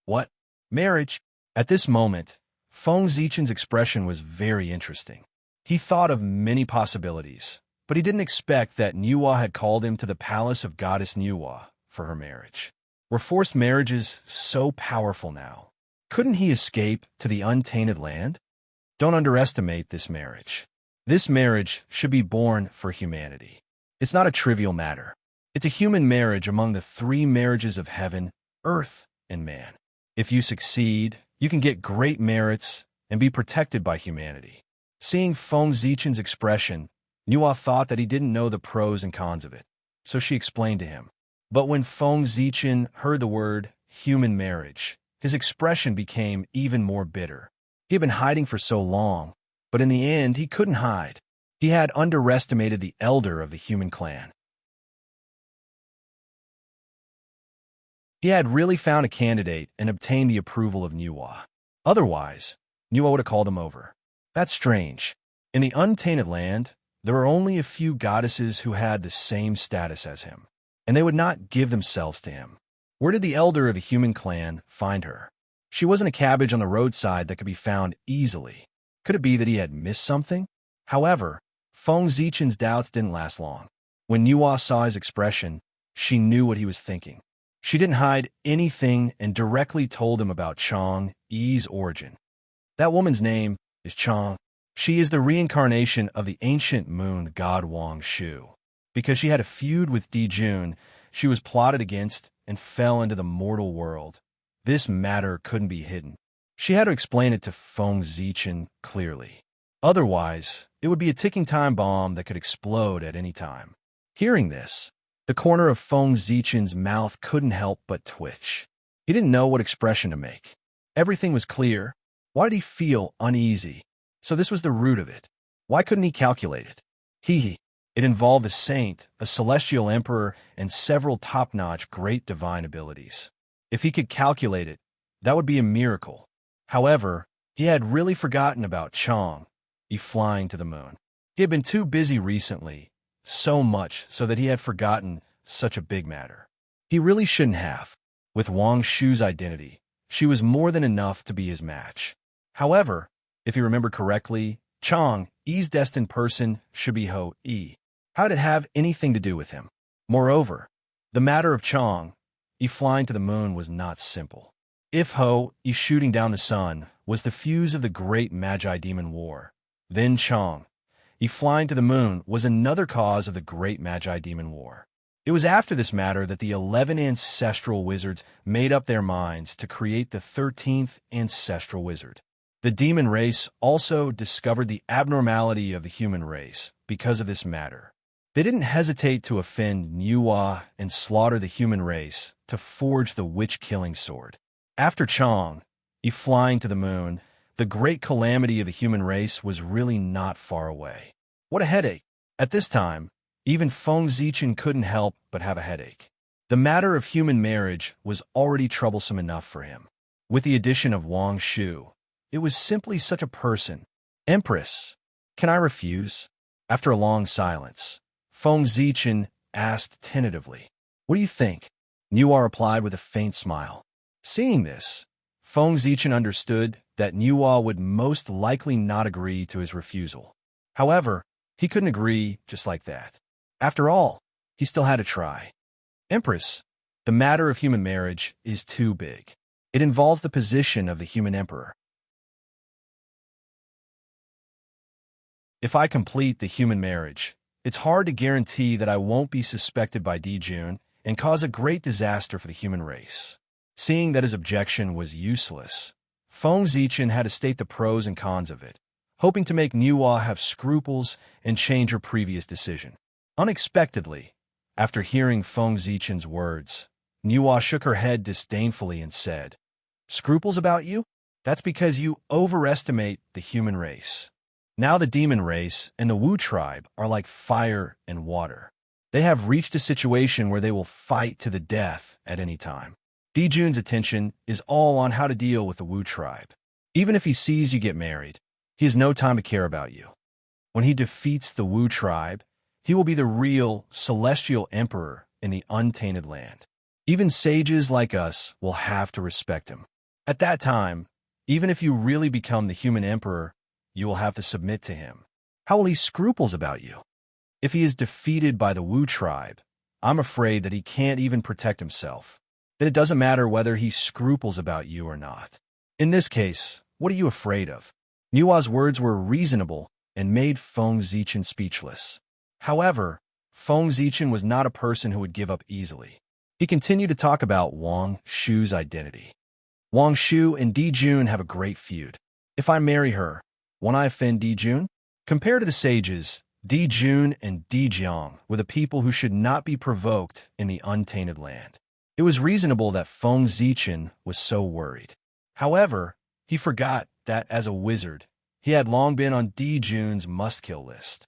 What? Marriage? At this moment, Feng Zichen's expression was very interesting. He thought of many possibilities, but he didn't expect that Niwa had called him to the palace of Goddess Niwa for her marriage. Were forced marriages so powerful now? Couldn't he escape to the untainted land? Don't underestimate this marriage. This marriage should be born for humanity. It's not a trivial matter. It's a human marriage among the 3 marriages of heaven, earth, and man. If you succeed, you can get great merits and be protected by humanity. Seeing Feng Zichen's expression, Niwa thought that he didn't know the pros and cons of it, so she explained to him. But when Feng Zichen heard the word human marriage, his expression became even more bitter. He had been hiding for so long, but in the end he couldn't hide. He had underestimated the elder of the human clan. He had really found a candidate and obtained the approval of Niwa. Otherwise, Niwa would have called him over. That's strange. In the untainted land, there are only a few goddesses who had the same status as him. and they would not give themselves to him. Where did the elder of the human clan find her? She wasn't a cabbage on the roadside that could be found easily. Could it be that he had missed something? However, Feng Zichen's doubts didn't last long. When Nuo saw his expression, she knew what he was thinking. She didn't hide anything and directly told him about Chang Yi's origin. That woman's name is Chang. She is the reincarnation of the ancient moon god Wang Shu. Because she had a feud with Di Jun, she was plotted against and fell into the mortal world. This matter couldn't be hidden. She had to explain it to Feng Zichen clearly. Otherwise, it would be a ticking time bomb that could explode at any time. Hearing this, the corner of Feng Zichen's mouth couldn't help but twitch. He didn't know what expression to make. Everything was clear. Why did he feel uneasy? So this was the root of it. Why couldn't he calculate it? It involved a saint, a celestial emperor, and several top-notch great divine abilities. If he could calculate it, that would be a miracle. However, he had really forgotten about Chang Yi flying to the moon. He had been too busy recently, so much so that he had forgotten such a big matter. He really shouldn't have. With Wang Shu's identity, she was more than enough to be his match. However, if you remember correctly, Chang Yi's destined person should be Ho Yi. How did it have anything to do with him? Moreover, the matter of Chang Yi flying to the moon was not simple. If Ho Yi shooting down the sun was the fuse of the great Magi Demon War, then Chang Yi flying to the moon was another cause of the great Magi Demon War. It was after this matter that the 11 ancestral wizards made up their minds to create the 13th ancestral wizard. The demon race also discovered the abnormality of the human race because of this matter. They didn't hesitate to offend Nuo and slaughter the human race to forge the witch-killing sword. After Chang Yi flying to the moon, the great calamity of the human race was really not far away. What a headache! At this time, even Feng Zichen couldn't help but have a headache. The matter of human marriage was already troublesome enough for him. With the addition of Wang Shu, it was simply such a person. Empress, can I refuse? After a long silence, Feng Zichen asked tentatively, "What do you think?" Nuo replied with a faint smile. Seeing this, Feng Zichen understood that Nuo would most likely not agree to his refusal. However, he couldn't agree just like that. After all, he still had to try. Empress, the matter of human marriage is too big. It involves the position of the human emperor. If I complete the human marriage, it's hard to guarantee that I won't be suspected by Di Jun and cause a great disaster for the human race. Seeing that his objection was useless, Feng Zichen had to state the pros and cons of it, hoping to make Nuo have scruples and change her previous decision. Unexpectedly, after hearing Feng Zichen's words, Nuo shook her head disdainfully and said, "Scruples about you? That's because you overestimate the human race. Now the demon race and the Wu tribe are like fire and water. They have reached a situation where they will fight to the death at any time. Di Jun's attention is all on how to deal with the Wu tribe. Even if he sees you get married, he has no time to care about you. When he defeats the Wu tribe, he will be the real celestial emperor in the untainted land. Even sages like us will have to respect him. At that time, even if you really become the human emperor, you will have to submit to him. How will he scruples about you? If he is defeated by the Wu tribe, I'm afraid that he can't even protect himself. Then it doesn't matter whether he scruples about you or not. In this case, what are you afraid of?" Nuo's words were reasonable and made Feng Zichen speechless. However, Feng Zichen was not a person who would give up easily. He continued to talk about Wang Shu's identity. Wang Shu and Di Jun have a great feud. If I marry her, won't I offend Di Jun? Compared to the sages, Di Jun and Di Jiang were the people who should not be provoked in the untainted land. It was reasonable that Feng Zichen was so worried. However, he forgot that as a wizard, he had long been on Di Jun's must-kill list.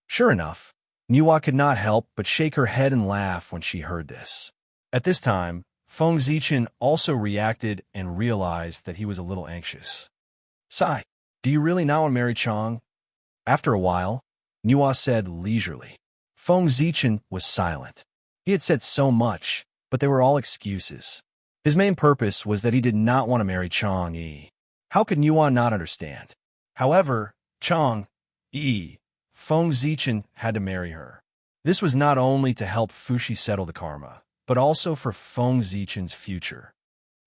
Sure enough, Nuo could not help but shake her head and laugh when she heard this. At this time, Feng Zichen also reacted and realized that he was a little anxious. "Sai, do you really not want to marry Chang?" After a while, Nuo said leisurely. Feng Zichen was silent. He had said so much, but they were all excuses. His main purpose was that he did not want to marry Chang-yi. How could Yuan not understand? However, Chang-yi, Feng Zichen had to marry her. This was not only to help Fushi settle the karma, but also for Feng Zichen's future.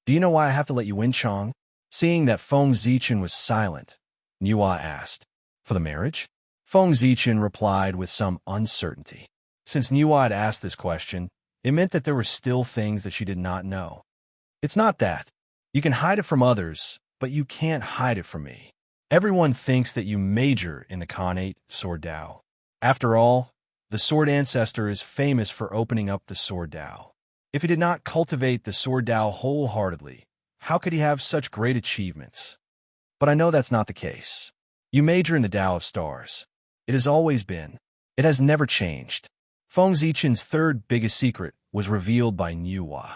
Do you know why I have to let you in, Chang? Seeing that Feng Zichen was silent, Niwa asked. For the marriage? Feng Zichen replied with some uncertainty. Since Niwa had asked this question, it meant that there were still things that she did not know. It's not that. You can hide it from others, but you can't hide it from me. Everyone thinks that you major in the Khanate Sword Dao. After all, the Sword Ancestor is famous for opening up the Sword Dao. If he did not cultivate the Sword Dao wholeheartedly, how could he have such great achievements? But I know that's not the case. You major in the Dao of Stars. It has always been. It has never changed. Feng Zichen's third biggest secret was revealed by Niwa.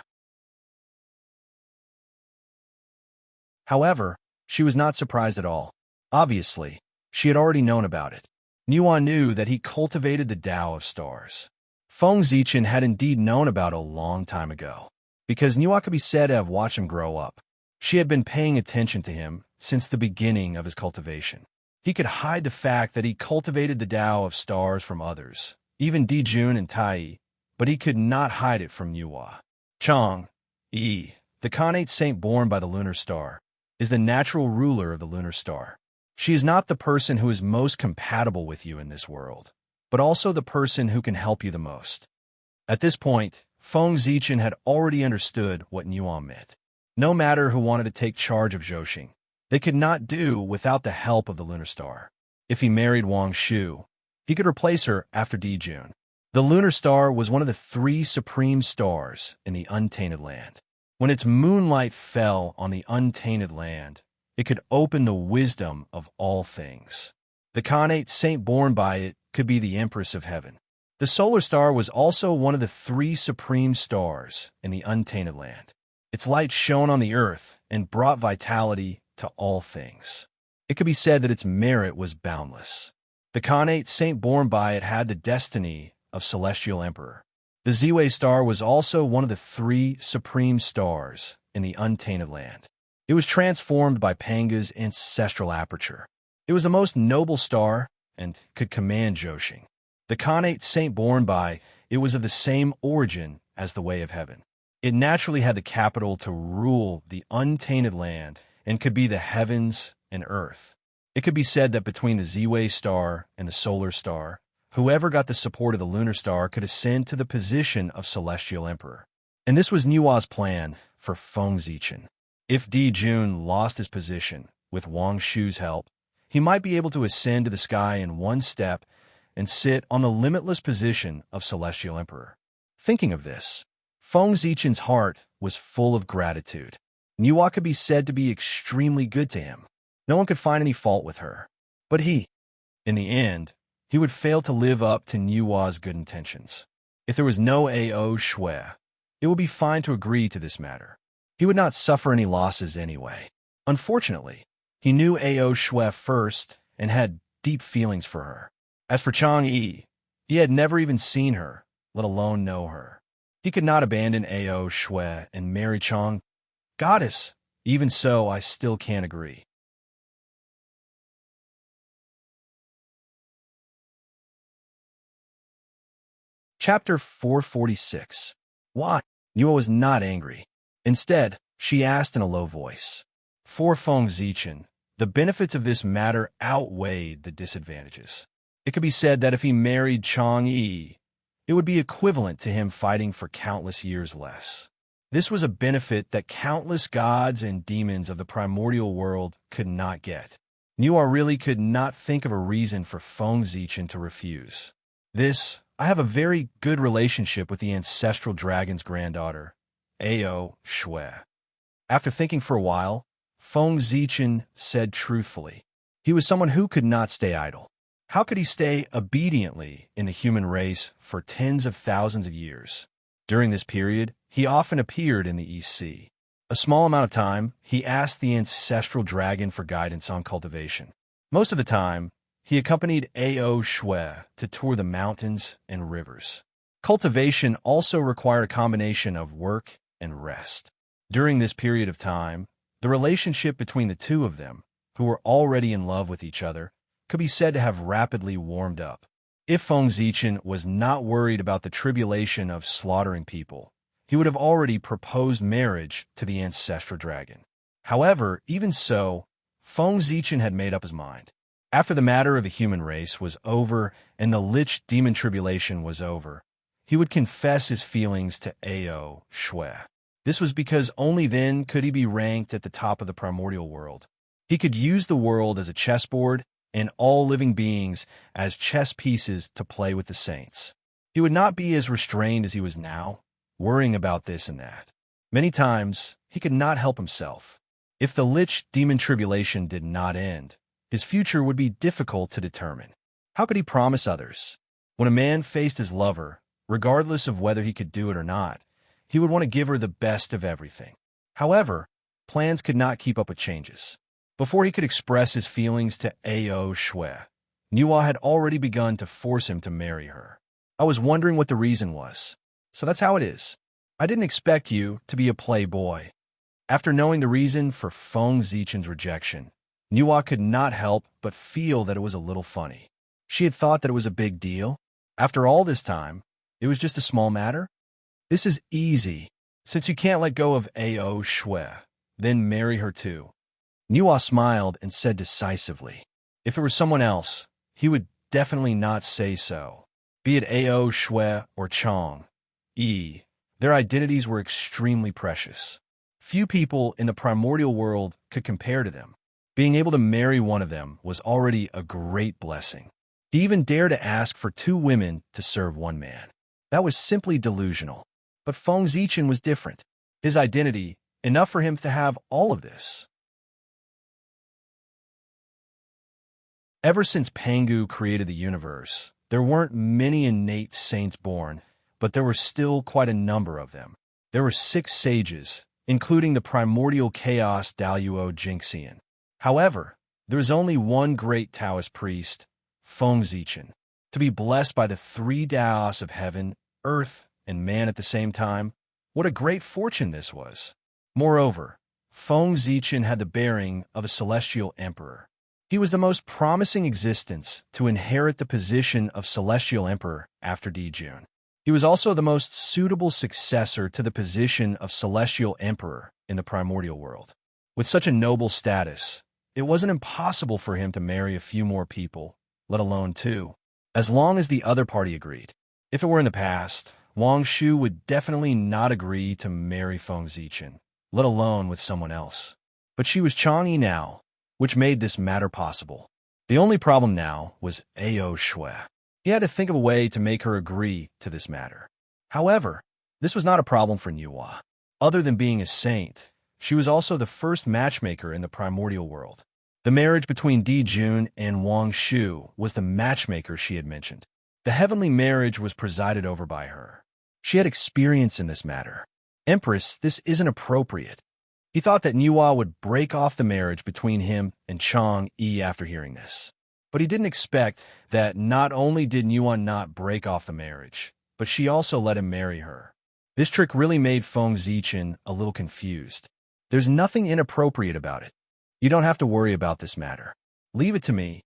However, she was not surprised at all. Obviously, she had already known about it. Niwa knew that he cultivated the Dao of Stars. Feng Zichen had indeed known about it a long time ago, because Niwa could be said to have watched him grow up. She had been paying attention to him since the beginning of his cultivation. He could hide the fact that he cultivated the Dao of Stars from others, even Dijun and Tai, but he could not hide it from Niwa. Chang-yi, the Khanate saint born by the lunar star, is the natural ruler of the lunar star. She is not the person who is most compatible with you in this world, but also the person who can help you the most. At this point, Feng Zichen had already understood what Niwa meant. No matter who wanted to take charge of Zhoxing, they could not do without the help of the lunar star. If he married Wang Shu, he could replace her after Dijun. The lunar star was one of the 3 supreme stars in the untainted land. When its moonlight fell on the untainted land, it could open the wisdom of all things. The Khanate saint born by it could be the Empress of Heaven. The solar star was also one of the 3 supreme stars in the untainted land. Its light shone on the earth and brought vitality to all things. It could be said that its merit was boundless. The Khanate saint born by it had the destiny of celestial emperor. The Ziwei star was also one of the 3 supreme stars in the untainted land. It was transformed by Panga's ancestral aperture. It was the most noble star and could command Zhoxing. The Khanate saint born by it was of the same origin as the Way of Heaven. It naturally had the capital to rule the untainted land and could be the heavens and earth. It could be said that between the Ziwei star and the solar star, whoever got the support of the lunar star could ascend to the position of celestial emperor. And this was Niwa's plan for Feng Zichen. If Dijun lost his position, with Wang Shu's help, he might be able to ascend to the sky in one step and sit on the limitless position of celestial emperor. Thinking of this, Feng Zichen's heart was full of gratitude. Niwa could be said to be extremely good to him. No one could find any fault with her. But in the end, he would fail to live up to Niwa's good intentions. If there was no Ao Shui, it would be fine to agree to this matter. He would not suffer any losses anyway. Unfortunately, he knew Ao Shui first and had deep feelings for her. As for Chang-yi, he had never even seen her, let alone know her. He could not abandon Ao Shui and marry Chang. Goddess, even so, I still can't agree. Chapter 446. Why? Niwa was not angry. Instead, she asked in a low voice. For Feng Zichen, the benefits of this matter outweighed the disadvantages. It could be said that if he married Chang-yi, it would be equivalent to him fighting for countless years less. This was a benefit that countless gods and demons of the primordial world could not get. Niwa really could not think of a reason for Feng Zichen to refuse. I have a very good relationship with the ancestral dragon's granddaughter, Ao Shui. After thinking for a while, Feng Zichen said truthfully. He was someone who could not stay idle. How could he stay obediently in the human race for tens of thousands of years? During this period, he often appeared in the East Sea. A small amount of time, he asked the ancestral dragon for guidance on cultivation. Most of the time, he accompanied Ao Shui to tour the mountains and rivers. Cultivation also required a combination of work and rest. During this period of time, the relationship between the two of them, who were already in love with each other, could be said to have rapidly warmed up. If Feng Zichen was not worried about the tribulation of slaughtering people, he would have already proposed marriage to the ancestral dragon. However, even so, Feng Zichen had made up his mind. After the matter of the human race was over and the Lich demon tribulation was over, he would confess his feelings to Ao Shui. This was because only then could he be ranked at the top of the primordial world. He could use the world as a chessboard and all living beings as chess pieces to play with the saints. He would not be as restrained as he was now, worrying about this and that. Many times, he could not help himself. If the Lich demon tribulation did not end, his future would be difficult to determine. How could he promise others? When a man faced his lover, regardless of whether he could do it or not, he would want to give her the best of everything. However, plans could not keep up with changes. Before he could express his feelings to Ao Shui, Nuwa had already begun to force him to marry her. I was wondering what the reason was. So that's how it is. I didn't expect you to be a playboy. After knowing the reason for Feng Zichen's rejection, Nuwa could not help but feel that it was a little funny. She had thought that it was a big deal. After all this time, it was just a small matter. This is easy. Since you can't let go of Ao Shui, then marry her too. Nuwa smiled and said decisively, if it were someone else, he would definitely not say so. Be it Ao Shui or Chong Yi, their identities were extremely precious. Few people in the primordial world could compare to them. Being able to marry one of them was already a great blessing. He even dared to ask for 2 women to serve one man. That was simply delusional. But Feng Zichen was different. His identity, enough for him to have all of this. Ever since Pangu created the universe, there weren't many innate saints born, but there were still quite a number of them. There were 6 sages, including the primordial chaos Daluo Jinxian. However, there was only one great Taoist priest, Feng Zichen. To be blessed by the 3 Daos of heaven, earth, and man at the same time, what a great fortune this was. Moreover, Feng Zichen had the bearing of a celestial emperor. He was the most promising existence to inherit the position of celestial emperor after Dijun. He was also the most suitable successor to the position of celestial emperor in the primordial world. With such a noble status, it wasn't impossible for him to marry a few more people, let alone 2, as long as the other party agreed. If it were in the past, Wang Shu would definitely not agree to marry Feng Zichen, let alone with someone else. But she was Chang Yi now, which made this matter possible. The only problem now was Ao Shui. He had to think of a way to make her agree to this matter. However, this was not a problem for Nuwa. Other than being a saint, she was also the first matchmaker in the primordial world. The marriage between Dijun and Wang Shu was the matchmaker she had mentioned. The heavenly marriage was presided over by her. She had experience in this matter. Empress, this isn't appropriate. He thought that Nuwa would break off the marriage between him and Chang Yi after hearing this. But he didn't expect that not only did Nuwa not break off the marriage, but she also let him marry her. This trick really made Feng Zichen a little confused. There's nothing inappropriate about it. You don't have to worry about this matter. Leave it to me.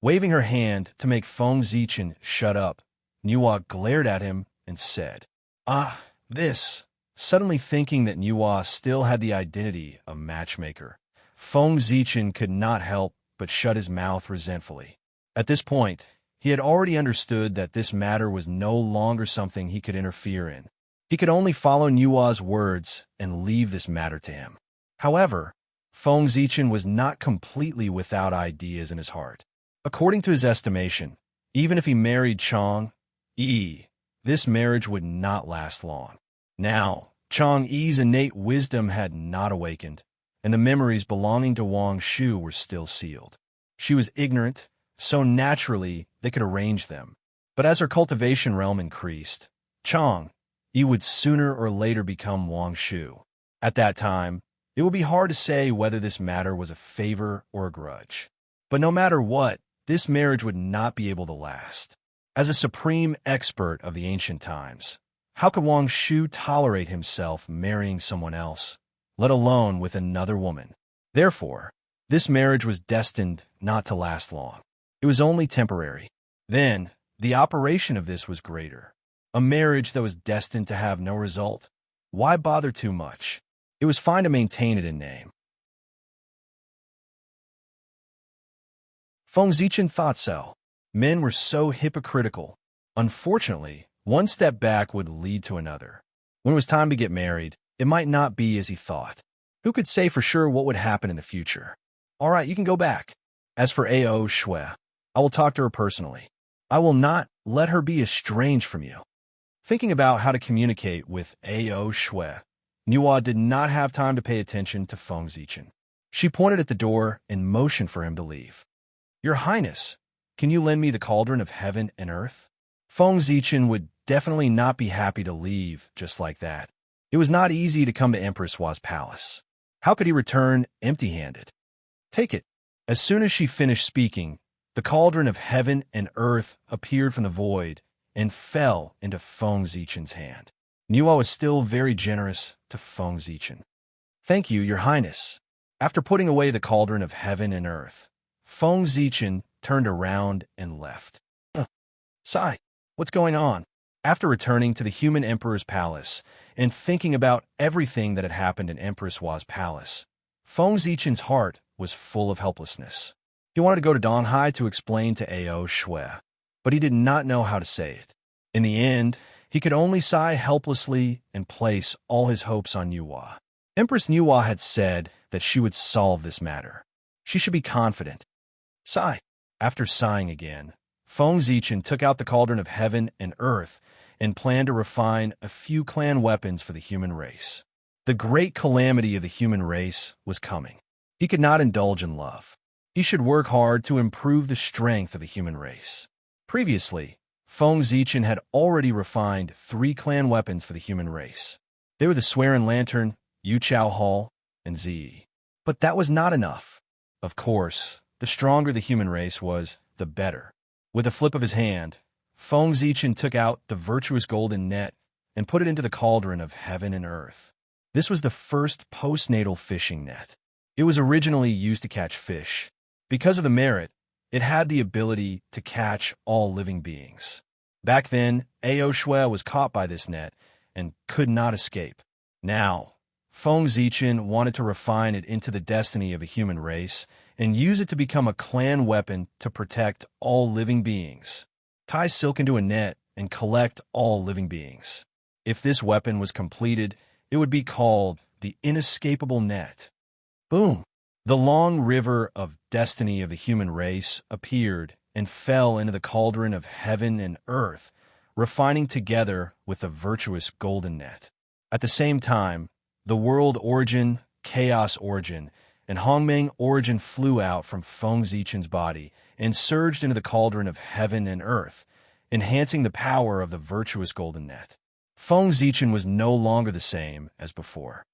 Waving her hand to make Feng Zichen shut up, Nuwa glared at him and said, "Ah, this." Suddenly thinking that Nuwa still had the identity of matchmaker, Feng Zichen could not help but shut his mouth resentfully. At this point, he had already understood that this matter was no longer something he could interfere in. He could only follow Nuwa's words and leave this matter to him. However, Feng Zichen was not completely without ideas in his heart. According to his estimation, even if he married Chang Yi, this marriage would not last long. Now, Chang Yi's innate wisdom had not awakened, and the memories belonging to Wang Shu were still sealed. She was ignorant, so naturally they could arrange them. But as her cultivation realm increased, Chang Yi would sooner or later become Wang Shu. At that time, it would be hard to say whether this matter was a favor or a grudge. But no matter what, this marriage would not be able to last. As a supreme expert of the ancient times, how could Wang Shu tolerate himself marrying someone else, let alone with another woman? Therefore, this marriage was destined not to last long. It was only temporary. Then, the operation of this was greater. A marriage that was destined to have no result. Why bother too much? It was fine to maintain it in name. Feng Zichen thought so. Men were so hypocritical. Unfortunately, one step back would lead to another. When it was time to get married, it might not be as he thought. Who could say for sure what would happen in the future? All right, you can go back. As for Ao Shui, I will talk to her personally. I will not let her be estranged from you. Thinking about how to communicate with Ao Shui, Nuwa did not have time to pay attention to Feng Zichen. She pointed at the door and motioned for him to leave. Your Highness, can you lend me the cauldron of heaven and earth? Feng Zichen would definitely not be happy to leave just like that. It was not easy to come to Empress Hua's palace. How could he return empty-handed? Take it. As soon as she finished speaking, the cauldron of heaven and earth appeared from the void and fell into Feng Zichen's hand. Nuwa was still very generous to Feng Zichen. Thank you, Your Highness. After putting away the cauldron of heaven and earth, Feng Zichen turned around and left. Sigh, what's going on? After returning to the human emperor's palace and thinking about everything that had happened in Empress Hua's palace, Feng Zichen's heart was full of helplessness. He wanted to go to Donghai to explain to Ao Shui, but he did not know how to say it. In the end, he could only sigh helplessly and place all his hopes on Nuwa. Empress Nuwa had said that she would solve this matter. She should be confident. Sigh. After sighing again, Feng Zichen took out the cauldron of heaven and earth and planned to refine a few clan weapons for the human race. The great calamity of the human race was coming. He could not indulge in love. He should work hard to improve the strength of the human race. Previously, Feng Zichen had already refined 3 clan weapons for the human race. They were the Swearing Lantern, Yu Chao Hall, and Zi. But that was not enough. Of course, the stronger the human race was, the better. With a flip of his hand, Feng Zichen took out the virtuous golden net and put it into the cauldron of heaven and earth. This was the first postnatal fishing net. It was originally used to catch fish. Because of the merit, it had the ability to catch all living beings. Back then, Ao Shui was caught by this net and could not escape. Now, Feng Zichen wanted to refine it into the destiny of a human race and use it to become a clan weapon to protect all living beings. Tie silk into a net and collect all living beings. If this weapon was completed, it would be called the inescapable net. Boom! The long river of destiny of the human race appeared and fell into the cauldron of heaven and earth, refining together with the virtuous golden net. At the same time, the world origin, chaos origin, and Hongmeng origin flew out from Feng Zichen's body and surged into the cauldron of heaven and earth, enhancing the power of the virtuous golden net. Feng Zichen was no longer the same as before.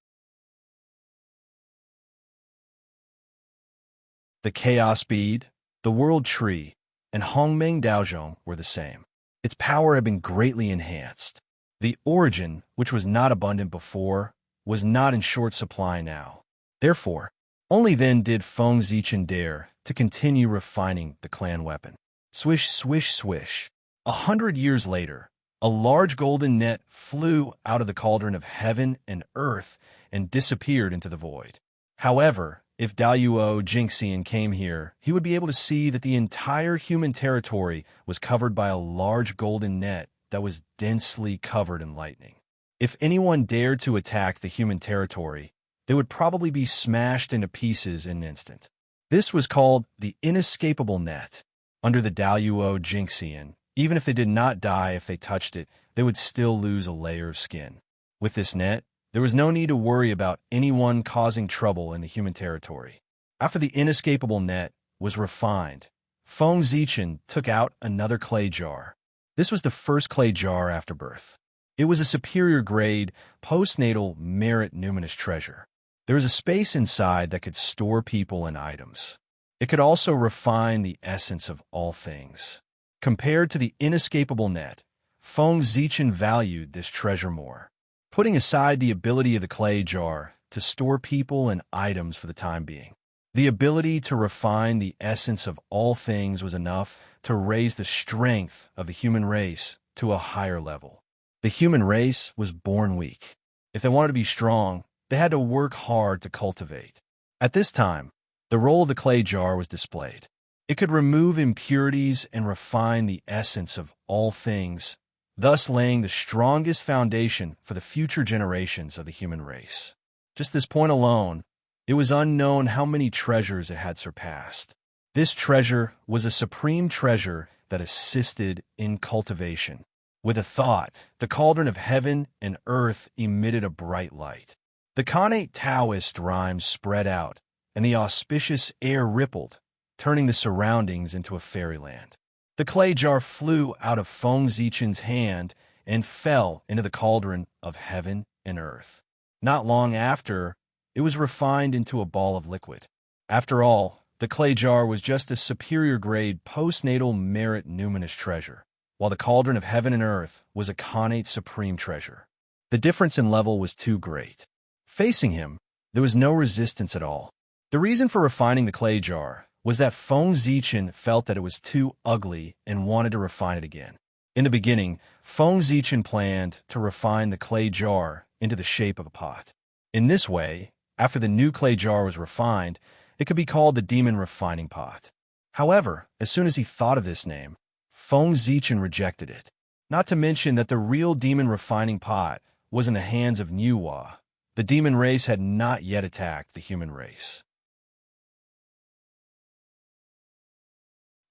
The chaos bead, the world tree, and Hongmeng Daozhong were the same. Its power had been greatly enhanced. The origin, which was not abundant before, was not in short supply now. Therefore, only then did Feng Zichen dare to continue refining the clan weapon. Swish, swish, swish. 100 years later, a large golden net flew out of the cauldron of heaven and earth and disappeared into the void. However, if Daluo Jingxian came here, he would be able to see that the entire human territory was covered by a large golden net that was densely covered in lightning. If anyone dared to attack the human territory, they would probably be smashed into pieces in an instant. This was called the inescapable net. Under the Daluo Jingxian, even if they did not die if they touched it, they would still lose a layer of skin. With this net, there was no need to worry about anyone causing trouble in the human territory. After the inescapable net was refined, Feng Zichen took out another clay jar. This was the first clay jar after birth. It was a superior grade, postnatal merit numinous treasure. There was a space inside that could store people and items. It could also refine the essence of all things. Compared to the inescapable net, Feng Zichen valued this treasure more. Putting aside the ability of the clay jar to store people and items for the time being, the ability to refine the essence of all things was enough to raise the strength of the human race to a higher level. The human race was born weak. If they wanted to be strong, they had to work hard to cultivate. At this time, the role of the clay jar was displayed. It could remove impurities and refine the essence of all things, thus laying the strongest foundation for the future generations of the human race. Just this point alone, it was unknown how many treasures it had surpassed. This treasure was a supreme treasure that assisted in cultivation. With a thought, the cauldron of heaven and earth emitted a bright light. The Khanate Taoist rhymes spread out, and the auspicious air rippled, turning the surroundings into a fairyland. The clay jar flew out of Feng Zichen's hand and fell into the cauldron of heaven and earth. Not long after, it was refined into a ball of liquid. After all, the clay jar was just a superior-grade postnatal merit numinous treasure, while the cauldron of heaven and earth was a Khanate supreme treasure. The difference in level was too great. Facing him, there was no resistance at all. The reason for refining the clay jar was that Feng Zichen felt that it was too ugly and wanted to refine it again. In the beginning, Feng Zichen planned to refine the clay jar into the shape of a pot. In this way, after the new clay jar was refined, it could be called the Demon Refining Pot. However, as soon as he thought of this name, Feng Zichen rejected it. Not to mention that the real Demon Refining Pot was in the hands of Nuwa. The demon race had not yet attacked the human race.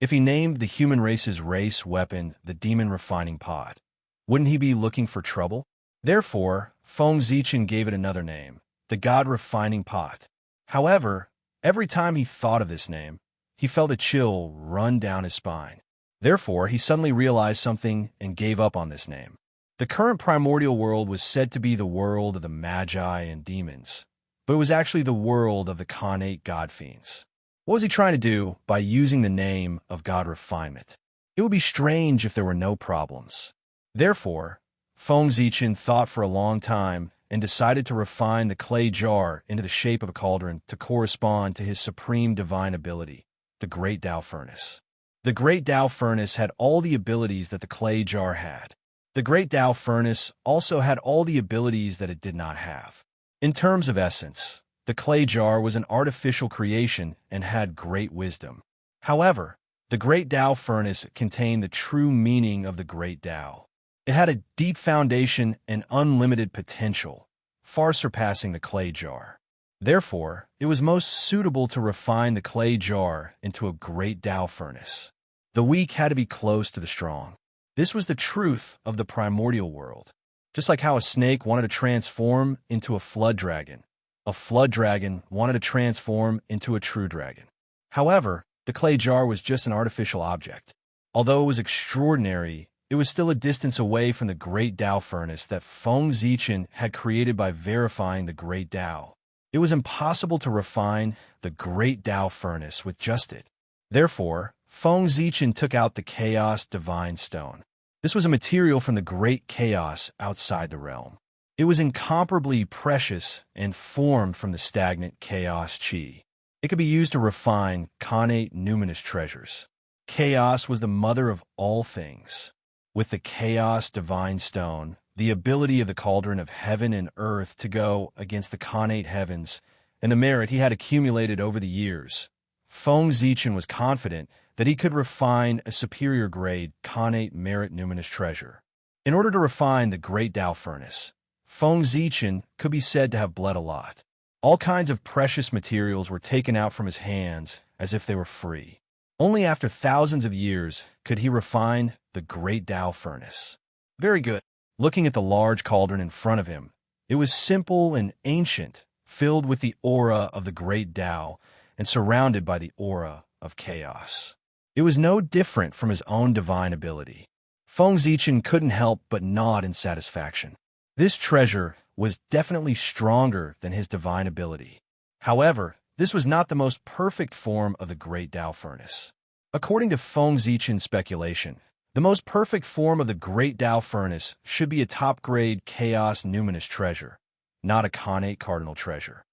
If he named the human race's race weapon the Demon Refining Pot, wouldn't he be looking for trouble? Therefore, Feng Zichen gave it another name, the God Refining Pot. However, every time he thought of this name, he felt a chill run down his spine. Therefore, he suddenly realized something and gave up on this name. The current primordial world was said to be the world of the Magi and demons, but it was actually the world of the Khanate god-fiends. What was he trying to do by using the name of God Refinement? It would be strange if there were no problems. Therefore, Feng Zichen thought for a long time and decided to refine the clay jar into the shape of a cauldron to correspond to his supreme divine ability, the Great Tao Furnace. The Great Tao Furnace had all the abilities that the clay jar had. The Great Tao Furnace also had all the abilities that it did not have. In terms of essence, the clay jar was an artificial creation and had great wisdom. However, the Great Tao Furnace contained the true meaning of the Great Tao. It had a deep foundation and unlimited potential, far surpassing the clay jar. Therefore, it was most suitable to refine the clay jar into a Great Tao Furnace. The weak had to be close to the strong. This was the truth of the primordial world. Just like how a snake wanted to transform into a flood dragon wanted to transform into a true dragon. However, the clay jar was just an artificial object. Although it was extraordinary, it was still a distance away from the Great Tao Furnace that Feng Zichen had created by verifying the Great Tao. It was impossible to refine the Great Tao Furnace with just it. Therefore, Feng Zichen took out the Chaos Divine Stone. This was a material from the Great Chaos outside the realm. It was incomparably precious and formed from the stagnant Chaos Chi. It could be used to refine Khanate numinous treasures. Chaos was the mother of all things. With the Chaos Divine Stone, the ability of the cauldron of heaven and earth to go against the Khanate heavens, and the merit he had accumulated over the years, Feng Zichen was confident that he could refine a superior grade Khanate merit numinous treasure. In order to refine the Great Tao Furnace, Feng Zichen could be said to have bled a lot. All kinds of precious materials were taken out from his hands as if they were free. Only after thousands of years could he refine the Great Tao Furnace. Very good. Looking at the large cauldron in front of him, it was simple and ancient, filled with the aura of the Great Tao and surrounded by the aura of chaos. It was no different from his own divine ability. Feng Zichen couldn't help but nod in satisfaction. This treasure was definitely stronger than his divine ability. However, this was not the most perfect form of the Great Tao Furnace. According to Feng Zichen's speculation, the most perfect form of the Great Tao Furnace should be a top-grade Chaos Numinous treasure, not a Khanate Cardinal treasure.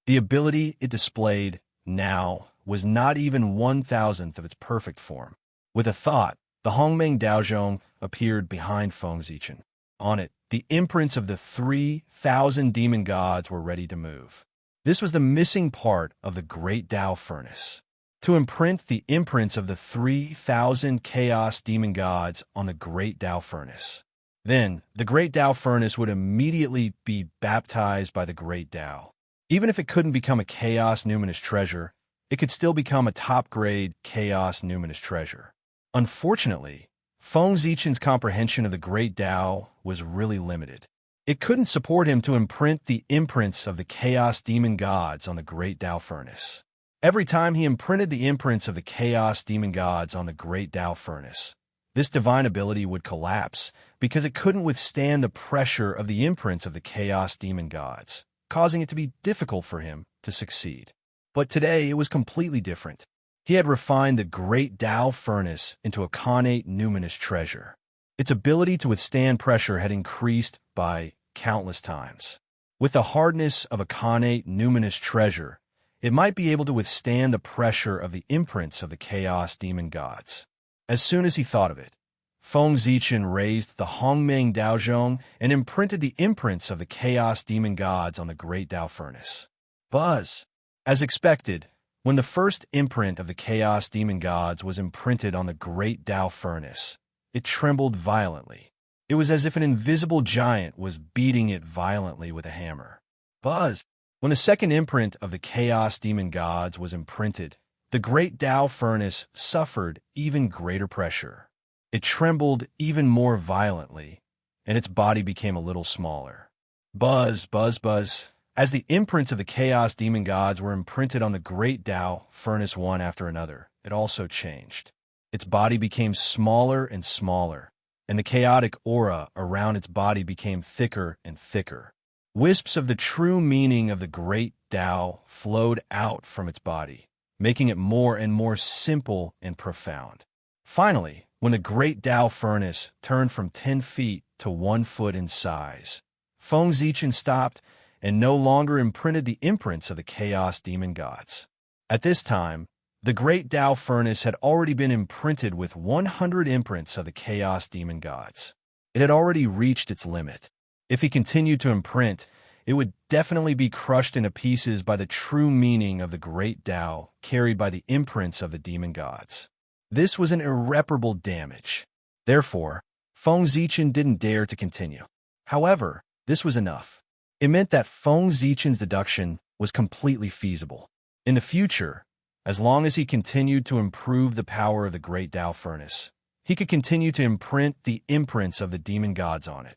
The ability it displayed now was not even 1,000th of its perfect form. With a thought, the Hongmeng Daozhong appeared behind Feng Zichen. On it, the imprints of the 3,000 demon gods were ready to move. This was the missing part of the Great Tao Furnace. To imprint the imprints of the 3,000 chaos demon gods on the Great Tao Furnace. Then, the Great Tao Furnace would immediately be baptized by the Great Tao. Even if it couldn't become a Chaos Numinous treasure, it could still become a top-grade Chaos Numinous treasure. Unfortunately, Feng Zichen's comprehension of the Great Tao was really limited. It couldn't support him to imprint the imprints of the Chaos Demon Gods on the Great Tao Furnace. Every time he imprinted the imprints of the Chaos Demon Gods on the Great Tao Furnace, this divine ability would collapse because it couldn't withstand the pressure of the imprints of the Chaos Demon Gods, causing it to be difficult for him to succeed. But today it was completely different. He had refined the Great Tao Furnace into a Khanate Numinous treasure. Its ability to withstand pressure had increased by countless times. With the hardness of a Khanate Numinous treasure, it might be able to withstand the pressure of the imprints of the Chaos Demon Gods. As soon as he thought of it, Feng Zichen raised the Hongmeng Daozhong and imprinted the imprints of the Chaos Demon Gods on the Great Tao Furnace. Buzz! As expected, when the first imprint of the Chaos Demon Gods was imprinted on the Great Tao Furnace, it trembled violently. It was as if an invisible giant was beating it violently with a hammer. Buzz! When the second imprint of the Chaos Demon Gods was imprinted, the Great Tao Furnace suffered even greater pressure. It trembled even more violently, and its body became a little smaller. Buzz, buzz, buzz. As the imprints of the Chaos Demon Gods were imprinted on the Great Tao Furnace one after another, it also changed. Its body became smaller and smaller, and the chaotic aura around its body became thicker and thicker. Wisps of the true meaning of the Great Tao flowed out from its body, making it more and more simple and profound. Finally, when the Great Tao Furnace turned from 10 feet to 1 foot in size, Feng Zichen stopped and no longer imprinted the imprints of the Chaos Demon Gods. At this time, the Great Tao Furnace had already been imprinted with 100 imprints of the Chaos Demon Gods. It had already reached its limit. If he continued to imprint, it would definitely be crushed into pieces by the true meaning of the Great Tao carried by the imprints of the Demon Gods. This was an irreparable damage. Therefore, Feng Zichen didn't dare to continue. However, this was enough. It meant that Feng Zichen's deduction was completely feasible. In the future, as long as he continued to improve the power of the Great Tao Furnace, he could continue to imprint the imprints of the demon gods on it.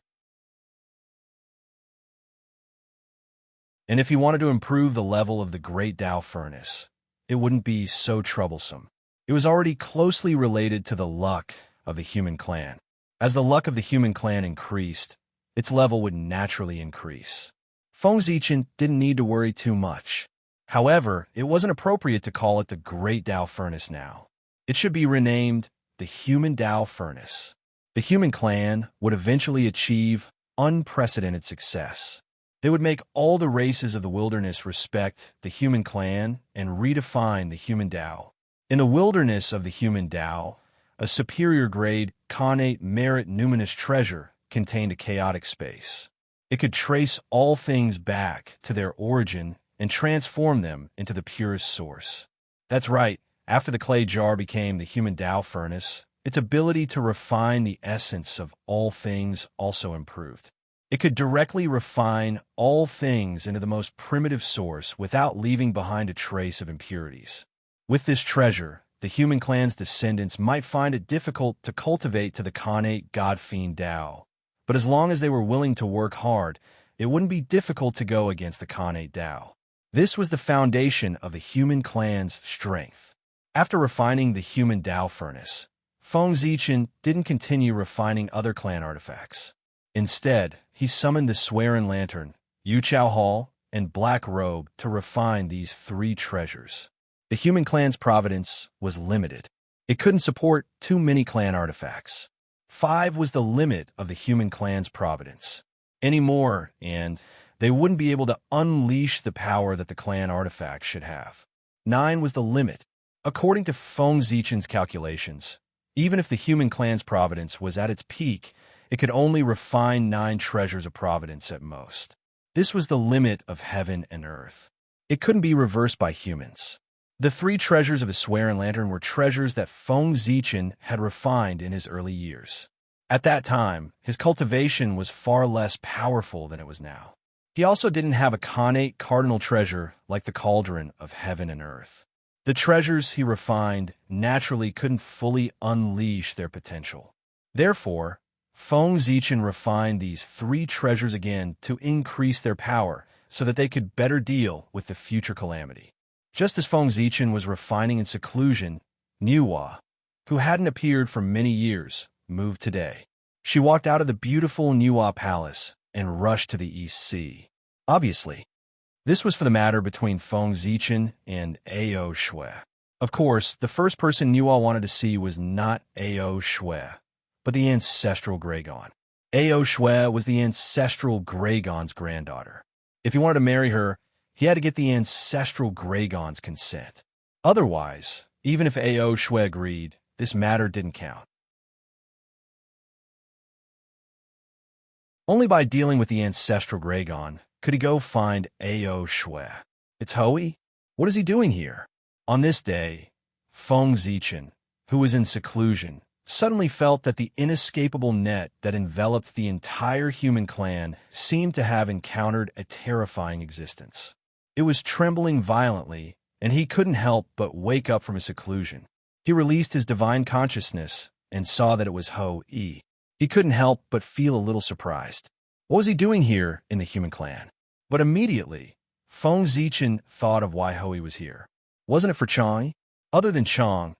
And if he wanted to improve the level of the Great Tao Furnace, it wouldn't be so troublesome. It was already closely related to the luck of the human clan. As the luck of the human clan increased, its level would naturally increase. Feng Zichen didn't need to worry too much. However, it wasn't appropriate to call it the Great Tao Furnace now. It should be renamed the Human Tao Furnace. The human clan would eventually achieve unprecedented success. They would make all the races of the wilderness respect the human clan and redefine the human Tao. In the wilderness of the human Tao, a superior grade Khanate merit numinous treasure contained a chaotic space. It could trace all things back to their origin and transform them into the purest source. That's right, after the clay jar became the human Tao furnace, its ability to refine the essence of all things also improved. It could directly refine all things into the most primitive source without leaving behind a trace of impurities. With this treasure, the human clan's descendants might find it difficult to cultivate to the Khanate God-Fiend Tao, but as long as they were willing to work hard, it wouldn't be difficult to go against the Khanate Tao. This was the foundation of the human clan's strength. After refining the human Tao furnace, Feng Zichen didn't continue refining other clan artifacts. Instead, he summoned the Swearin Lantern, Yu Chao Hall, and black robe to refine these 3 treasures. The human clan's providence was limited. It couldn't support too many clan artifacts. 5 was the limit of the human clan's providence. Any more, and they wouldn't be able to unleash the power that the clan artifact should have. 9 was the limit. According to Feng Zichen's calculations, even if the human clan's providence was at its peak, it could only refine 9 treasures of providence at most. This was the limit of heaven and earth. It couldn't be reversed by humans. The 3 treasures of his swear and lantern were treasures that Feng Zichen had refined in his early years. At that time, his cultivation was far less powerful than it was now. He also didn't have a connate cardinal treasure like the cauldron of heaven and earth. The treasures he refined naturally couldn't fully unleash their potential. Therefore, Feng Zichen refined these 3 treasures again to increase their power so that they could better deal with the future calamity. Just as Feng Zichen was refining in seclusion, Niuhua, who hadn't appeared for many years, moved today. She walked out of the beautiful Niuhua Palace and rushed to the East Sea. Obviously, this was for the matter between Feng Zichen and Ao Shui. Of course, the first person Niuhua wanted to see was not Ao Shui, but the ancestral Greygon. Ao Shui was the ancestral Greygon's granddaughter. If he wanted to marry her, he had to get the ancestral Greygon's consent. Otherwise, even if Ao Shui agreed, this matter didn't count. Only by dealing with the ancestral Greygon could he go find Ao Shui. It's Hui? What is he doing here? On this day, Feng Zichen, who was in seclusion, suddenly felt that the inescapable net that enveloped the entire human clan seemed to have encountered a terrifying existence. It was trembling violently, and he couldn't help but wake up from his seclusion. He released his divine consciousness and saw that it was Hui. He couldn't help but feel a little surprised. What was he doing here in the human clan? But immediately, Feng Zichen thought of why Hui was here. Wasn't it for Chang? Other than Chang,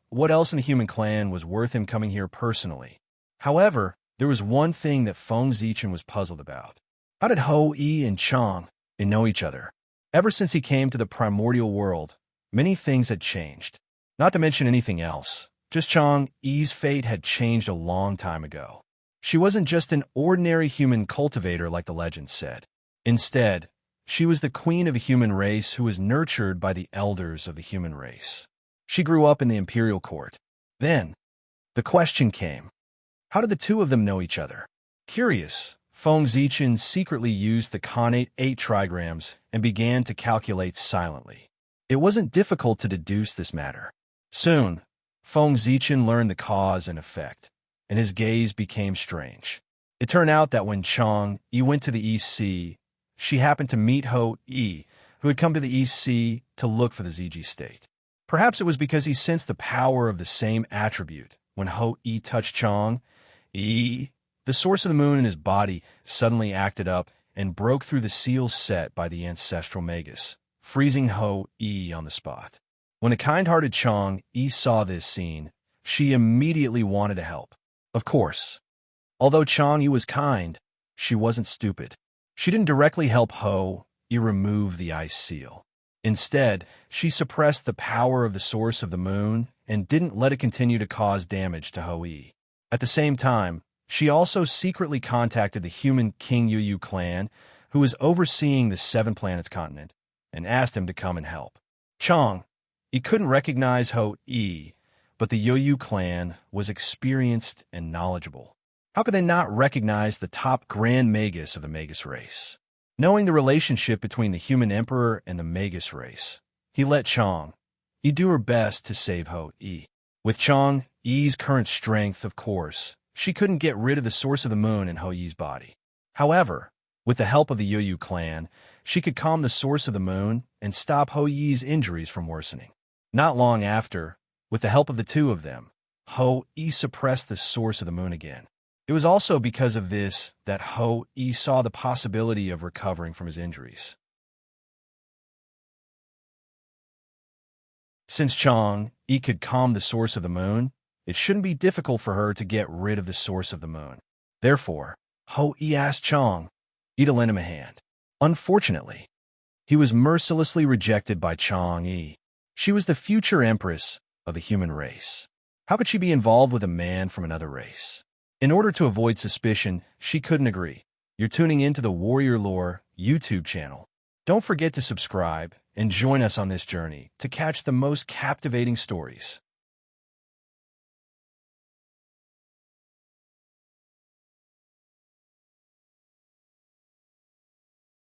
what else in the human clan was worth him coming here personally? However, there was one thing that Feng Zichen was puzzled about. How did Hui and Chang know each other? Ever since he came to the primordial world, many things had changed. Not to mention anything else. Just Chang's fate had changed a long time ago. She wasn't just an ordinary human cultivator like the legend said. Instead, she was the queen of a human race who was nurtured by the elders of the human race. She grew up in the imperial court. Then, the question came, how did the 2 of them know each other? Curious, Feng Zichen secretly used the connate 8 trigrams and began to calculate silently. It wasn't difficult to deduce this matter. Soon, Feng Zichen learned the cause and effect, and his gaze became strange. It turned out that when Chang went to the East Sea, she happened to meet Hui, who had come to the East Sea to look for the ZG state. Perhaps it was because he sensed the power of the same attribute. When Hui touched Chang, the source of the moon in his body suddenly acted up and broke through the seals set by the ancestral Magus, freezing Hui on the spot. When the kind-hearted Chang saw this scene, she immediately wanted to help. Of course, although Chang was kind, she wasn't stupid. She didn't directly help Hui remove the ice seal. Instead, she suppressed the power of the source of the moon and didn't let it continue to cause damage to Hui. At the same time, she also secretly contacted the human King Yu clan, who was overseeing the 7 planets continent, and asked him to come and help. Chang, he couldn't recognize Hui, but the Yu clan was experienced and knowledgeable. How could they not recognize the top Grand Magus of the Magus race? Knowing the relationship between the human emperor and the Magus race, he let Chang do her best to save Hui. With Chang's current strength, of course, she couldn't get rid of the source of the moon in Hui's body. However, with the help of the Yu clan, she could calm the source of the moon and stop Hui's injuries from worsening. Not long after, with the help of the 2 of them, Hui suppressed the source of the moon again. It was also because of this that Hui saw the possibility of recovering from his injuries. Since Chang could calm the source of the moon, it shouldn't be difficult for her to get rid of the source of the moon. Therefore, Hui asked Chang to lend him a hand. Unfortunately, he was mercilessly rejected by Chang'e. She was the future empress of the human race. How could she be involved with a man from another race? In order to avoid suspicion, she couldn't agree. You're tuning into the Warrior Lore YouTube channel. Don't forget to subscribe and join us on this journey to catch the most captivating stories.